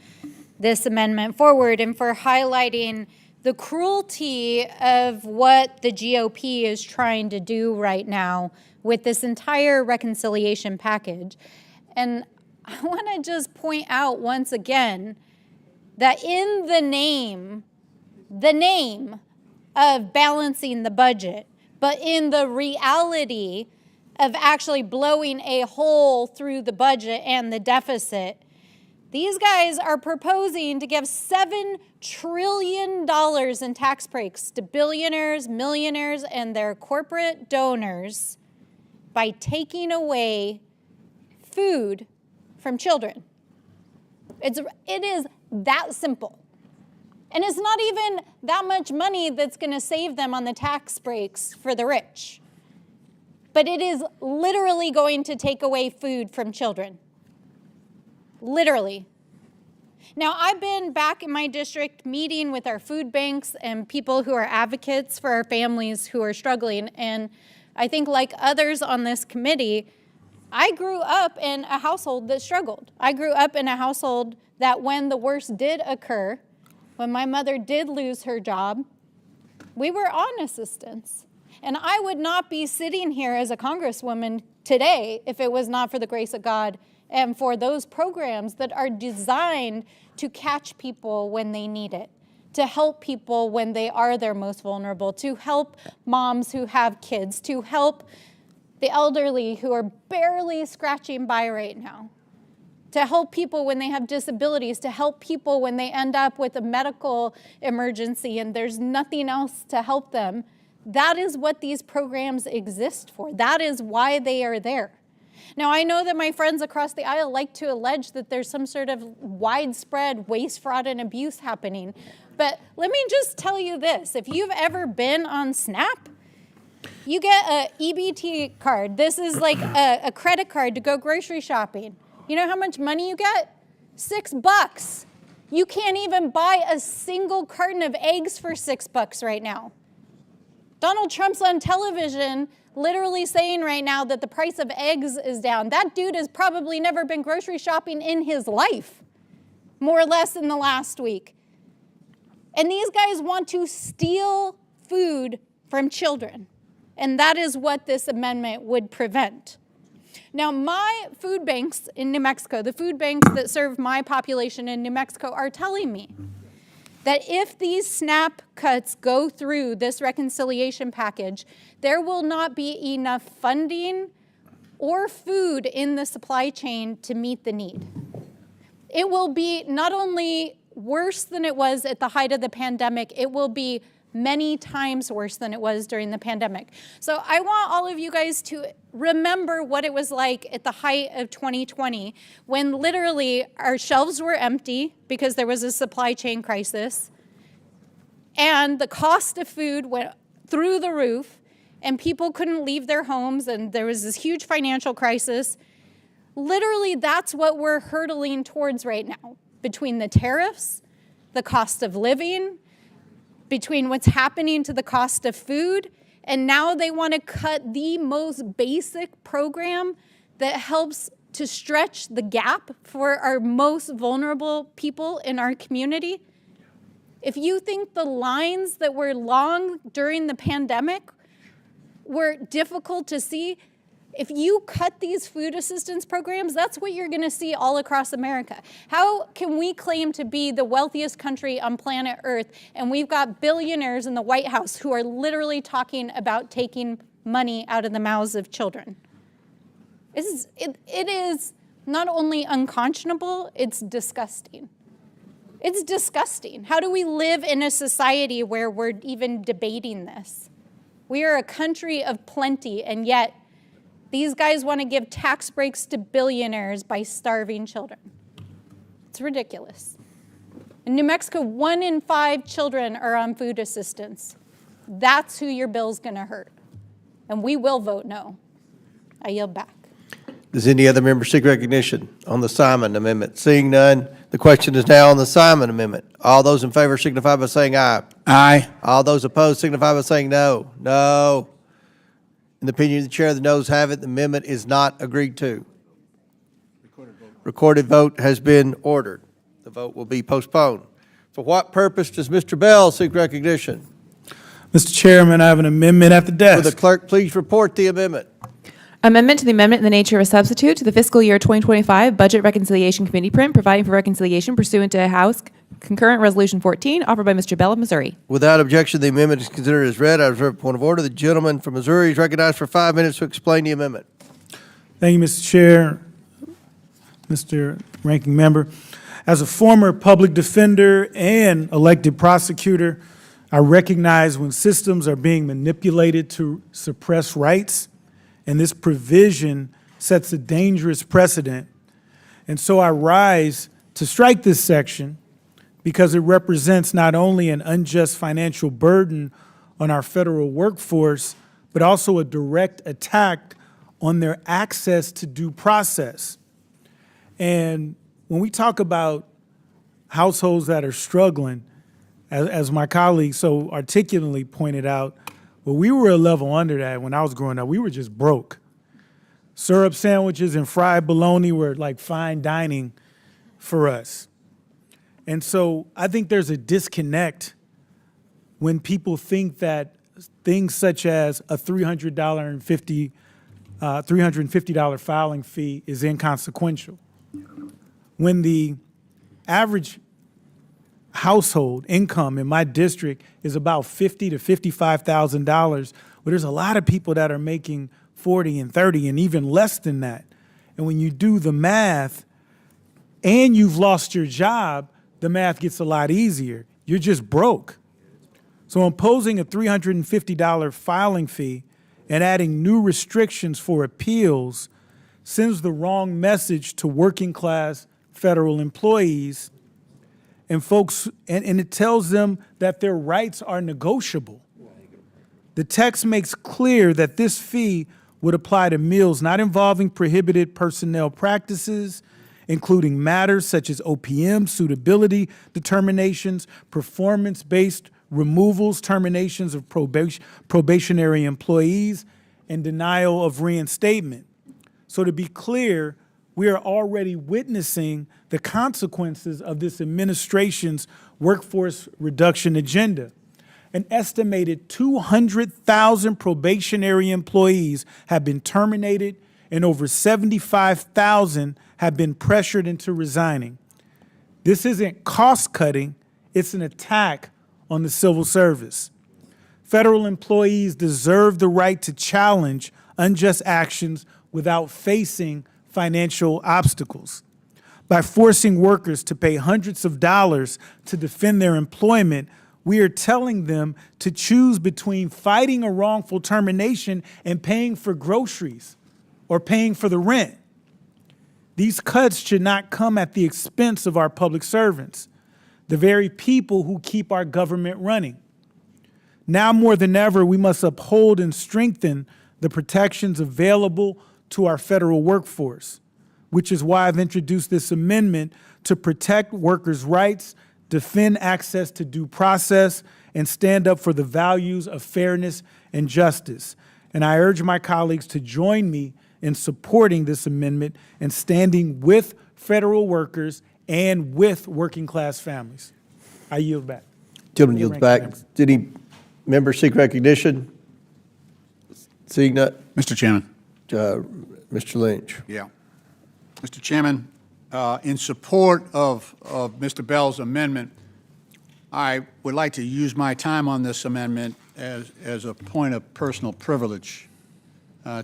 Speaker 12: this amendment forward and for highlighting the cruelty of what the GOP is trying to do right now with this entire reconciliation package. And I want to just point out once again that in the name of balancing the budget, but in the reality of actually blowing a hole through the budget and the deficit, these guys are proposing to give $7 trillion in tax breaks to billionaires, millionaires, and their corporate donors by taking away food from children. It is that simple. And it's not even that much money that's going to save them on the tax breaks for the rich. But it is literally going to take away food from children. Literally. Now, I've been back in my district meeting with our food banks and people who are advocates for our families who are struggling. And I think like others on this committee, I grew up in a household that struggled. I grew up in a household that when the worst did occur, when my mother did lose her job, we were on assistance. And I would not be sitting here as a congresswoman today if it was not for the grace of God and for those programs that are designed to catch people when they need it, to help people when they are their most vulnerable, to help moms who have kids, to help the elderly who are barely scratching by right now, to help people when they have disabilities, to help people when they end up with a medical emergency and there's nothing else to help them. That is what these programs exist for. That is why they are there. Now, I know that my friends across the aisle like to allege that there's some sort of widespread waste, fraud, and abuse happening. But let me just tell you this. If you've ever been on SNAP, you get an EBT card. This is like a credit card to go grocery shopping. You know how much money you get? $6. You can't even buy a single carton of eggs for $6 right now. Donald Trump's on television literally saying right now that the price of eggs is down. That dude has probably never been grocery shopping in his life, more or less in the last week. And these guys want to steal food from children. And that is what this amendment would prevent. Now, my food banks in New Mexico, the food banks that serve my population in New Mexico, are telling me that if these SNAP cuts go through this reconciliation package, there will not be enough funding or food in the supply chain to meet the need. It will be not only worse than it was at the height of the pandemic, it will be many times worse than it was during the pandemic. So I want all of you guys to remember what it was like at the height of 2020, when literally our shelves were empty because there was a supply chain crisis, and the cost of food went through the roof, and people couldn't leave their homes, and there was this huge financial crisis. Literally, that's what we're hurtling towards right now, between the tariffs, the cost of living, between what's happening to the cost of food, and now they want to cut the most basic program that helps to stretch the gap for our most vulnerable people in our community. If you think the lines that were long during the pandemic were difficult to see, if you cut these food assistance programs, that's what you're going to see all across America. How can we claim to be the wealthiest country on planet Earth, and we've got billionaires in the White House who are literally talking about taking money out of the mouths of children? It is not only unconscionable, it's disgusting. It's disgusting. How do we live in a society where we're even debating this? We are a country of plenty, and yet these guys want to give tax breaks to billionaires by starving children. It's ridiculous. In New Mexico, 1 in 5 children are on food assistance. That's who your bill's going to hurt. And we will vote no. I yield back.
Speaker 1: Does any other member seek recognition on the Simon Amendment? Seeing none, the question is now on the Simon Amendment. All those in favor signify by saying aye.
Speaker 17: Aye.
Speaker 1: All those opposed signify by saying no. No. In the opinion of the chair, the noes have it. The amendment is not agreed to. Recorded vote has been ordered. The vote will be postponed. For what purpose does Mr. Bell seek recognition?
Speaker 3: Mr. Chairman, I have an amendment at the desk.
Speaker 1: Will the clerk please report the amendment?
Speaker 4: Amendment to the amendment in the nature of a substitute to the fiscal year 2025 Budget Reconciliation Committee print, providing for reconciliation pursuant to House Concurrent Resolution 14, offered by Mr. Bell of Missouri.
Speaker 1: Without objection, the amendment is considered as read. I reserve a point of order. The gentleman from Missouri is recognized for 5 minutes to explain the amendment.
Speaker 3: Thank you, Mr. Chair, Mr. Ranking Member. As a former public defender and elected prosecutor, I recognize when systems are being manipulated to suppress rights, and this provision sets a dangerous precedent. And so I rise to strike this section because it represents not only an unjust financial burden on our federal workforce, but also a direct attack on their access to due process. And when we talk about households that are struggling, as my colleague so articulately pointed out, well, we were a level under that when I was growing up. We were just broke. Syrup sandwiches and fried bologna were like fine dining for us. And so I think there's a disconnect when people think that things such as a $350 filing fee is inconsequential. When the average household income in my district is about $50,000 to $55,000, well, there's a lot of people that are making 40 and 30 and even less than that. And when you do the math and you've lost your job, the math gets a lot easier. You're just broke. So imposing a $350 filing fee and adding new restrictions for appeals sends the wrong message to working class federal employees and folks, and it tells them that their rights are negotiable. The text makes clear that this fee would apply to meals not involving prohibited personnel practices including matters such as OPM, suitability determinations, performance-based removals, terminations of probationary employees, and denial of reinstatement. So to be clear, we are already witnessing the consequences of this administration's workforce reduction agenda. An estimated 200,000 probationary employees have been terminated, and over 75,000 have been pressured into resigning. This isn't cost-cutting, it's an attack on the civil service. Federal employees deserve the right to challenge unjust actions without facing financial obstacles. By forcing workers to pay hundreds of dollars to defend their employment, we are telling them to choose between fighting a wrongful termination and paying for groceries or paying for the rent. These cuts should not come at the expense of our public servants, the very people who keep our government running. Now more than ever, we must uphold and strengthen the protections available to our federal workforce, which is why I've introduced this amendment to protect workers' rights, defend access to due process, and stand up for the values of fairness and justice. And I urge my colleagues to join me in supporting this amendment and standing with federal workers and with working-class families. I yield back.
Speaker 1: Gentleman yields back. Did any member seek recognition? Seeing none.
Speaker 17: Mr. Chairman.
Speaker 1: Mr. Lynch.
Speaker 17: Yeah. Mr. Chairman, in support of Mr. Bell's amendment, I would like to use my time on this amendment as a point of personal privilege.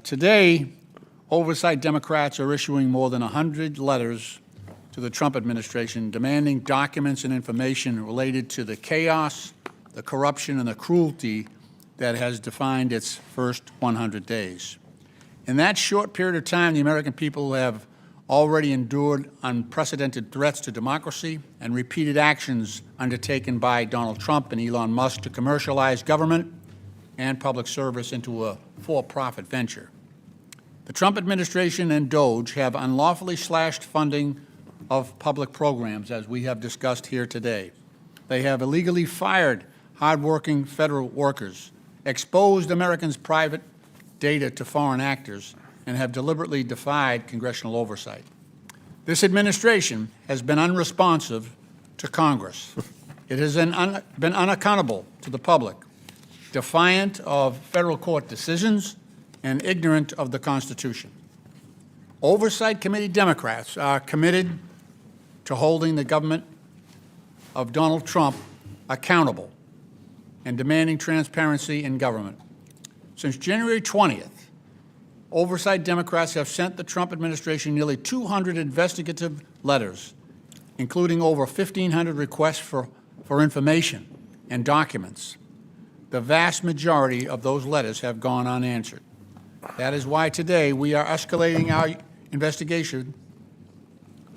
Speaker 17: Today, Oversight Democrats are issuing more than 100 letters to the Trump administration demanding documents and information related to the chaos, the corruption, and the cruelty that has defined its first 100 days. In that short period of time, the American people have already endured unprecedented threats to democracy and repeated actions undertaken by Donald Trump and Elon Musk to commercialize government and public service into a for-profit venture. The Trump administration and DOJ have unlawfully slashed funding of public programs, as we have discussed here today. They have illegally fired hardworking federal workers, exposed Americans' private data to foreign actors, and have deliberately defied congressional oversight. This administration has been unresponsive to Congress. It has been unaccountable to the public, defiant of federal court decisions, and ignorant of the Constitution. Oversight Committee Democrats are committed to holding the government of Donald Trump accountable and demanding transparency in government. Since January 20th, Oversight Democrats have sent the Trump administration nearly 200 investigative letters, including over 1,500 requests for information and documents. The vast majority of those letters have gone unanswered. That is why today we are escalating our investigation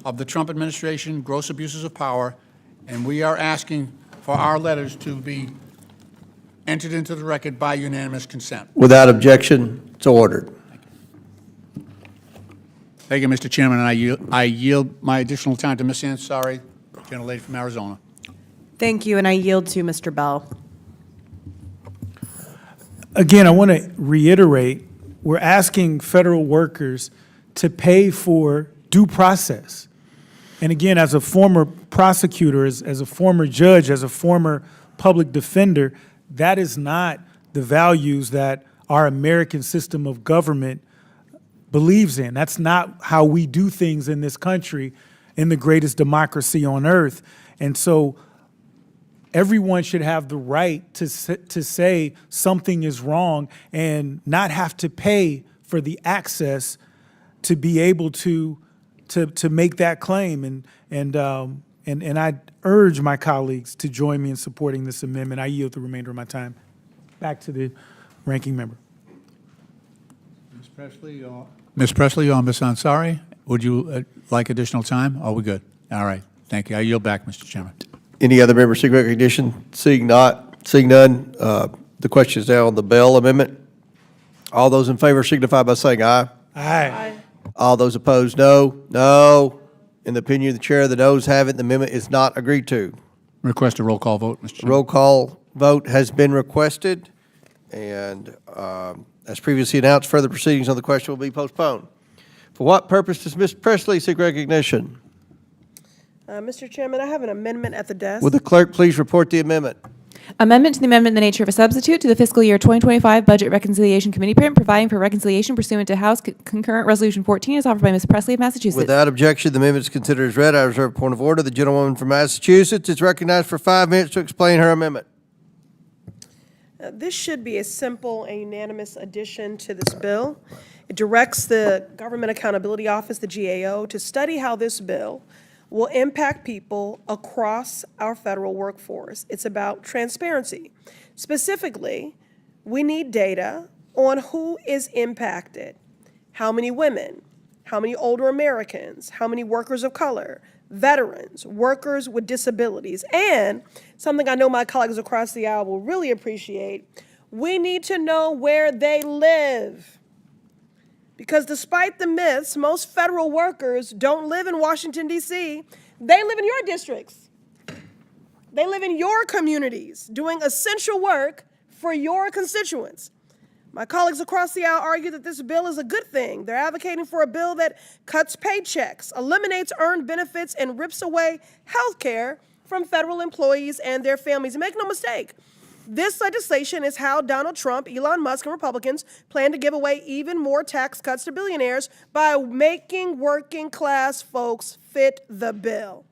Speaker 17: of the Trump administration, gross abuses of power, and we are asking for our letters to be entered into the record by unanimous consent.
Speaker 1: Without objection, it's ordered.
Speaker 17: Thank you, Mr. Chairman, and I yield my additional time to Ms. Ansari, gentlelady from Arizona.
Speaker 2: Thank you, and I yield to Mr. Bell.
Speaker 3: Again, I want to reiterate, we're asking federal workers to pay for due process. And again, as a former prosecutor, as a former judge, as a former public defender, that is not the values that our American system of government believes in. That's not how we do things in this country, in the greatest democracy on earth. And so everyone should have the right to say something is wrong and not have to pay for the access to be able to make that claim. And I urge my colleagues to join me in supporting this amendment. I yield the remainder of my time back to the ranking member.
Speaker 17: Ms. Presley or Ms. Ansari, would you like additional time? Are we good? All right. Thank you. I yield back, Mr. Chairman.
Speaker 1: Any other members seek recognition? Seeing none, the question is now on the Bell amendment. All those in favor signify by saying aye.
Speaker 3: Aye.
Speaker 1: All those opposed, no. No. In the opinion of the chair, the noes have it. The amendment is not agreed to.
Speaker 17: Request a roll call vote, Mr. Chairman.
Speaker 1: Roll call vote has been requested, and as previously announced, further proceedings on the question will be postponed. For what purpose does Ms. Presley seek recognition?
Speaker 13: Mr. Chairman, I have an amendment at the desk.
Speaker 1: Will the clerk please report the amendment?
Speaker 4: Amendment to the amendment in the nature of a substitute to the fiscal year 2025 Budget Reconciliation Committee print, providing for reconciliation pursuant to House Concurrent Resolution 14, is offered by Ms. Presley of Massachusetts.
Speaker 1: Without objection, the amendment is considered as read. I reserve a point of order. The gentlewoman from Massachusetts is recognized for 5 minutes to explain her amendment.
Speaker 13: This should be a simple and unanimous addition to this bill. It directs the Government Accountability Office, the GAO, to study how this bill will impact people across our federal workforce. It's about transparency. Specifically, we need data on who is impacted, how many women, how many older Americans, how many workers of color, veterans, workers with disabilities, and something I know my colleagues across the aisle will really appreciate, we need to know where they live. Because despite the myths, most federal workers don't live in Washington, D.C. They live in your districts. They live in your communities, doing essential work for your constituents. My colleagues across the aisle argue that this bill is a good thing. They're advocating for a bill that cuts paychecks, eliminates earned benefits, and rips away health care from federal employees and their families. And make no mistake, this legislation is how Donald Trump, Elon Musk, and Republicans plan to give away even more tax cuts to billionaires by making working class folks fit the bill.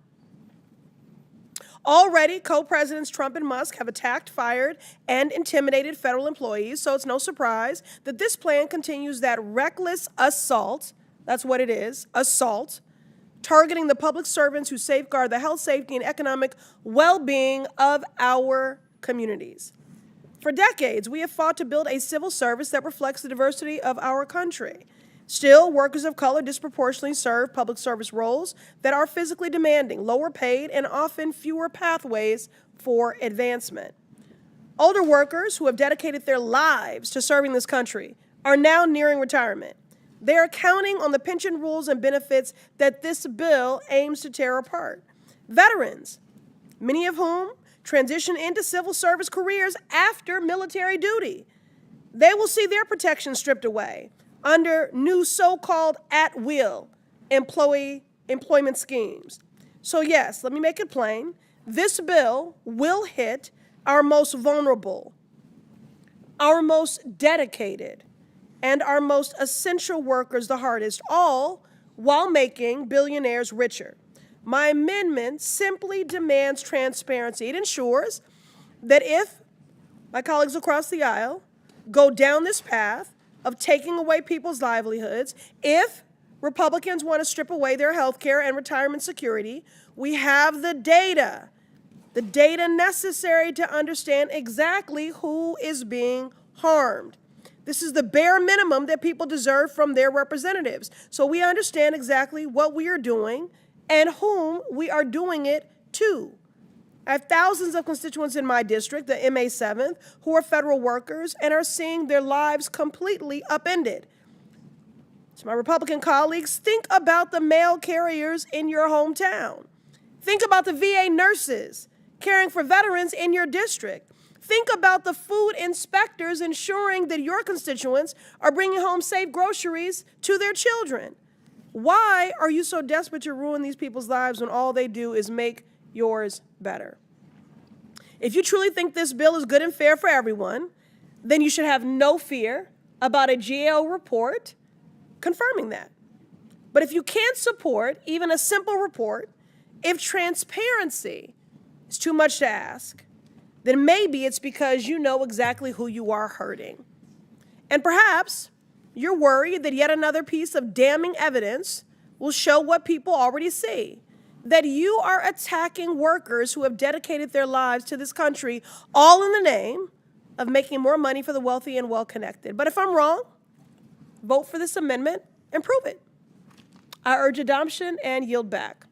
Speaker 13: Already, co-presidents Trump and Musk have attacked, fired, and intimidated federal employees, so it's no surprise that this plan continues that reckless assault, that's what it is, assault, targeting the public servants who safeguard the health, safety, and economic well-being of our communities. For decades, we have fought to build a civil service that reflects the diversity of our country. Still, workers of color disproportionately serve public service roles that are physically demanding, lower paid, and often fewer pathways for advancement. Older workers who have dedicated their lives to serving this country are now nearing retirement. They are counting on the pension rules and benefits that this bill aims to tear apart. Veterans, many of whom transition into civil service careers after military duty. They will see their protections stripped away under new so-called at-will employment schemes. So yes, let me make it plain. This bill will hit our most vulnerable, our most dedicated, and our most essential workers the hardest, all while making billionaires richer. My amendment simply demands transparency. It ensures that if my colleagues across the aisle go down this path of taking away people's livelihoods, if Republicans want to strip away their health care and retirement security, we have the data necessary to understand exactly who is being harmed. This is the bare minimum that people deserve from their representatives. So we understand exactly what we are doing and whom we are doing it to. I have thousands of constituents in my district, the MA 7th, who are federal workers and are seeing their lives completely upended. To my Republican colleagues, think about the mail carriers in your hometown. Think about the VA nurses caring for veterans in your district. Think about the food inspectors ensuring that your constituents are bringing home safe groceries to their children. Why are you so desperate to ruin these people's lives when all they do is make yours better? If you truly think this bill is good and fair for everyone, then you should have no fear about a GAO report confirming that. But if you can't support even a simple report, if transparency is too much to ask, then maybe it's because you know exactly who you are hurting. And perhaps you're worried that yet another piece of damning evidence will show what people already see, that you are attacking workers who have dedicated their lives to this country, all in the name of making more money for the wealthy and well-connected. But if I'm wrong, vote for this amendment and prove it. I urge adoption and yield back.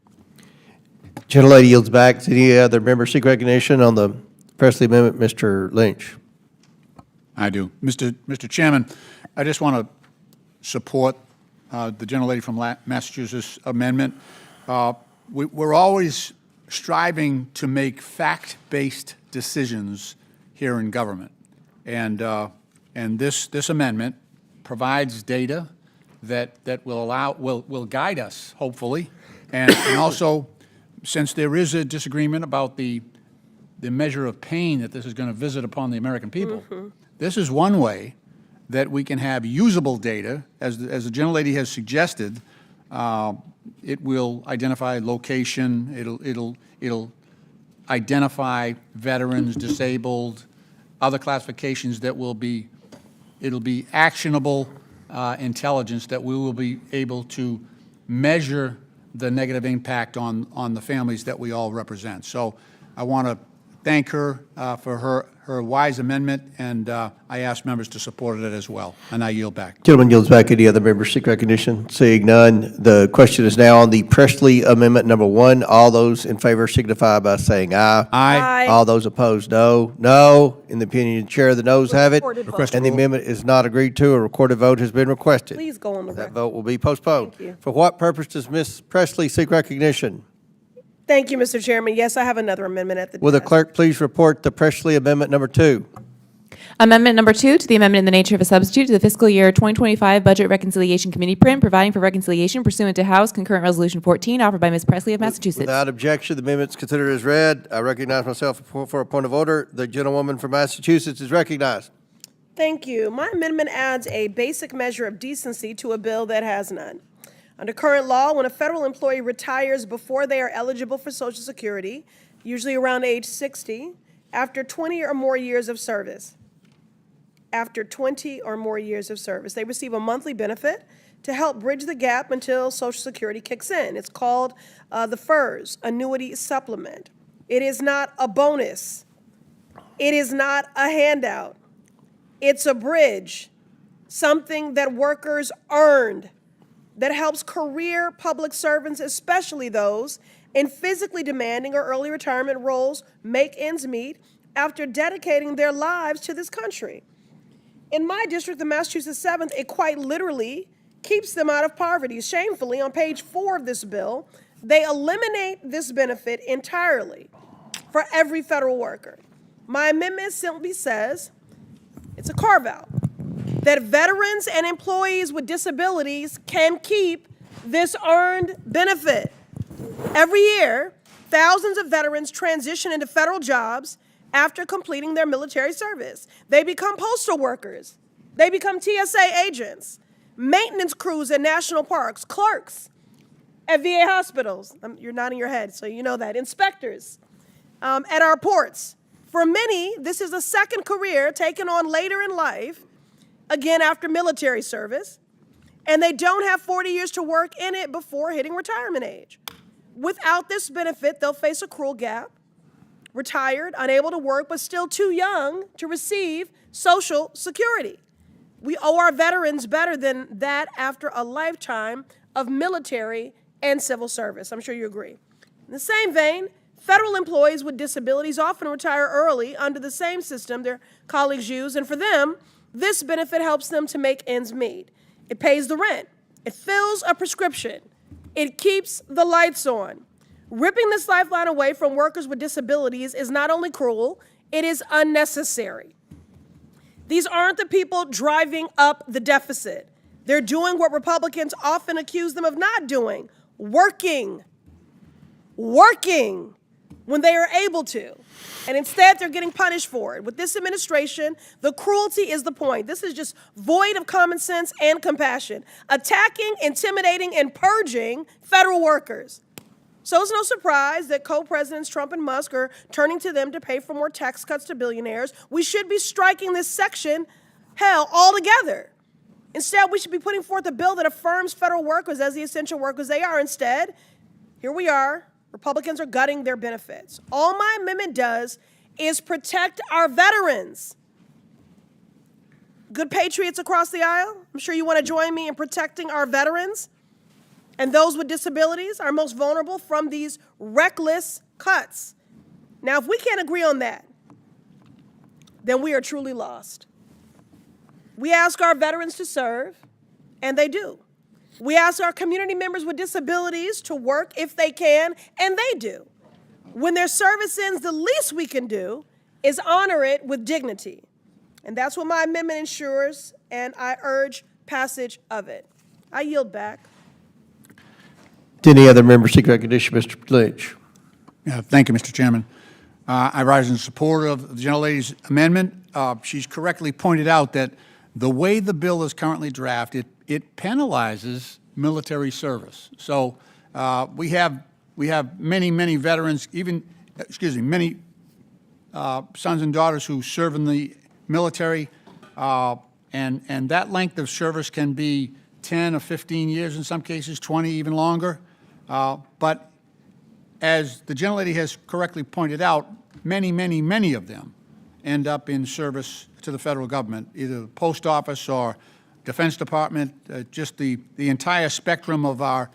Speaker 1: Gentlelady yields back. Does any other member seek recognition on the Presley Amendment? Mr. Lynch.
Speaker 17: I do. Mr. Chairman, I just want to support the gentlelady from Massachusetts amendment. We're always striving to make fact-based decisions here in government. And this amendment provides data that will guide us, hopefully. And also, since there is a disagreement about the measure of pain that this is going to visit upon the American people, this is one way that we can have usable data, as the gentlelady has suggested. It will identify location. It'll identify veterans, disabled, other classifications that will be. It'll be actionable intelligence that we will be able to measure the negative impact on the families that we all represent. So I want to thank her for her wise amendment, and I ask members to support it as well. And I yield back.
Speaker 1: Gentleman yields back. Any other members seek recognition? Seeing none, the question is now on the Presley Amendment number 1. All those in favor signify by saying aye.
Speaker 17: Aye.
Speaker 1: All those opposed, no. No. In the opinion of the chair, the noes have it.
Speaker 13: Request
Speaker 1: And the amendment is not agreed to. A recorded vote has been requested.
Speaker 13: Please go on the
Speaker 1: That
Speaker 13: record.
Speaker 1: vote will be postponed.
Speaker 13: Thank you.
Speaker 1: For what purpose does Ms. Presley seek recognition?
Speaker 13: Thank you, Mr. Chairman. Yes, I have another amendment at the
Speaker 1: Will the
Speaker 13: desk.
Speaker 1: clerk please report the Presley Amendment number 2?
Speaker 4: Amendment number 2 to the amendment in the nature of a substitute to the fiscal year 2025 Budget Reconciliation Committee print, providing for reconciliation pursuant to House Concurrent Resolution 14, offered by Ms. Presley of Massachusetts.
Speaker 1: Without objection, the amendment is considered as read. I recognize myself for a point of order. The gentlewoman from Massachusetts is recognized.
Speaker 13: Thank you. My amendment adds a basic measure of decency to a bill that has none. Under current law, when a federal employee retires before they are eligible for Social Security, usually around age 60, after 20 or more years of service, they receive a monthly benefit to help bridge the gap until Social Security kicks in. It's called the FERS, Annuity Supplement. It is not a bonus. It is not a handout. It's a bridge, something that workers earned, that helps career public servants, especially those in physically demanding or early retirement roles, make ends meet after dedicating their lives to this country. In my district, the Massachusetts 7th, it quite literally keeps them out of poverty. Shamefully, on page 4 of this bill, they eliminate this benefit entirely for every federal worker. My amendment simply says it's a carve-out, that veterans and employees with disabilities can keep this earned benefit. Every year, thousands of veterans transition into federal jobs after completing their military service. They become postal workers. They become TSA agents, maintenance crews at national parks, clerks at VA hospitals. You're nodding your head, so you know that. Inspectors at our ports. For many, this is a second career taken on later in life, again after military service, and they don't have 40 years to work in it before hitting retirement age. Without this benefit, they'll face a cruel gap, retired, unable to work, but still too young to receive Social Security. We owe our veterans better than that after a lifetime of military and civil service. I'm sure you agree. In the same vein, federal employees with disabilities often retire early under the same system their colleagues use, and for them, this benefit helps them to make ends meet. It pays the rent. It fills a prescription. It keeps the lights on. Ripping this lifeline away from workers with disabilities is not only cruel, it is unnecessary. These aren't the people driving up the deficit. They're doing what Republicans often accuse them of not doing, working when they are able to. And instead, they're getting punished for it. With this administration, the cruelty is the point. This is just void of common sense and compassion, attacking, intimidating, and purging federal workers. So it's no surprise that co-presidents Trump and Musk are turning to them to pay for more tax cuts to billionaires. We should be striking this section, altogether. Instead, we should be putting forth a bill that affirms federal workers as the essential workers they are. Instead, here we are. Republicans are gutting their benefits. All my amendment does is protect our veterans. Good patriots across the aisle, I'm sure you want to join me in protecting our veterans and those with disabilities, our most vulnerable, from these reckless cuts. Now, if we can't agree on that, then we are truly lost. We ask our veterans to serve, and they do. We ask our community members with disabilities to work if they can, and they do. When their service ends, the least we can do is honor it with dignity. And that's what my amendment ensures, and I urge passage of it. I yield back.
Speaker 1: Do any other members seek recognition? Mr. Lynch.
Speaker 17: Thank you, Mr. Chairman. I rise in support of the gentlelady's amendment. She's correctly pointed out that the way the bill is currently drafted, it penalizes military service. So we have many veterans, many sons and daughters who serve in the military, and that length of service can be 10 or 15 years in some cases, 20, even longer. But as the gentlelady has correctly pointed out, many of them end up in service to the federal government, either the post office or Defense Department. Just the entire spectrum of our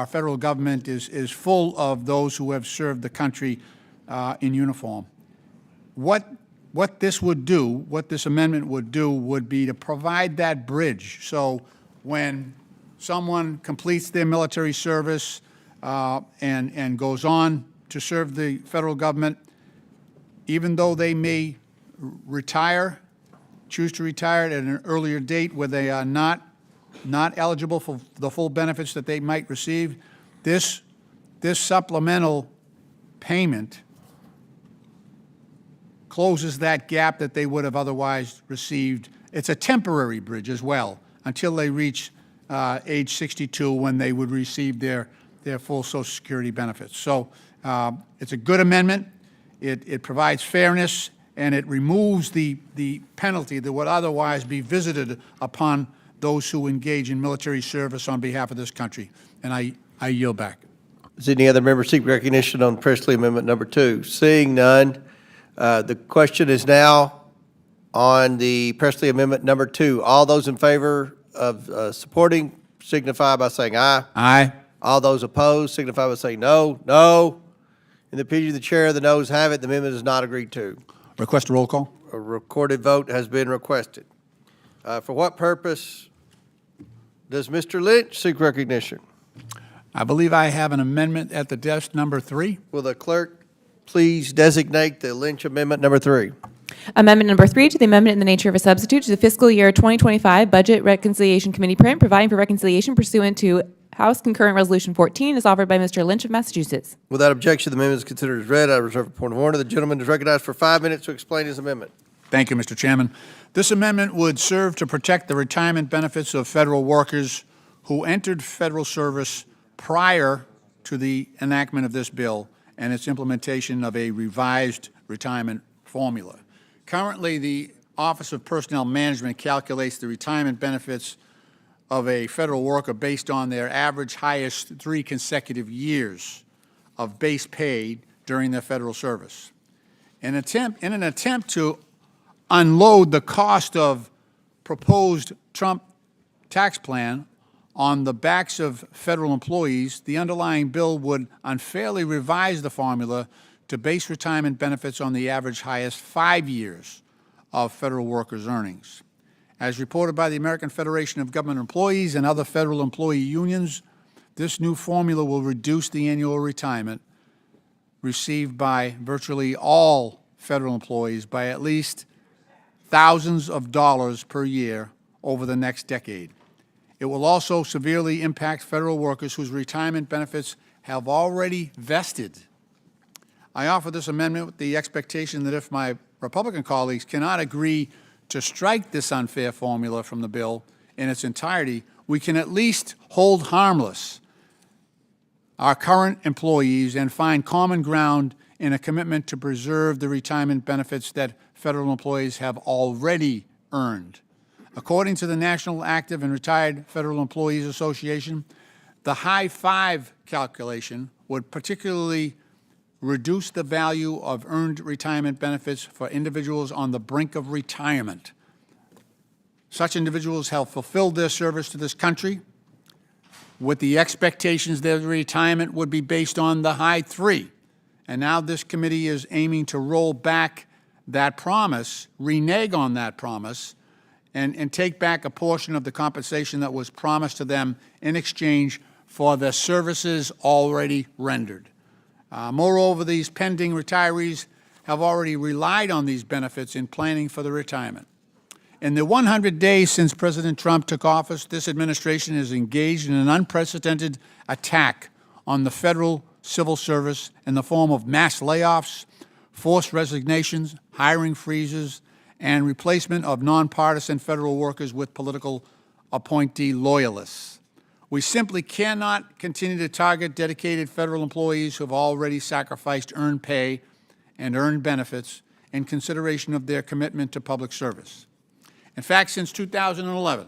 Speaker 17: federal government is full of those who have served the country in uniform. What this would do, what this amendment would do, would be to provide that bridge. So when someone completes their military service and goes on to serve the federal government, even though they may choose to retire at an earlier date where they are not eligible for the full benefits that they might receive, this supplemental payment closes that gap that they would have otherwise received. It's a temporary bridge as well until they reach age 62, when they would receive their full Social Security benefits. So it's a good amendment. It provides fairness, and it removes the penalty that would otherwise be visited upon those who engage in military service on behalf of this country. And I yield back.
Speaker 1: Does any other member seek recognition on Presley Amendment number 2? Seeing none, the question is now on the Presley Amendment number 2. All those in favor of supporting signify by saying aye.
Speaker 17: Aye.
Speaker 1: All those opposed signify by saying no. No. In the opinion of the chair, the noes have it. The amendment is not agreed to.
Speaker 17: Request a roll call.
Speaker 1: A recorded vote has been requested. For what purpose does Mr. Lynch seek recognition?
Speaker 17: I believe I have an amendment at the desk, number 3.
Speaker 1: Will the clerk please designate the Lynch Amendment number 3?
Speaker 4: Amendment number 3 to the amendment in the nature of a substitute to the fiscal year 2025 Budget Reconciliation Committee print, providing for reconciliation pursuant to House Concurrent Resolution 14, is offered by Mr. Lynch of Massachusetts.
Speaker 1: Without objection, the amendment is considered as read. I reserve a point of order. The gentleman is recognized for 5 minutes to explain his amendment.
Speaker 17: Thank you, Mr. Chairman. This amendment would serve to protect the retirement benefits of federal workers who entered federal service prior to the enactment of this bill and its implementation of a revised retirement formula. Currently, the Office of Personnel Management calculates the retirement benefits of a federal worker based on their average highest 3 consecutive years of base pay during their federal service. In an attempt to unload the cost of proposed Trump tax plan on the backs of federal employees, the underlying bill would unfairly revise the formula to base retirement benefits on the average highest 5 years of federal workers' earnings. As reported by the American Federation of Government Employees and other federal employee unions, this new formula will reduce the annual retirement received by virtually all federal employees by at least thousands of dollars per year over the next decade. It will also severely impact federal workers whose retirement benefits have already vested. I offer this amendment with the expectation that if my Republican colleagues cannot agree to strike this unfair formula from the bill in its entirety, we can at least hold harmless our current employees and find common ground in a commitment to preserve the retirement benefits that federal employees have already earned. According to the National Active and Retired Federal Employees Association, the high 5 calculation would particularly reduce the value of earned retirement benefits for individuals on the brink of retirement. Such individuals have fulfilled their service to this country with the expectations that their retirement would be based on the high 3. And now this committee is aiming to roll back that promise, renege on that promise, and take back a portion of the compensation that was promised to them in exchange for the services already rendered. Moreover, these pending retirees have already relied on these benefits in planning for their retirement. In the 100 days since President Trump took office, this administration is engaged in an unprecedented attack on the federal civil service in the form of mass layoffs, forced resignations, hiring freezes, and replacement of nonpartisan federal workers with political appointee loyalists. We simply cannot continue to target dedicated federal employees who have already sacrificed earned pay and earned benefits in consideration of their commitment to public service. In fact, since 2011,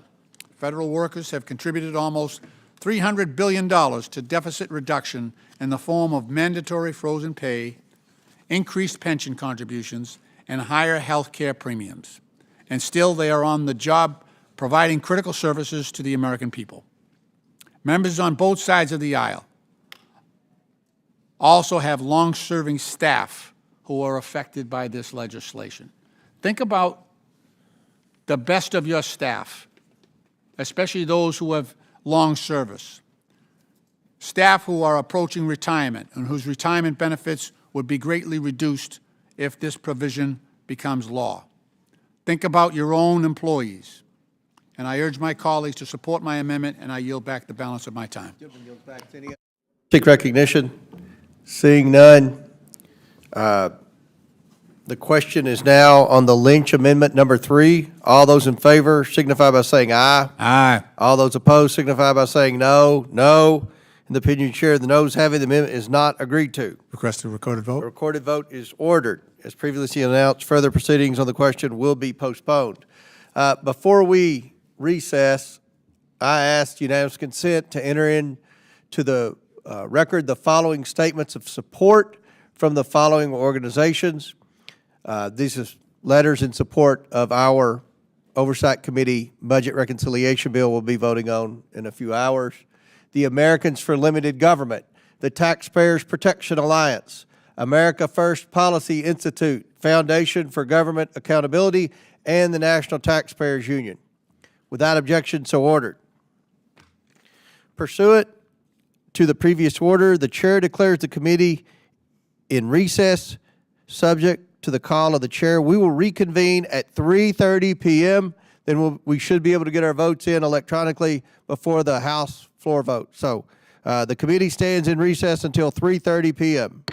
Speaker 17: federal workers have contributed almost $300 billion to deficit reduction in the form of mandatory frozen pay, increased pension contributions, and higher health care premiums. And still, they are on the job providing critical services to the American people. Members on both sides of the aisle also have long-serving staff who are affected by this legislation. Think about the best of your staff, especially those who have long service, staff who are approaching retirement and whose retirement benefits would be greatly reduced if this provision becomes law. Think about your own employees. And I urge my colleagues to support my amendment, and I yield back the balance of my time.
Speaker 1: Seek recognition. Seeing none. The question is now on the Lynch Amendment number 3. All those in favor signify by saying aye.
Speaker 17: Aye.
Speaker 1: All those opposed signify by saying no. No. In the opinion of the chair, the noes have it, the amendment is not agreed to.
Speaker 17: Request a recorded
Speaker 1: The
Speaker 17: vote.
Speaker 1: recorded vote is ordered. As previously announced, further proceedings on the question will be postponed. Before we recess, I asked unanimous consent to enter into the record the following statements of support from the following organizations. These are letters in support of our Oversight Committee Budget Reconciliation Bill we'll be voting on in a few hours. The Americans for Limited Government, the Taxpayers Protection Alliance, America First Policy Institute, Foundation for Government Accountability, and the National Taxpayers Union. Without objection, so ordered. Pursuant to the previous order, the chair declares the committee in recess, subject to the call of the chair. We will reconvene at 3:30 p.m. Then we should be able to get our votes in electronically before the House floor vote. So the committee stands in recess until 3:30 p.m.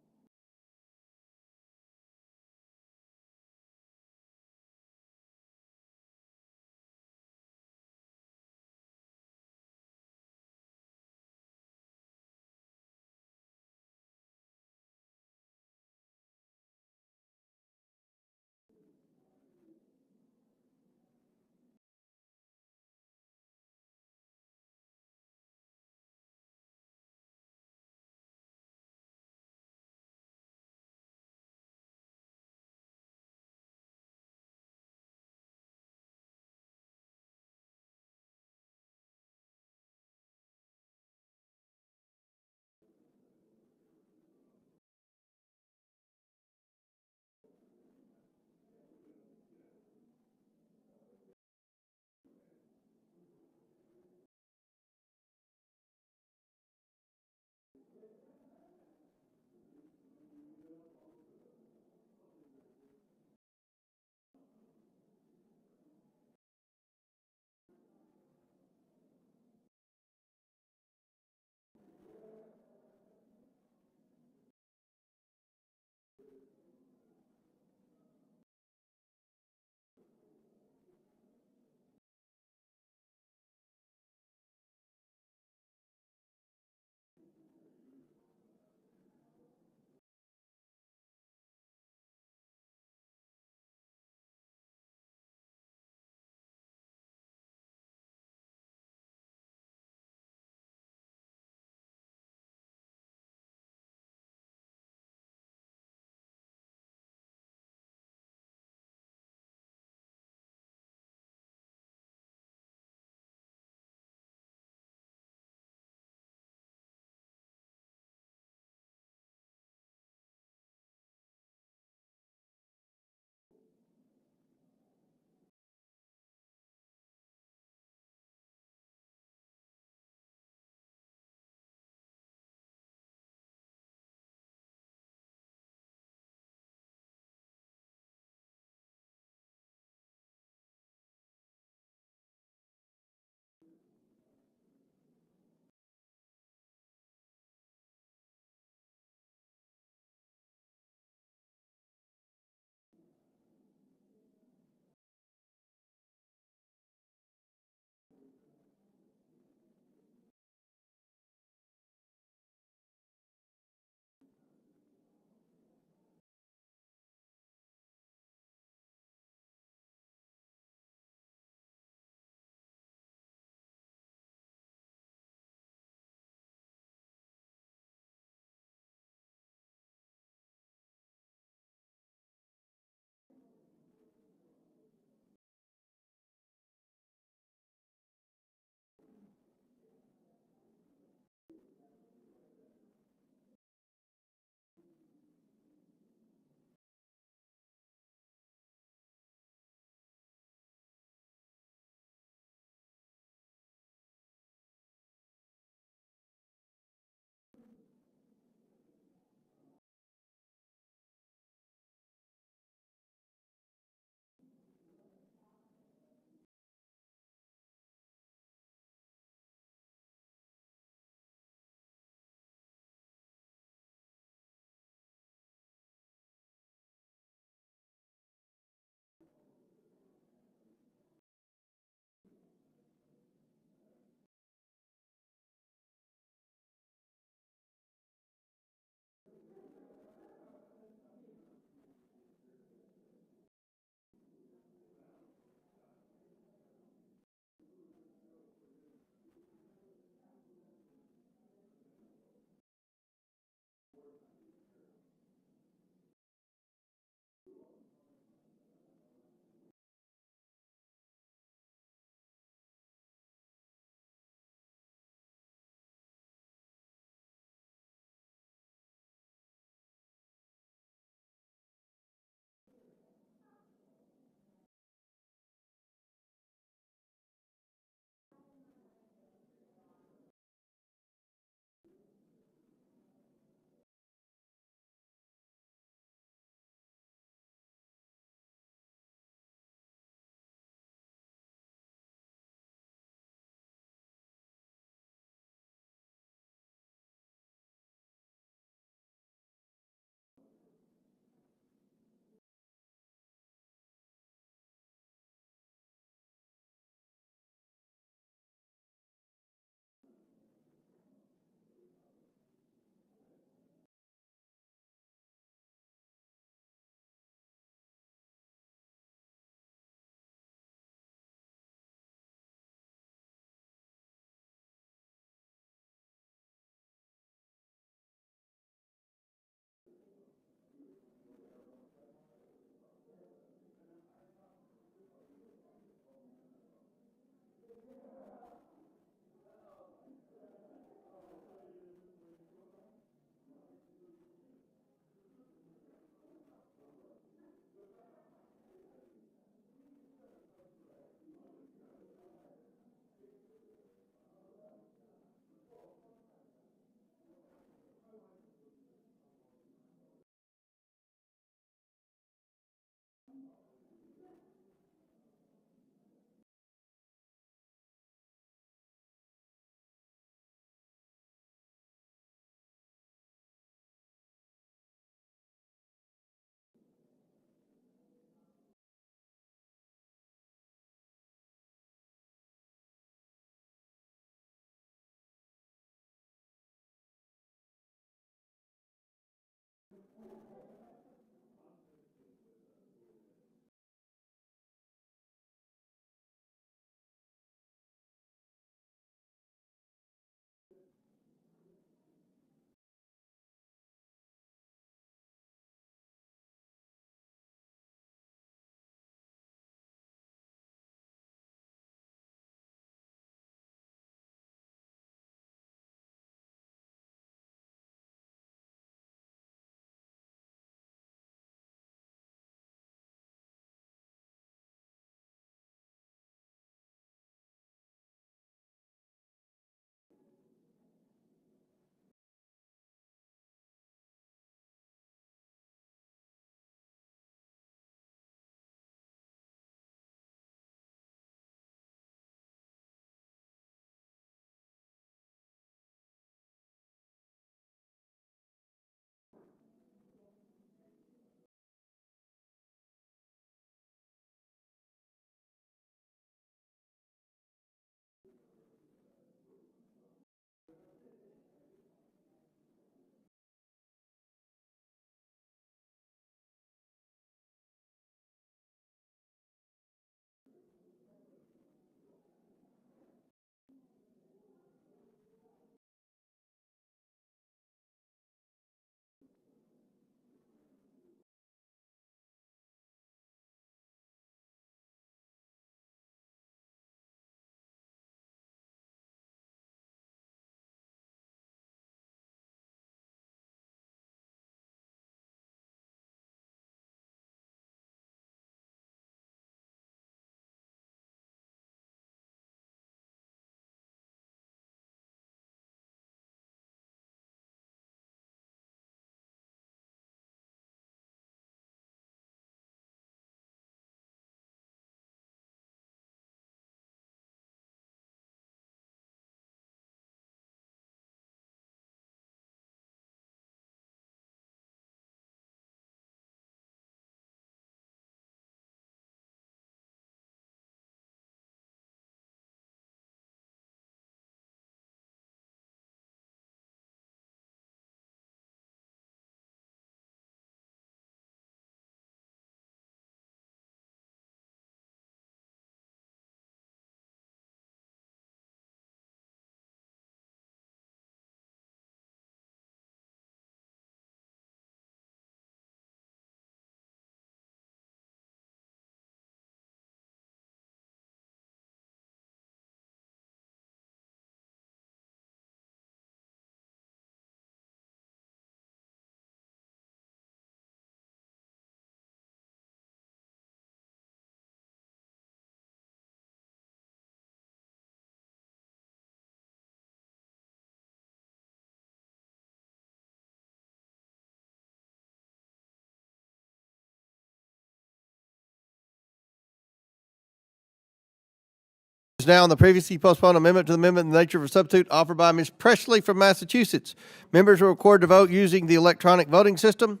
Speaker 1: Is now on the previously postponed amendment to the amendment in the nature of a substitute offered by Ms. Presley from Massachusetts. Members are required to vote using the electronic voting system.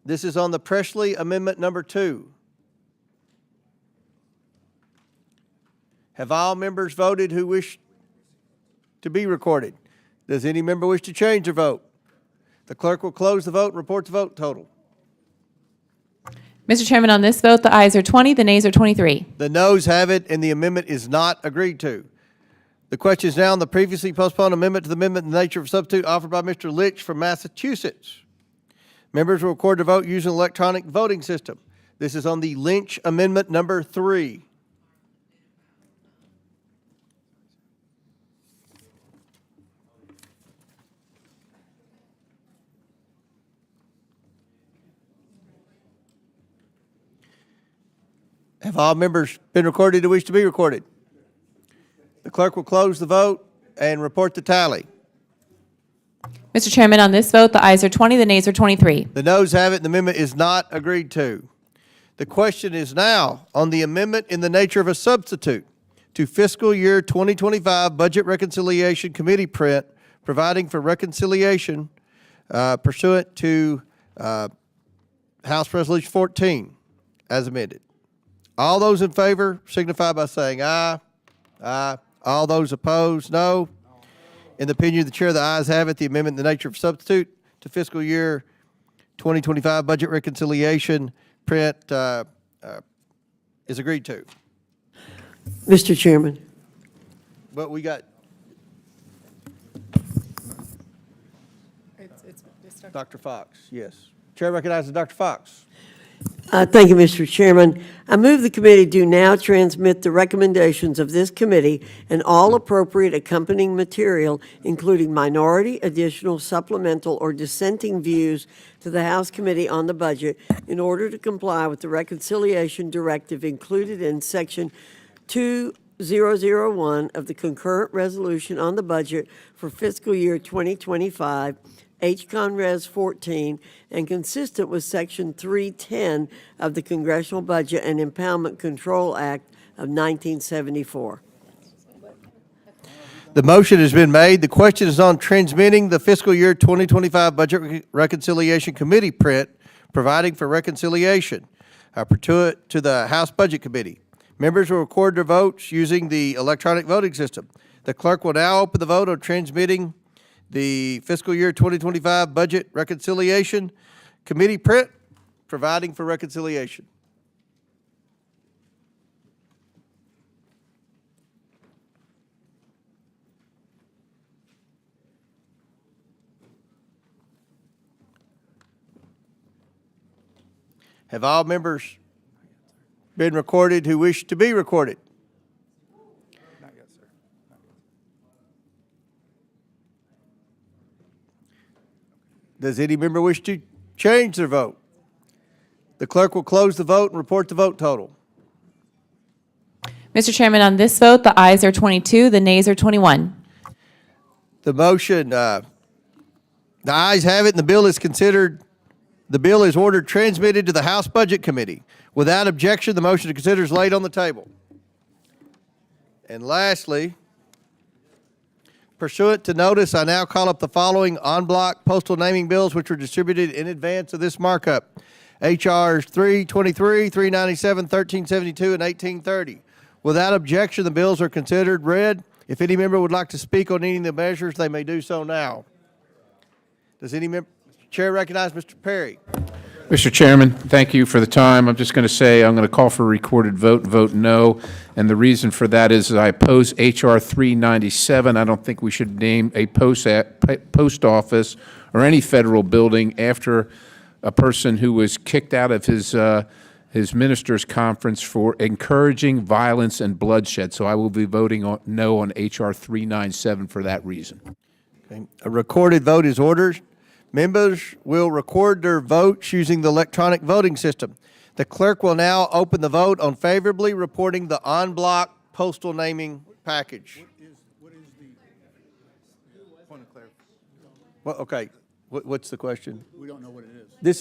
Speaker 1: This is on the Presley Amendment number 2. Have all members voted who wish to be recorded? Does any member wish to change their vote? The clerk will close the vote and report the vote total.
Speaker 4: Mr. Chairman, on this vote, the ayes are 20, the nays are 23.
Speaker 1: The noes have it, and the amendment is not agreed to. The question is now on the previously postponed amendment to the amendment in the nature of substitute offered by Mr. Litch from Massachusetts. Members are required to vote using electronic voting system. This is on the Lynch Amendment number 3. Have all members been recorded who wish to be recorded? The clerk will close the vote and report the tally.
Speaker 4: Mr. Chairman, on this vote, the ayes are 20, the nays are 23.
Speaker 1: The noes have it, and the amendment is not agreed to. The question is now on the amendment in the nature of a substitute to fiscal year 2025 Budget Reconciliation Committee print, providing for reconciliation pursuant to House Resolution 14, as amended. All those in favor signify by saying aye. Aye. All those opposed, no. In the opinion of the chair, the ayes have it. The amendment in the nature of substitute to fiscal year 2025 budget reconciliation print is agreed to.
Speaker 14: Mr. Chairman.
Speaker 1: But we got Dr. Fox, yes. Chair recognizes Dr. Fox.
Speaker 14: Thank you, Mr. Chairman. I move the committee do now transmit the recommendations of this committee and all appropriate accompanying material, including minority, additional, supplemental, or dissenting views to the House Committee on the Budget in order to comply with the reconciliation directive included in Section 2001 of the concurrent resolution on the budget for fiscal year 2025, H-Con Res 14, and consistent with Section 310 of the Congressional Budget and Impoundment Control Act of 1974.
Speaker 1: The motion has been made. The question is on transmitting the fiscal year 2025 Budget Reconciliation Committee print, providing for reconciliation pursuant to the House Budget Committee. Members will record their votes using the electronic voting system. The clerk will now open the vote on transmitting the fiscal year 2025 Budget Reconciliation Committee print, providing for reconciliation. Have all members been recorded who wish to be recorded? Does any member wish to change their vote? The clerk will close the vote and report the vote total.
Speaker 4: Mr. Chairman, on this vote, the ayes are 22, the nays are 21.
Speaker 1: The motion, the ayes have it, and the bill is ordered transmitted to the House Budget Committee. Without objection, the motion to consider is laid on the table. And lastly, pursuant to notice, I now call up the following en bloc postal naming bills which were distributed in advance of this markup. HRs 323, 397, 1372, and 1830. Without objection, the bills are considered read. If any member would like to speak on any of the measures, they may do so now. Does any member? Chair recognize Mr. Perry.
Speaker 17: Mr. Chairman, thank you for the time. I'm just going to say I'm going to call for a recorded vote no. And the reason for that is I oppose H.R. 397. I don't think we should name a post office or any federal building after a person who was kicked out of his minister's conference for encouraging violence and bloodshed. So I will be voting no on H.R. 397 for that reason.
Speaker 1: Okay. A recorded vote is ordered. Members will record their votes using the electronic voting system. The clerk will now open the vote on favorably reporting the en bloc postal naming package.
Speaker 17: What is the point of clarification?
Speaker 1: Well, okay. What's the question?
Speaker 17: We don't know what it is.
Speaker 1: This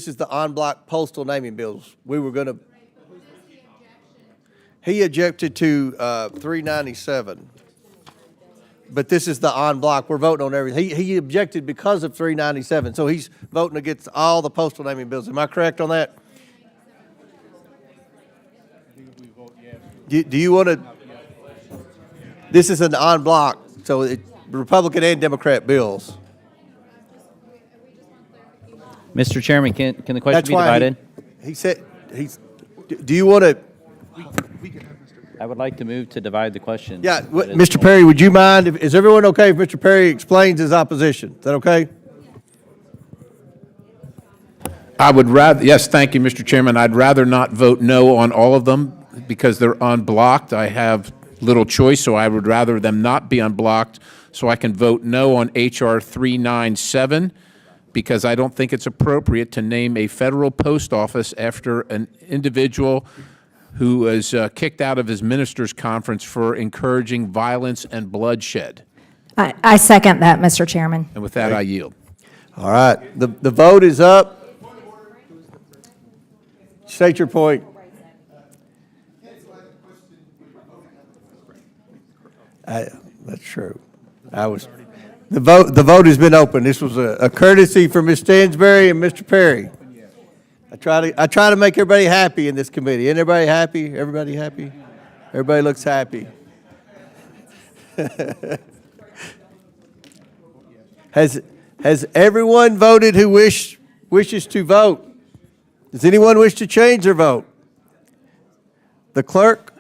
Speaker 1: is the en bloc postal naming bills. We were going to. He objected to 397. But this is the en bloc. We're voting on everything. He objected because of 397. So he's voting against all the postal naming bills. Am I correct on that? Do you want to? This is an en bloc, so Republican and Democrat bills.
Speaker 19: Mr. Chairman, can the question
Speaker 1: That's
Speaker 19: be
Speaker 1: why
Speaker 19: divided?
Speaker 1: he said, do you want to?
Speaker 19: I would like to move to divide the question.
Speaker 1: Yeah, Mr. Perry, would you mind, is everyone okay if Mr. Perry explains his opposition? Is that okay?
Speaker 17: I would rather, yes, thank you, Mr. Chairman. I'd rather not vote no on all of them because they're unblocked. I have little choice, so I would rather them not be unblocked so I can vote no on H.R. 397 because I don't think it's appropriate to name a federal post office after an individual who was kicked out of his ministers' conference for encouraging violence and bloodshed.
Speaker 22: I second that, Mr. Chairman.
Speaker 17: And with that, I yield.
Speaker 1: All right, the vote is up. State your point. That's true. The vote has been open. This was a courtesy for Ms. Stansberry and Mr. Perry. I try to make everybody happy in this committee. Isn't everybody happy? Everybody happy? Everybody looks happy. Has everyone voted who wishes to vote? Does anyone wish to change their vote? The clerk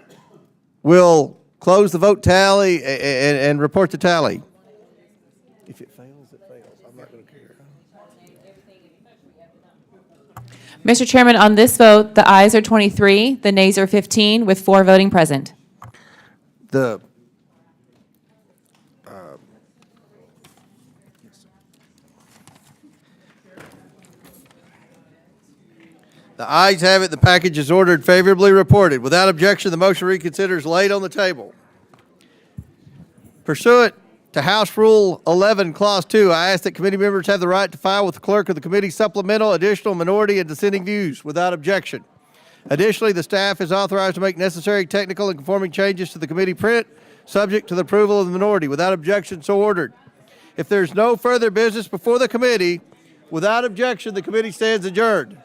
Speaker 1: will close the vote tally and report the tally. If it fails, it fails. I'm not going to care.
Speaker 4: Mr. Chairman, on this vote, the ayes are 23, the nays are 15, with 4 voting present.
Speaker 1: The ayes have it. The package is ordered favorably reported. Without objection, the motion to reconsider is laid on the table. Pursuant to House Rule 11, Clause 2, I ask that committee members have the right to file with the clerk of the committee supplemental, additional, minority, and dissenting views without objection. Additionally, the staff is authorized to make necessary technical and conforming changes to the committee print, subject to the approval of the minority. Without objection, so ordered. If there's no further business before the committee, without objection, the committee stands adjourned.